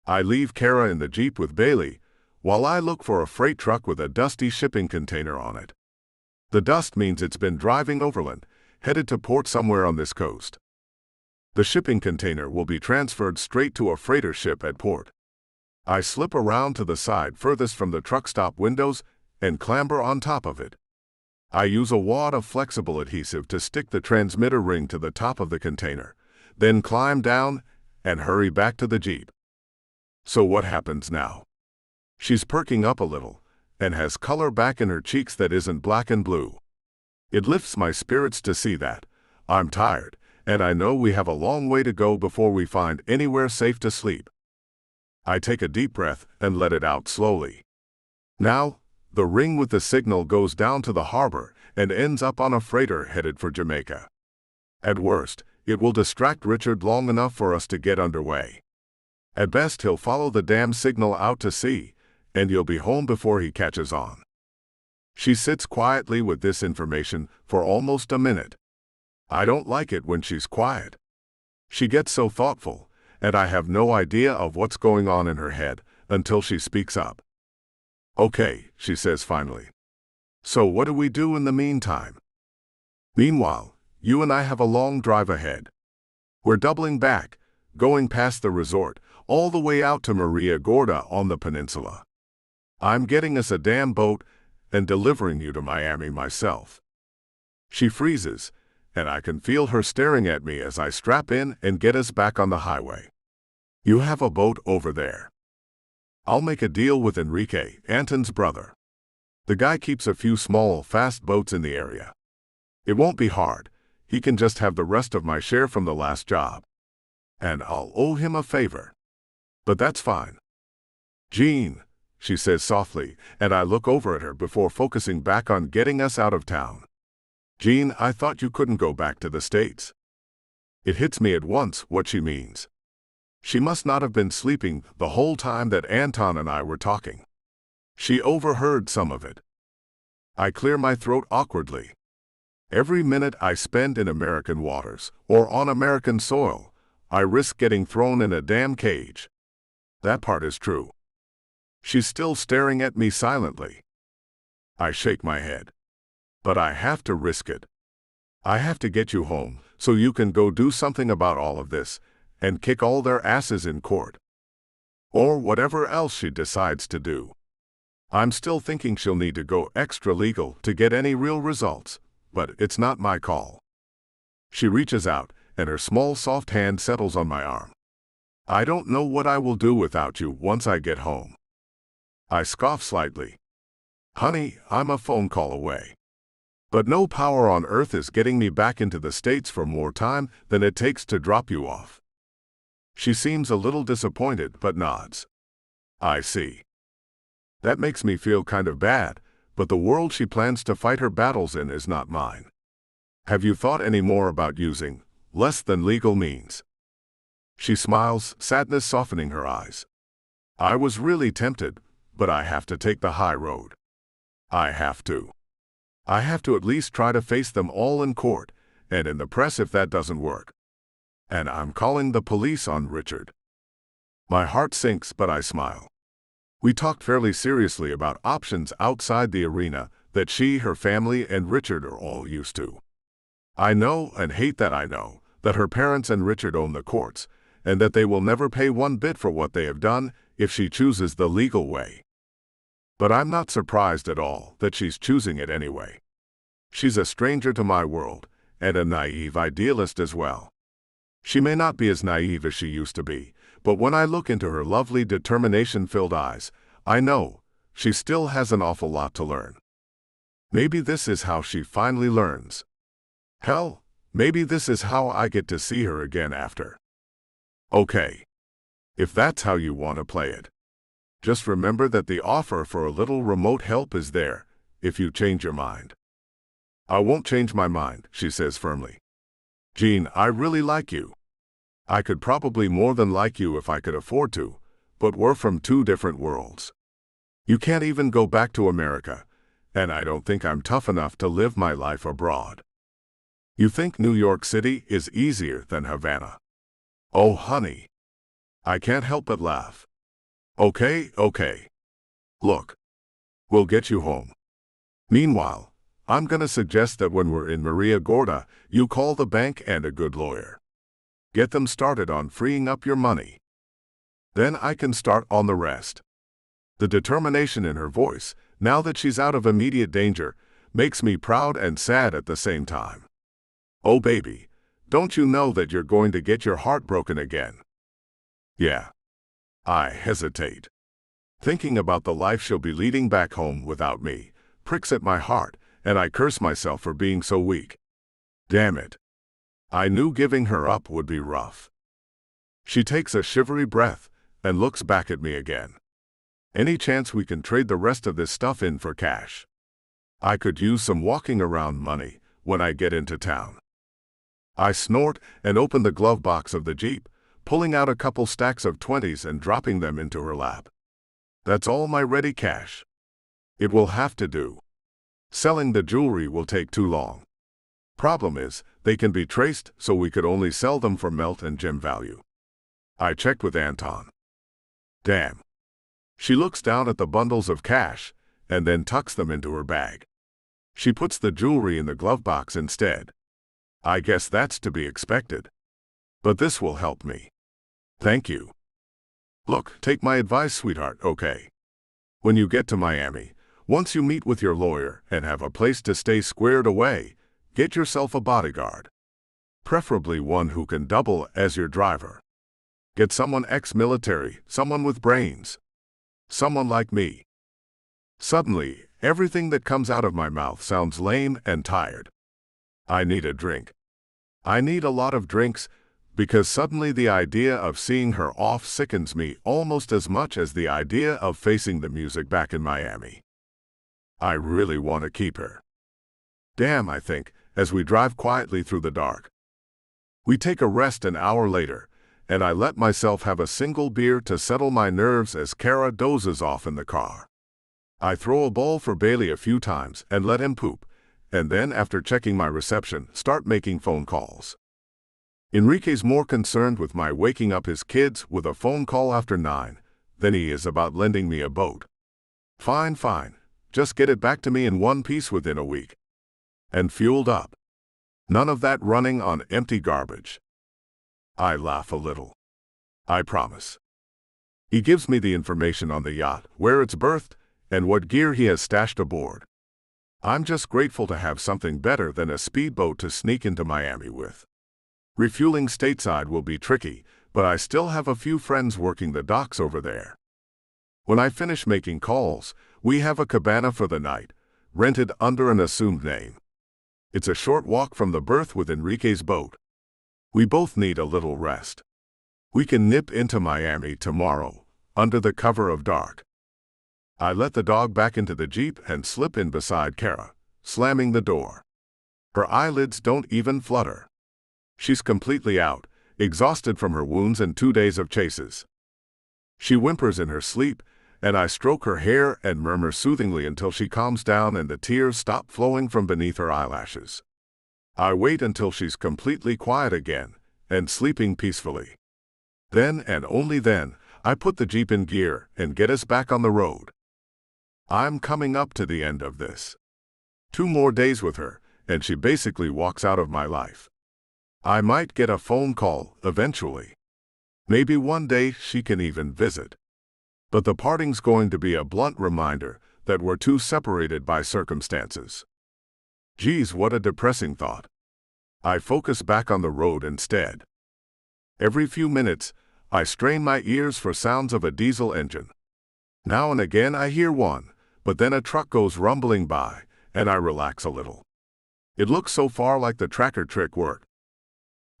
I leave Kara in the Jeep with Bailey, while I look for a freight truck with a dusty shipping container on it. The dust means it's been driving overland, headed to port somewhere on this coast. The shipping container will be transferred straight to a freighter ship at port. I slip around to the side furthest from the truck stop windows and clamber on top of it. I use a wad of flexible adhesive to stick the transmitter ring to the top of the container, then climb down and hurry back to the Jeep. So what happens now? She's perking up a little and has color back in her cheeks that isn't black and blue. It lifts my spirits to see that. I'm tired, and I know we have a long way to go before we find anywhere safe to sleep. I take a deep breath and let it out slowly. Now, the ring with the signal goes down to the harbor and ends up on a freighter headed for Jamaica. At worst, it will distract Richard long enough for us to get underway. At best, he'll follow the damn signal out to sea, and you'll be home before he catches on. She sits quietly with this information for almost a minute. I don't like it when she's quiet. She gets so thoughtful, and I have no idea of what's going on in her head until she speaks up. Okay, she says finally. So what do we do in the meantime? Meanwhile, you and I have a long drive ahead. We're doubling back, going past the resort, all the way out to Maria Gorda on the peninsula. I'm getting us a damn boat and delivering you to Miami myself. She freezes, and I can feel her staring at me as I strap in and get us back on the highway. You have a boat over there. I'll make a deal with Enrique, Anton's brother. The guy keeps a few small, fast boats in the area. It won't be hard. He can just have the rest of my share from the last job. And I'll owe him a favor. But that's fine. Jean, she says softly, and I look over at her before focusing back on getting us out of town. Jean, I thought you couldn't go back to the States. It hits me at once what she means. She must not have been sleeping the whole time that Anton and I were talking. She overheard some of it. I clear my throat awkwardly. Every minute I spend in American waters, or on American soil, I risk getting thrown in a damn cage. That part is true. She's still staring at me silently. I shake my head. But I have to risk it. I have to get you home, so you can go do something about all of this, and kick all their asses in court. Or whatever else she decides to do. I'm still thinking she'll need to go extra legal to get any real results, but it's not my call. She reaches out, and her small soft hand settles on my arm. I don't know what I will do without you once I get home. I scoff slightly. Honey, I'm a phone call away. But no power on earth is getting me back into the States for more time than it takes to drop you off. She seems a little disappointed but nods. I see. That makes me feel kind of bad, but the world she plans to fight her battles in is not mine. Have you thought any more about using less than legal means? She smiles, sadness softening her eyes. I was really tempted, but I have to take the high road. I have to. I have to at least try to face them all in court, and in the press if that doesn't work. And I'm calling the police on Richard. My heart sinks, but I smile. We talked fairly seriously about options outside the arena that she, her family, and Richard are all used to. I know, and hate that I know, that her parents and Richard own the courts, and that they will never pay one bit for what they have done if she chooses the legal way. But I'm not surprised at all that she's choosing it anyway. She's a stranger to my world, and a naive idealist as well. She may not be as naive as she used to be, but when I look into her lovely determination-filled eyes, I know she still has an awful lot to learn. Maybe this is how she finally learns. Hell, maybe this is how I get to see her again after. Okay. If that's how you want to play it. Just remember that the offer for a little remote help is there, if you change your mind. I won't change my mind, she says firmly. Jean, I really like you. I could probably more than like you if I could afford to, but we're from two different worlds. You can't even go back to America, and I don't think I'm tough enough to live my life abroad. You think New York City is easier than Havana? Oh, honey. I can't help but laugh. Okay. Look, we'll get you home. Meanwhile, I'm gonna suggest that when we're in Maria Gorda, you call the bank and a good lawyer. Get them started on freeing up your money. Then I can start on the rest. The determination in her voice, now that she's out of immediate danger, makes me proud and sad at the same time. Oh baby, don't you know that you're going to get your heart broken again? Yeah. I hesitate. Thinking about the life she'll be leading back home without me pricks at my heart, and I curse myself for being so weak. Damn it. I knew giving her up would be rough. She takes a shivery breath and looks back at me again. Any chance we can trade the rest of this stuff in for cash? I could use some walking around money when I get into town. I snort and open the glove box of the Jeep, pulling out a couple stacks of 20s and dropping them into her lap. That's all my ready cash. It will have to do. Selling the jewelry will take too long. Problem is, they can be traced, so we could only sell them for melt and gem value. I checked with Anton. Damn. She looks down at the bundles of cash and then tucks them into her bag. She puts the jewelry in the glove box instead. I guess that's to be expected. But this will help me. Thank you. Look, take my advice, sweetheart, okay? When you get to Miami, once you meet with your lawyer and have a place to stay squared away, get yourself a bodyguard. Preferably one who can double as your driver. Get someone ex-military, someone with brains. Someone like me. Suddenly, everything that comes out of my mouth sounds lame and tired. I need a drink. I need a lot of drinks, because suddenly the idea of seeing her off sickens me almost as much as the idea of facing the music back in Miami. I really want to keep her. Damn, I think, as we drive quietly through the dark. We take a rest an hour later, and I let myself have a single beer to settle my nerves as Kara dozes off in the car. I throw a ball for Bailey a few times and let him poop, and then after checking my reception, start making phone calls. Enrique's more concerned with my waking up his kids with a phone call after 9 than he is about lending me a boat. Fine, just get it back to me in one piece within a week. And fueled up. None of that running on empty garbage. I laugh a little. I promise. He gives me the information on the yacht, where it's berthed, and what gear he has stashed aboard. I'm just grateful to have something better than a speedboat to sneak into Miami with. Refueling stateside will be tricky, but I still have a few friends working the docks over there. When I finish making calls, we have a cabana for the night, rented under an assumed name. It's a short walk from the berth with Enrique's boat. We both need a little rest. We can nip into Miami tomorrow, under the cover of dark. I let the dog back into the Jeep and slip in beside Kara, slamming the door. Her eyelids don't even flutter. She's completely out, exhausted from her wounds and 2 days of chases. She whimpers in her sleep, and I stroke her hair and murmur soothingly until she calms down and the tears stop flowing from beneath her eyelashes. I wait until she's completely quiet again and sleeping peacefully. Then and only then, I put the Jeep in gear and get us back on the road. I'm coming up to the end of this. 2 more days with her, and she basically walks out of my life. I might get a phone call eventually. Maybe one day she can even visit. But the parting's going to be a blunt reminder that we're too separated by circumstances. Geez, what a depressing thought. I focus back on the road instead. Every few minutes, I strain my ears for sounds of a diesel engine. Now and again I hear one, but then a truck goes rumbling by, and I relax a little. It looks so far like the tracker trick worked.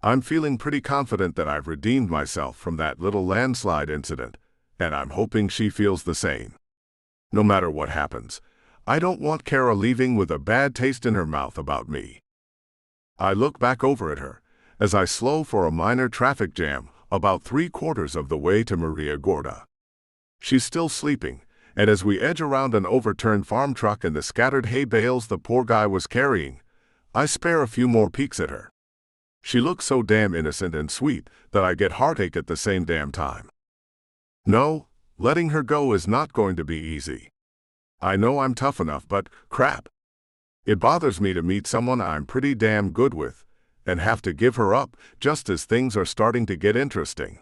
I'm feeling pretty confident that I've redeemed myself from that little landslide incident, and I'm hoping she feels the same. No matter what happens, I don't want Kara leaving with a bad taste in her mouth about me. I look back over at her, as I slow for a minor traffic jam about 3/4 of the way to Maria Gorda. She's still sleeping, and as we edge around an overturned farm truck and the scattered hay bales the poor guy was carrying, I spare a few more peeks at her. She looks so damn innocent and sweet that I get heartache at the same damn time. No, letting her go is not going to be easy. I know I'm tough enough, but crap. It bothers me to meet someone I'm pretty damn good with and have to give her up just as things are starting to get interesting.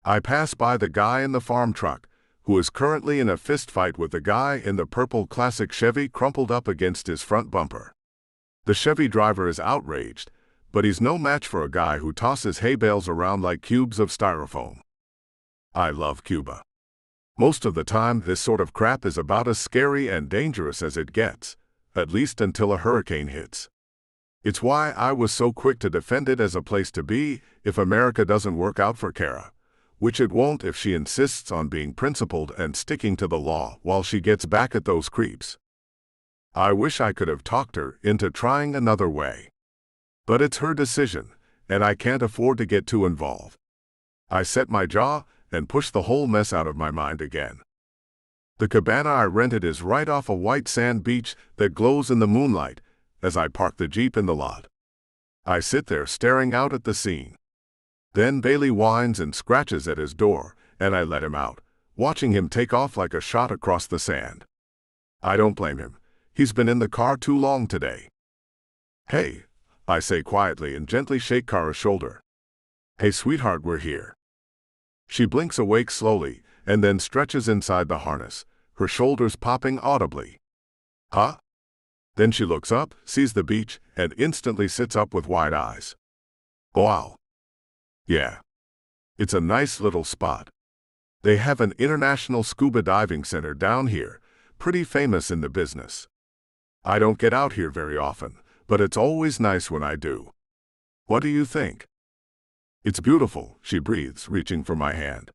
I pass by the guy in the farm truck, who is currently in a fistfight with the guy in the purple classic Chevy crumpled up against his front bumper. The Chevy driver is outraged, but he's no match for a guy who tosses hay bales around like cubes of styrofoam. I love Cuba. Most of the time, this sort of crap is about as scary and dangerous as it gets, at least until a hurricane hits. It's why I was so quick to defend it as a place to be if America doesn't work out for Kara, which it won't if she insists on being principled and sticking to the law while she gets back at those creeps. I wish I could have talked her into trying another way. But it's her decision, and I can't afford to get too involved. I set my jaw and push the whole mess out of my mind again. The cabana I rented is right off a white sand beach that glows in the moonlight as I park the Jeep in the lot. I sit there staring out at the scene. Then Bailey whines and scratches at his door, and I let him out, watching him take off like a shot across the sand. I don't blame him. He's been in the car too long today. Hey, I say quietly and gently shake Kara's shoulder. Hey sweetheart, we're here. She blinks awake slowly and then stretches inside the harness, her shoulders popping audibly. Huh? Then she looks up, sees the beach, and instantly sits up with wide eyes. Wow. Yeah. It's a nice little spot. They have an international scuba diving center down here, pretty famous in the business. I don't get out here very often, but it's always nice when I do. What do you think? It's beautiful, she breathes, reaching for my hand.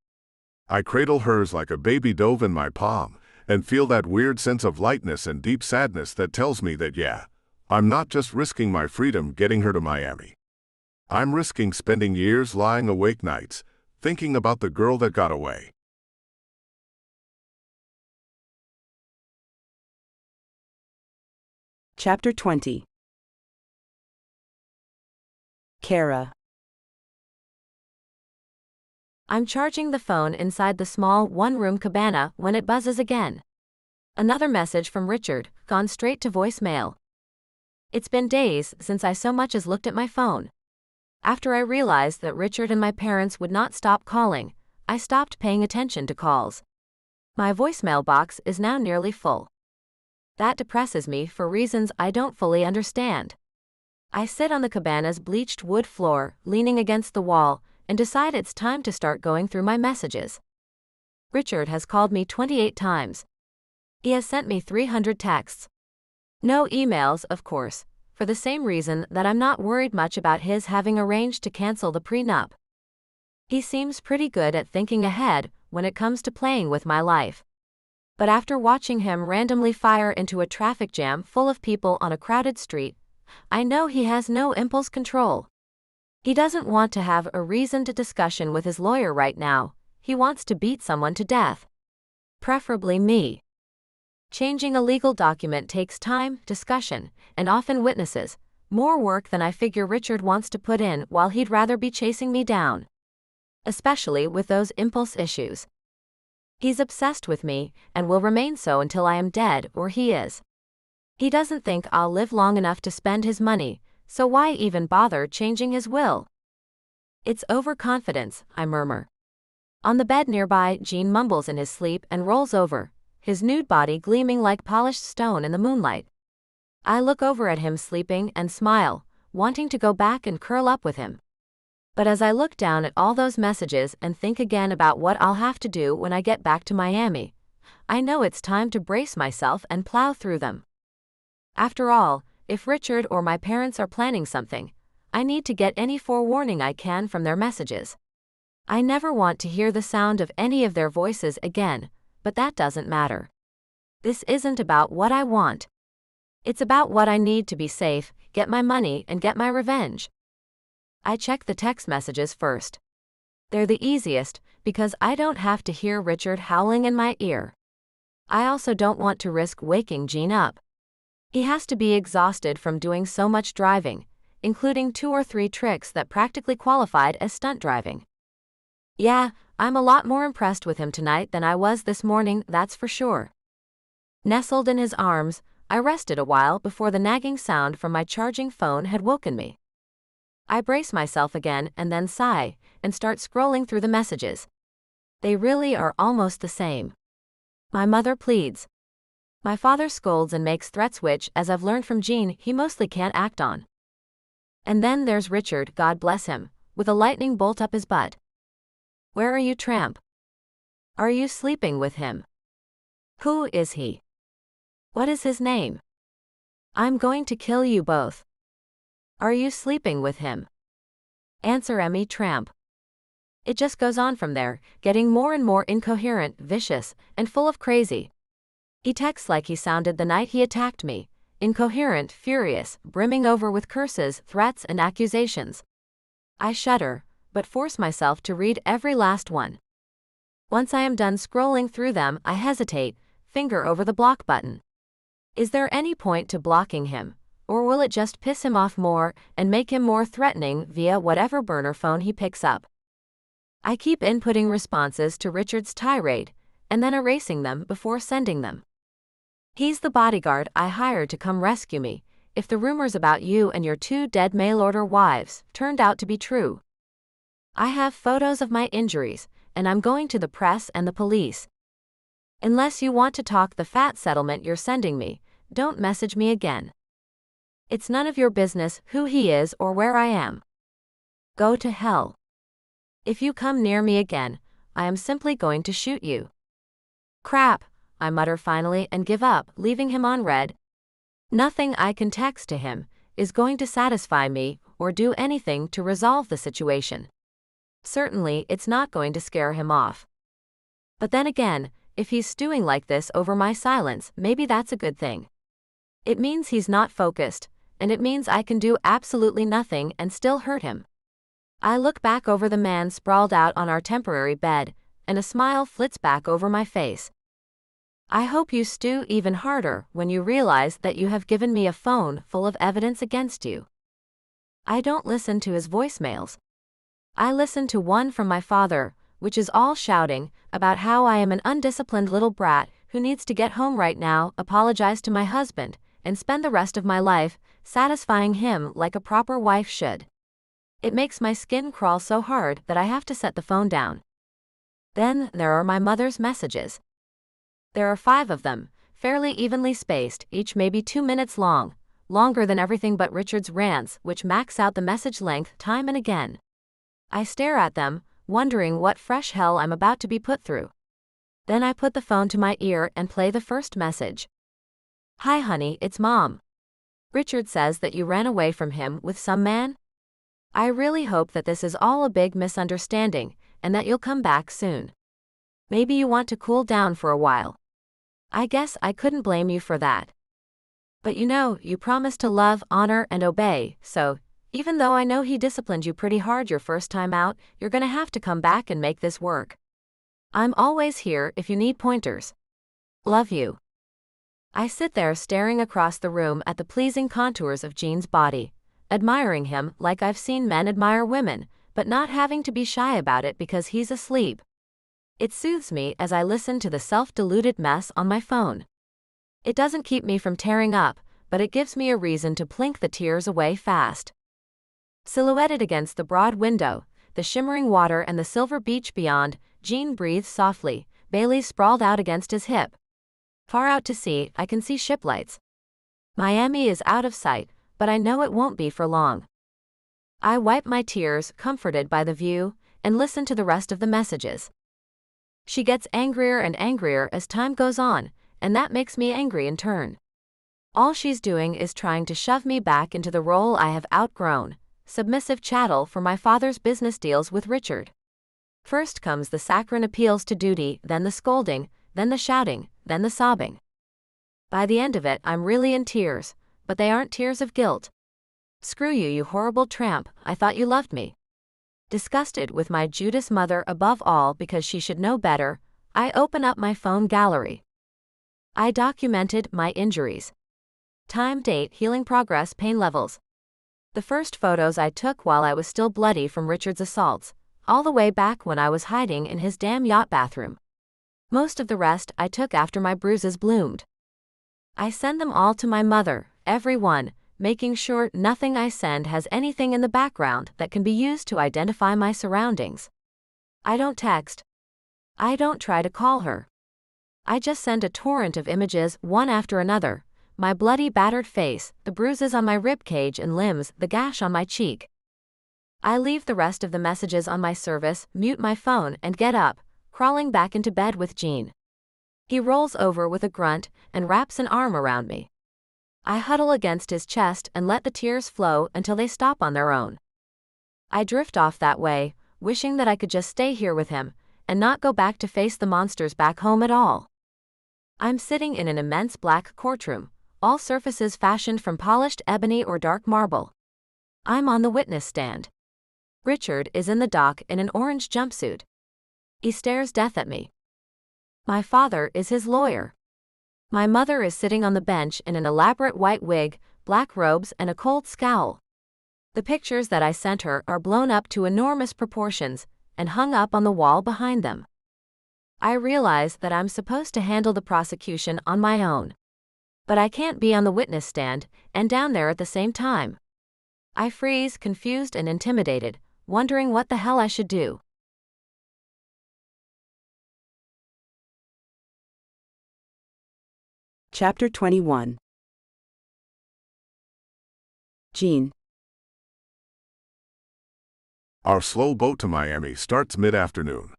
I cradle hers like a baby dove in my palm, and feel that weird sense of lightness and deep sadness that tells me that yeah, I'm not just risking my freedom getting her to Miami. I'm risking spending years lying awake nights, thinking about the girl that got away. Chapter 20. Kara. I'm charging the phone inside the small one-room cabana when it buzzes again. Another message from Richard, gone straight to voicemail. It's been days since I so much as looked at my phone. After I realized that Richard and my parents would not stop calling, I stopped paying attention to calls. My voicemail box is now nearly full. That depresses me for reasons I don't fully understand. I sit on the cabana's bleached wood floor, leaning against the wall, and decide it's time to start going through my messages. Richard has called me 28 times. He has sent me 300 texts. No emails, of course, for the same reason that I'm not worried much about his having arranged to cancel the prenup. He seems pretty good at thinking ahead when it comes to playing with my life. But after watching him randomly fire into a traffic jam full of people on a crowded street, I know he has no impulse control. He doesn't want to have a reasoned discussion with his lawyer right now. He wants to beat someone to death. Preferably me. Changing a legal document takes time, discussion, and often witnesses, more work than I figure Richard wants to put in while he'd rather be chasing me down. Especially with those impulse issues. He's obsessed with me, and will remain so until I am dead or he is. He doesn't think I'll live long enough to spend his money, so why even bother changing his will? It's overconfidence, I murmur. On the bed nearby, Gene mumbles in his sleep and rolls over, his nude body gleaming like polished stone in the moonlight. I look over at him sleeping and smile, wanting to go back and curl up with him. But as I look down at all those messages and think again about what I'll have to do when I get back to Miami, I know it's time to brace myself and plow through them. After all, if Richard or my parents are planning something, I need to get any forewarning I can from their messages. I never want to hear the sound of any of their voices again, but that doesn't matter. This isn't about what I want. It's about what I need to be safe, get my money, and get my revenge. I check the text messages first. They're the easiest, because I don't have to hear Richard howling in my ear. I also don't want to risk waking Gene up. He has to be exhausted from doing so much driving, including 2 or 3 tricks that practically qualified as stunt driving. Yeah, I'm a lot more impressed with him tonight than I was this morning, that's for sure. Nestled in his arms, I rested a while before the nagging sound from my charging phone had woken me. I brace myself again and then sigh and start scrolling through the messages. They really are almost the same. My mother pleads. My father scolds and makes threats which, as I've learned from Jean, he mostly can't act on. And then there's Richard, God bless him, with a lightning bolt up his butt. Where are you, tramp? Are you sleeping with him? Who is he? What is his name? I'm going to kill you both. Are you sleeping with him? Answer me, tramp. It just goes on from there, getting more and more incoherent, vicious, and full of crazy. He texts like he sounded the night he attacked me, incoherent, furious, brimming over with curses, threats, and accusations. I shudder, but force myself to read every last one. Once I am done scrolling through them, I hesitate, finger over the block button. Is there any point to blocking him, or will it just piss him off more and make him more threatening via whatever burner phone he picks up? I keep inputting responses to Richard's tirade, and then erasing them before sending them. He's the bodyguard I hired to come rescue me, if the rumors about you and your 2 dead mail-order wives turned out to be true. I have photos of my injuries, and I'm going to the press and the police. Unless you want to talk the fat settlement you're sending me, don't message me again. It's none of your business who he is or where I am. Go to hell. If you come near me again, I am simply going to shoot you. Crap, I mutter finally and give up, leaving him on read. Nothing I can text to him is going to satisfy me or do anything to resolve the situation. Certainly, it's not going to scare him off. But then again, if he's stewing like this over my silence, maybe that's a good thing. It means he's not focused, and it means I can do absolutely nothing and still hurt him. I look back over the man sprawled out on our temporary bed, and a smile flits back over my face. I hope you stew even harder when you realize that you have given me a phone full of evidence against you. I don't listen to his voicemails. I listen to one from my father, which is all shouting about how I am an undisciplined little brat who needs to get home right now, apologize to my husband, and spend the rest of my life satisfying him like a proper wife should. It makes my skin crawl so hard that I have to set the phone down. Then there are my mother's messages. There are 5 of them, fairly evenly spaced, each maybe 2 minutes long, longer than everything but Richard's rants, which max out the message length time and again. I stare at them, wondering what fresh hell I'm about to be put through. Then I put the phone to my ear and play the first message. Hi honey, it's Mom. Richard says that you ran away from him with some man? I really hope that this is all a big misunderstanding, and that you'll come back soon. Maybe you want to cool down for a while. I guess I couldn't blame you for that. But you know, you promised to love, honor, and obey, so, even though I know he disciplined you pretty hard your first time out, you're gonna have to come back and make this work. I'm always here if you need pointers. Love you. I sit there staring across the room at the pleasing contours of Jean's body, admiring him like I've seen men admire women, but not having to be shy about it because he's asleep. It soothes me as I listen to the self-deluded mess on my phone. It doesn't keep me from tearing up, but it gives me a reason to plink the tears away fast. Silhouetted against the broad window, the shimmering water and the silver beach beyond, Jean breathes softly, Bailey sprawled out against his hip. Far out to sea, I can see ship lights. Miami is out of sight, but I know it won't be for long. I wipe my tears, comforted by the view, and listen to the rest of the messages. She gets angrier and angrier as time goes on, and that makes me angry in turn. All she's doing is trying to shove me back into the role I have outgrown, submissive chattel for my father's business deals with Richard. First comes the saccharine appeals to duty, then the scolding, then the shouting, then the sobbing. By the end of it, I'm really in tears, but they aren't tears of guilt. Screw you, you horrible tramp, I thought you loved me. Disgusted with my Judas mother above all because she should know better, I open up my phone gallery. I documented my injuries. Time, date, healing progress, pain levels. The first photos I took while I was still bloody from Richard's assaults, all the way back when I was hiding in his damn yacht bathroom. Most of the rest I took after my bruises bloomed. I send them all to my mother, every one, making sure nothing I send has anything in the background that can be used to identify my surroundings. I don't text. I don't try to call her. I just send a torrent of images, one after another. My bloody, battered face, the bruises on my ribcage and limbs, the gash on my cheek. I leave the rest of the messages on my service, mute my phone, and get up, crawling back into bed with Gene. He rolls over with a grunt and wraps an arm around me. I huddle against his chest and let the tears flow until they stop on their own. I drift off that way, wishing that I could just stay here with him and not go back to face the monsters back home at all. I'm sitting in an immense black courtroom, all surfaces fashioned from polished ebony or dark marble. I'm on the witness stand. Richard is in the dock in an orange jumpsuit. He stares death at me. My father is his lawyer. My mother is sitting on the bench in an elaborate white wig, black robes, and a cold scowl. The pictures that I sent her are blown up to enormous proportions and hung up on the wall behind them. I realize that I'm supposed to handle the prosecution on my own. But I can't be on the witness stand and down there at the same time. I freeze, confused and intimidated, wondering what the hell I should do. Chapter 21. Gene. Our slow boat to Miami starts mid-afternoon.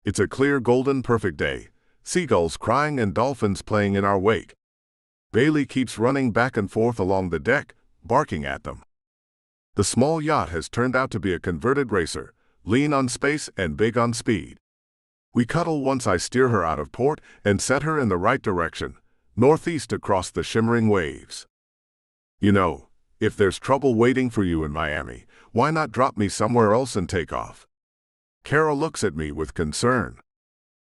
It's a clear, golden, perfect day, seagulls crying and dolphins playing in our wake. Bailey keeps running back and forth along the deck, barking at them. The small yacht has turned out to be a converted racer, lean on space and big on speed. We cuddle once I steer her out of port and set her in the right direction, northeast across the shimmering waves. You know, if there's trouble waiting for you in Miami, why not drop me somewhere else and take off? Carol looks at me with concern.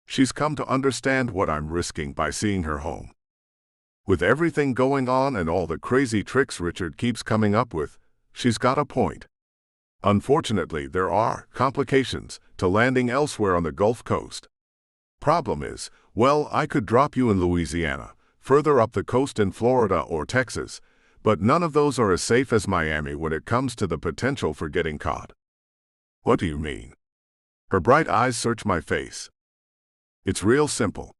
She's come to understand what I'm risking by seeing her home. With everything going on and all the crazy tricks Richard keeps coming up with, she's got a point. Unfortunately, there are complications to landing elsewhere on the Gulf Coast. Problem is, well, I could drop you in Louisiana, further up the coast in Florida or Texas, but none of those are as safe as Miami when it comes to the potential for getting caught. What do you mean? Her bright eyes search my face. It's real simple.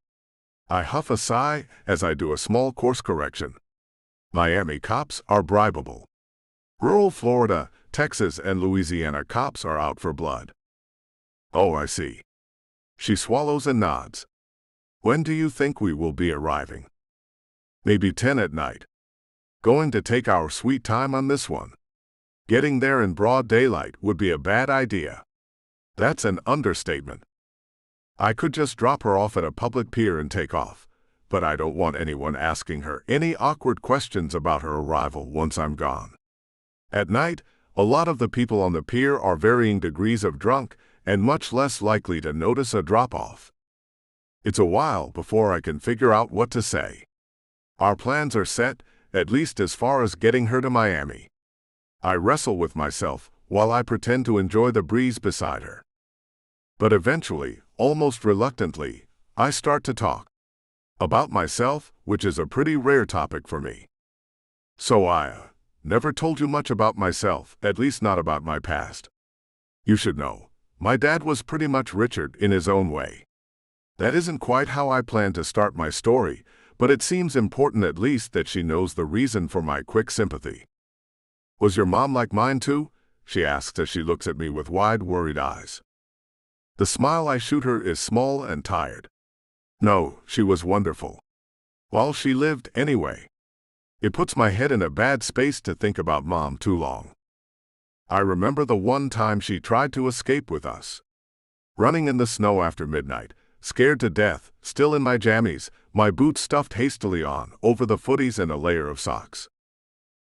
I huff a sigh as I do a small course correction. Miami cops are bribable. Rural Florida, Texas, and Louisiana cops are out for blood. Oh, I see. She swallows and nods. When do you think we will be arriving? Maybe 10 at night. Going to take our sweet time on this one. Getting there in broad daylight would be a bad idea. That's an understatement. I could just drop her off at a public pier and take off, but I don't want anyone asking her any awkward questions about her arrival once I'm gone. At night, a lot of the people on the pier are varying degrees of drunk and much less likely to notice a drop-off. It's a while before I can figure out what to say. Our plans are set, at least as far as getting her to Miami. I wrestle with myself while I pretend to enjoy the breeze beside her. But eventually, almost reluctantly, I start to talk. About myself, which is a pretty rare topic for me. So I never told you much about myself, at least not about my past. You should know, my dad was pretty much Richard in his own way. That isn't quite how I planned to start my story, but it seems important at least that she knows the reason for my quick sympathy. Was your mom like mine too? She asks as she looks at me with wide, worried eyes. The smile I shoot her is small and tired. No, she was wonderful. While she lived, anyway. It puts my head in a bad space to think about Mom too long. I remember the one time she tried to escape with us. Running in the snow after midnight, scared to death, still in my jammies, my boots stuffed hastily on, over the footies and a layer of socks.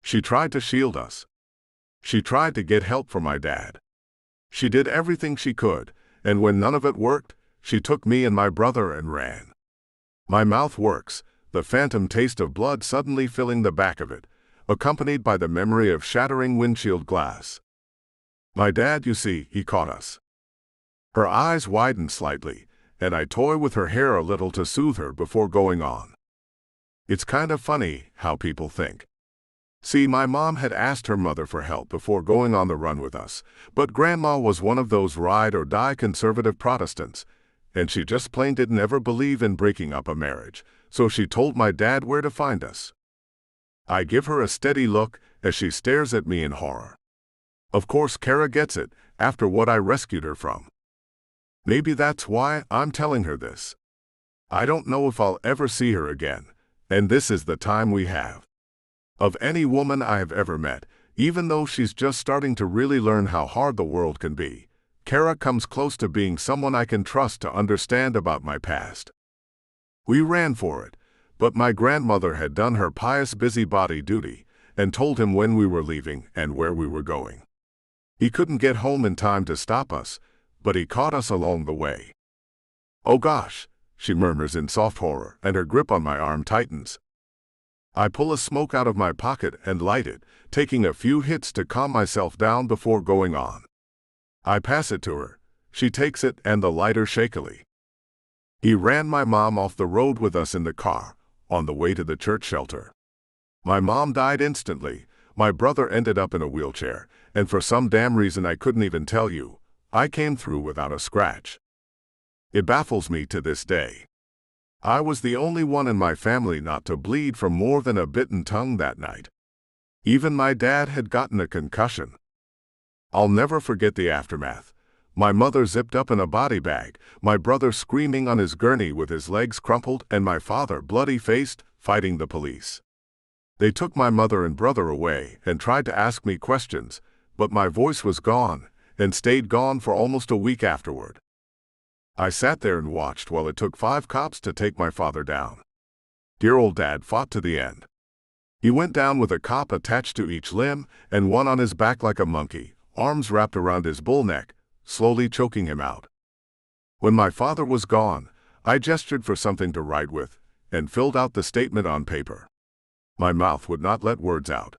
She tried to shield us. She tried to get help from my dad. She did everything she could, and when none of it worked, she took me and my brother and ran. My mouth works, the phantom taste of blood suddenly filling the back of it, accompanied by the memory of shattering windshield glass. My dad, you see, he caught us. Her eyes widened slightly, and I toy with her hair a little to soothe her before going on. It's kind of funny how people think. See, my mom had asked her mother for help before going on the run with us, but Grandma was one of those ride-or-die conservative Protestants, and she just plain didn't ever believe in breaking up a marriage, so she told my dad where to find us. I give her a steady look as she stares at me in horror. Of course, Kara gets it, after what I rescued her from. Maybe that's why I'm telling her this. I don't know if I'll ever see her again, and this is the time we have. Of any woman I have ever met, even though she's just starting to really learn how hard the world can be, Kara comes close to being someone I can trust to understand about my past. We ran for it, but my grandmother had done her pious busybody duty and told him when we were leaving and where we were going. He couldn't get home in time to stop us, but he caught us along the way. "Oh gosh," she murmurs in soft horror, and her grip on my arm tightens. I pull a smoke out of my pocket and light it, taking a few hits to calm myself down before going on. I pass it to her. She takes it and the lighter shakily. "He ran my mom off the road with us in the car, on the way to the church shelter. My mom died instantly, my brother ended up in a wheelchair, and for some damn reason I couldn't even tell you, I came through without a scratch. It baffles me to this day. I was the only one in my family not to bleed from more than a bitten tongue that night. Even my dad had gotten a concussion. I'll never forget the aftermath. My mother zipped up in a body bag, my brother screaming on his gurney with his legs crumpled, and my father bloody-faced, fighting the police. They took my mother and brother away and tried to ask me questions, but my voice was gone, and stayed gone for almost a week afterward. I sat there and watched while it took 5 cops to take my father down. Dear old Dad fought to the end. He went down with a cop attached to each limb and one on his back like a monkey, arms wrapped around his bull neck, slowly choking him out. When my father was gone, I gestured for something to write with and filled out the statement on paper. My mouth would not let words out.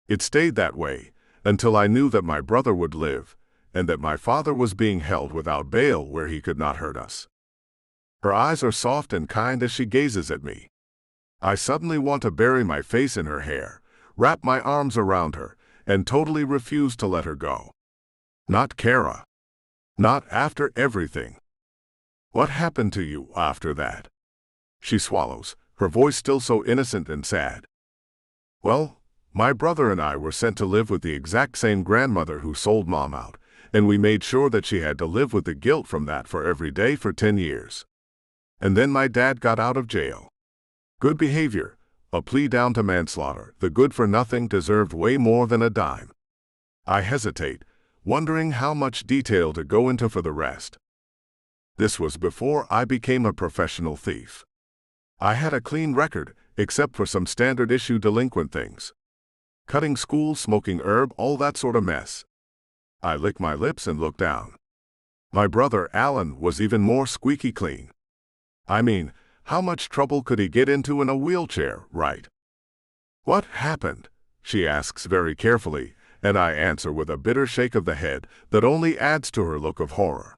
It stayed that way until I knew that my brother would live and that my father was being held without bail where he could not hurt us. Her eyes are soft and kind as she gazes at me. I suddenly want to bury my face in her hair, wrap my arms around her, and totally refuse to let her go. Not Kara. Not after everything. What happened to you after that? She swallows, her voice still so innocent and sad. Well, my brother and I were sent to live with the exact same grandmother who sold Mom out, and we made sure that she had to live with the guilt from that for every day for 10 years. And then my dad got out of jail. Good behavior, a plea down to manslaughter, the good-for-nothing deserved way more than a dime. I hesitate, wondering how much detail to go into for the rest. This was before I became a professional thief. I had a clean record, except for some standard-issue delinquent things. Cutting school, smoking herb, all that sort of mess. I lick my lips and look down. My brother Alan was even more squeaky clean. I mean, how much trouble could he get into in a wheelchair, right? What happened? She asks very carefully, and I answer with a bitter shake of the head that only adds to her look of horror.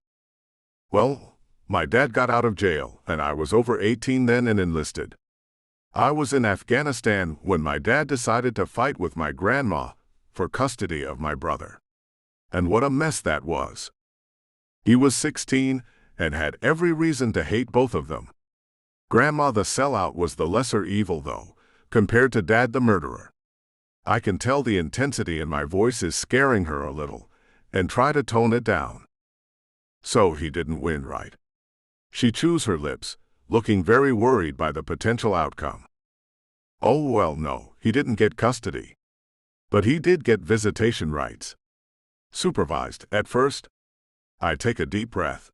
Well, my dad got out of jail, and I was over 18 then and enlisted. I was in Afghanistan when my dad decided to fight with my grandma for custody of my brother. And what a mess that was. He was 16 and had every reason to hate both of them. Grandma the sellout was the lesser evil, though, compared to Dad the murderer. I can tell the intensity in my voice is scaring her a little, and try to tone it down. So he didn't win, right? She chews her lips, looking very worried by the potential outcome. Oh well, no, he didn't get custody. But he did get visitation rights. Supervised, at first. I take a deep breath.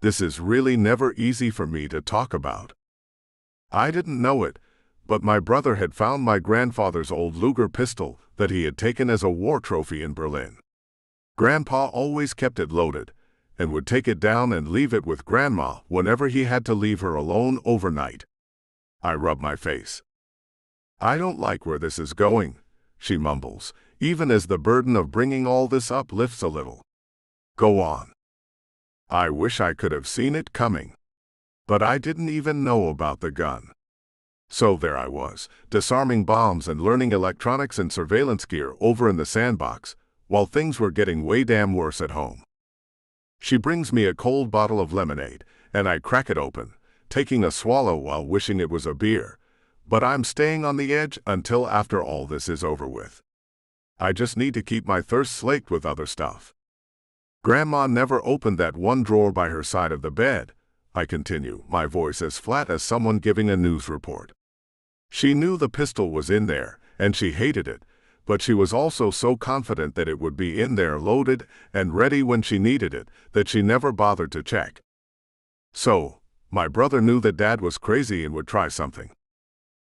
This is really never easy for me to talk about. I didn't know it, but my brother had found my grandfather's old Luger pistol that he had taken as a war trophy in Berlin. Grandpa always kept it loaded, and would take it down and leave it with Grandma whenever he had to leave her alone overnight. I rub my face. I don't like where this is going, she mumbles, even as the burden of bringing all this up lifts a little. Go on. I wish I could have seen it coming. But I didn't even know about the gun. So there I was, disarming bombs and learning electronics and surveillance gear over in the sandbox, while things were getting way damn worse at home. She brings me a cold bottle of lemonade, and I crack it open, taking a swallow while wishing it was a beer, but I'm staying on the edge until after all this is over with. I just need to keep my thirst slaked with other stuff. Grandma never opened that one drawer by her side of the bed, I continue, my voice as flat as someone giving a news report. She knew the pistol was in there, and she hated it, but she was also so confident that it would be in there loaded and ready when she needed it, that she never bothered to check. So, my brother knew that Dad was crazy and would try something.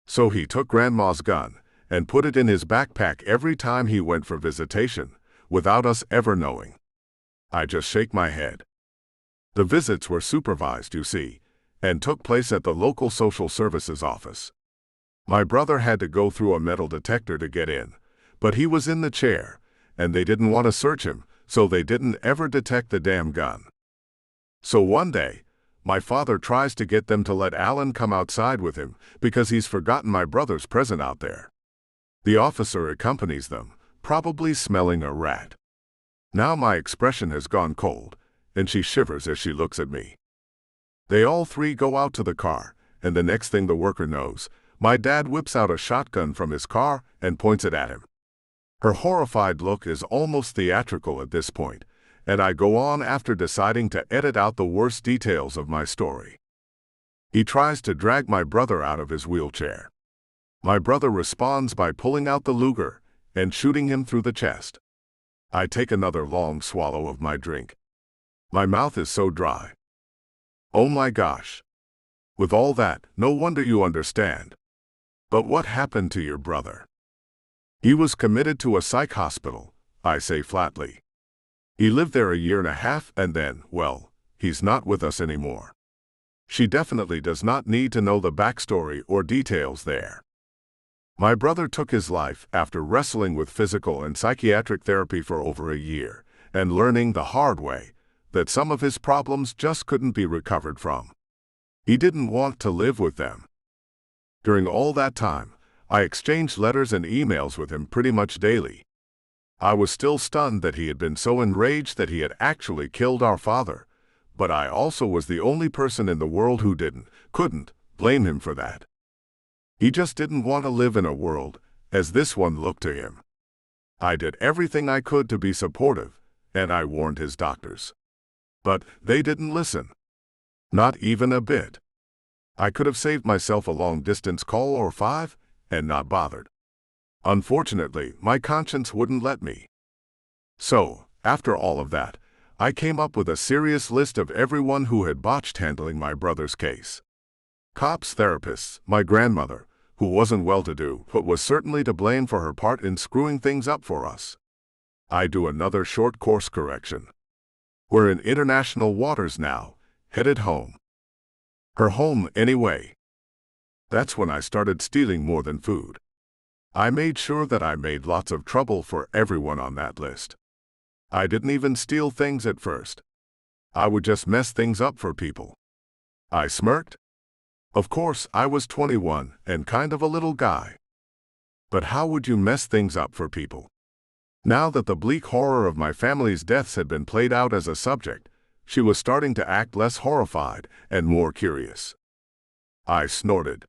So he took Grandma's gun and put it in his backpack every time he went for visitation, without us ever knowing. I just shake my head. The visits were supervised, you see, and took place at the local social services office. My brother had to go through a metal detector to get in, but he was in the chair, and they didn't want to search him, so they didn't ever detect the damn gun. So one day, my father tries to get them to let Alan come outside with him because he's forgotten my brother's present out there. The officer accompanies them, probably smelling a rat. Now my expression has gone cold, and she shivers as she looks at me. They all three go out to the car, and the next thing the worker knows, my dad whips out a shotgun from his car and points it at him. Her horrified look is almost theatrical at this point, and I go on after deciding to edit out the worst details of my story. He tries to drag my brother out of his wheelchair. My brother responds by pulling out the Luger and shooting him through the chest. I take another long swallow of my drink. My mouth is so dry. Oh my gosh. With all that, no wonder you understand. But what happened to your brother? He was committed to a psych hospital, I say flatly. He lived there a year and a half and then, well, he's not with us anymore. She definitely does not need to know the backstory or details there. My brother took his life after wrestling with physical and psychiatric therapy for over a year and learning the hard way that some of his problems just couldn't be recovered from. He didn't want to live with them. During all that time, I exchanged letters and emails with him pretty much daily. I was still stunned that he had been so enraged that he had actually killed our father, but I also was the only person in the world who couldn't blame him for that. He just didn't want to live in a world as this one looked to him. I did everything I could to be supportive, and I warned his doctors. But they didn't listen. Not even a bit. I could have saved myself a long-distance call or 5 and not bothered. Unfortunately, my conscience wouldn't let me. So, after all of that, I came up with a serious list of everyone who had botched handling my brother's case. Cops, therapists, my grandmother, who wasn't well-to-do but was certainly to blame for her part in screwing things up for us. I do another short course correction. We're in international waters now, headed home. Her home, anyway. That's when I started stealing more than food. I made sure that I made lots of trouble for everyone on that list. I didn't even steal things at first. I would just mess things up for people. I smirked. Of course, I was 21 and kind of a little guy. But how would you mess things up for people? Now that the bleak horror of my family's deaths had been played out as a subject, she was starting to act less horrified and more curious. I snorted.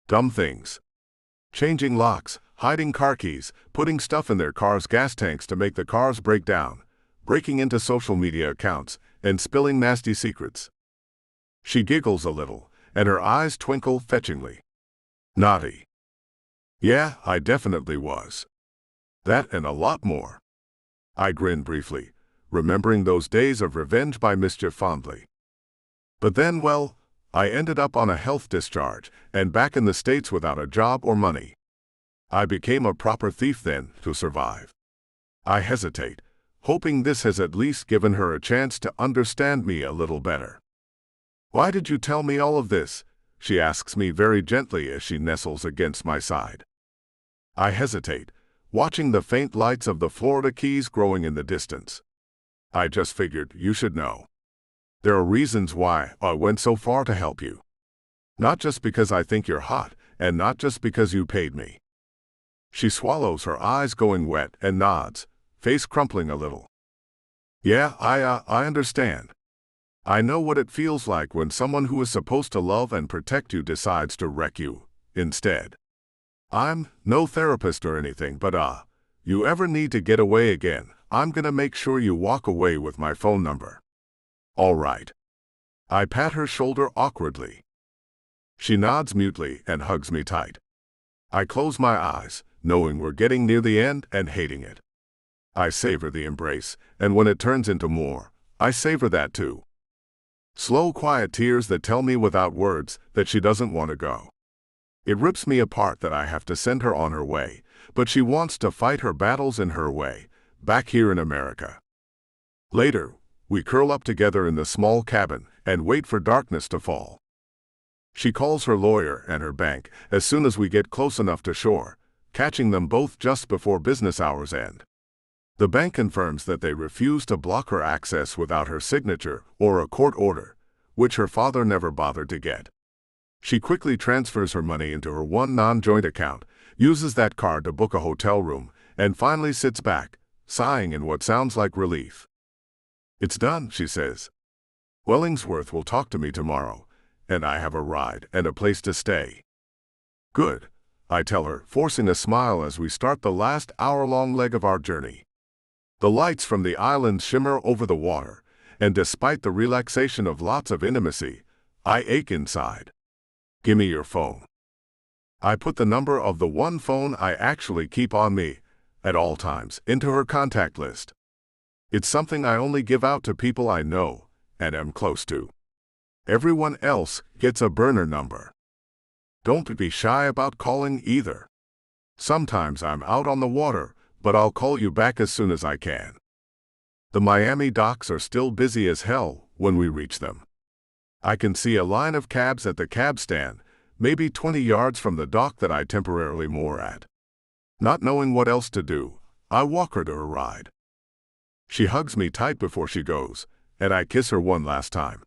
Dumb things. Changing locks, hiding car keys, putting stuff in their cars' gas tanks to make the cars break down, breaking into social media accounts, and spilling nasty secrets. She giggles a little, and her eyes twinkle fetchingly. Naughty. Yeah, I definitely was. That and a lot more. I grinned briefly, remembering those days of revenge by mischief fondly. But then, well, I ended up on a health discharge and back in the States without a job or money. I became a proper thief then to survive. I hesitate, hoping this has at least given her a chance to understand me a little better. Why did you tell me all of this? she asks me very gently as she nestles against my side. I hesitate, watching the faint lights of the Florida Keys growing in the distance. I just figured you should know. There are reasons why I went so far to help you. Not just because I think you're hot, and not just because you paid me. She swallows, her eyes going wet, and nods, face crumpling a little. Yeah, I understand. I know what it feels like when someone who is supposed to love and protect you decides to wreck you instead. I'm no therapist or anything, but you ever need to get away again, I'm gonna make sure you walk away with my phone number. All right. I pat her shoulder awkwardly. She nods mutely and hugs me tight. I close my eyes, knowing we're getting near the end and hating it. I savor the embrace, and when it turns into more, I savor that too. Slow, quiet tears that tell me without words that she doesn't want to go. It rips me apart that I have to send her on her way, but she wants to fight her battles in her way, back here in America. Later, we curl up together in the small cabin and wait for darkness to fall. She calls her lawyer and her bank as soon as we get close enough to shore, catching them both just before business hours end. The bank confirms that they refuse to block her access without her signature or a court order, which her father never bothered to get. She quickly transfers her money into her one non-joint account, uses that card to book a hotel room, and finally sits back, sighing in what sounds like relief. It's done, she says. Wellingsworth will talk to me tomorrow, and I have a ride and a place to stay. Good, I tell her, forcing a smile as we start the last hour-long leg of our journey. The lights from the island shimmer over the water, and despite the relaxation of lots of intimacy, I ache inside. Gimme your phone. I put the number of the one phone I actually keep on me, at all times, into her contact list. It's something I only give out to people I know and am close to. Everyone else gets a burner number. Don't be shy about calling either. Sometimes I'm out on the water, but I'll call you back as soon as I can. The Miami docks are still busy as hell when we reach them. I can see a line of cabs at the cab stand, maybe 20 yards from the dock that I temporarily moor at. Not knowing what else to do, I walk her to her ride. She hugs me tight before she goes, and I kiss her one last time.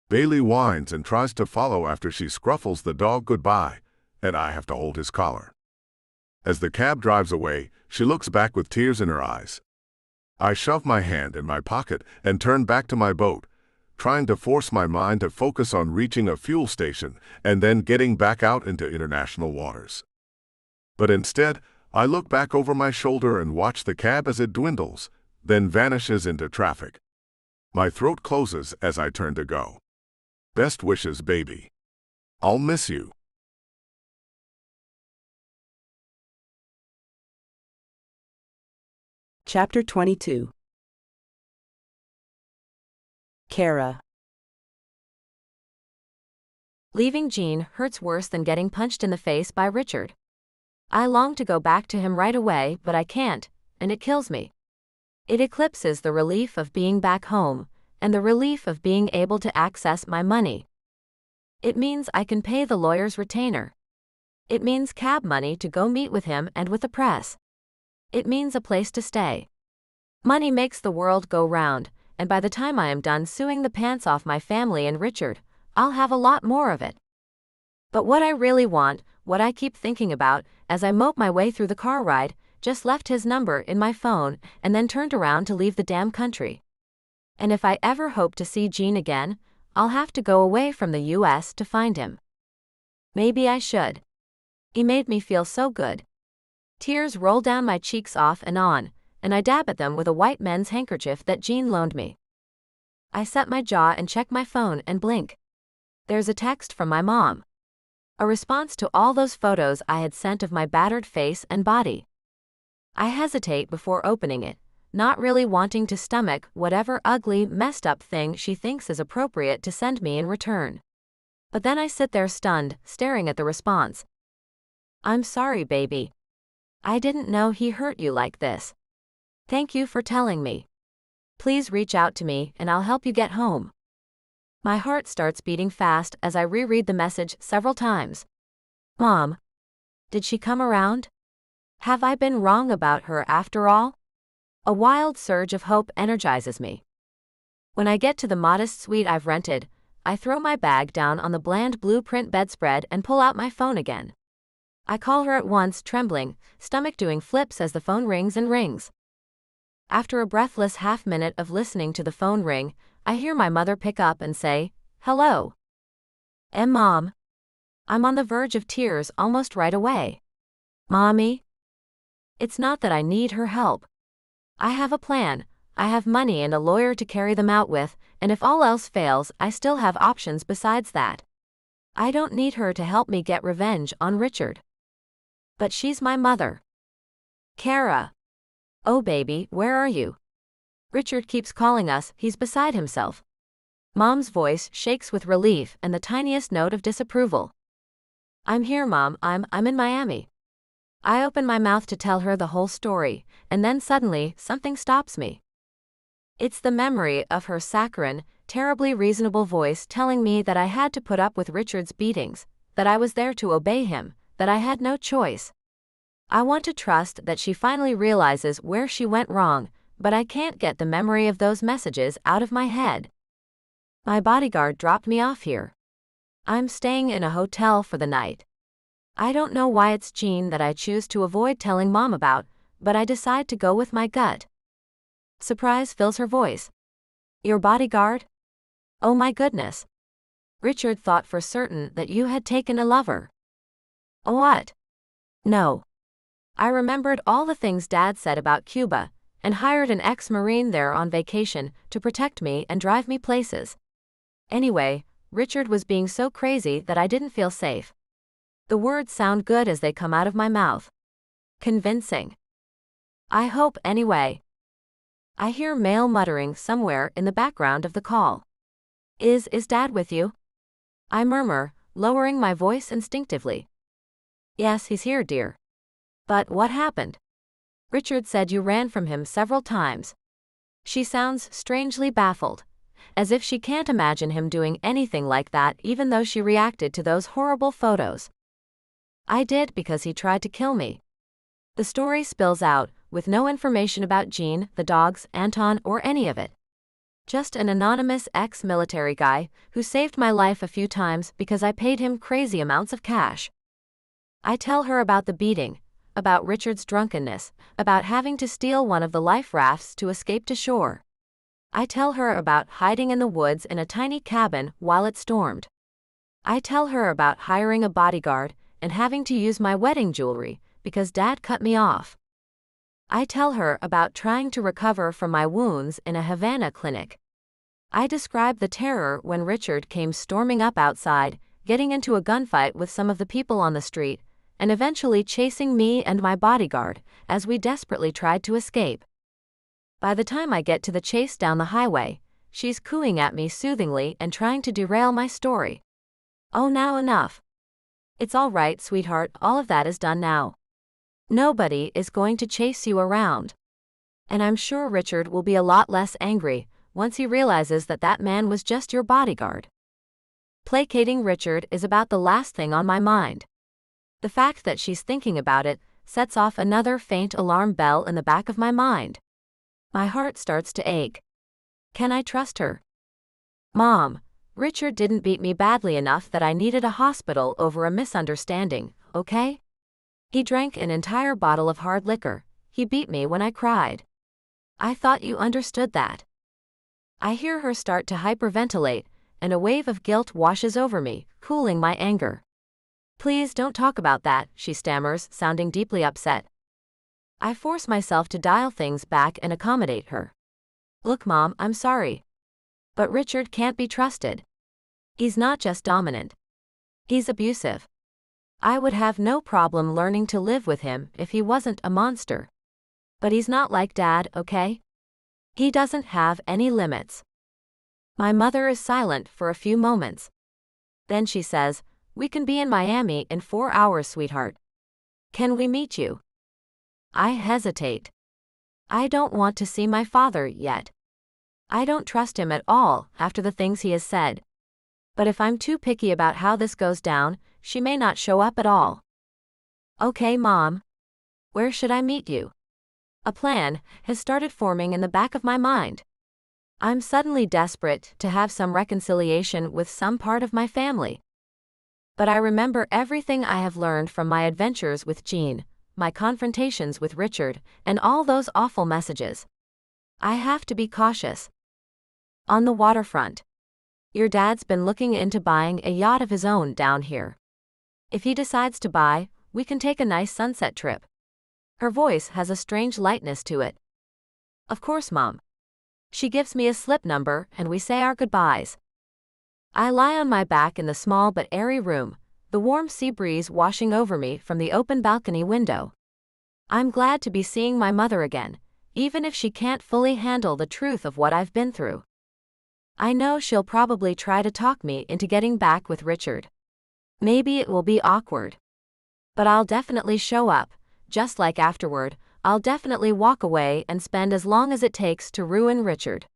Bailey whines and tries to follow after she scruffles the dog goodbye, and I have to hold his collar. As the cab drives away, she looks back with tears in her eyes. I shove my hand in my pocket and turn back to my boat, trying to force my mind to focus on reaching a fuel station and then getting back out into international waters. But instead, I look back over my shoulder and watch the cab as it dwindles, then vanishes into traffic. My throat closes as I turn to go. Best wishes, baby. I'll miss you. Chapter 22. Kara. Leaving Jean hurts worse than getting punched in the face by Richard. I long to go back to him right away, but I can't, and it kills me. It eclipses the relief of being back home, and the relief of being able to access my money. It means I can pay the lawyer's retainer. It means cab money to go meet with him and with the press. It means a place to stay. Money makes the world go round, and by the time I am done suing the pants off my family and Richard, I'll have a lot more of it. But what I really want, what I keep thinking about as I mope my way through the car ride, just left his number in my phone and then turned around to leave the damn country. And if I ever hope to see Jean again, I'll have to go away from the US to find him. Maybe I should. He made me feel so good. Tears roll down my cheeks off and on, and I dab at them with a white men's handkerchief that Jean loaned me. I set my jaw and check my phone and blink. There's a text from my mom. A response to all those photos I had sent of my battered face and body. I hesitate before opening it, not really wanting to stomach whatever ugly, messed up thing she thinks is appropriate to send me in return. But then I sit there stunned, staring at the response. I'm sorry, baby. I didn't know he hurt you like this. Thank you for telling me. Please reach out to me and I'll help you get home. My heart starts beating fast as I reread the message several times. Mom. Did she come around? Have I been wrong about her after all? A wild surge of hope energizes me. When I get to the modest suite I've rented, I throw my bag down on the bland blueprint bedspread and pull out my phone again. I call her at once, trembling, stomach doing flips as the phone rings and rings. After a breathless half-minute of listening to the phone ring, I hear my mother pick up and say, "Hello." Mom. I'm on the verge of tears almost right away. Mommy? It's not that I need her help. I have a plan, I have money and a lawyer to carry them out with, and if all else fails, I still have options besides that. I don't need her to help me get revenge on Richard. But she's my mother. Kara. Oh baby, where are you? Richard keeps calling us, he's beside himself. Mom's voice shakes with relief and the tiniest note of disapproval. I'm here, Mom, I'm in Miami. I open my mouth to tell her the whole story, and then suddenly, something stops me. It's the memory of her saccharine, terribly reasonable voice telling me that I had to put up with Richard's beatings, that I was there to obey him, that I had no choice. I want to trust that she finally realizes where she went wrong, but I can't get the memory of those messages out of my head. My bodyguard dropped me off here. I'm staying in a hotel for the night. I don't know why it's Jean that I choose to avoid telling Mom about, but I decide to go with my gut. Surprise fills her voice. Your bodyguard? Oh my goodness. Richard thought for certain that you had taken a lover. What? No. I remembered all the things Dad said about Cuba, and hired an ex-Marine there on vacation to protect me and drive me places. Anyway, Richard was being so crazy that I didn't feel safe. The words sound good as they come out of my mouth. Convincing. I hope anyway. I hear male muttering somewhere in the background of the call. Is Dad with you? I murmur, lowering my voice instinctively. Yes, he's here, dear. But what happened? Richard said you ran from him several times. She sounds strangely baffled, as if she can't imagine him doing anything like that even though she reacted to those horrible photos. I did because he tried to kill me. The story spills out, with no information about Jean, the dogs, Anton, or any of it. Just an anonymous ex-military guy who saved my life a few times because I paid him crazy amounts of cash. I tell her about the beating, about Richard's drunkenness, about having to steal one of the life rafts to escape to shore. I tell her about hiding in the woods in a tiny cabin while it stormed. I tell her about hiring a bodyguard and having to use my wedding jewelry because Dad cut me off. I tell her about trying to recover from my wounds in a Havana clinic. I describe the terror when Richard came storming up outside, getting into a gunfight with some of the people on the street, and eventually chasing me and my bodyguard as we desperately tried to escape. By the time I get to the chase down the highway, she's cooing at me soothingly and trying to derail my story. Oh, now enough. It's all right, sweetheart, all of that is done now. Nobody is going to chase you around. And I'm sure Richard will be a lot less angry once he realizes that that man was just your bodyguard. Placating Richard is about the last thing on my mind. The fact that she's thinking about it sets off another faint alarm bell in the back of my mind. My heart starts to ache. Can I trust her? Mom, Richard didn't beat me badly enough that I needed a hospital over a misunderstanding, okay? He drank an entire bottle of hard liquor. He beat me when I cried. I thought you understood that. I hear her start to hyperventilate, and a wave of guilt washes over me, cooling my anger. Please don't talk about that, she stammers, sounding deeply upset. I force myself to dial things back and accommodate her. Look, Mom, I'm sorry. But Richard can't be trusted. He's not just dominant. He's abusive. I would have no problem learning to live with him if he wasn't a monster. But he's not like Dad, okay? He doesn't have any limits. My mother is silent for a few moments. Then she says, we can be in Miami in 4 hours, sweetheart. Can we meet you? I hesitate. I don't want to see my father yet. I don't trust him at all after the things he has said, But if I'm too picky about how this goes down, she may not show up at all. Okay, Mom. Where should I meet you? A plan has started forming in the back of my mind. I'm suddenly desperate to have some reconciliation with some part of my family. But I remember everything I have learned from my adventures with Jean, my confrontations with Richard, and all those awful messages. I have to be cautious. On the waterfront. Your dad's been looking into buying a yacht of his own down here. If he decides to buy, we can take a nice sunset trip. Her voice has a strange lightness to it. Of course, Mom. She gives me a slip number and we say our goodbyes. I lie on my back in the small but airy room, the warm sea breeze washing over me from the open balcony window. I'm glad to be seeing my mother again, even if she can't fully handle the truth of what I've been through. I know she'll probably try to talk me into getting back with Richard. Maybe it will be awkward. But I'll definitely show up, just like afterward, I'll definitely walk away and spend as long as it takes to ruin Richard.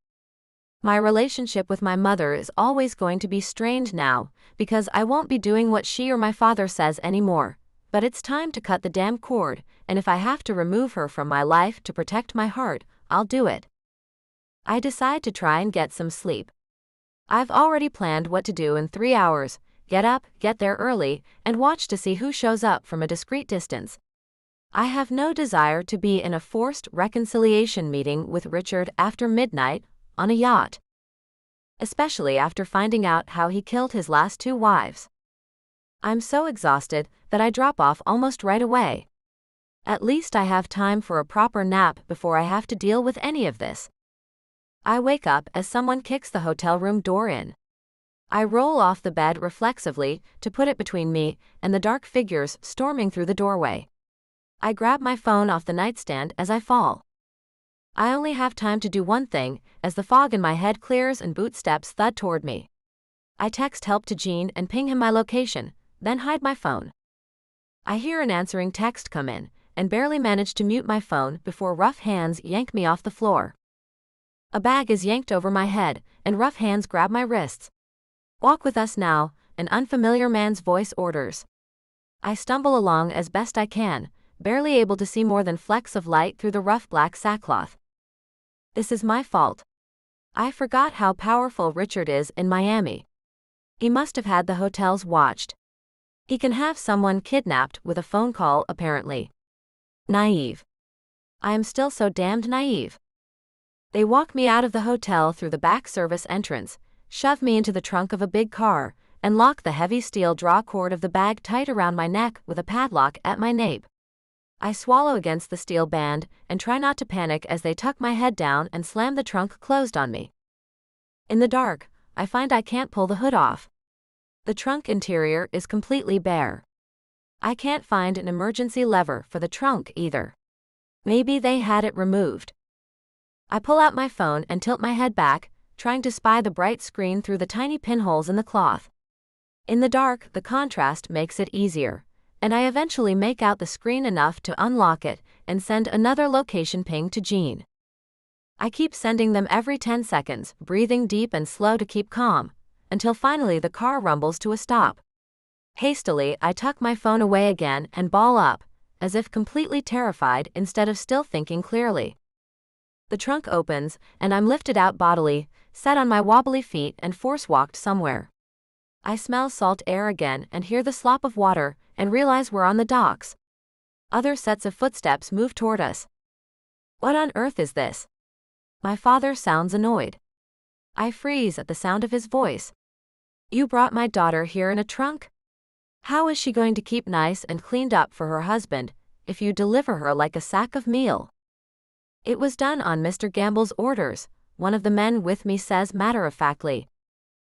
My relationship with my mother is always going to be strained now, because I won't be doing what she or my father says anymore. But it's time to cut the damn cord, and if I have to remove her from my life to protect my heart, I'll do it. I decide to try and get some sleep. I've already planned what to do in 3 hours: get up, get there early, and watch to see who shows up from a discreet distance. I have no desire to be in a forced reconciliation meeting with Richard after midnight, on a yacht. Especially after finding out how he killed his last 2 wives. I'm so exhausted that I drop off almost right away. At least I have time for a proper nap before I have to deal with any of this. I wake up as someone kicks the hotel room door in. I roll off the bed reflexively to put it between me and the dark figures storming through the doorway. I grab my phone off the nightstand as I fall. I only have time to do one thing as the fog in my head clears and boot steps thud toward me. I text help to Jean and ping him my location, then hide my phone. I hear an answering text come in and barely manage to mute my phone before rough hands yank me off the floor. A bag is yanked over my head and rough hands grab my wrists. Walk with us now, an unfamiliar man's voice orders. I stumble along as best I can, barely able to see more than flecks of light through the rough black sackcloth. This is my fault. I forgot how powerful Richard is in Miami. He must have had the hotels watched. He can have someone kidnapped with a phone call, apparently. Naive. I am still so damned naive. They walk me out of the hotel through the back service entrance, shove me into the trunk of a big car, and lock the heavy steel draw cord of the bag tight around my neck with a padlock at my nape. I swallow against the steel band and try not to panic as they tuck my head down and slam the trunk closed on me. In the dark, I find I can't pull the hood off. The trunk interior is completely bare. I can't find an emergency lever for the trunk either. Maybe they had it removed. I pull out my phone and tilt my head back, trying to spy the bright screen through the tiny pinholes in the cloth. In the dark, the contrast makes it easier, and I eventually make out the screen enough to unlock it and send another location ping to Jean. I keep sending them every 10 seconds, breathing deep and slow to keep calm, until finally the car rumbles to a stop. Hastily, I tuck my phone away again and ball up, as if completely terrified instead of still thinking clearly. The trunk opens, and I'm lifted out bodily, set on my wobbly feet and force-walked somewhere. I smell salt air again and hear the slop of water, and realize we're on the docks. Other sets of footsteps move toward us. What on earth is this? My father sounds annoyed. I freeze at the sound of his voice. You brought my daughter here in a trunk? How is she going to keep nice and cleaned up for her husband if you deliver her like a sack of meal? It was done on Mr. Gamble's orders, one of the men with me says matter-of-factly.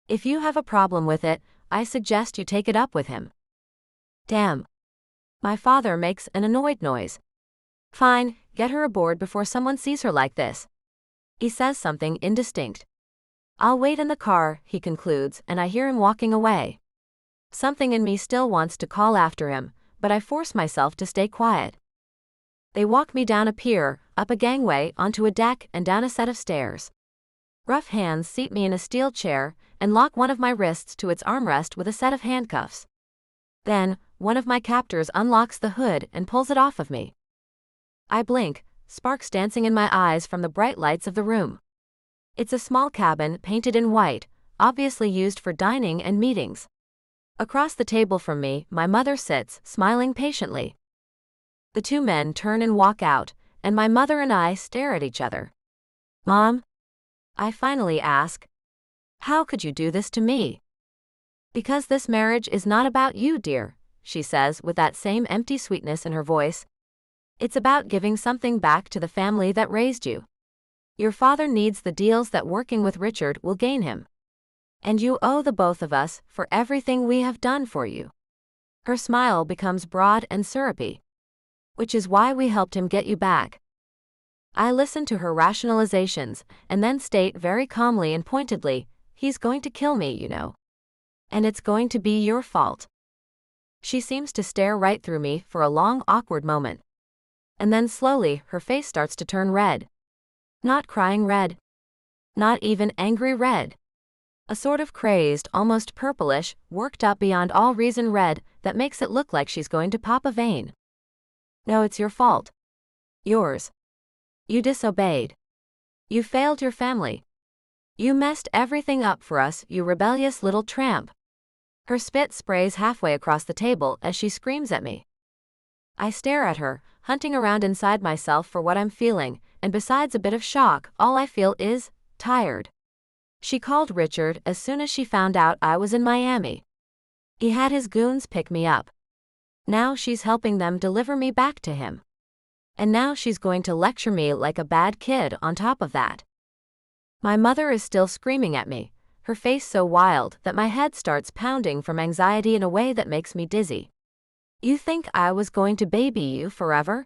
If you have a problem with it, I suggest you take it up with him. Damn. My father makes an annoyed noise. Fine, get her aboard before someone sees her like this. He says something indistinct. I'll wait in the car, he concludes, and I hear him walking away. Something in me still wants to call after him, but I force myself to stay quiet. They walk me down a pier, up a gangway, onto a deck, and down a set of stairs. Rough hands seat me in a steel chair and lock one of my wrists to its armrest with a set of handcuffs. Then, one of my captors unlocks the hood and pulls it off of me. I blink, sparks dancing in my eyes from the bright lights of the room. It's a small cabin painted in white, obviously used for dining and meetings. Across the table from me, my mother sits, smiling patiently. The two men turn and walk out, and my mother and I stare at each other. "Mom?" I finally ask. "How could you do this to me?" "Because this marriage is not about you, dear," she says with that same empty sweetness in her voice. "It's about giving something back to the family that raised you. Your father needs the deals that working with Richard will gain him. And you owe the both of us for everything we have done for you." Her smile becomes broad and syrupy. "Which is why we helped him get you back." I listen to her rationalizations and then state very calmly and pointedly, "He's going to kill me, you know. And it's going to be your fault." She seems to stare right through me for a long, awkward moment. And then slowly, her face starts to turn red. Not crying red. Not even angry red. A sort of crazed, almost purplish, worked up beyond all reason red that makes it look like she's going to pop a vein. "No, it's your fault. Yours. You disobeyed. You failed your family. You messed everything up for us, you rebellious little tramp." Her spit sprays halfway across the table as she screams at me. I stare at her, hunting around inside myself for what I'm feeling, and besides a bit of shock, all I feel is tired. She called Richard as soon as she found out I was in Miami. He had his goons pick me up. Now she's helping them deliver me back to him. And now she's going to lecture me like a bad kid on top of that. My mother is still screaming at me, her face so wild that my head starts pounding from anxiety in a way that makes me dizzy. "You think I was going to baby you forever?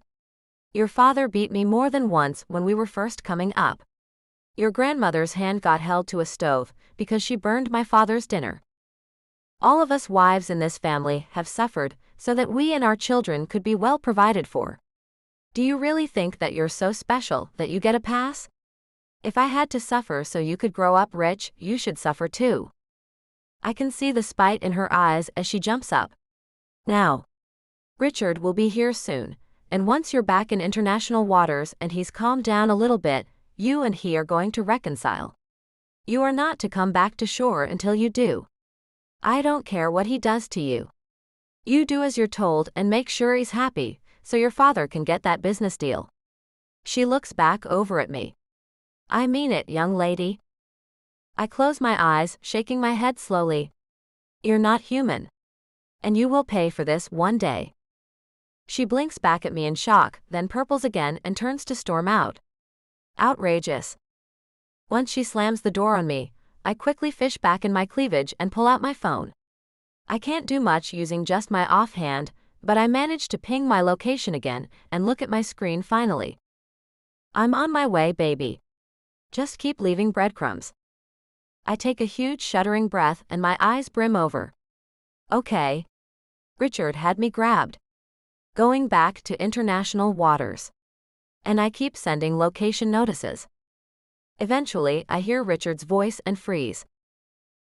Your father beat me more than once when we were first coming up. Your grandmother's hand got held to a stove because she burned my father's dinner. All of us wives in this family have suffered so that we and our children could be well provided for. Do you really think that you're so special that you get a pass? If I had to suffer so you could grow up rich, you should suffer too." I can see the spite in her eyes as she jumps up. "Now, Richard will be here soon, and once you're back in international waters and he's calmed down a little bit, you and he are going to reconcile. You are not to come back to shore until you do. I don't care what he does to you. You do as you're told and make sure he's happy, so your father can get that business deal." She looks back over at me. "I mean it, young lady." I close my eyes, shaking my head slowly. "You're not human. And you will pay for this one day." She blinks back at me in shock, then purples again and turns to storm out. Outrageous. Once she slams the door on me, I quickly fish back in my cleavage and pull out my phone. I can't do much using just my offhand, but I manage to ping my location again and look at my screen finally. "I'm on my way, baby. Just keep leaving breadcrumbs." I take a huge shuddering breath and my eyes brim over. Okay. Richard had me grabbed. Going back to international waters. And I keep sending location notices. Eventually, I hear Richard's voice and freeze.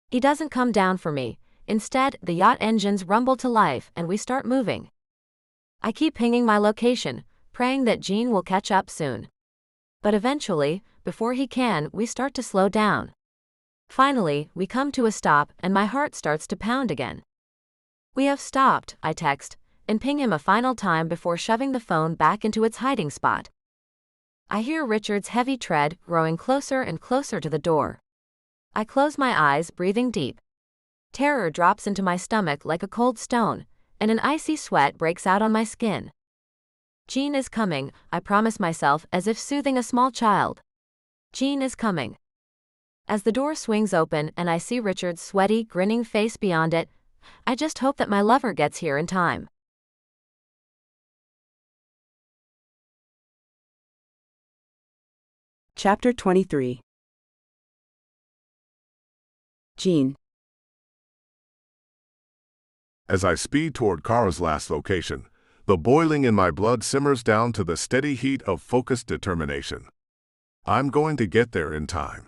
He doesn't come down for me. Instead, the yacht engines rumble to life and we start moving. I keep pinging my location, praying that Gene will catch up soon. But eventually, before he can, we start to slow down. Finally, we come to a stop and my heart starts to pound again. "We have stopped," I text, and ping him a final time before shoving the phone back into its hiding spot. I hear Richard's heavy tread growing closer and closer to the door. I close my eyes, breathing deep. Terror drops into my stomach like a cold stone, and an icy sweat breaks out on my skin. "Gene is coming," I promise myself as if soothing a small child. "Gene is coming." As the door swings open and I see Richard's sweaty, grinning face beyond it, I just hope that my lover gets here in time. Chapter 23. Gene. As I speed toward Kara's last location, the boiling in my blood simmers down to the steady heat of focused determination. I'm going to get there in time.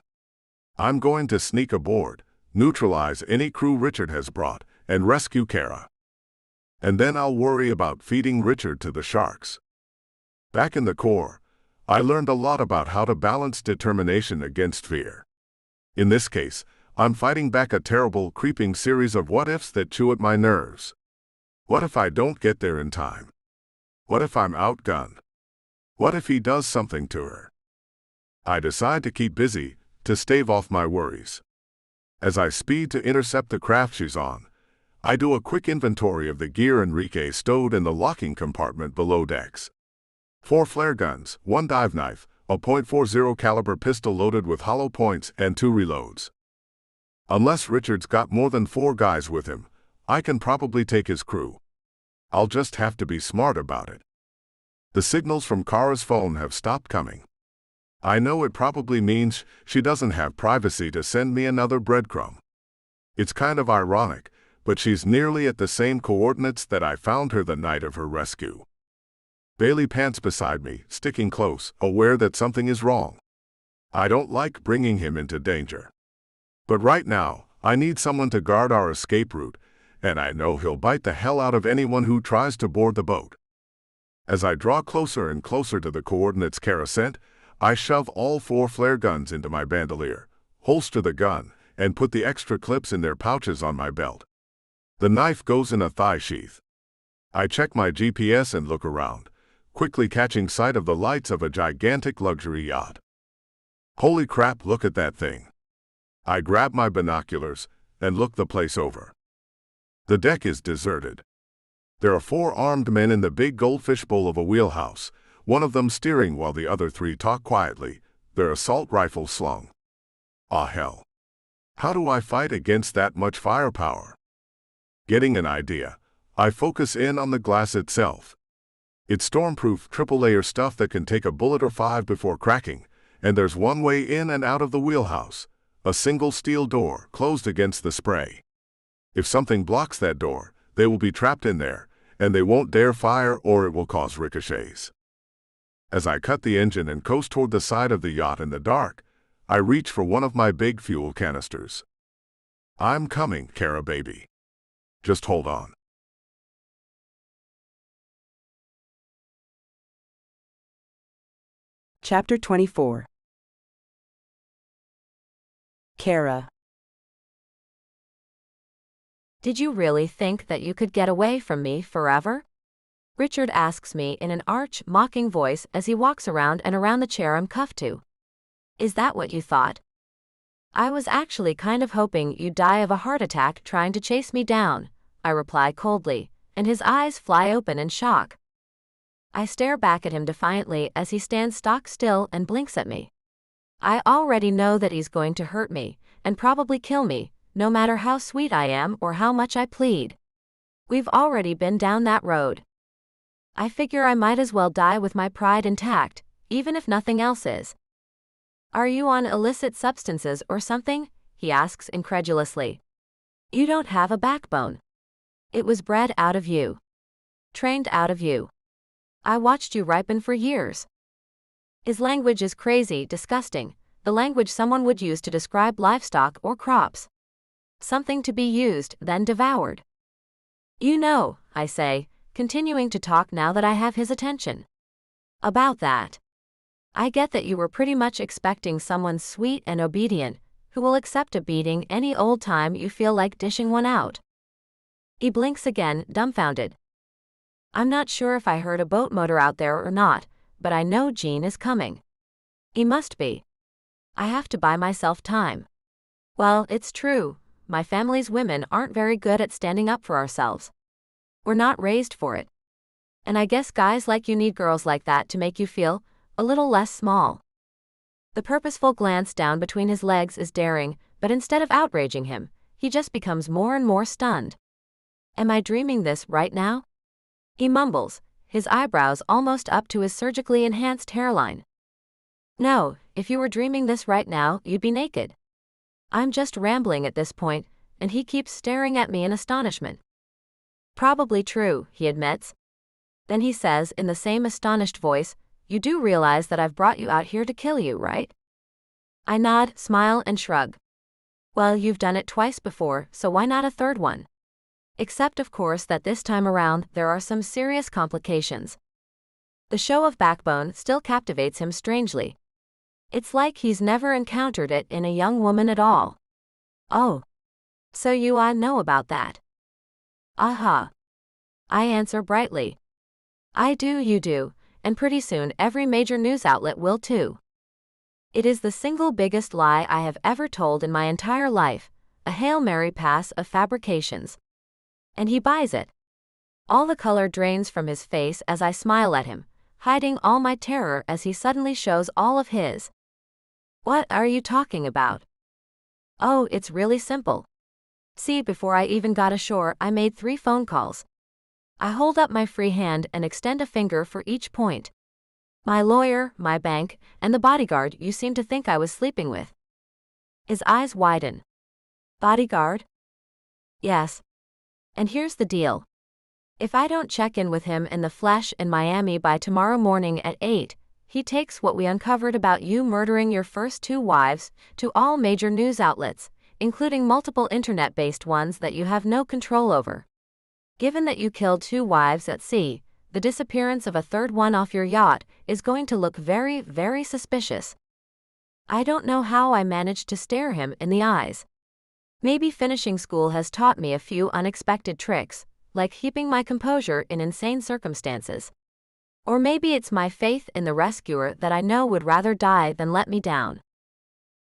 I'm going to sneak aboard, neutralize any crew Richard has brought, and rescue Kara. And then I'll worry about feeding Richard to the sharks. Back in the Corps, I learned a lot about how to balance determination against fear. In this case, I'm fighting back a terrible, creeping series of what-ifs that chew at my nerves. What if I don't get there in time? What if I'm outgunned? What if he does something to her? I decide to keep busy, to stave off my worries. As I speed to intercept the craft she's on, I do a quick inventory of the gear Enrique stowed in the locking compartment below decks. 4 flare guns, 1 dive knife, a .40 caliber pistol loaded with hollow points, and 2 reloads. Unless Richard's got more than 4 guys with him, I can probably take his crew. I'll just have to be smart about it. The signals from Kara's phone have stopped coming. I know it probably means she doesn't have privacy to send me another breadcrumb. It's kind of ironic, but she's nearly at the same coordinates that I found her the night of her rescue. Bailey pants beside me, sticking close, aware that something is wrong. I don't like bringing him into danger. But right now, I need someone to guard our escape route, and I know he'll bite the hell out of anyone who tries to board the boat. As I draw closer and closer to the coordinates Kara sent, I shove all 4 flare guns into my bandolier, holster the gun, and put the extra clips in their pouches on my belt. The knife goes in a thigh sheath. I check my GPS and look around, quickly catching sight of the lights of a gigantic luxury yacht. Holy crap, look at that thing. I grab my binoculars and look the place over. The deck is deserted. There are 4 armed men in the big goldfish bowl of a wheelhouse, one of them steering while the other 3 talk quietly, their assault rifles slung. Ah hell. How do I fight against that much firepower? Getting an idea, I focus in on the glass itself. It's stormproof triple-layer stuff that can take a bullet or 5 before cracking, and there's one way in and out of the wheelhouse, a single steel door closed against the spray. If something blocks that door, they will be trapped in there, and they won't dare fire or it will cause ricochets. As I cut the engine and coast toward the side of the yacht in the dark, I reach for one of my big fuel canisters. I'm coming, Kara baby. Just hold on. Chapter 24. Kara. Did you really think that you could get away from me forever? Richard asks me in an arch, mocking voice as he walks around and around the chair I'm cuffed to. Is that what you thought? I was actually kind of hoping you'd die of a heart attack trying to chase me down, I reply coldly, and his eyes fly open in shock. I stare back at him defiantly as he stands stock still and blinks at me. I already know that he's going to hurt me, and probably kill me, no matter how sweet I am or how much I plead. We've already been down that road. I figure I might as well die with my pride intact, even if nothing else is. Are you on illicit substances or something? He asks incredulously. You don't have a backbone. It was bred out of you. Trained out of you. I watched you ripen for years. His language is crazy, disgusting, the language someone would use to describe livestock or crops. Something to be used, then devoured. You know, I say, continuing to talk now that I have his attention. About that. I get that you were pretty much expecting someone sweet and obedient, who will accept a beating any old time you feel like dishing one out. He blinks again, dumbfounded. I'm not sure if I heard a boat motor out there or not, but I know Jean is coming. He must be. I have to buy myself time. Well, it's true, my family's women aren't very good at standing up for ourselves. We're not raised for it. And I guess guys like you need girls like that to make you feel a little less small. The purposeful glance down between his legs is daring, but instead of outraging him, he just becomes more and more stunned. Am I dreaming this right now? He mumbles, his eyebrows almost up to his surgically enhanced hairline. No, if you were dreaming this right now, you'd be naked. I'm just rambling at this point, and he keeps staring at me in astonishment. Probably true, he admits. Then he says in the same astonished voice, you do realize that I've brought you out here to kill you, right? I nod, smile, and shrug. Well, you've done it twice before, so why not a third one? Except, of course, that this time around there are some serious complications. The show of backbone still captivates him strangely. It's like he's never encountered it in a young woman at all. Oh. So you know about that? Aha. I answer brightly. I do, you do, and pretty soon every major news outlet will too. It is the single biggest lie I have ever told in my entire life, a Hail Mary pass of fabrications. And he buys it. All the color drains from his face as I smile at him, hiding all my terror as he suddenly shows all of his. What are you talking about? Oh, it's really simple. See, before I even got ashore, I made 3 phone calls. I hold up my free hand and extend a finger for each point. My lawyer, my bank, and the bodyguard you seem to think I was sleeping with. His eyes widen. Bodyguard? Yes. And here's the deal. If I don't check in with him in the flesh in Miami by tomorrow morning at 8, he takes what we uncovered about you murdering your first 2 wives to all major news outlets, including multiple internet-based ones that you have no control over. Given that you killed 2 wives at sea, the disappearance of a third one off your yacht is going to look very, very suspicious. I don't know how I managed to stare him in the eyes. Maybe finishing school has taught me a few unexpected tricks, like keeping my composure in insane circumstances. Or maybe it's my faith in the rescuer that I know would rather die than let me down.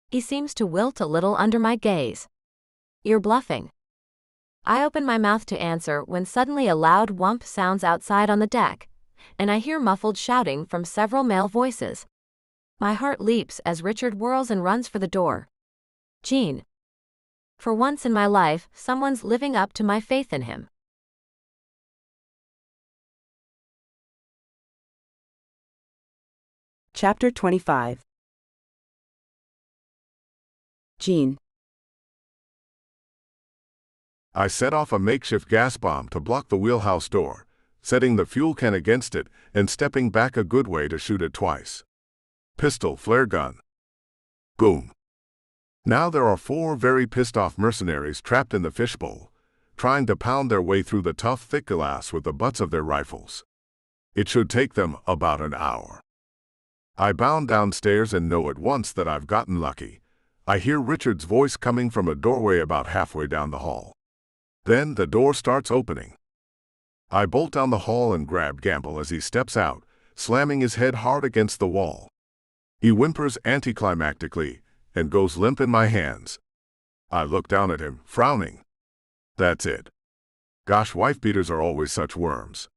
He seems to wilt a little under my gaze. You're bluffing. I open my mouth to answer when suddenly a loud whump sounds outside on the deck, and I hear muffled shouting from several male voices. My heart leaps as Richard whirls and runs for the door. Jean. For once in my life, someone's living up to my faith in him. Chapter 25. Jean. I set off a makeshift gas bomb to block the wheelhouse door, setting the fuel can against it and stepping back a good way to shoot it twice. Pistol, flare gun. Boom. Now there are 4 very pissed-off mercenaries trapped in the fishbowl, trying to pound their way through the tough, thick glass with the butts of their rifles. It should take them about an hour. I bound downstairs and know at once that I've gotten lucky. I hear Richard's voice coming from a doorway about halfway down the hall. Then the door starts opening. I bolt down the hall and grab Gamble as he steps out, slamming his head hard against the wall. He whimpers anticlimactically and goes limp in my hands. I look down at him, frowning. That's it. Gosh, wife-beaters are always such worms.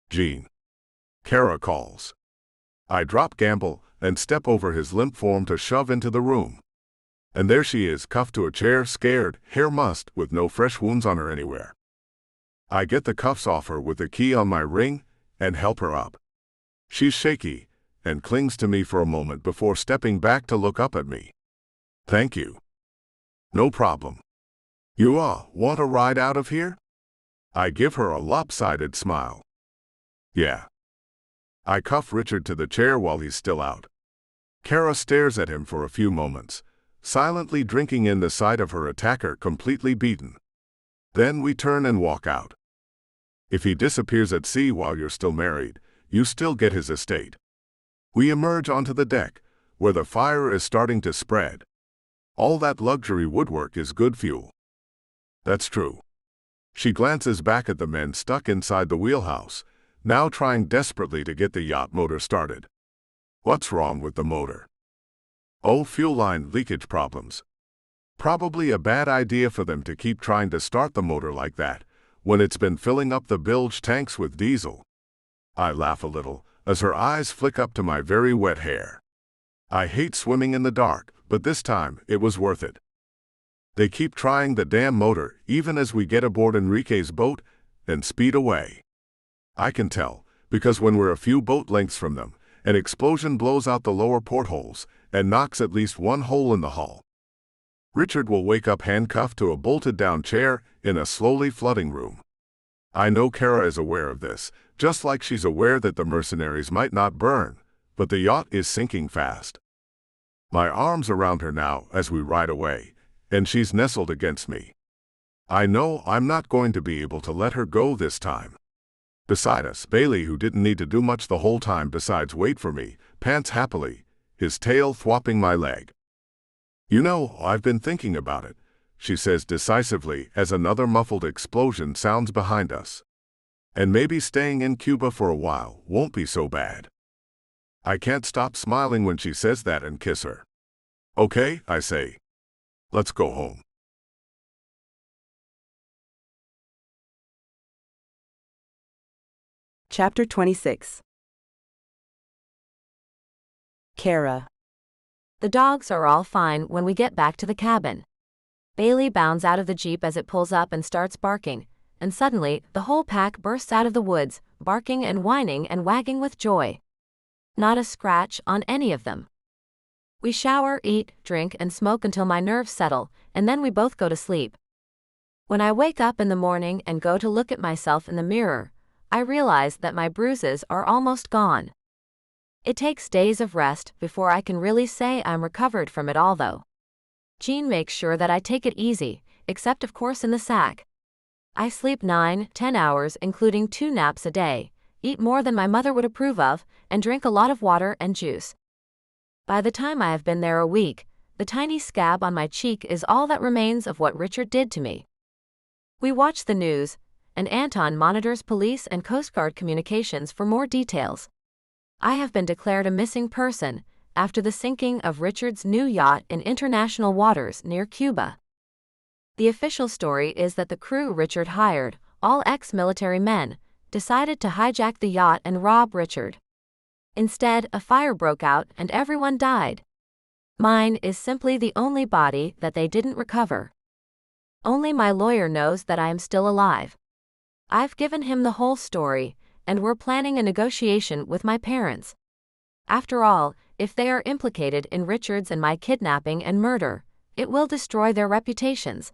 Jean. Kara calls. I drop Gamble and step over his limp form to shove into the room. And there she is, cuffed to a chair, scared, hair mussed, with no fresh wounds on her anywhere. I get the cuffs off her with the key on my ring and help her up. She's shaky and clings to me for a moment before stepping back to look up at me. Thank you. No problem. You want a ride out of here? I give her a lopsided smile. Yeah. I cuff Richard to the chair while he's still out. Kara stares at him for a few moments, silently drinking in the sight of her attacker completely beaten. Then we turn and walk out. If he disappears at sea while you're still married, you still get his estate. We emerge onto the deck, where the fire is starting to spread. All that luxury woodwork is good fuel. That's true. She glances back at the men stuck inside the wheelhouse, now trying desperately to get the yacht motor started. What's wrong with the motor? Oh, fuel line leakage problems. Probably a bad idea for them to keep trying to start the motor like that, when it's been filling up the bilge tanks with diesel. I laugh a little, as her eyes flick up to my very wet hair. I hate swimming in the dark, but this time it was worth it. They keep trying the damn motor, even as we get aboard Enrique's boat and speed away. I can tell, because when we're a few boat lengths from them, an explosion blows out the lower portholes and knocks at least one hole in the hull. Richard will wake up handcuffed to a bolted-down chair in a slowly flooding room. I know Kara is aware of this, just like she's aware that the mercenaries might not burn, but the yacht is sinking fast. My arms around her now as we ride away, and she's nestled against me. I know I'm not going to be able to let her go this time. Beside us, Bailey, who didn't need to do much the whole time besides wait for me, pants happily, his tail thwopping my leg. You know, I've been thinking about it, she says decisively as another muffled explosion sounds behind us. And maybe staying in Cuba for a while won't be so bad. I can't stop smiling when she says that and kiss her. Okay, I say. Let's go home. Chapter 26. Kara. The dogs are all fine when we get back to the cabin. Bailey bounds out of the Jeep as it pulls up and starts barking, and suddenly, the whole pack bursts out of the woods, barking and whining and wagging with joy. Not a scratch on any of them. We shower, eat, drink, and smoke until my nerves settle, and then we both go to sleep. When I wake up in the morning and go to look at myself in the mirror, I realize that my bruises are almost gone. It takes days of rest before I can really say I'm recovered from it all though. Jean makes sure that I take it easy, except of course in the sack. I sleep 9-10 hours including 2 naps a day, eat more than my mother would approve of, and drink a lot of water and juice. By the time I have been there a week, the tiny scab on my cheek is all that remains of what Richard did to me. We watch the news, and Anton monitors police and Coast Guard communications for more details. I have been declared a missing person after the sinking of Richard's new yacht in international waters near Cuba. The official story is that the crew Richard hired, all ex-military men, decided to hijack the yacht and rob Richard. Instead, a fire broke out and everyone died. Mine is simply the only body that they didn't recover. Only my lawyer knows that I am still alive. I've given him the whole story, and we're planning a negotiation with my parents. After all, if they are implicated in Richard's and my kidnapping and murder, it will destroy their reputations.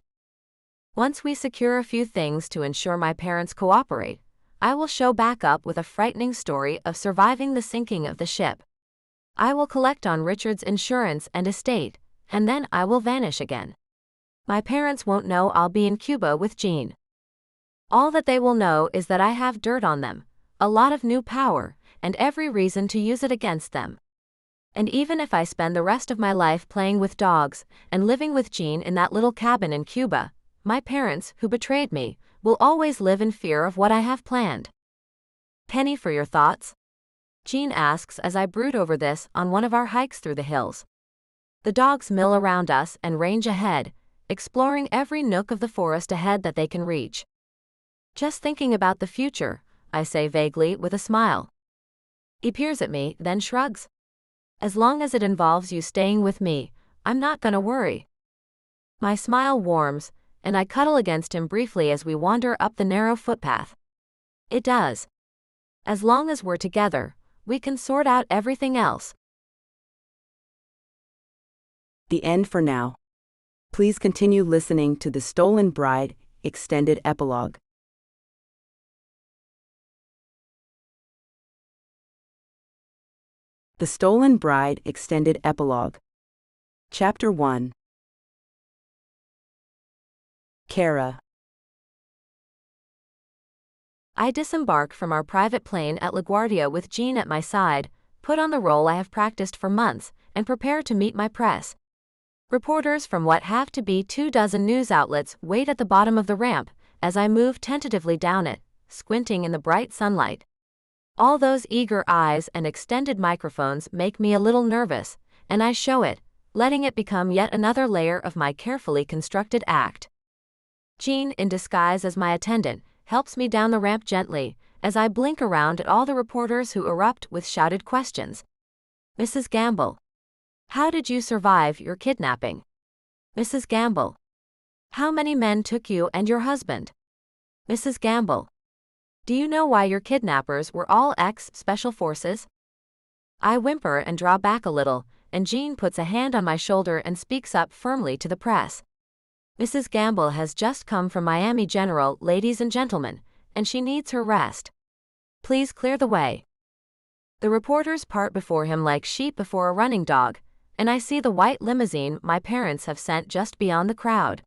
Once we secure a few things to ensure my parents cooperate, I will show back up with a frightening story of surviving the sinking of the ship. I will collect on Richard's insurance and estate, and then I will vanish again. My parents won't know I'll be in Cuba with Jean. All that they will know is that I have dirt on them, a lot of new power, and every reason to use it against them. And even if I spend the rest of my life playing with dogs and living with Jean in that little cabin in Cuba, my parents, who betrayed me, will always live in fear of what I have planned. Penny, for your thoughts? Jean asks as I brood over this on one of our hikes through the hills. The dogs mill around us and range ahead, exploring every nook of the forest ahead that they can reach. Just thinking about the future, I say vaguely with a smile. He peers at me, then shrugs. As long as it involves you staying with me, I'm not gonna worry. My smile warms, and I cuddle against him briefly as we wander up the narrow footpath. It does. As long as we're together, we can sort out everything else. The end for now. Please continue listening to The Stolen Bride Extended Epilogue. The Stolen Bride Extended Epilogue. Chapter 1. Kara. I disembark from our private plane at LaGuardia with Jean at my side, put on the role I have practiced for months, and prepare to meet my press. Reporters from what have to be 24 news outlets wait at the bottom of the ramp as I move tentatively down it, squinting in the bright sunlight. All those eager eyes and extended microphones make me a little nervous, and I show it, letting it become yet another layer of my carefully constructed act. Jean, in disguise as my attendant, helps me down the ramp gently, as I blink around at all the reporters who erupt with shouted questions. Mrs. Gamble. How did you survive your kidnapping? Mrs. Gamble. How many men took you and your husband? Mrs. Gamble. Do you know why your kidnappers were all ex-Special Forces? I whimper and draw back a little, and Jean puts a hand on my shoulder and speaks up firmly to the press. Mrs. Gamble has just come from Miami General, ladies and gentlemen, and she needs her rest. Please clear the way. The reporters part before him like sheep before a running dog, and I see the white limousine my parents have sent just beyond the crowd.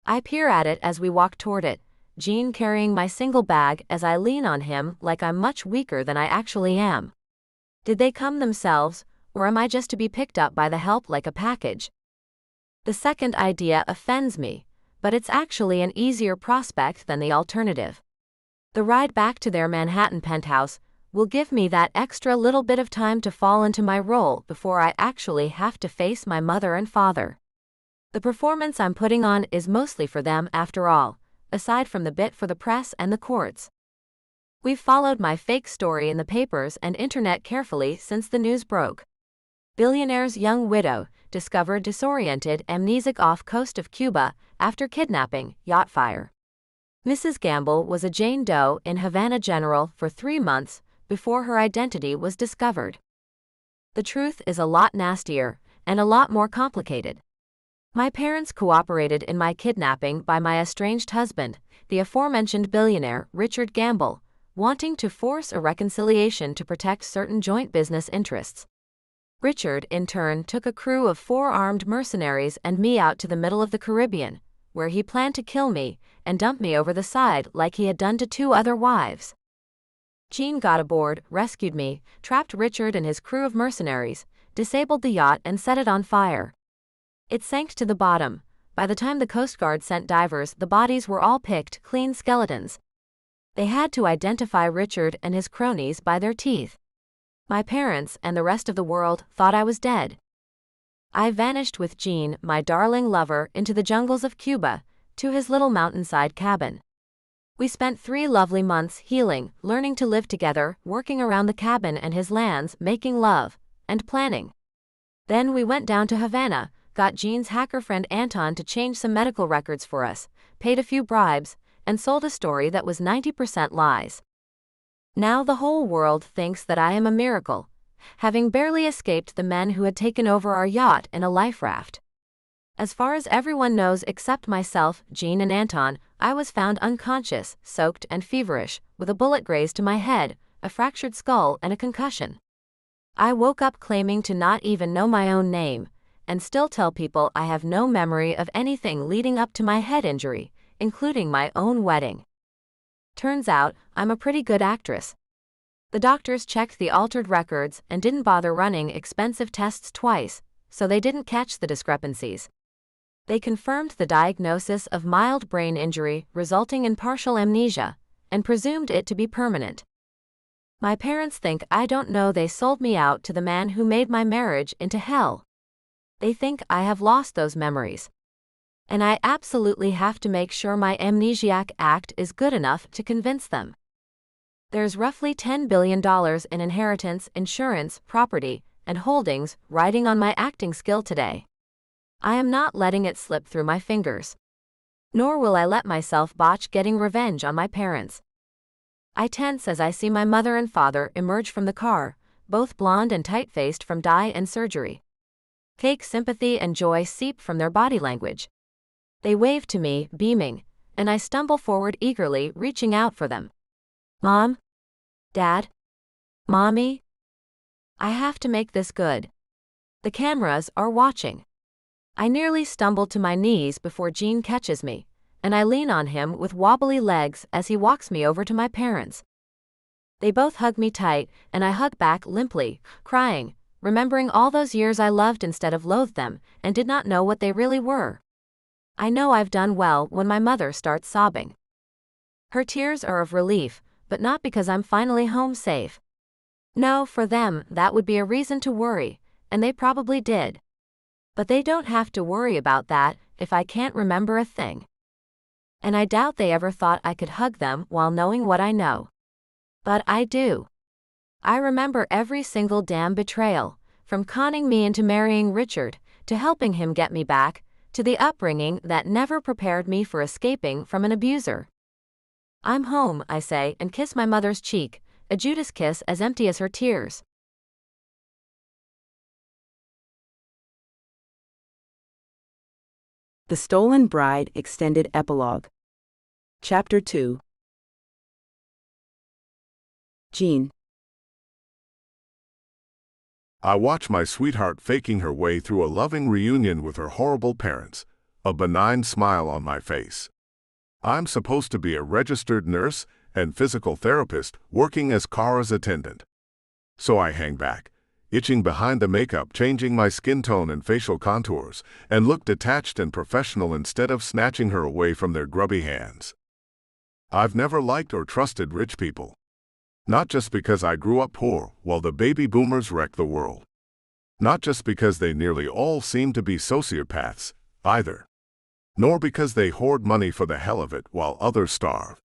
I peer at it as we walk toward it, Gene carrying my single bag as I lean on him like I'm much weaker than I actually am. Did they come themselves, or am I just to be picked up by the help like a package? The second idea offends me, but it's actually an easier prospect than the alternative. The ride back to their Manhattan penthouse will give me that extra little bit of time to fall into my role before I actually have to face my mother and father. The performance I'm putting on is mostly for them after all, aside from the bit for the press and the courts. We've followed my fake story in the papers and internet carefully since the news broke. Billionaire's young widow discovered disoriented, amnesic off coast of Cuba after kidnapping, yacht fire. Mrs. Gamble was a Jane Doe in Havana General for 3 months before her identity was discovered. The truth is a lot nastier and a lot more complicated. My parents cooperated in my kidnapping by my estranged husband, the aforementioned billionaire Richard Gamble, wanting to force a reconciliation to protect certain joint business interests. Richard, in turn, took a crew of 4 armed mercenaries and me out to the middle of the Caribbean, where he planned to kill me and dump me over the side like he had done to 2 other wives. Gene got aboard, rescued me, trapped Richard and his crew of mercenaries, disabled the yacht and set it on fire. It sank to the bottom. By the time the Coast Guard sent divers, the bodies were all picked, clean skeletons. They had to identify Richard and his cronies by their teeth. My parents and the rest of the world thought I was dead. I vanished with Gene, my darling lover, into the jungles of Cuba, to his little mountainside cabin. We spent 3 lovely months healing, learning to live together, working around the cabin and his lands, making love, and planning. Then we went down to Havana, got Gene's hacker friend Anton to change some medical records for us, paid a few bribes, and sold a story that was 90% lies. Now the whole world thinks that I am a miracle, having barely escaped the men who had taken over our yacht in a life raft. As far as everyone knows except myself, Gene and Anton, I was found unconscious, soaked and feverish, with a bullet grazed to my head, a fractured skull and a concussion. I woke up claiming to not even know my own name, and still tell people I have no memory of anything leading up to my head injury, including my own wedding. Turns out, I'm a pretty good actress. The doctors checked the altered records and didn't bother running expensive tests twice, so they didn't catch the discrepancies. They confirmed the diagnosis of mild brain injury resulting in partial amnesia, and presumed it to be permanent. My parents think I don't know they sold me out to the man who made my marriage into hell. They think I have lost those memories. And I absolutely have to make sure my amnesiac act is good enough to convince them. There's roughly $10 billion in inheritance, insurance, property, and holdings riding on my acting skill today. I am not letting it slip through my fingers. Nor will I let myself botch getting revenge on my parents. I tense as I see my mother and father emerge from the car, both blonde and tight-faced from dye and surgery. Fake sympathy and joy seep from their body language. They wave to me, beaming, and I stumble forward eagerly, reaching out for them. Mom? Dad? Mommy? I have to make this good. The cameras are watching. I nearly stumble to my knees before Gene catches me, and I lean on him with wobbly legs as he walks me over to my parents. They both hug me tight, and I hug back limply, crying, remembering all those years I loved instead of loathed them, and did not know what they really were. I know I've done well when my mother starts sobbing. Her tears are of relief, but not because I'm finally home safe. No, for them, that would be a reason to worry, and they probably did. But they don't have to worry about that if I can't remember a thing. And I doubt they ever thought I could hug them while knowing what I know. But I do. I remember every single damn betrayal, from conning me into marrying Richard, to helping him get me back, to the upbringing that never prepared me for escaping from an abuser. I'm home, I say, and kiss my mother's cheek, a Judas kiss as empty as her tears. The Stolen Bride Extended Epilogue. Chapter 2. Gene. I watch my sweetheart faking her way through a loving reunion with her horrible parents, a benign smile on my face. I'm supposed to be a registered nurse and physical therapist working as Kara's attendant. So I hang back, itching behind the makeup, changing my skin tone and facial contours, and look detached and professional instead of snatching her away from their grubby hands. I've never liked or trusted rich people. Not just because I grew up poor while the baby boomers wrecked the world. Not just because they nearly all seem to be sociopaths, either. Nor because they hoard money for the hell of it while others starve.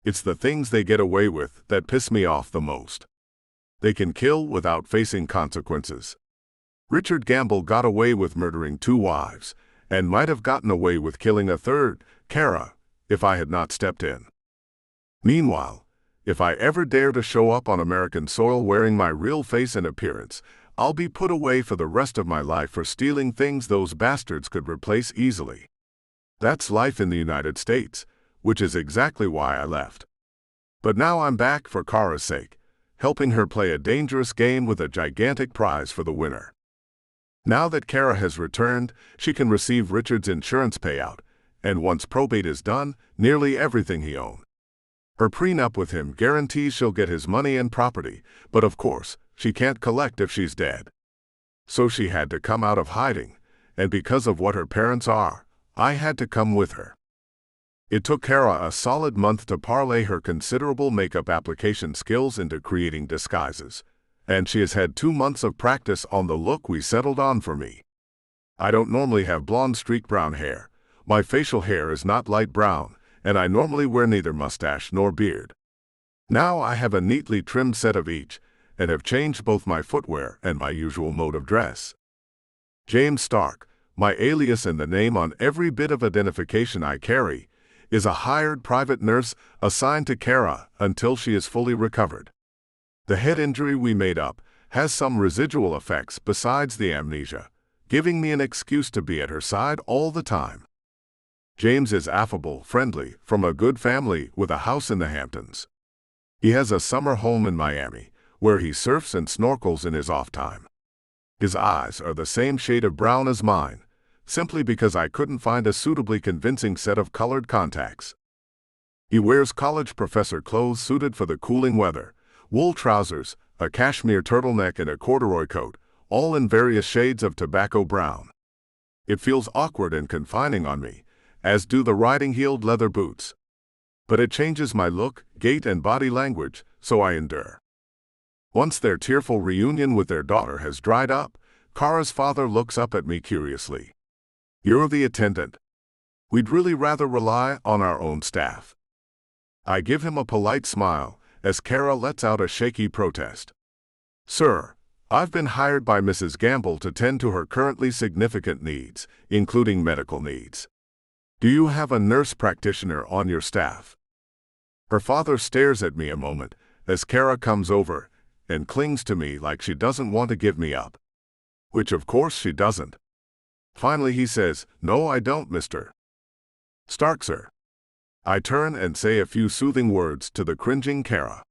It's the things they get away with that piss me off the most. They can kill without facing consequences. Richard Gamble got away with murdering 2 wives, and might have gotten away with killing a third, Kara, if I had not stepped in. Meanwhile, if I ever dare to show up on American soil wearing my real face and appearance, I'll be put away for the rest of my life for stealing things those bastards could replace easily. That's life in the United States, which is exactly why I left. But now I'm back for Kara's sake, helping her play a dangerous game with a gigantic prize for the winner. Now that Kara has returned, she can receive Richard's insurance payout, and once probate is done, nearly everything he owned. Her prenup with him guarantees she'll get his money and property, but of course, she can't collect if she's dead. So she had to come out of hiding, and because of what her parents are, I had to come with her. It took Kara a solid month to parlay her considerable makeup application skills into creating disguises, and she has had 2 months of practice on the look we settled on for me. I don't normally have blonde streak brown hair. My facial hair is not light brown, and I normally wear neither mustache nor beard. Now I have a neatly trimmed set of each, and have changed both my footwear and my usual mode of dress. James Stark, my alias and the name on every bit of identification I carry, is a hired private nurse assigned to Kara until she is fully recovered. The head injury we made up has some residual effects besides the amnesia, giving me an excuse to be at her side all the time. James is affable, friendly, from a good family with a house in the Hamptons. He has a summer home in Miami, where he surfs and snorkels in his off time. His eyes are the same shade of brown as mine, simply because I couldn't find a suitably convincing set of colored contacts. He wears college professor clothes suited for the cooling weather, wool trousers, a cashmere turtleneck and a corduroy coat, all in various shades of tobacco brown. It feels awkward and confining on me, as do the riding-heeled leather boots. But it changes my look, gait and body language, so I endure. Once their tearful reunion with their daughter has dried up, Kara's father looks up at me curiously. "You're the attendant. We'd really rather rely on our own staff." I give him a polite smile, as Kara lets out a shaky protest. "Sir, I've been hired by Mrs. Gamble to tend to her currently significant needs, including medical needs. Do you have a nurse practitioner on your staff?" Her father stares at me a moment, as Kara comes over and clings to me like she doesn't want to give me up. Which of course she doesn't. Finally he says, "No, I don't, Mr. Stark, sir." I turn and say a few soothing words to the cringing Kara.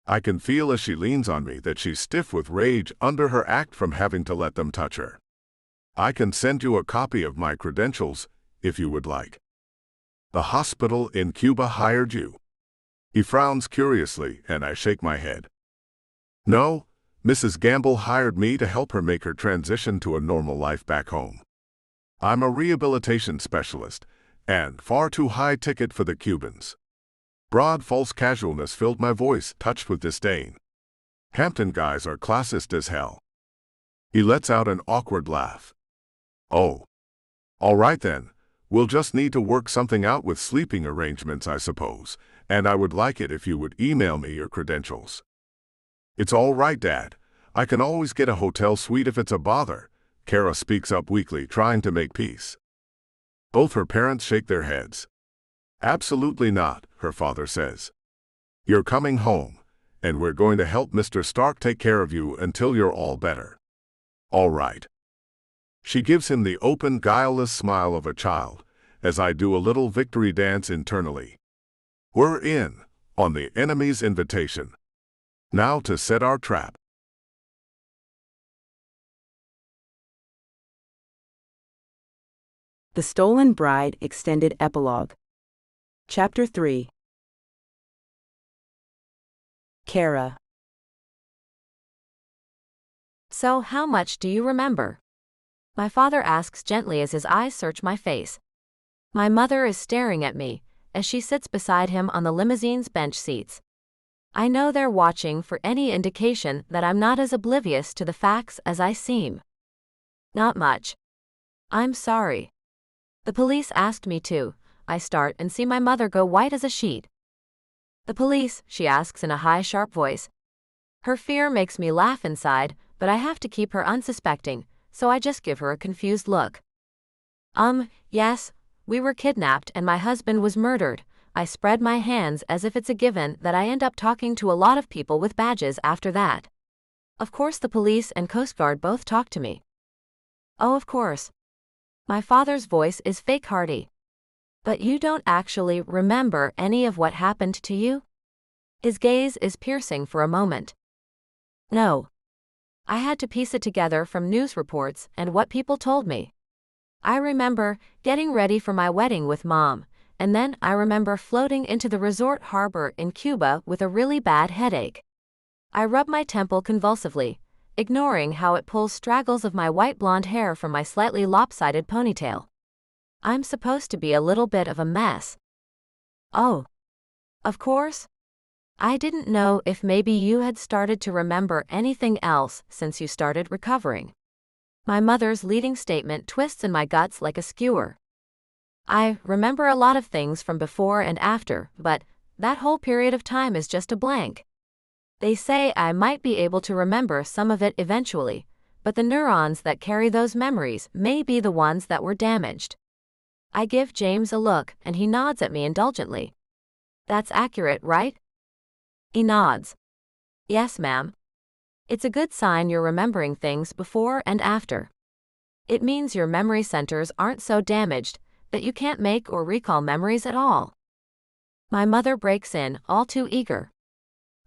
I can feel as she leans on me that she's stiff with rage under her act from having to let them touch her. "I can send you a copy of my credentials, if you would like." "The hospital in Cuba hired you?" He frowns curiously, and I shake my head. "No, Mrs. Gamble hired me to help her make her transition to a normal life back home. I'm a rehabilitation specialist, and far too high ticket for the Cubans." Broad false casualness filled my voice, touched with disdain. "Hampton guys are classist as hell." He lets out an awkward laugh. "Oh. All right then. We'll just need to work something out with sleeping arrangements, I suppose, and I would like it if you would email me your credentials." "It's all right, Dad. I can always get a hotel suite if it's a bother," Kara speaks up weakly, trying to make peace. Both her parents shake their heads. "Absolutely not," her father says. "You're coming home, and we're going to help Mr. Stark take care of you until you're all better." "All right." She gives him the open, guileless smile of a child, as I do a little victory dance internally. We're in, on the enemy's invitation. Now to set our trap. The Stolen Bride Extended Epilogue. Chapter 3. Kara. So, how much do you remember? My father asks gently as his eyes search my face. My mother is staring at me as she sits beside him on the limousine's bench seats. I know they're watching for any indication that I'm not as oblivious to the facts as I seem. Not much. I'm sorry. The police asked me to. I start and see my mother go white as a sheet. The police, she asks in a high, sharp voice. Her fear makes me laugh inside, but I have to keep her unsuspecting, so I just give her a confused look. Yes, we were kidnapped and my husband was murdered. I spread my hands as if it's a given that I end up talking to a lot of people with badges after that. Of course the police and Coast Guard both talk to me. Oh, of course. My father's voice is fake hearty. But you don't actually remember any of what happened to you? His gaze is piercing for a moment. No. I had to piece it together from news reports and what people told me. I remember getting ready for my wedding with Mom, and then I remember floating into the resort harbor in Cuba with a really bad headache. I rub my temple convulsively, ignoring how it pulls straggles of my white blonde hair from my slightly lopsided ponytail. I'm supposed to be a little bit of a mess. Oh. Of course. I didn't know if maybe you had started to remember anything else since you started recovering. My mother's leading statement twists in my guts like a skewer. I remember a lot of things from before and after, but that whole period of time is just a blank. They say I might be able to remember some of it eventually, but the neurons that carry those memories may be the ones that were damaged. I give James a look, and he nods at me indulgently. That's accurate, right? He nods. Yes, ma'am. It's a good sign you're remembering things before and after. It means your memory centers aren't so damaged that you can't make or recall memories at all. My mother breaks in, all too eager.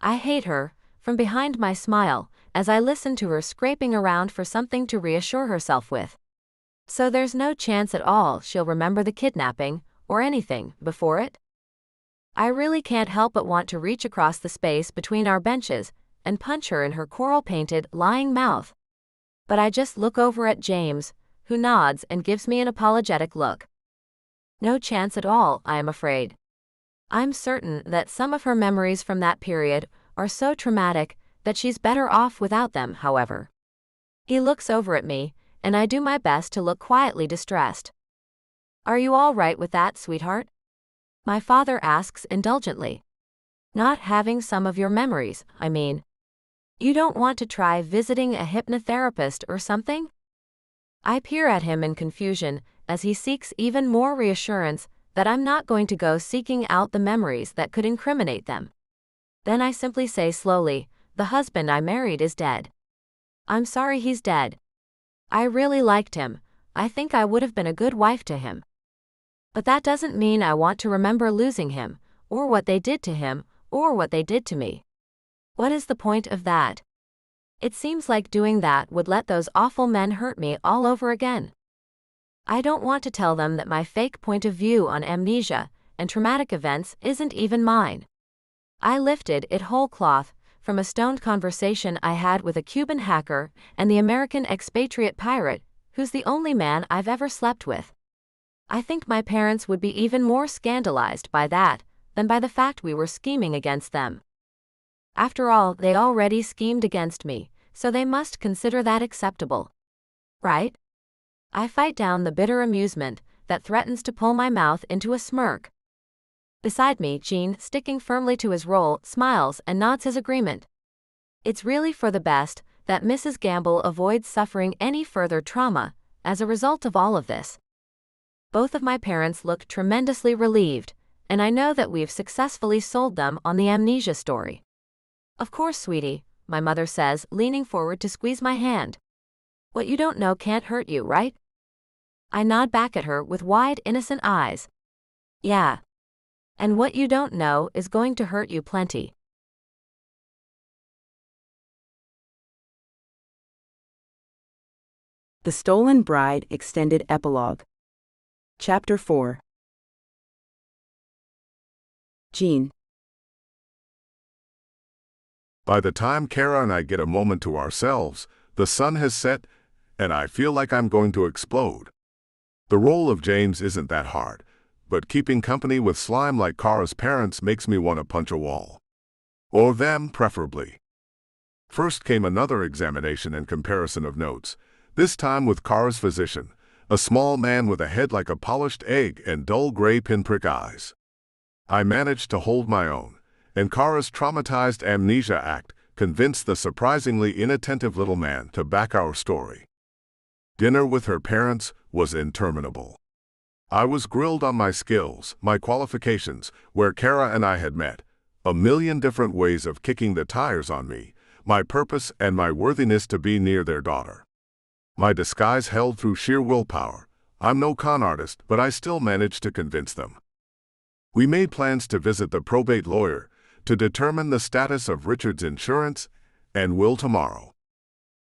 I hate her, from behind my smile, as I listen to her scraping around for something to reassure herself with. So there's no chance at all she'll remember the kidnapping, or anything, before it? I really can't help but want to reach across the space between our benches and punch her in her coral-painted, lying mouth. But I just look over at James, who nods and gives me an apologetic look. No chance at all, I am afraid. I'm certain that some of her memories from that period are so traumatic that she's better off without them, however. He looks over at me, and I do my best to look quietly distressed. Are you all right with that, sweetheart? My father asks indulgently. Not having some of your memories, I mean. You don't want to try visiting a hypnotherapist or something? I peer at him in confusion as he seeks even more reassurance that I'm not going to go seeking out the memories that could incriminate them. Then I simply say slowly, the husband I married is dead. I'm sorry he's dead. I really liked him. I think I would have been a good wife to him. But that doesn't mean I want to remember losing him, or what they did to him, or what they did to me. What is the point of that? It seems like doing that would let those awful men hurt me all over again. I don't want to tell them that my fake point of view on amnesia and traumatic events isn't even mine. I lifted it whole cloth from a stoned conversation I had with a Cuban hacker and the American expatriate pirate, who's the only man I've ever slept with. I think my parents would be even more scandalized by that than by the fact we were scheming against them. After all, they already schemed against me, so they must consider that acceptable. Right? I fight down the bitter amusement that threatens to pull my mouth into a smirk. Beside me, Gene, sticking firmly to his role, smiles and nods his agreement. It's really for the best that Mrs. Gamble avoids suffering any further trauma as a result of all of this. Both of my parents look tremendously relieved, and I know that we've successfully sold them on the amnesia story. Of course, sweetie, my mother says, leaning forward to squeeze my hand. What you don't know can't hurt you, right? I nod back at her with wide, innocent eyes. Yeah. And what you don't know is going to hurt you plenty. The Stolen Bride Extended Epilogue. Chapter 4. Jean. By the time Kara and I get a moment to ourselves, the sun has set, and I feel like I'm going to explode. The role of James isn't that hard, but keeping company with slime like Kara's parents makes me want to punch a wall. Or them, preferably. First came another examination and comparison of notes, this time with Kara's physician, a small man with a head like a polished egg and dull gray pinprick eyes. I managed to hold my own, and Kara's traumatized amnesia act convinced the surprisingly inattentive little man to back our story. Dinner with her parents was interminable. I was grilled on my skills, my qualifications, where Kara and I had met, a million different ways of kicking the tires on me, my purpose and my worthiness to be near their daughter. My disguise held through sheer willpower. I'm no con artist, but I still managed to convince them. We made plans to visit the probate lawyer to determine the status of Richard's insurance and will tomorrow.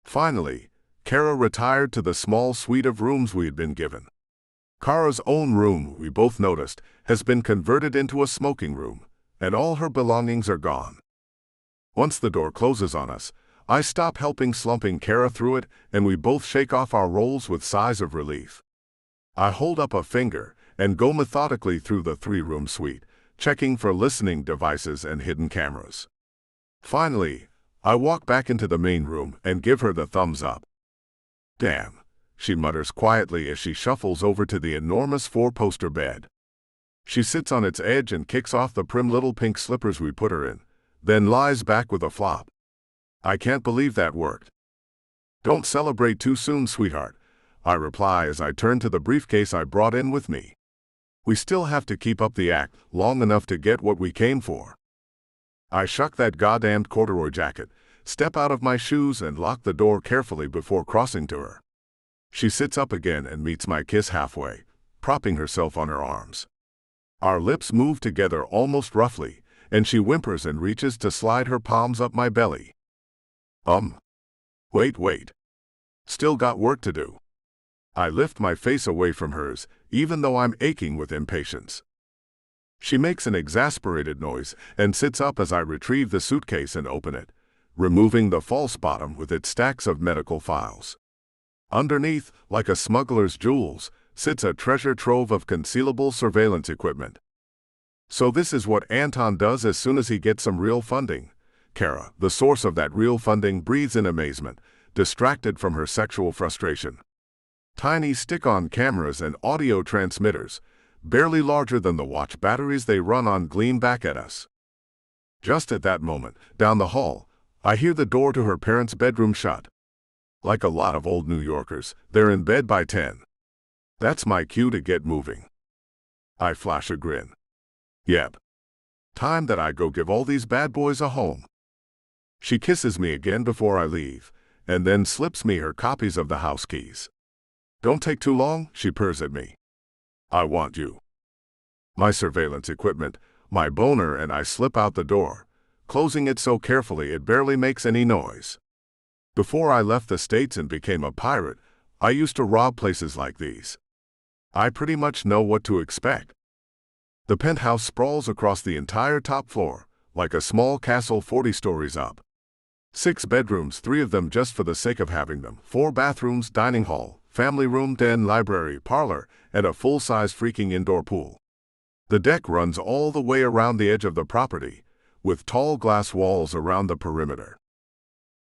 Finally, Kara retired to the small suite of rooms we had been given. Kara's own room, we both noticed, has been converted into a smoking room, and all her belongings are gone. Once the door closes on us, I stop helping slumping Kara through it, and we both shake off our rolls with sighs of relief. I hold up a finger and go methodically through the three-room suite, checking for listening devices and hidden cameras. Finally, I walk back into the main room and give her the thumbs up. "Damn," she mutters quietly as she shuffles over to the enormous four-poster bed. She sits on its edge and kicks off the prim little pink slippers we put her in, then lies back with a flop. I can't believe that worked. "Don't celebrate too soon, sweetheart," I reply as I turn to the briefcase I brought in with me. We still have to keep up the act long enough to get what we came for. I shuck that goddamned corduroy jacket, step out of my shoes and lock the door carefully before crossing to her. She sits up again and meets my kiss halfway, propping herself on her arms. Our lips move together almost roughly, and she whimpers and reaches to slide her palms up my belly. Wait. Still got work to do. I lift my face away from hers, even though I'm aching with impatience. She makes an exasperated noise and sits up as I retrieve the suitcase and open it, removing the false bottom with its stacks of medical files. Underneath, like a smuggler's jewels, sits a treasure trove of concealable surveillance equipment. So this is what Anton does as soon as he gets some real funding. Kara, the source of that real funding, breathes in amazement, distracted from her sexual frustration. Tiny stick-on cameras and audio transmitters, barely larger than the watch batteries they run on, gleam back at us. Just at that moment, down the hall, I hear the door to her parents' bedroom shut. Like a lot of old New Yorkers, they're in bed by 10. That's my cue to get moving. I flash a grin. Yep. Time that I go give all these bad boys a home. She kisses me again before I leave, and then slips me her copies of the house keys. "Don't take too long," she purrs at me. "I want you." My surveillance equipment, my boner, and I slip out the door, closing it so carefully it barely makes any noise. Before I left the States and became a pirate, I used to rob places like these. I pretty much know what to expect. The penthouse sprawls across the entire top floor, like a small castle 40 stories up. 6 bedrooms, 3 of them just for the sake of having them, 4 bathrooms, dining hall, family room, den, library, parlor, and a full-size freaking indoor pool. The deck runs all the way around the edge of the property, with tall glass walls around the perimeter.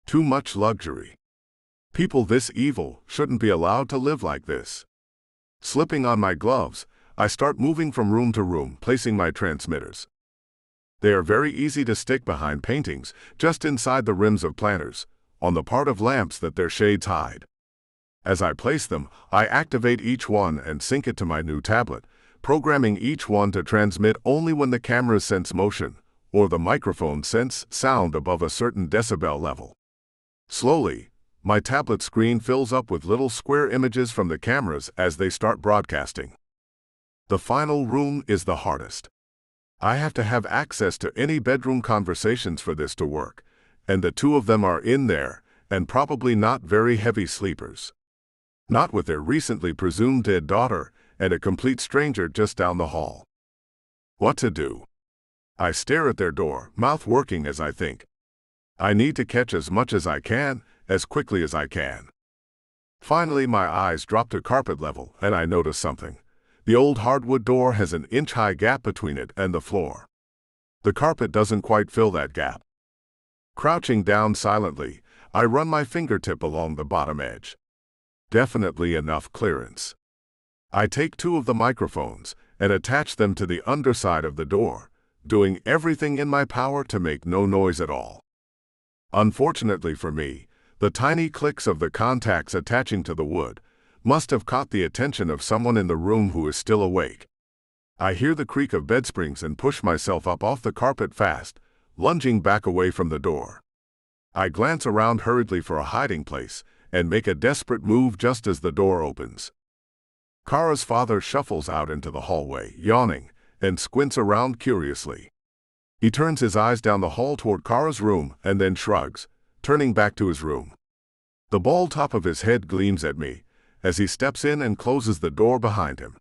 Too much luxury. People this evil shouldn't be allowed to live like this. Slipping on my gloves, I start moving from room to room, placing my transmitters. They are very easy to stick behind paintings, just inside the rims of planters, on the part of lamps that their shades hide. As I place them, I activate each one and sync it to my new tablet, programming each one to transmit only when the cameras sense motion, or the microphone sense sound above a certain decibel level. Slowly, my tablet screen fills up with little square images from the cameras as they start broadcasting. The final room is the hardest. I have to have access to any bedroom conversations for this to work, and the 2 of them are in there, and probably not very heavy sleepers. Not with their recently presumed dead daughter, and a complete stranger just down the hall. What to do? I stare at their door, mouth working as I think. I need to catch as much as I can, as quickly as I can. Finally, my eyes drop to carpet level, and I notice something. The old hardwood door has an inch-high gap between it and the floor. The carpet doesn't quite fill that gap. Crouching down silently, I run my fingertip along the bottom edge. Definitely enough clearance. I take 2 of the microphones and attach them to the underside of the door, doing everything in my power to make no noise at all. Unfortunately for me, the tiny clicks of the contacts attaching to the wood must have caught the attention of someone in the room who is still awake. I hear the creak of bed springs and push myself up off the carpet fast, lunging back away from the door. I glance around hurriedly for a hiding place and make a desperate move just as the door opens. Kara's father shuffles out into the hallway, yawning, and squints around curiously. He turns his eyes down the hall toward Kara's room and then shrugs, turning back to his room. The bald top of his head gleams at me as he steps in and closes the door behind him.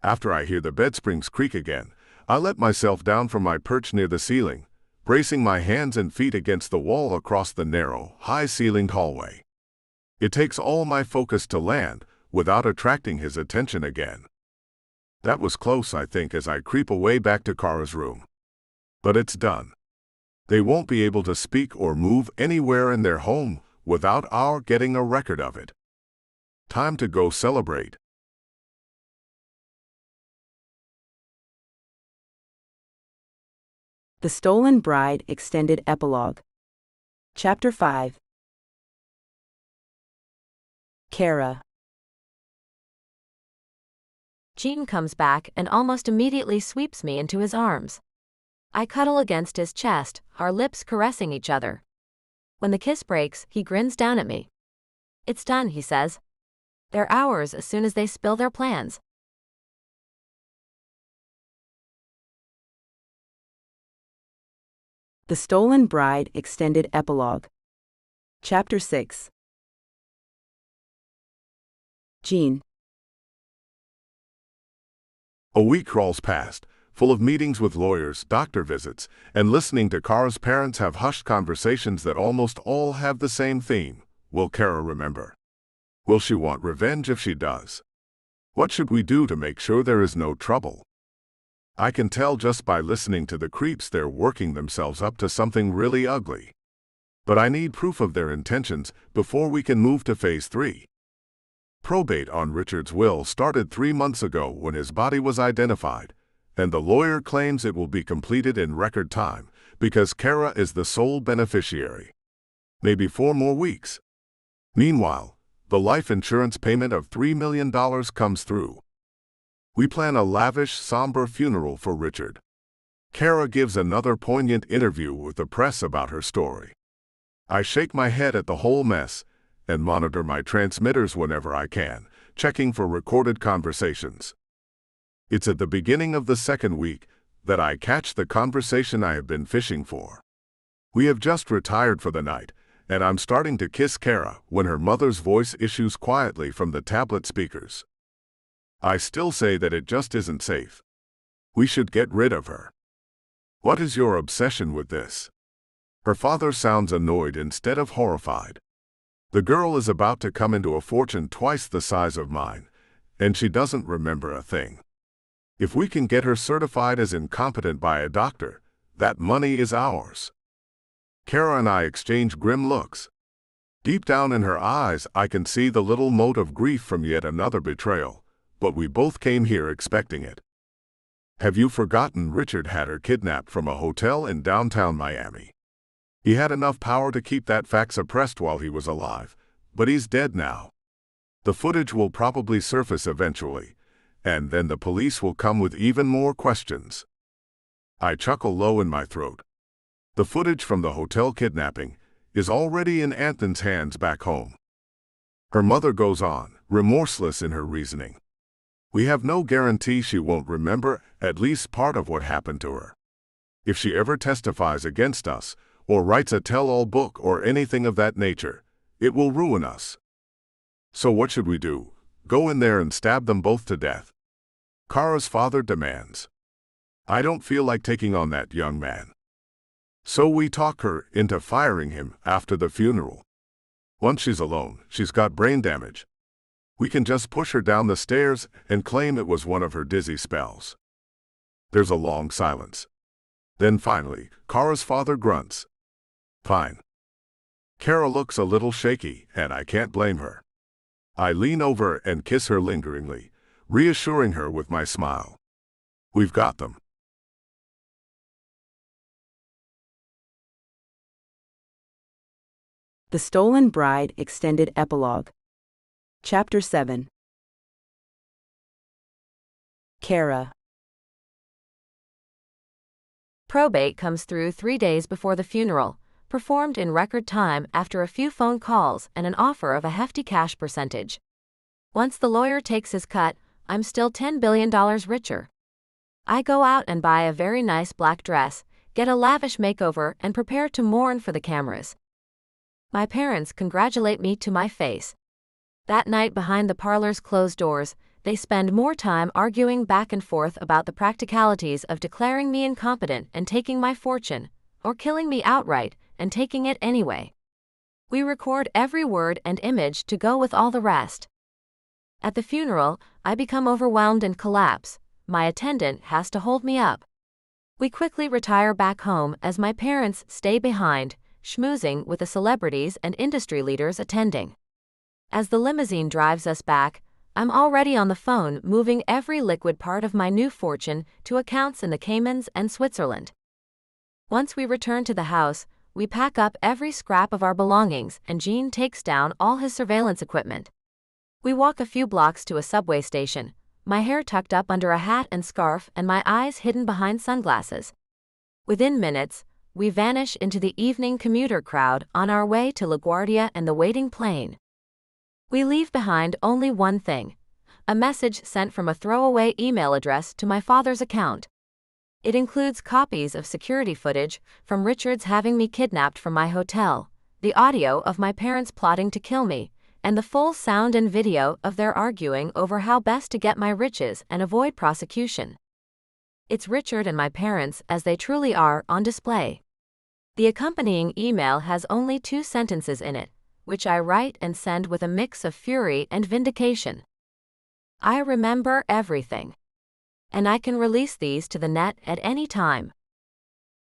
After I hear the bed springs creak again, I let myself down from my perch near the ceiling, bracing my hands and feet against the wall across the narrow, high-ceilinged hallway. It takes all my focus to land without attracting his attention again. That was close, I think, as I creep away back to Kara's room. But it's done. They won't be able to speak or move anywhere in their home without our getting a record of it. Time to go celebrate. The Stolen Bride Extended Epilogue. Chapter 5. Kara. Gene comes back and almost immediately sweeps me into his arms. I cuddle against his chest, our lips caressing each other. When the kiss breaks, he grins down at me. "It's done," he says. "They're ours as soon as they spill their plans." The Stolen Bride Extended Epilogue. Chapter 6. Gene. A week crawls past, full of meetings with lawyers, doctor visits, and listening to Kara's parents have hushed conversations that almost all have the same theme. Will Kara remember? Will she want revenge if she does? What should we do to make sure there is no trouble? I can tell just by listening to the creeps they're working themselves up to something really ugly. But I need proof of their intentions before we can move to Phase 3. Probate on Richard's will started 3 months ago when his body was identified, and the lawyer claims it will be completed in record time because Kara is the sole beneficiary. Maybe 4 more weeks. Meanwhile, the life insurance payment of $3 million comes through. We plan a lavish, somber funeral for Richard. Kara gives another poignant interview with the press about her story. I shake my head at the whole mess and monitor my transmitters whenever I can, checking for recorded conversations. It's at the beginning of the 2nd week that I catch the conversation I have been fishing for. We have just retired for the night, and I'm starting to kiss Kara when her mother's voice issues quietly from the tablet speakers. I still say that it just isn't safe. We should get rid of her. What is your obsession with this? Her father sounds annoyed instead of horrified. The girl is about to come into a fortune twice the size of mine, and she doesn't remember a thing. If we can get her certified as incompetent by a doctor, that money is ours. Kara and I exchange grim looks. Deep down in her eyes, I can see the little mote of grief from yet another betrayal, but we both came here expecting it. Have you forgotten Richard had her kidnapped from a hotel in downtown Miami? He had enough power to keep that fact suppressed while he was alive, but he's dead now. The footage will probably surface eventually, and then the police will come with even more questions. I chuckle low in my throat. The footage from the hotel kidnapping is already in Anthony's hands back home. Her mother goes on, remorseless in her reasoning. We have no guarantee she won't remember at least part of what happened to her. If she ever testifies against us, or writes a tell-all book or anything of that nature, it will ruin us. So what should we do? Go in there and stab them both to death. Kara's father demands. I don't feel like taking on that young man. So we talk her into firing him after the funeral. Once she's alone, she's got brain damage. We can just push her down the stairs and claim it was one of her dizzy spells. There's a long silence. Then finally, Kara's father grunts. Fine. Kara looks a little shaky, and I can't blame her. I lean over and kiss her lingeringly, reassuring her with my smile. We've got them. The Stolen Bride Extended Epilogue. Chapter 7. Kara. Probate comes through 3 days before the funeral, performed in record time after a few phone calls and an offer of a hefty cash percentage. Once the lawyer takes his cut, I'm still $10 billion richer. I go out and buy a very nice black dress, get a lavish makeover, and prepare to mourn for the cameras. My parents congratulate me to my face. That night behind the parlor's closed doors, they spend more time arguing back and forth about the practicalities of declaring me incompetent and taking my fortune, or killing me outright and taking it anyway. We record every word and image to go with all the rest. At the funeral, I become overwhelmed and collapse. My attendant has to hold me up. We quickly retire back home as my parents stay behind, schmoozing with the celebrities and industry leaders attending. As the limousine drives us back, I'm already on the phone moving every liquid part of my new fortune to accounts in the Caymans and Switzerland. Once we return to the house, we pack up every scrap of our belongings and Gene takes down all his surveillance equipment. We walk a few blocks to a subway station, my hair tucked up under a hat and scarf and my eyes hidden behind sunglasses. Within minutes, we vanish into the evening commuter crowd on our way to LaGuardia and the waiting plane. We leave behind only one thing: a message sent from a throwaway email address to my father's account. It includes copies of security footage from Richard's having me kidnapped from my hotel, the audio of my parents plotting to kill me, and the full sound and video of their arguing over how best to get my riches and avoid prosecution. It's Richard and my parents as they truly are on display. The accompanying email has only 2 sentences in it, which I write and send with a mix of fury and vindication. I remember everything. And I can release these to the net at any time.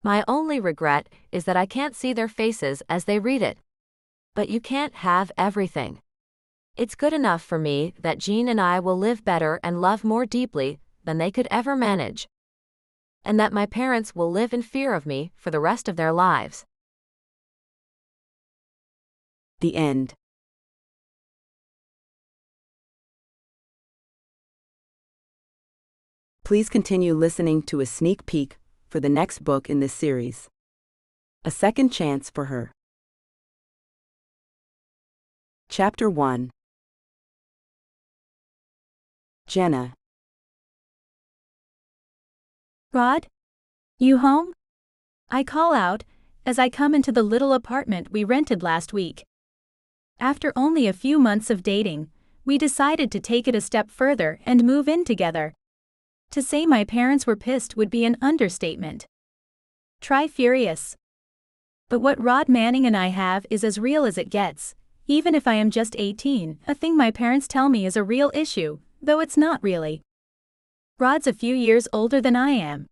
My only regret is that I can't see their faces as they read it. But you can't have everything. It's good enough for me that Gene and I will live better and love more deeply than they could ever manage. And that my parents will live in fear of me for the rest of their lives. The end. Please continue listening to a sneak peek for the next book in this series. A Second Chance for Her. Chapter 1. Jenna. Rod? You home? I call out as I come into the little apartment we rented last week. After only a few months of dating, we decided to take it a step further and move in together. To say my parents were pissed would be an understatement. Try furious. But what Rod Manning and I have is as real as it gets, even if I am just 18, a thing my parents tell me is a real issue, though it's not really. Rod's a few years older than I am.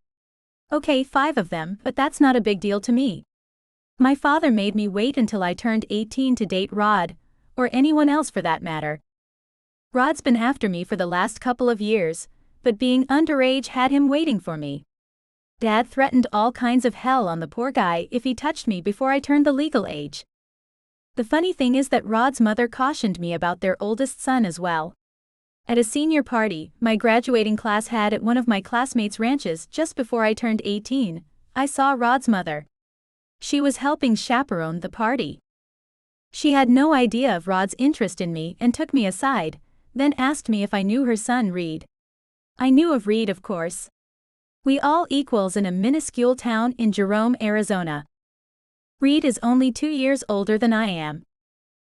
Okay, 5 of them, but that's not a big deal to me. My father made me wait until I turned 18 to date Rod, or anyone else for that matter. Rod's been after me for the last couple of years, but being underage had him waiting for me. Dad threatened all kinds of hell on the poor guy if he touched me before I turned the legal age. The funny thing is that Rod's mother cautioned me about their oldest son as well. At a senior party my graduating class had at one of my classmates' ranches just before I turned 18, I saw Rod's mother. She was helping chaperone the party. She had no idea of Rod's interest in me and took me aside, then asked me if I knew her son Reed. I knew of Reed, of course. We all equals in a minuscule town in Jerome, Arizona. Reed is only 2 years older than I am.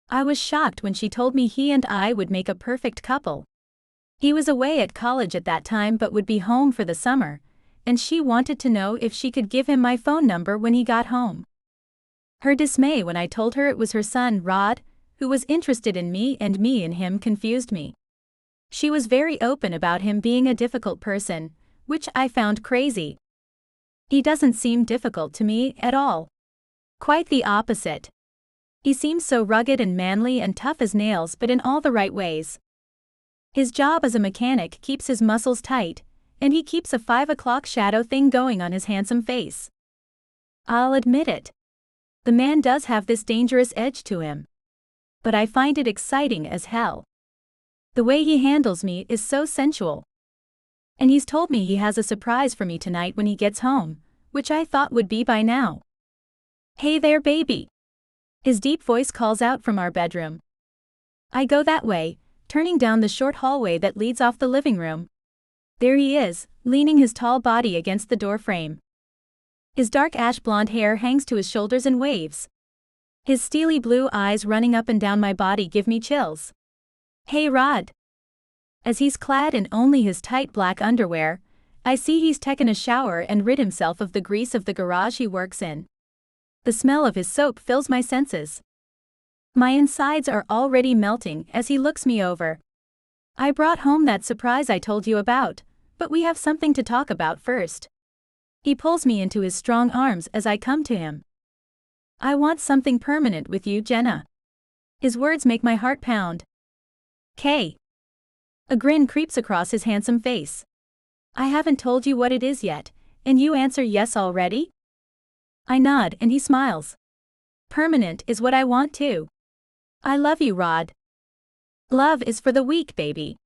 I was shocked when she told me he and I would make a perfect couple, He was away at college at that time but would be home for the summer, and she wanted to know if she could give him my phone number when he got home. Her dismay when I told her it was her son, Rod, who was interested in me and me in him confused me. She was very open about him being a difficult person, which I found crazy. He doesn't seem difficult to me at all. Quite the opposite. He seems so rugged and manly and tough as nails, but in all the right ways. His job as a mechanic keeps his muscles tight, and he keeps a 5 o'clock shadow thing going on his handsome face. I'll admit it. The man does have this dangerous edge to him. But I find it exciting as hell. The way he handles me is so sensual. And he's told me he has a surprise for me tonight when he gets home, which I thought would be by now. Hey there, baby. His deep voice calls out from our bedroom. I go that way, turning down the short hallway that leads off the living room. There he is, leaning his tall body against the doorframe. His dark ash blonde hair hangs to his shoulders and waves. His steely blue eyes running up and down my body give me chills. Hey Rod. As he's clad in only his tight black underwear, I see he's taken a shower and rid himself of the grease of the garage he works in. The smell of his soap fills my senses. My insides are already melting as he looks me over. I brought home that surprise I told you about, but we have something to talk about first. He pulls me into his strong arms as I come to him. I want something permanent with you, Jenna. His words make my heart pound. Kay. A grin creeps across his handsome face. I haven't told you what it is yet, and you answer yes already? I nod and he smiles. Permanent is what I want too. I love you, Rod. Love is for the weak, baby.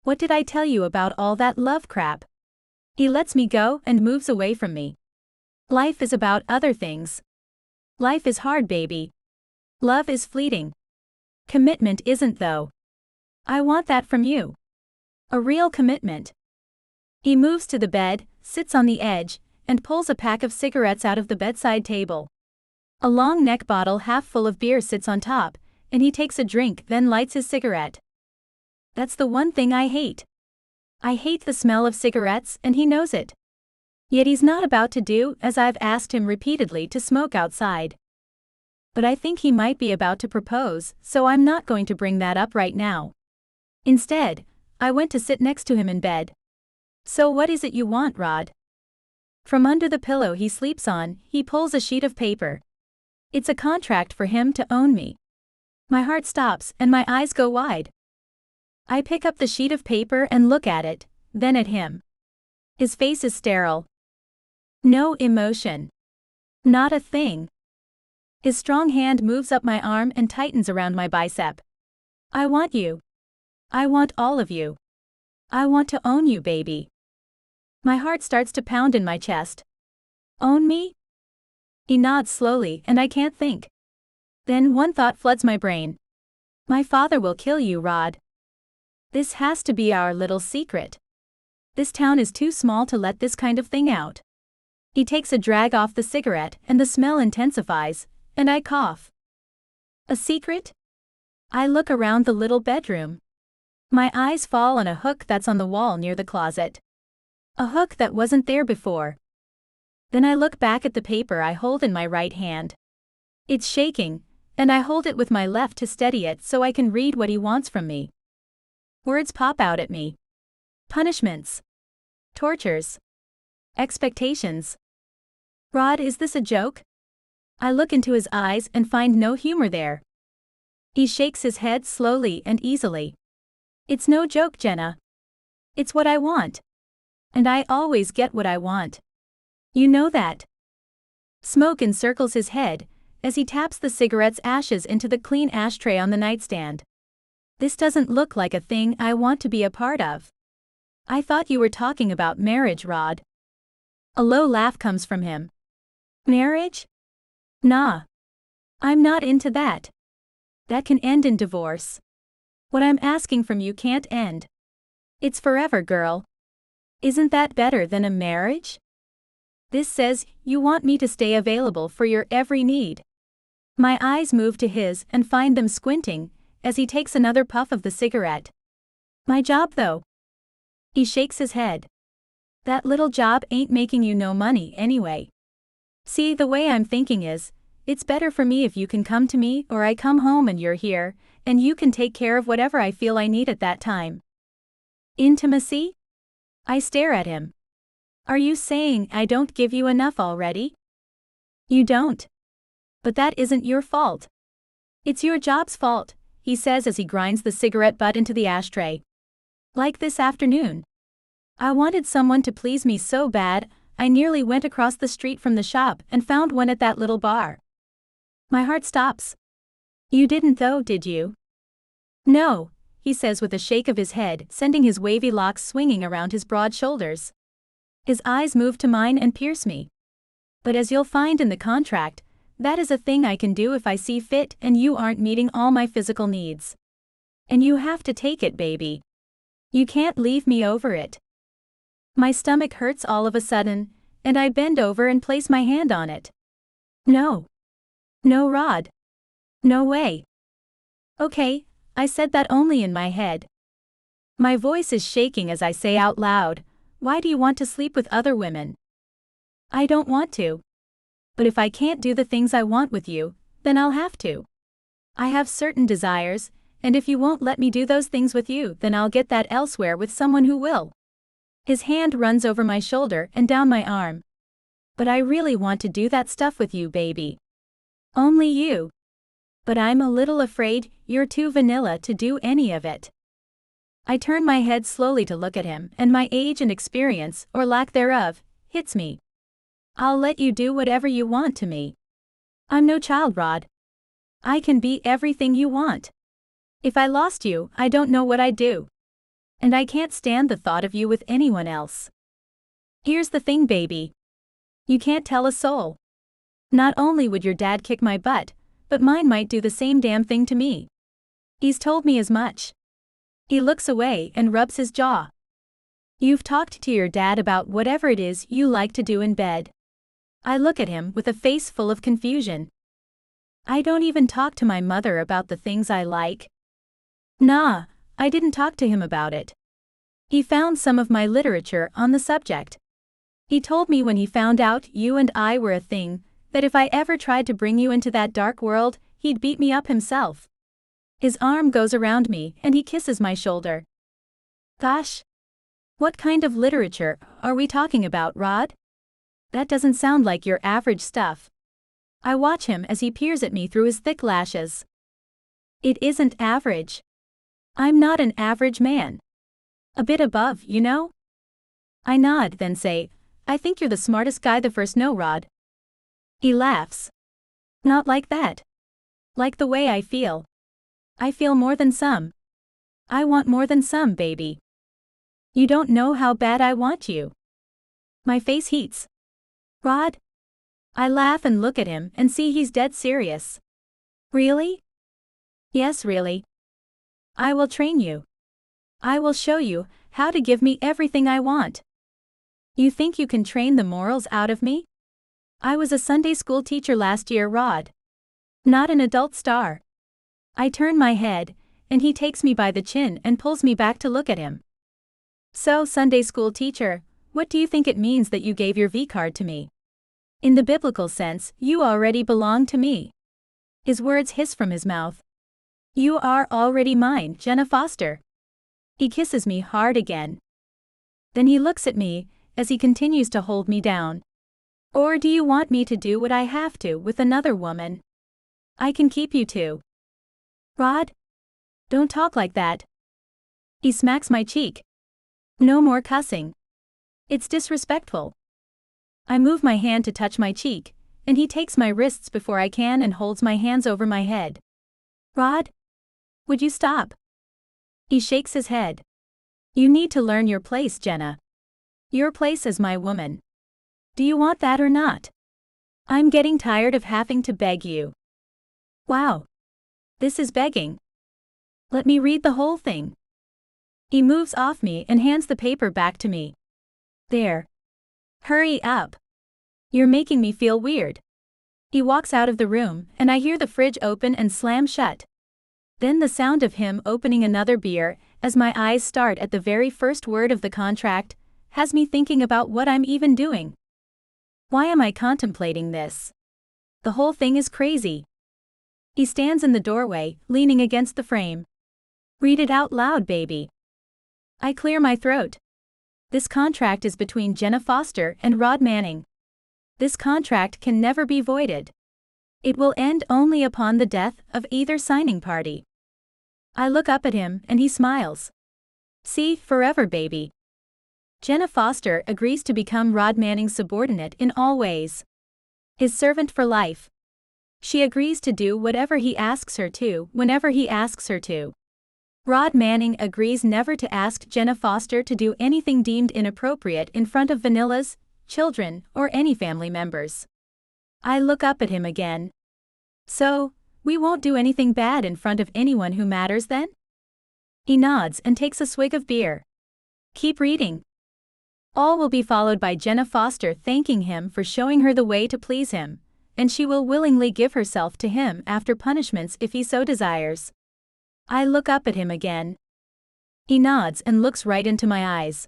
What did I tell you about all that love crap? He lets me go and moves away from me. Life is about other things. Life is hard, baby. Love is fleeting. Commitment isn't though. I want that from you. A real commitment. He moves to the bed, sits on the edge, and pulls a pack of cigarettes out of the bedside table. A long neck bottle half full of beer sits on top, and he takes a drink then lights his cigarette. That's the one thing I hate. I hate the smell of cigarettes and he knows it. Yet he's not about to do as I've asked him repeatedly to smoke outside. But I think he might be about to propose, so I'm not going to bring that up right now. Instead, I went to sit next to him in bed. So what is it you want, Rod? From under the pillow he sleeps on, he pulls a sheet of paper. It's a contract for him to own me. My heart stops and my eyes go wide. I pick up the sheet of paper and look at it, then at him. His face is sterile. No emotion. Not a thing. His strong hand moves up my arm and tightens around my bicep. I want you. I want all of you. I want to own you, baby. My heart starts to pound in my chest. Own me? He nods slowly and I can't think. Then one thought floods my brain. My father will kill you, Rod. This has to be our little secret. This town is too small to let this kind of thing out. He takes a drag off the cigarette and the smell intensifies, and I cough. A secret? I look around the little bedroom. My eyes fall on a hook that's on the wall near the closet. A hook that wasn't there before. Then I look back at the paper I hold in my right hand. It's shaking, and I hold it with my left to steady it so I can read what he wants from me. Words pop out at me. Punishments. Tortures. Expectations. Rod, is this a joke? I look into his eyes and find no humor there. He shakes his head slowly and easily. It's no joke, Jenna. It's what I want. And I always get what I want. You know that. Smoke encircles his head as he taps the cigarette's ashes into the clean ashtray on the nightstand. This doesn't look like a thing I want to be a part of. I thought you were talking about marriage, Rod. A low laugh comes from him. Marriage? Nah. I'm not into that. That can end in divorce. What I'm asking from you can't end. It's forever, girl. Isn't that better than a marriage? This says you want me to stay available for your every need. My eyes move to his and find them squinting as he takes another puff of the cigarette. My job, though, He shakes his head. That little job ain't making you no money anyway. See, the way I'm thinking is, it's better for me if you can come to me or I come home and you're here, and you can take care of whatever I feel I need at that time. Intimacy? I stare at him. Are you saying I don't give you enough already? You don't. But that isn't your fault. It's your job's fault, he says as he grinds the cigarette butt into the ashtray. Like this afternoon. I wanted someone to please me so bad, I nearly went across the street from the shop and found one at that little bar. My heart stops. You didn't though, did you? No, he says with a shake of his head, sending his wavy locks swinging around his broad shoulders. His eyes move to mine and pierce me. But as you'll find in the contract, that is a thing I can do if I see fit and you aren't meeting all my physical needs. And you have to take it, baby. You can't leave me over it. My stomach hurts all of a sudden, and I bend over and place my hand on it. No. No, Rod. No way. Okay, I said that only in my head. My voice is shaking as I say out loud, why do you want to sleep with other women? I don't want to. But if I can't do the things I want with you, then I'll have to. I have certain desires, and if you won't let me do those things with you, then I'll get that elsewhere with someone who will. His hand runs over my shoulder and down my arm. But I really want to do that stuff with you, baby. Only you. But I'm a little afraid you're too vanilla to do any of it. I turn my head slowly to look at him, and my age and experience, or lack thereof, hits me. I'll let you do whatever you want to me. I'm no child, Rod. I can be everything you want. If I lost you, I don't know what I'd do. And I can't stand the thought of you with anyone else. Here's the thing, baby. You can't tell a soul. Not only would your dad kick my butt, but mine might do the same damn thing to me. He's told me as much. He looks away and rubs his jaw. You've talked to your dad about whatever it is you like to do in bed. I look at him with a face full of confusion. I don't even talk to my mother about the things I like. Nah, I didn't talk to him about it. He found some of my literature on the subject. He told me when he found out you and I were a thing, that if I ever tried to bring you into that dark world, he'd beat me up himself. His arm goes around me and he kisses my shoulder. Gosh. What kind of literature are we talking about, Rod? That doesn't sound like your average stuff. I watch him as he peers at me through his thick lashes. It isn't average. I'm not an average man. A bit above, you know? I nod, then say, I think you're the smartest guy the first know, Rod. He laughs. Not like that. Like the way I feel. I feel more than some. I want more than some, baby. You don't know how bad I want you. My face heats. Rod? I laugh and look at him and see he's dead serious. Really? Yes, really. I will train you. I will show you how to give me everything I want. You think you can train the morals out of me? I was a Sunday school teacher last year, Rod. Not an adult star. I turn my head, and he takes me by the chin and pulls me back to look at him. So, Sunday school teacher, what do you think it means that you gave your V-card to me? In the biblical sense, you already belong to me. His words hiss from his mouth. You are already mine, Jenna Foster. He kisses me hard again. Then he looks at me, as he continues to hold me down. Or do you want me to do what I have to with another woman? I can keep you two. Rod? Don't talk like that. He smacks my cheek. No more cussing. It's disrespectful. I move my hand to touch my cheek, and he takes my wrists before I can and holds my hands over my head. Rod? Would you stop? He shakes his head. You need to learn your place, Jenna. Your place as my woman. Do you want that or not? I'm getting tired of having to beg you. Wow. This is begging. Let me read the whole thing. He moves off me and hands the paper back to me. There. Hurry up. You're making me feel weird. He walks out of the room, and I hear the fridge open and slam shut. Then the sound of him opening another beer as my eyes start at the very first word of the contract, has me thinking about what I'm even doing. Why am I contemplating this? The whole thing is crazy. He stands in the doorway, leaning against the frame. Read it out loud, baby. I clear my throat. This contract is between Jenna Foster and Rod Manning. This contract can never be voided. It will end only upon the death of either signing party. I look up at him and he smiles. See, forever, baby. Jenna Foster agrees to become Rod Manning's subordinate in all ways. His servant for life. She agrees to do whatever he asks her to, whenever he asks her to. Rod Manning agrees never to ask Jenna Foster to do anything deemed inappropriate in front of Vanilla's children or any family members. I look up at him again. So, we won't do anything bad in front of anyone who matters then? He nods and takes a swig of beer. Keep reading. All will be followed by Jenna Foster thanking him for showing her the way to please him, and she will willingly give herself to him after punishments if he so desires. I look up at him again. He nods and looks right into my eyes.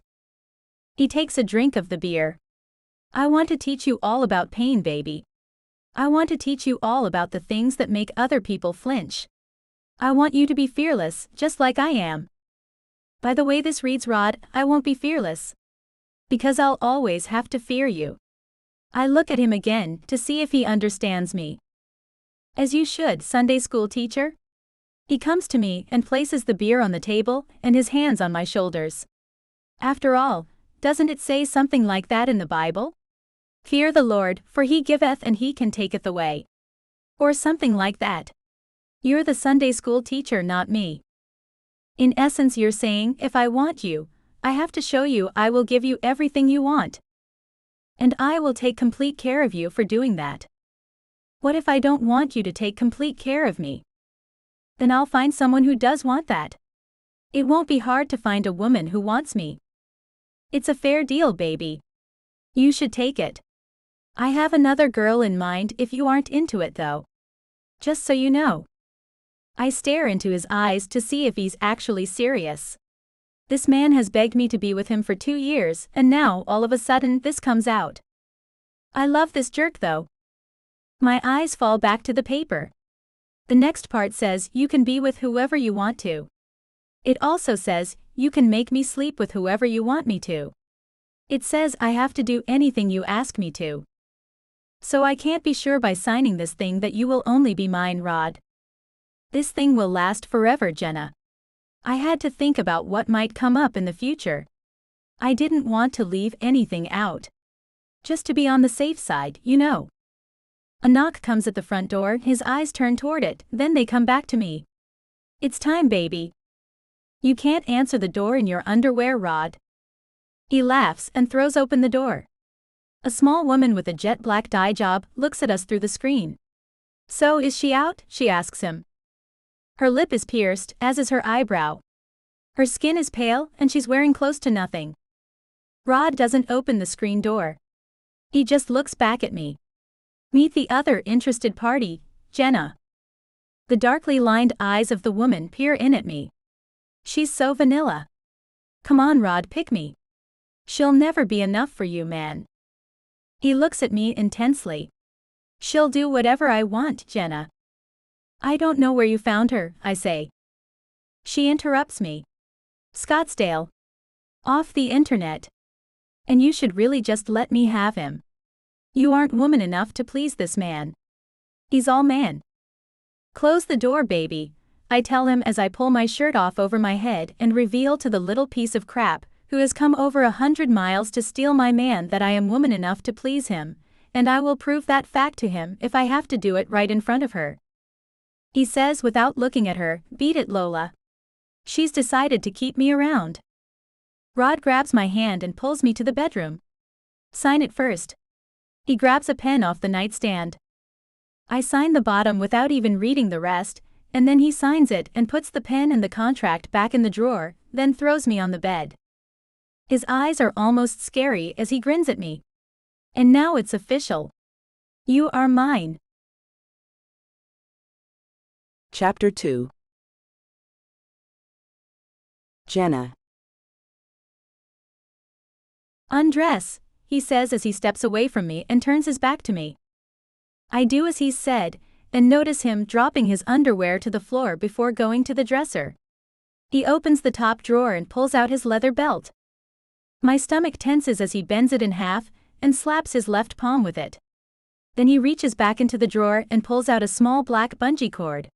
He takes a drink of the beer. I want to teach you all about pain, baby. I want to teach you all about the things that make other people flinch. I want you to be fearless, just like I am. By the way this reads, Rod, I won't be fearless. Because I'll always have to fear you. I look at him again to see if he understands me. As you should, Sunday school teacher. He comes to me and places the beer on the table and his hands on my shoulders. After all, doesn't it say something like that in the Bible? Fear the Lord, for he giveth and he can taketh away. Or something like that. You're the Sunday school teacher, not me. In essence, you're saying, if I want you, I have to show you I will give you everything you want. And I will take complete care of you for doing that. What if I don't want you to take complete care of me? Then I'll find someone who does want that. It won't be hard to find a woman who wants me. It's a fair deal, baby. You should take it. I have another girl in mind if you aren't into it though. Just so you know. I stare into his eyes to see if he's actually serious. This man has begged me to be with him for 2 years, and now all of a sudden this comes out. I love this jerk though. My eyes fall back to the paper. The next part says you can be with whoever you want to. It also says you can make me sleep with whoever you want me to. It says I have to do anything you ask me to. So I can't be sure by signing this thing that you will only be mine, Rod. This thing will last forever, Jenna. I had to think about what might come up in the future. I didn't want to leave anything out. Just to be on the safe side, you know. A knock comes at the front door, his eyes turn toward it, then they come back to me. It's time, baby. You can't answer the door in your underwear, Rod. He laughs and throws open the door. A small woman with a jet black dye job looks at us through the screen. So is she out? She asks him. Her lip is pierced, as is her eyebrow. Her skin is pale, and she's wearing close to nothing. Rod doesn't open the screen door. He just looks back at me. Meet the other interested party, Jenna. The darkly lined eyes of the woman peer in at me. She's so vanilla. Come on, Rod, pick me. She'll never be enough for you, man. He looks at me intensely. She'll do whatever I want, Jenna. I don't know where you found her, I say. She interrupts me. Scottsdale. Off the internet. And you should really just let me have him. You aren't woman enough to please this man. He's all man. Close the door, baby, I tell him as I pull my shirt off over my head and reveal to the little piece of crap who has come over 100 miles to steal my man that I am woman enough to please him, and I will prove that fact to him if I have to do it right in front of her. He says without looking at her, beat it, Lola. She's decided to keep me around. Rod grabs my hand and pulls me to the bedroom. Sign it first. He grabs a pen off the nightstand. I sign the bottom without even reading the rest, and then he signs it and puts the pen and the contract back in the drawer, then throws me on the bed. His eyes are almost scary as he grins at me. And now it's official. You are mine. Chapter 2. Jenna. Undress, he says as he steps away from me and turns his back to me. I do as he said, and notice him dropping his underwear to the floor before going to the dresser. He opens the top drawer and pulls out his leather belt. My stomach tenses as he bends it in half and slaps his left palm with it. Then he reaches back into the drawer and pulls out a small black bungee cord.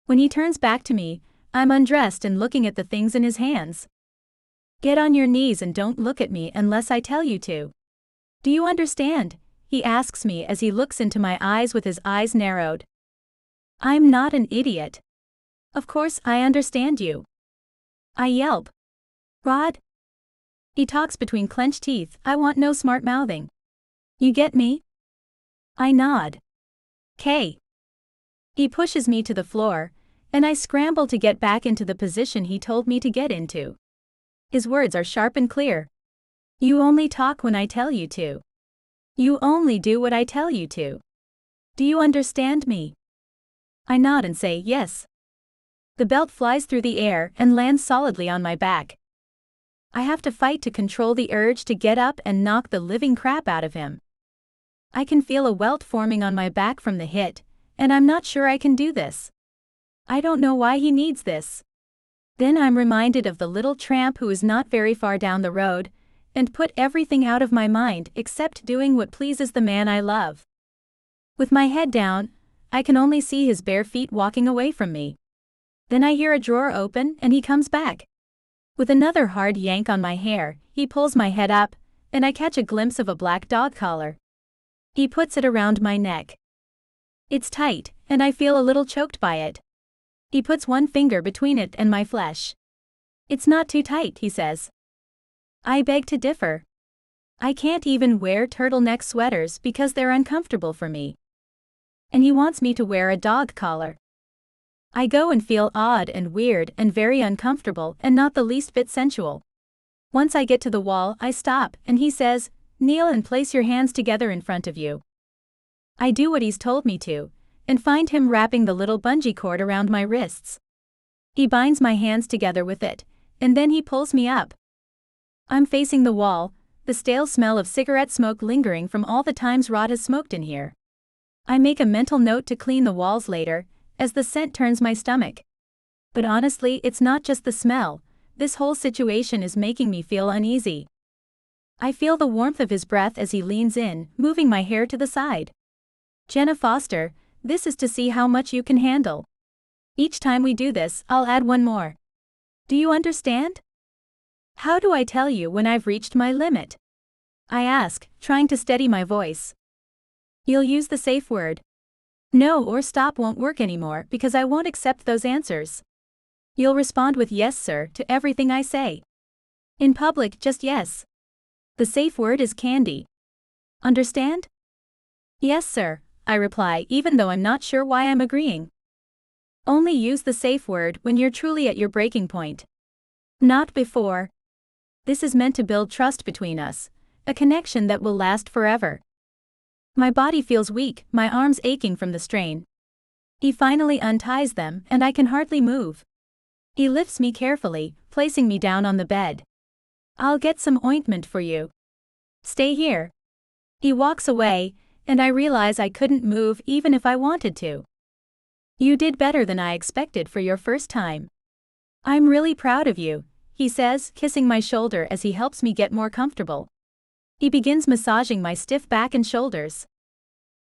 When he turns back to me, I'm undressed and looking at the things in his hands. Get on your knees and don't look at me unless I tell you to. Do you understand? He asks me as he looks into my eyes with his eyes narrowed. I'm not an idiot. Of course I understand you. I yelp. Rod? He talks between clenched teeth. I want no smart mouthing. You get me? I nod. K. He pushes me to the floor, and I scramble to get back into the position he told me to get into. His words are sharp and clear. You only talk when I tell you to. You only do what I tell you to. Do you understand me? I nod and say yes. The belt flies through the air and lands solidly on my back. I have to fight to control the urge to get up and knock the living crap out of him. I can feel a welt forming on my back from the hit, and I'm not sure I can do this. I don't know why he needs this. Then I'm reminded of the little tramp who is not very far down the road, and put everything out of my mind except doing what pleases the man I love. With my head down, I can only see his bare feet walking away from me. Then I hear a drawer open and he comes back. With another hard yank on my hair, he pulls my head up, and I catch a glimpse of a black dog collar. He puts it around my neck. It's tight, and I feel a little choked by it. He puts one finger between it and my flesh. It's not too tight, he says. I beg to differ. I can't even wear turtleneck sweaters because they're uncomfortable for me. And he wants me to wear a dog collar. I go and feel odd and weird and very uncomfortable and not the least bit sensual. Once I get to the wall, I stop, and he says, kneel and place your hands together in front of you. I do what he's told me to, and find him wrapping the little bungee cord around my wrists. He binds my hands together with it, and then he pulls me up. I'm facing the wall, the stale smell of cigarette smoke lingering from all the times Rod has smoked in here. I make a mental note to clean the walls later, as the scent turns my stomach. But honestly, it's not just the smell, this whole situation is making me feel uneasy. I feel the warmth of his breath as he leans in, moving my hair to the side. Jenna Foster, this is to see how much you can handle. Each time we do this, I'll add one more. Do you understand? How do I tell you when I've reached my limit? I ask, trying to steady my voice. You'll use the safe word. No or stop won't work anymore because I won't accept those answers. You'll respond with yes sir to everything I say. In public, just yes. The safe word is candy. Understand? Yes sir, I reply even though I'm not sure why I'm agreeing. Only use the safe word when you're truly at your breaking point. Not before. This is meant to build trust between us, a connection that will last forever. My body feels weak, my arms aching from the strain. He finally unties them and I can hardly move. He lifts me carefully, placing me down on the bed. I'll get some ointment for you. Stay here. He walks away, and I realize I couldn't move even if I wanted to. You did better than I expected for your first time. I'm really proud of you, he says, kissing my shoulder as he helps me get more comfortable. He begins massaging my stiff back and shoulders.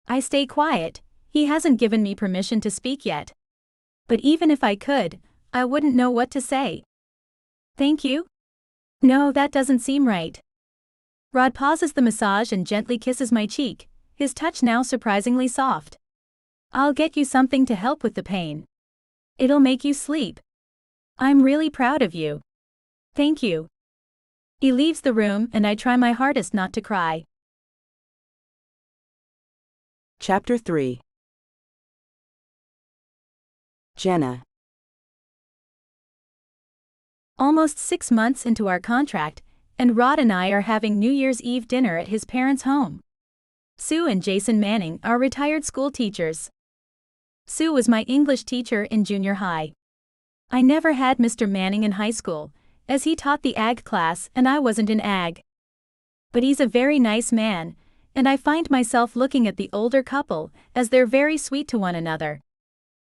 I stay quiet, he hasn't given me permission to speak yet. But even if I could, I wouldn't know what to say. Thank you? No, that doesn't seem right. Rod pauses the massage and gently kisses my cheek, his touch now surprisingly soft. I'll get you something to help with the pain. It'll make you sleep. I'm really proud of you. Thank you. He leaves the room and I try my hardest not to cry. Chapter 3. Jenna. Almost 6 months into our contract, and Rod and I are having New Year's Eve dinner at his parents' home. Sue and Jason Manning are retired school teachers. Sue was my English teacher in junior high. I never had Mr. Manning in high school, as he taught the ag class and I wasn't in ag. But he's a very nice man, and I find myself looking at the older couple as they're very sweet to one another.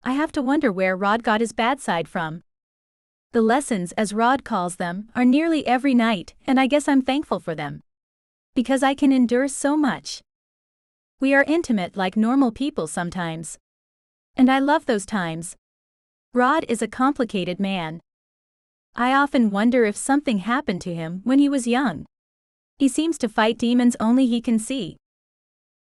I have to wonder where Rod got his bad side from. The lessons, as Rod calls them, are nearly every night, and I guess I'm thankful for them. Because I can endure so much. We are intimate like normal people sometimes. And I love those times. Rod is a complicated man. I often wonder if something happened to him when he was young. He seems to fight demons only he can see.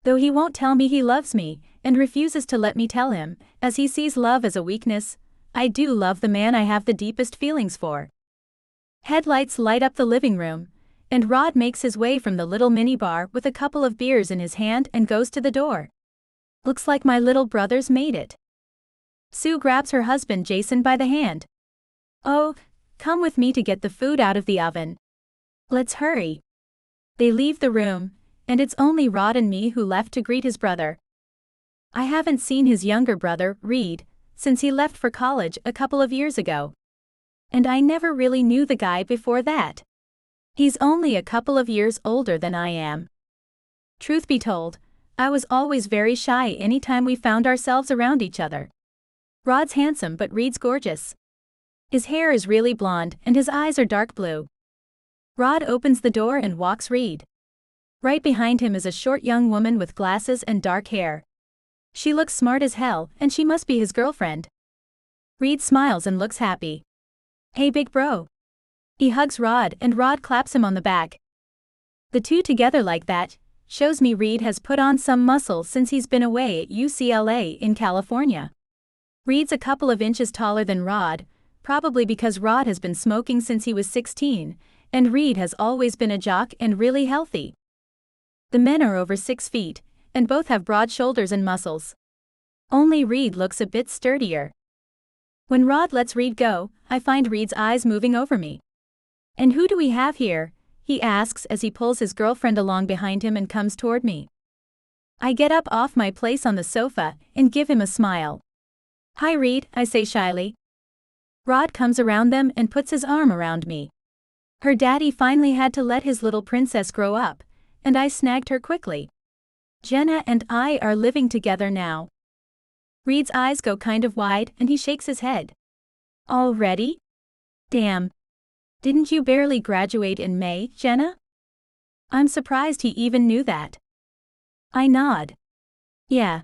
Though he won't tell me he loves me, and refuses to let me tell him, as he sees love as a weakness, I do love the man I have the deepest feelings for. Headlights light up the living room, and Rod makes his way from the little minibar with a couple of beers in his hand and goes to the door. Looks like my little brother's made it. Sue grabs her husband Jason by the hand. Oh, come with me to get the food out of the oven. Let's hurry. They leave the room, and it's only Rod and me who left to greet his brother. I haven't seen his younger brother, Reed, since he left for college a couple of years ago. And I never really knew the guy before that. He's only a couple of years older than I am. Truth be told, I was always very shy anytime we found ourselves around each other. Rod's handsome but Reed's gorgeous. His hair is really blonde and his eyes are dark blue. Rod opens the door and walks Reed. Right behind him is a short young woman with glasses and dark hair. She looks smart as hell, and she must be his girlfriend. Reed smiles and looks happy. Hey big bro. He hugs Rod and Rod claps him on the back. The two together like that shows me Reed has put on some muscle since he's been away at UCLA in California. Reed's a couple of inches taller than Rod, probably because Rod has been smoking since he was 16, and Reed has always been a jock and really healthy. The men are over 6 feet, and both have broad shoulders and muscles. Only Reed looks a bit sturdier. When Rod lets Reed go, I find Reed's eyes moving over me. And who do we have here? He asks as he pulls his girlfriend along behind him and comes toward me. I get up off my place on the sofa and give him a smile. Hi Reed, I say shyly. Rod comes around them and puts his arm around me. Her daddy finally had to let his little princess grow up, and I snagged her quickly. Jenna and I are living together now. Reed's eyes go kind of wide and he shakes his head. Already? Damn. Didn't you barely graduate in May, Jenna? I'm surprised he even knew that. I nod. Yeah.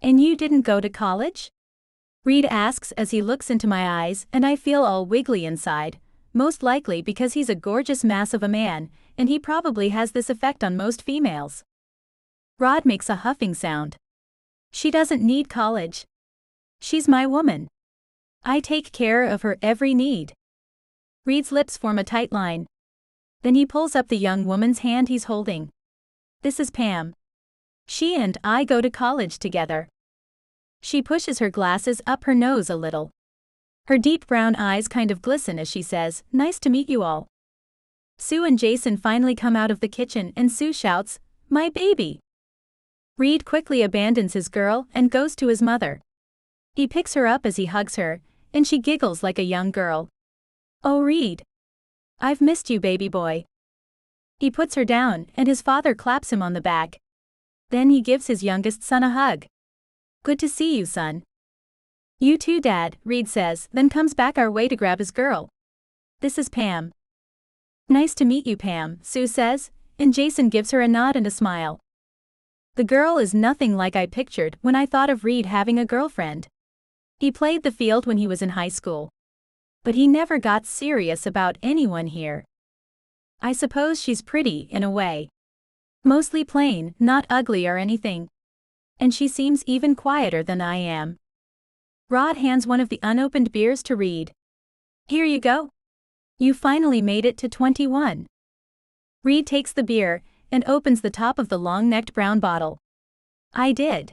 And you didn't go to college? Reed asks as he looks into my eyes, and I feel all wiggly inside, most likely because he's a gorgeous mass of a man, and he probably has this effect on most females. Rod makes a huffing sound. She doesn't need college. She's my woman. I take care of her every need. Reed's lips form a tight line. Then he pulls up the young woman's hand he's holding. This is Pam. She and I go to college together. She pushes her glasses up her nose a little. Her deep brown eyes kind of glisten as she says, "Nice to meet you all." Sue and Jason finally come out of the kitchen and Sue shouts, "My baby!" Reed quickly abandons his girl and goes to his mother. He picks her up as he hugs her, and she giggles like a young girl. "Oh Reed. I've missed you, baby boy." He puts her down and his father claps him on the back. Then he gives his youngest son a hug. "Good to see you, son." "You too, Dad," Reed says, then comes back our way to grab his girl. "This is Pam." "Nice to meet you, Pam," Sue says, and Jason gives her a nod and a smile. The girl is nothing like I pictured when I thought of Reed having a girlfriend. He played the field when he was in high school. But he never got serious about anyone here. I suppose she's pretty in a way. Mostly plain, not ugly or anything. And she seems even quieter than I am. Rod hands one of the unopened beers to Reed. "Here you go. You finally made it to 21. Reed takes the beer and opens the top of the long-necked brown bottle. "I did.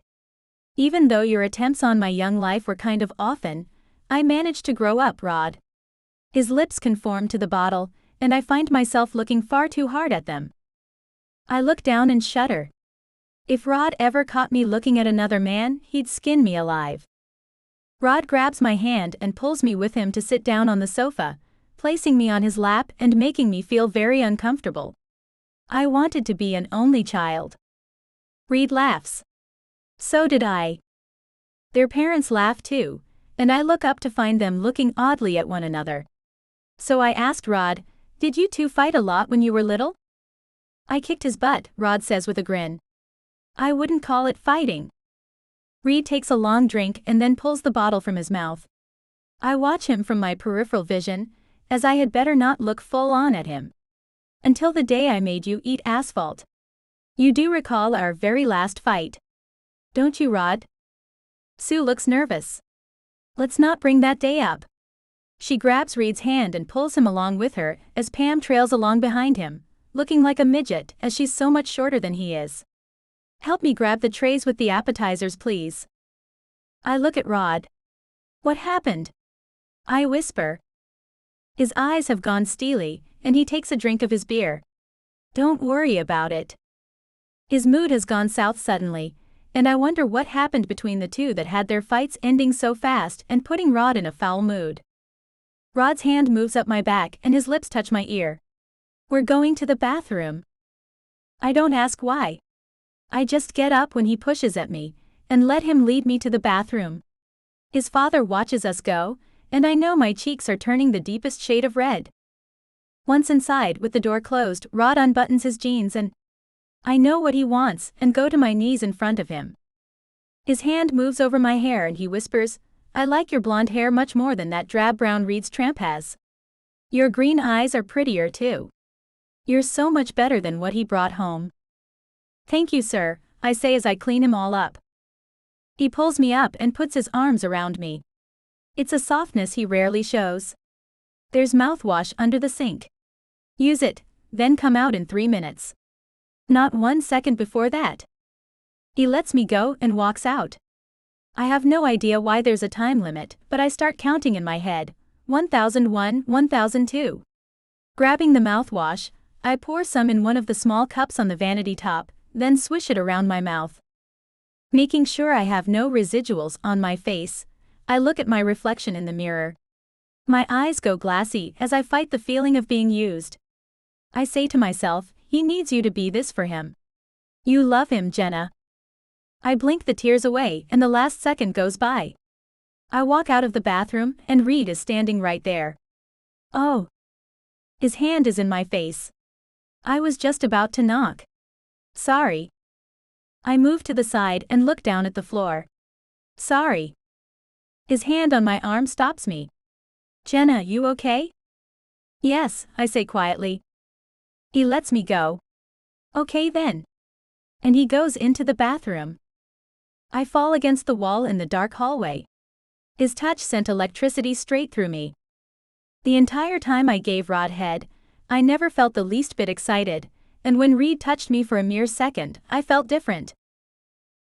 Even though your attempts on my young life were kind of often, I managed to grow up, Rod." His lips conform to the bottle, and I find myself looking far too hard at them. I look down and shudder. If Rod ever caught me looking at another man, he'd skin me alive. Rod grabs my hand and pulls me with him to sit down on the sofa, placing me on his lap and making me feel very uncomfortable. I wanted to be an only child. Reed laughs. So did I. Their parents laugh too, and I look up to find them looking oddly at one another. So I asked Rod, "Did you two fight a lot when you were little?" "I kicked his butt," Rod says with a grin. "I wouldn't call it fighting." Reed takes a long drink and then pulls the bottle from his mouth. I watch him from my peripheral vision, as I had better not look full on at him. "Until the day I made you eat asphalt. You do recall our very last fight, don't you, Rod?" Sue looks nervous. "Let's not bring that day up." She grabs Reed's hand and pulls him along with her as Pam trails along behind him, looking like a midget as she's so much shorter than he is. "Help me grab the trays with the appetizers, please." I look at Rod. "What happened?" I whisper. His eyes have gone steely, and he takes a drink of his beer. "Don't worry about it." His mood has gone south suddenly, and I wonder what happened between the two that had their fights ending so fast and putting Rod in a foul mood. Rod's hand moves up my back and his lips touch my ear. "We're going to the bathroom." I don't ask why. I just get up when he pushes at me, and let him lead me to the bathroom. His father watches us go, and I know my cheeks are turning the deepest shade of red. Once inside, with the door closed, Rod unbuttons his jeans and I know what he wants and go to my knees in front of him. His hand moves over my hair and he whispers, "I like your blonde hair much more than that drab brown Reed's tramp has. Your green eyes are prettier too. You're so much better than what he brought home." "Thank you, sir," I say as I clean him all up. He pulls me up and puts his arms around me. It's a softness he rarely shows. "There's mouthwash under the sink. Use it, then come out in 3 minutes. Not 1 second before that." He lets me go and walks out. I have no idea why there's a time limit, but I start counting in my head. 1001, 1002. Grabbing the mouthwash, I pour some in one of the small cups on the vanity top, then swish it around my mouth. Making sure I have no residuals on my face, I look at my reflection in the mirror. My eyes go glassy as I fight the feeling of being used. I say to myself, he needs you to be this for him. You love him, Jenna. I blink the tears away and the last second goes by. I walk out of the bathroom and Reed is standing right there. "Oh." His hand is in my face. I was just about to knock. "Sorry." I move to the side and look down at the floor. "Sorry." His hand on my arm stops me. "Jenna, you okay?" "Yes," I say quietly. He lets me go. "Okay then." And he goes into the bathroom. I fall against the wall in the dark hallway. His touch sent electricity straight through me. The entire time I gave Rod head, I never felt the least bit excited, and when Reed touched me for a mere second, I felt different.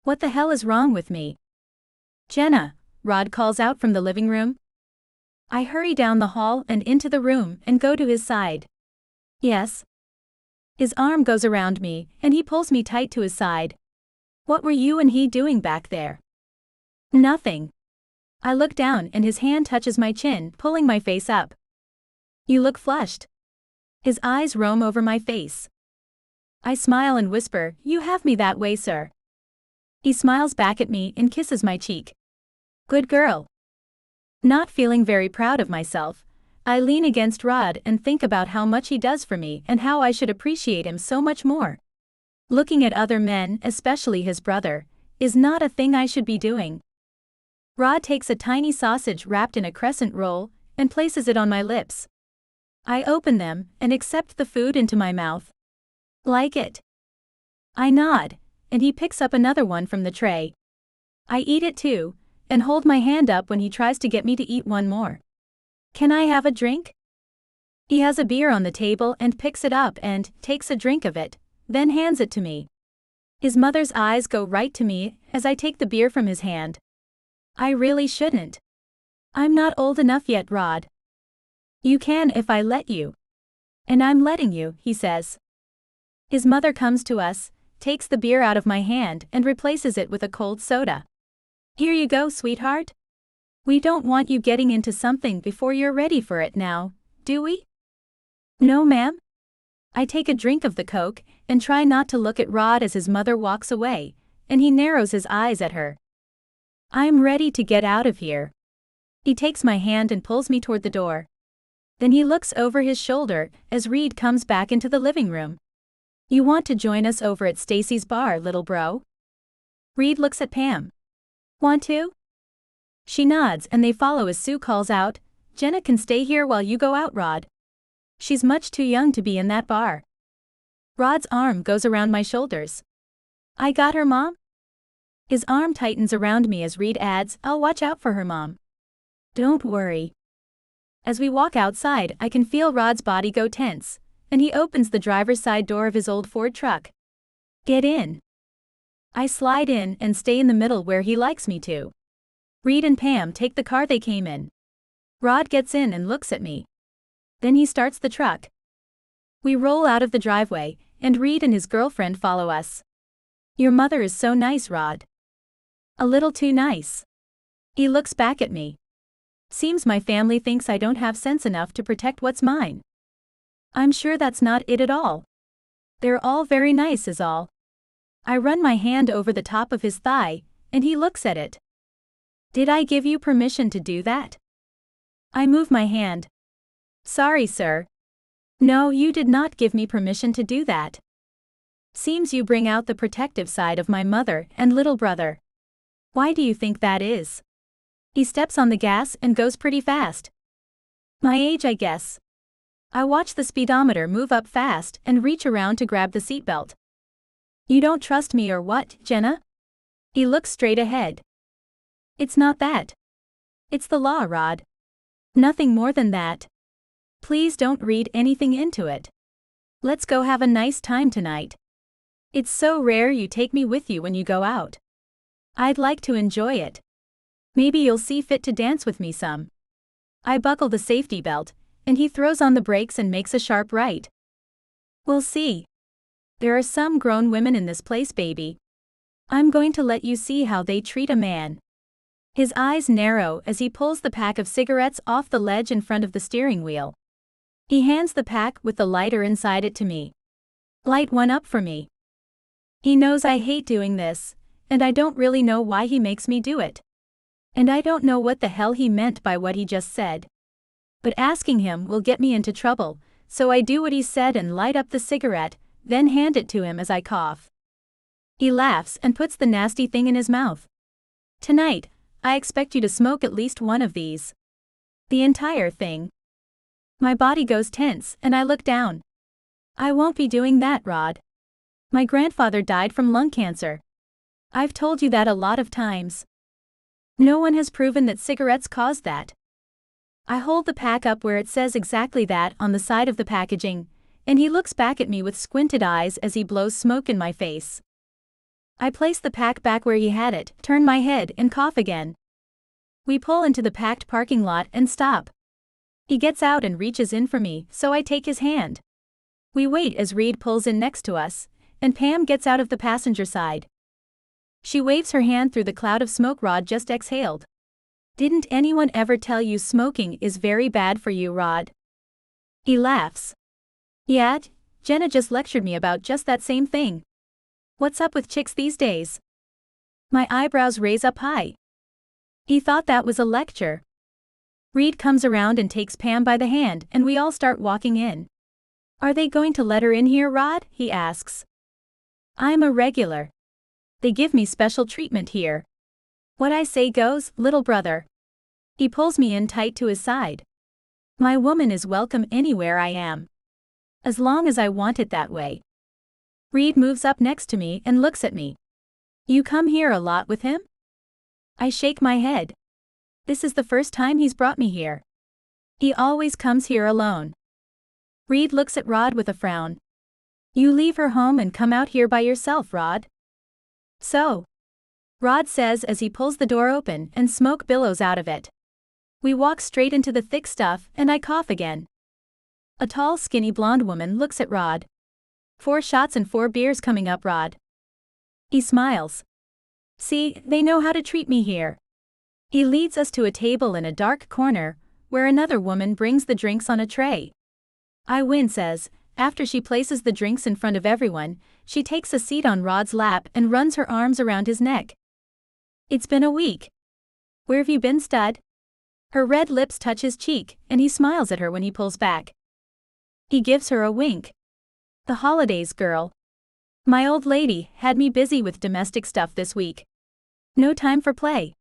What the hell is wrong with me? "Jenna," Rod calls out from the living room. I hurry down the hall and into the room and go to his side. "Yes?" His arm goes around me, and he pulls me tight to his side. "What were you and he doing back there?" "Nothing." I look down and his hand touches my chin, pulling my face up. "You look flushed." His eyes roam over my face. I smile and whisper, "You have me that way, sir." He smiles back at me and kisses my cheek. "Good girl." Not feeling very proud of myself, I lean against Rod and think about how much he does for me and how I should appreciate him so much more. Looking at other men, especially his brother, is not a thing I should be doing. Rod takes a tiny sausage wrapped in a crescent roll and places it on my lips. I open them and accept the food into my mouth. "Like it?" I nod, and he picks up another one from the tray. I eat it too, and hold my hand up when he tries to get me to eat one more. "Can I have a drink?" He has a beer on the table and picks it up and takes a drink of it, then hands it to me. His mother's eyes go right to me as I take the beer from his hand. I really shouldn't. I'm not old enough yet, Rod. "You can if I let you." "And I'm letting you," he says. His mother comes to us, takes the beer out of my hand and replaces it with a cold soda. "Here you go, sweetheart. We don't want you getting into something before you're ready for it now, do we? No, ma'am. I take a drink of the Coke and try not to look at Rod as his mother walks away, and he narrows his eyes at her. I'm ready to get out of here. He takes my hand and pulls me toward the door. Then he looks over his shoulder as Reed comes back into the living room. You want to join us over at Stacy's bar, little bro? Reed looks at Pam. Want to? She nods and they follow as Sue calls out, Jenna can stay here while you go out, Rod. She's much too young to be in that bar. Rod's arm goes around my shoulders. I got her, Mom? His arm tightens around me as Reed adds, I'll watch out for her, Mom. Don't worry. As we walk outside, I can feel Rod's body go tense, and he opens the driver's side door of his old Ford truck. Get in. I slide in and stay in the middle where he likes me to. Reed and Pam take the car they came in. Rod gets in and looks at me. Then he starts the truck. We roll out of the driveway, and Reed and his girlfriend follow us. Your mother is so nice, Rod. A little too nice. He looks back at me. Seems my family thinks I don't have sense enough to protect what's mine. I'm sure that's not it at all. They're all very nice is all. I run my hand over the top of his thigh, and he looks at it. Did I give you permission to do that? I move my hand. Sorry, sir. No, you did not give me permission to do that. Seems you bring out the protective side of my mother and little brother. Why do you think that is? He steps on the gas and goes pretty fast. My age, I guess. I watch the speedometer move up fast and reach around to grab the seatbelt. You don't trust me or what, Jenna? He looks straight ahead. It's not that. It's the law, Rod. Nothing more than that. Please don't read anything into it. Let's go have a nice time tonight. It's so rare you take me with you when you go out. I'd like to enjoy it. Maybe you'll see fit to dance with me some. I buckle the safety belt, and he throws on the brakes and makes a sharp right. We'll see. There are some grown women in this place, baby. I'm going to let you see how they treat a man. His eyes narrow as he pulls the pack of cigarettes off the ledge in front of the steering wheel. He hands the pack with the lighter inside it to me. Light one up for me. He knows I hate doing this, and I don't really know why he makes me do it. And I don't know what the hell he meant by what he just said. But asking him will get me into trouble, so I do what he said and light up the cigarette, then hand it to him as I cough. He laughs and puts the nasty thing in his mouth. Tonight, I expect you to smoke at least one of these. The entire thing. My body goes tense and I look down. I won't be doing that, Rod. My grandfather died from lung cancer. I've told you that a lot of times. No one has proven that cigarettes cause that. I hold the pack up where it says exactly that on the side of the packaging, and he looks back at me with squinted eyes as he blows smoke in my face. I place the pack back where he had it, turn my head, and cough again. We pull into the packed parking lot and stop. He gets out and reaches in for me, so I take his hand. We wait as Reed pulls in next to us, and Pam gets out of the passenger side. She waves her hand through the cloud of smoke Rod just exhaled. Didn't anyone ever tell you smoking is very bad for you, Rod? He laughs. Yeah, Jenna just lectured me about just that same thing. What's up with chicks these days? My eyebrows raise up high. He thought that was a lecture. Reed comes around and takes Pam by the hand and we all start walking in. Are they going to let her in here, Rod? He asks. I'm a regular. They give me special treatment here. What I say goes, little brother. He pulls me in tight to his side. My woman is welcome anywhere I am. As long as I want it that way. Reed moves up next to me and looks at me. You come here a lot with him? I shake my head. This is the first time he's brought me here. He always comes here alone. Reed looks at Rod with a frown. You leave her home and come out here by yourself, Rod. So? Rod says as he pulls the door open and smoke billows out of it. We walk straight into the thick stuff and I cough again. A tall, skinny blonde woman looks at Rod. 4 shots and 4 beers coming up, Rod. He smiles. See, they know how to treat me here. He leads us to a table in a dark corner, where another woman brings the drinks on a tray. I wince as, after she places the drinks in front of everyone, she takes a seat on Rod's lap and runs her arms around his neck. It's been a week. Where have you been, stud? Her red lips touch his cheek, and he smiles at her when he pulls back. He gives her a wink. The holidays, girl. My old lady had me busy with domestic stuff this week. No time for play.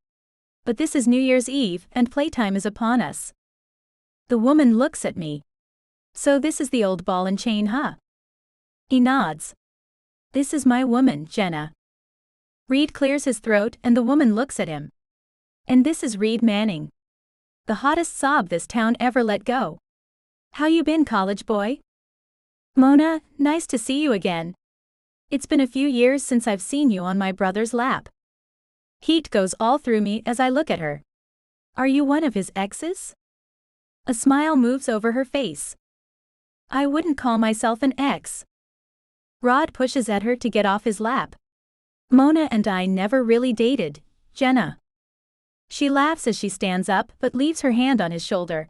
But this is New Year's Eve, and playtime is upon us. The woman looks at me. So this is the old ball and chain, huh? He nods. This is my woman, Jenna. Reed clears his throat and the woman looks at him. And this is Reed Manning. The hottest sob this town ever let go. How you been, college boy? Mona, nice to see you again. It's been a few years since I've seen you on my brother's lap. Heat goes all through me as I look at her. Are you one of his exes? A smile moves over her face. I wouldn't call myself an ex. Rod pushes at her to get off his lap. Mona and I never really dated, Jenna. She laughs as she stands up but leaves her hand on his shoulder.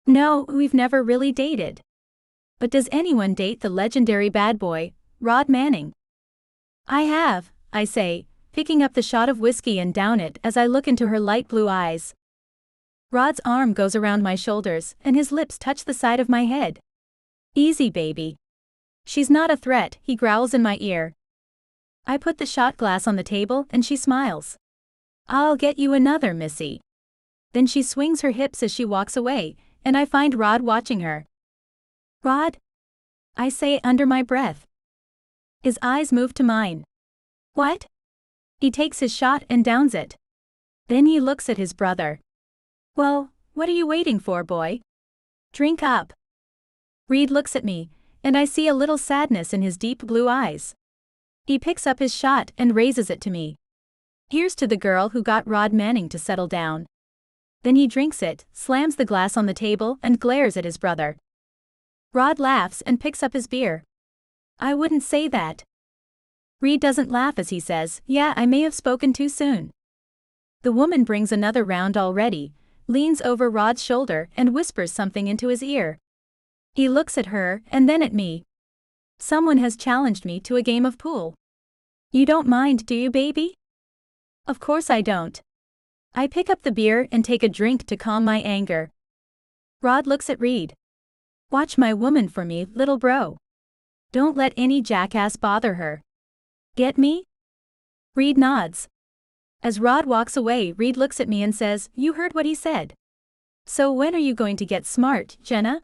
No, we've never really dated. But does anyone date the legendary bad boy, Rod Manning? I have, I say, picking up the shot of whiskey and down it as I look into her light blue eyes. Rod's arm goes around my shoulders and his lips touch the side of my head. Easy, baby. She's not a threat, he growls in my ear. I put the shot glass on the table and she smiles. I'll get you another, missy. Then she swings her hips as she walks away, and I find Rod watching her. Rod? I say under my breath. His eyes move to mine. What? He takes his shot and downs it. Then he looks at his brother. Well, what are you waiting for, boy? Drink up. Reed looks at me, and I see a little sadness in his deep blue eyes. He picks up his shot and raises it to me. Here's to the girl who got Rod Manning to settle down. Then he drinks it, slams the glass on the table and glares at his brother. Rod laughs and picks up his beer. I wouldn't say that. Reed doesn't laugh as he says, yeah, I may have spoken too soon. The woman brings another round already, leans over Rod's shoulder and whispers something into his ear. He looks at her and then at me. Someone has challenged me to a game of pool. You don't mind, do you, baby? Of course I don't. I pick up the beer and take a drink to calm my anger. Rod looks at Reed. Watch my woman for me, little bro. Don't let any jackass bother her. Get me? Reed nods. As Rod walks away, Reed looks at me and says, you heard what he said. So when are you going to get smart, Jenna?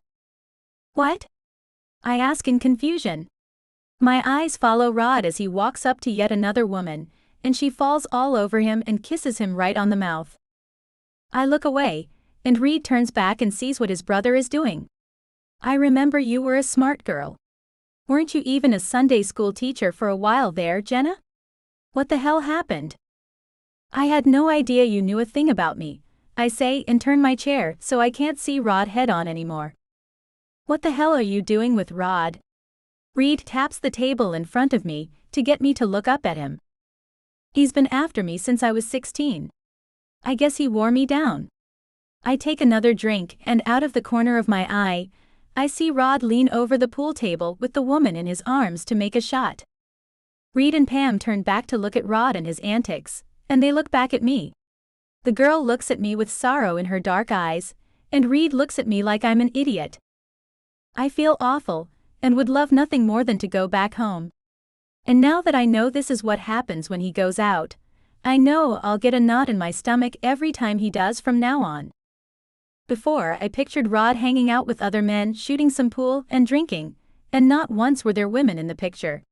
What? I ask in confusion. My eyes follow Rod as he walks up to yet another woman, and she falls all over him and kisses him right on the mouth. I look away, and Reed turns back and sees what his brother is doing. I remember you were a smart girl. Weren't you even a Sunday school teacher for a while there, Jenna? What the hell happened? I had no idea you knew a thing about me, I say and turn my chair so I can't see Rod head on anymore. What the hell are you doing with Rod? Reed taps the table in front of me to get me to look up at him. He's been after me since I was 16. I guess he wore me down. I take another drink and out of the corner of my eye, I see Rod lean over the pool table with the woman in his arms to make a shot. Reed and Pam turn back to look at Rod and his antics, and they look back at me. The girl looks at me with sorrow in her dark eyes, and Reed looks at me like I'm an idiot. I feel awful, and would love nothing more than to go back home. And now that I know this is what happens when he goes out, I know I'll get a knot in my stomach every time he does from now on. Before, I pictured Rod hanging out with other men, shooting some pool and drinking, and not once were there women in the picture.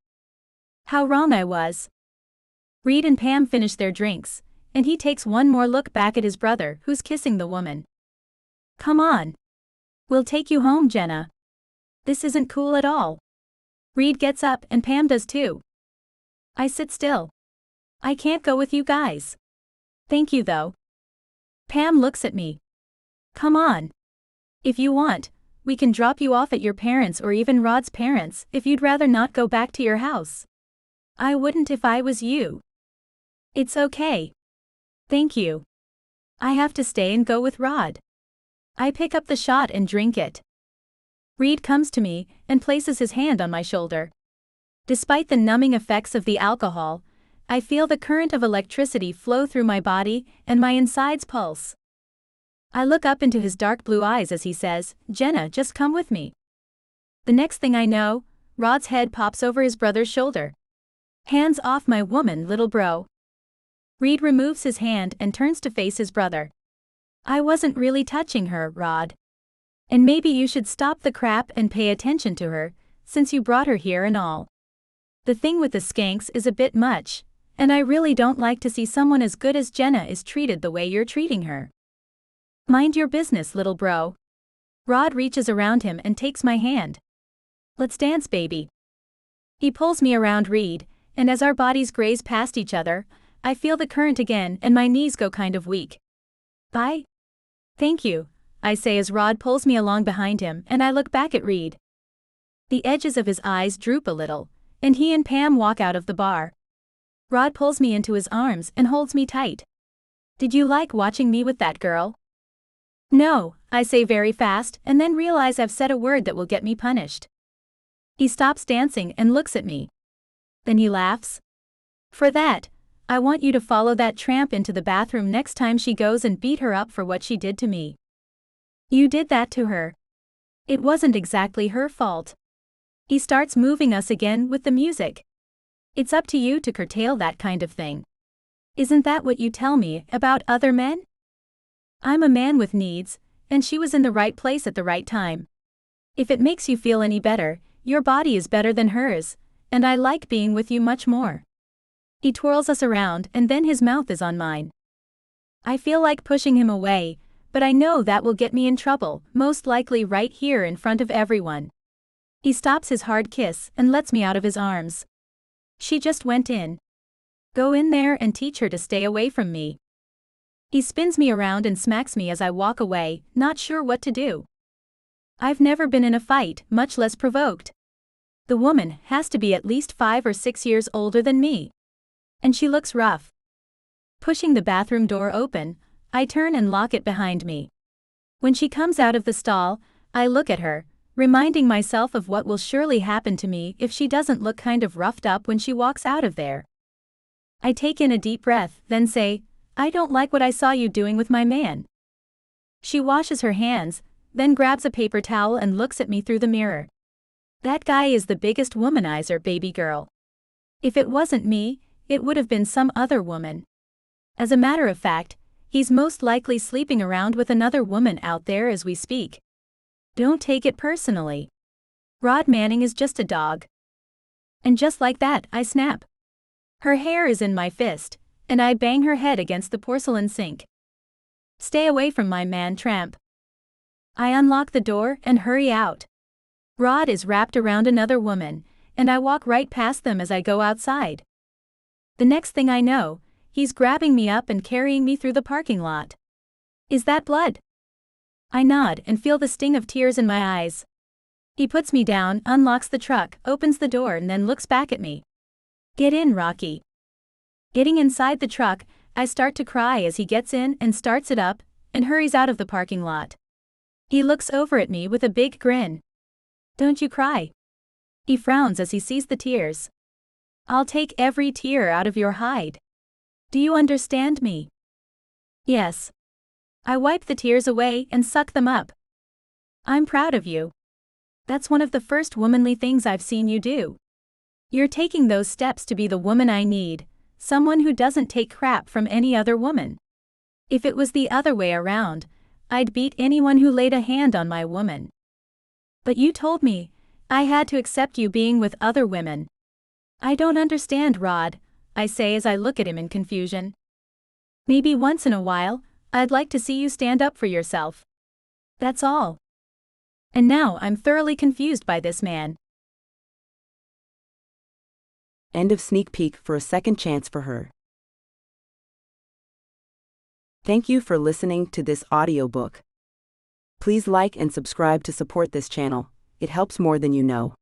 How wrong I was. Reed and Pam finish their drinks, and he takes one more look back at his brother who's kissing the woman. Come on. We'll take you home, Jenna. This isn't cool at all. Reed gets up and Pam does too. I sit still. I can't go with you guys. Thank you though. Pam looks at me. Come on. If you want, we can drop you off at your parents' or even Rod's parents if you'd rather not go back to your house. I wouldn't if I was you. It's okay. Thank you. I have to stay and go with Rod. I pick up the shot and drink it. Reed comes to me and places his hand on my shoulder. Despite the numbing effects of the alcohol, I feel the current of electricity flow through my body and my insides pulse. I look up into his dark blue eyes as he says, "Jenna, just come with me." The next thing I know, Rod's head pops over his brother's shoulder. "Hands off my woman, little bro." Reed removes his hand and turns to face his brother. "I wasn't really touching her, Rod. And maybe you should stop the crap and pay attention to her, since you brought her here and all. The thing with the skanks is a bit much, and I really don't like to see someone as good as Jenna is treated the way you're treating her. Mind your business, little bro." Rod reaches around him and takes my hand. "Let's dance, baby." He pulls me around Reed, and as our bodies graze past each other, I feel the current again and my knees go kind of weak. "Bye." "Thank you," I say as Rod pulls me along behind him and I look back at Reed. The edges of his eyes droop a little, and he and Pam walk out of the bar. Rod pulls me into his arms and holds me tight. "Did you like watching me with that girl?" "No," I say very fast and then realize I've said a word that will get me punished. He stops dancing and looks at me. Then he laughs. "For that, I want you to follow that tramp into the bathroom next time she goes and beat her up for what she did to me. You did that to her. It wasn't exactly her fault." He starts moving us again with the music. "It's up to you to curtail that kind of thing. Isn't that what you tell me about other men? I'm a man with needs, and she was in the right place at the right time. If it makes you feel any better, your body is better than hers, and I like being with you much more." He twirls us around and then his mouth is on mine. I feel like pushing him away, but I know that will get me in trouble, most likely right here in front of everyone. He stops his hard kiss and lets me out of his arms. "She just went in. Go in there and teach her to stay away from me." He spins me around and smacks me as I walk away, not sure what to do. I've never been in a fight, much less provoked. The woman has to be at least 5 or 6 years older than me. And she looks rough. Pushing the bathroom door open, I turn and lock it behind me. When she comes out of the stall, I look at her, reminding myself of what will surely happen to me if she doesn't look kind of roughed up when she walks out of there. I take in a deep breath, then say, "I don't like what I saw you doing with my man." She washes her hands, then grabs a paper towel and looks at me through the mirror. "That guy is the biggest womanizer, baby girl. If it wasn't me, it would have been some other woman. As a matter of fact, he's most likely sleeping around with another woman out there as we speak. Don't take it personally. Rod Manning is just a dog." And just like that, I snap. Her hair is in my fist, and I bang her head against the porcelain sink. "Stay away from my man, tramp." I unlock the door and hurry out. Rod is wrapped around another woman, and I walk right past them as I go outside. The next thing I know, he's grabbing me up and carrying me through the parking lot. "Is that blood?" I nod and feel the sting of tears in my eyes. He puts me down, unlocks the truck, opens the door and then looks back at me. "Get in, Rocky." Getting inside the truck, I start to cry as he gets in and starts it up, and hurries out of the parking lot. He looks over at me with a big grin. "Don't you cry." He frowns as he sees the tears. "I'll take every tear out of your hide. Do you understand me?" "Yes." I wipe the tears away and suck them up. "I'm proud of you. That's one of the first womanly things I've seen you do. You're taking those steps to be the woman I need, someone who doesn't take crap from any other woman. If it was the other way around, I'd beat anyone who laid a hand on my woman. But you told me I had to accept you being with other women." "I don't understand, Rod," I say as I look at him in confusion. "Maybe once in a while, I'd like to see you stand up for yourself. That's all." And now I'm thoroughly confused by this man. End of sneak peek for a second chance for her. Thank you for listening to this audiobook. Please like and subscribe to support this channel. It helps more than you know.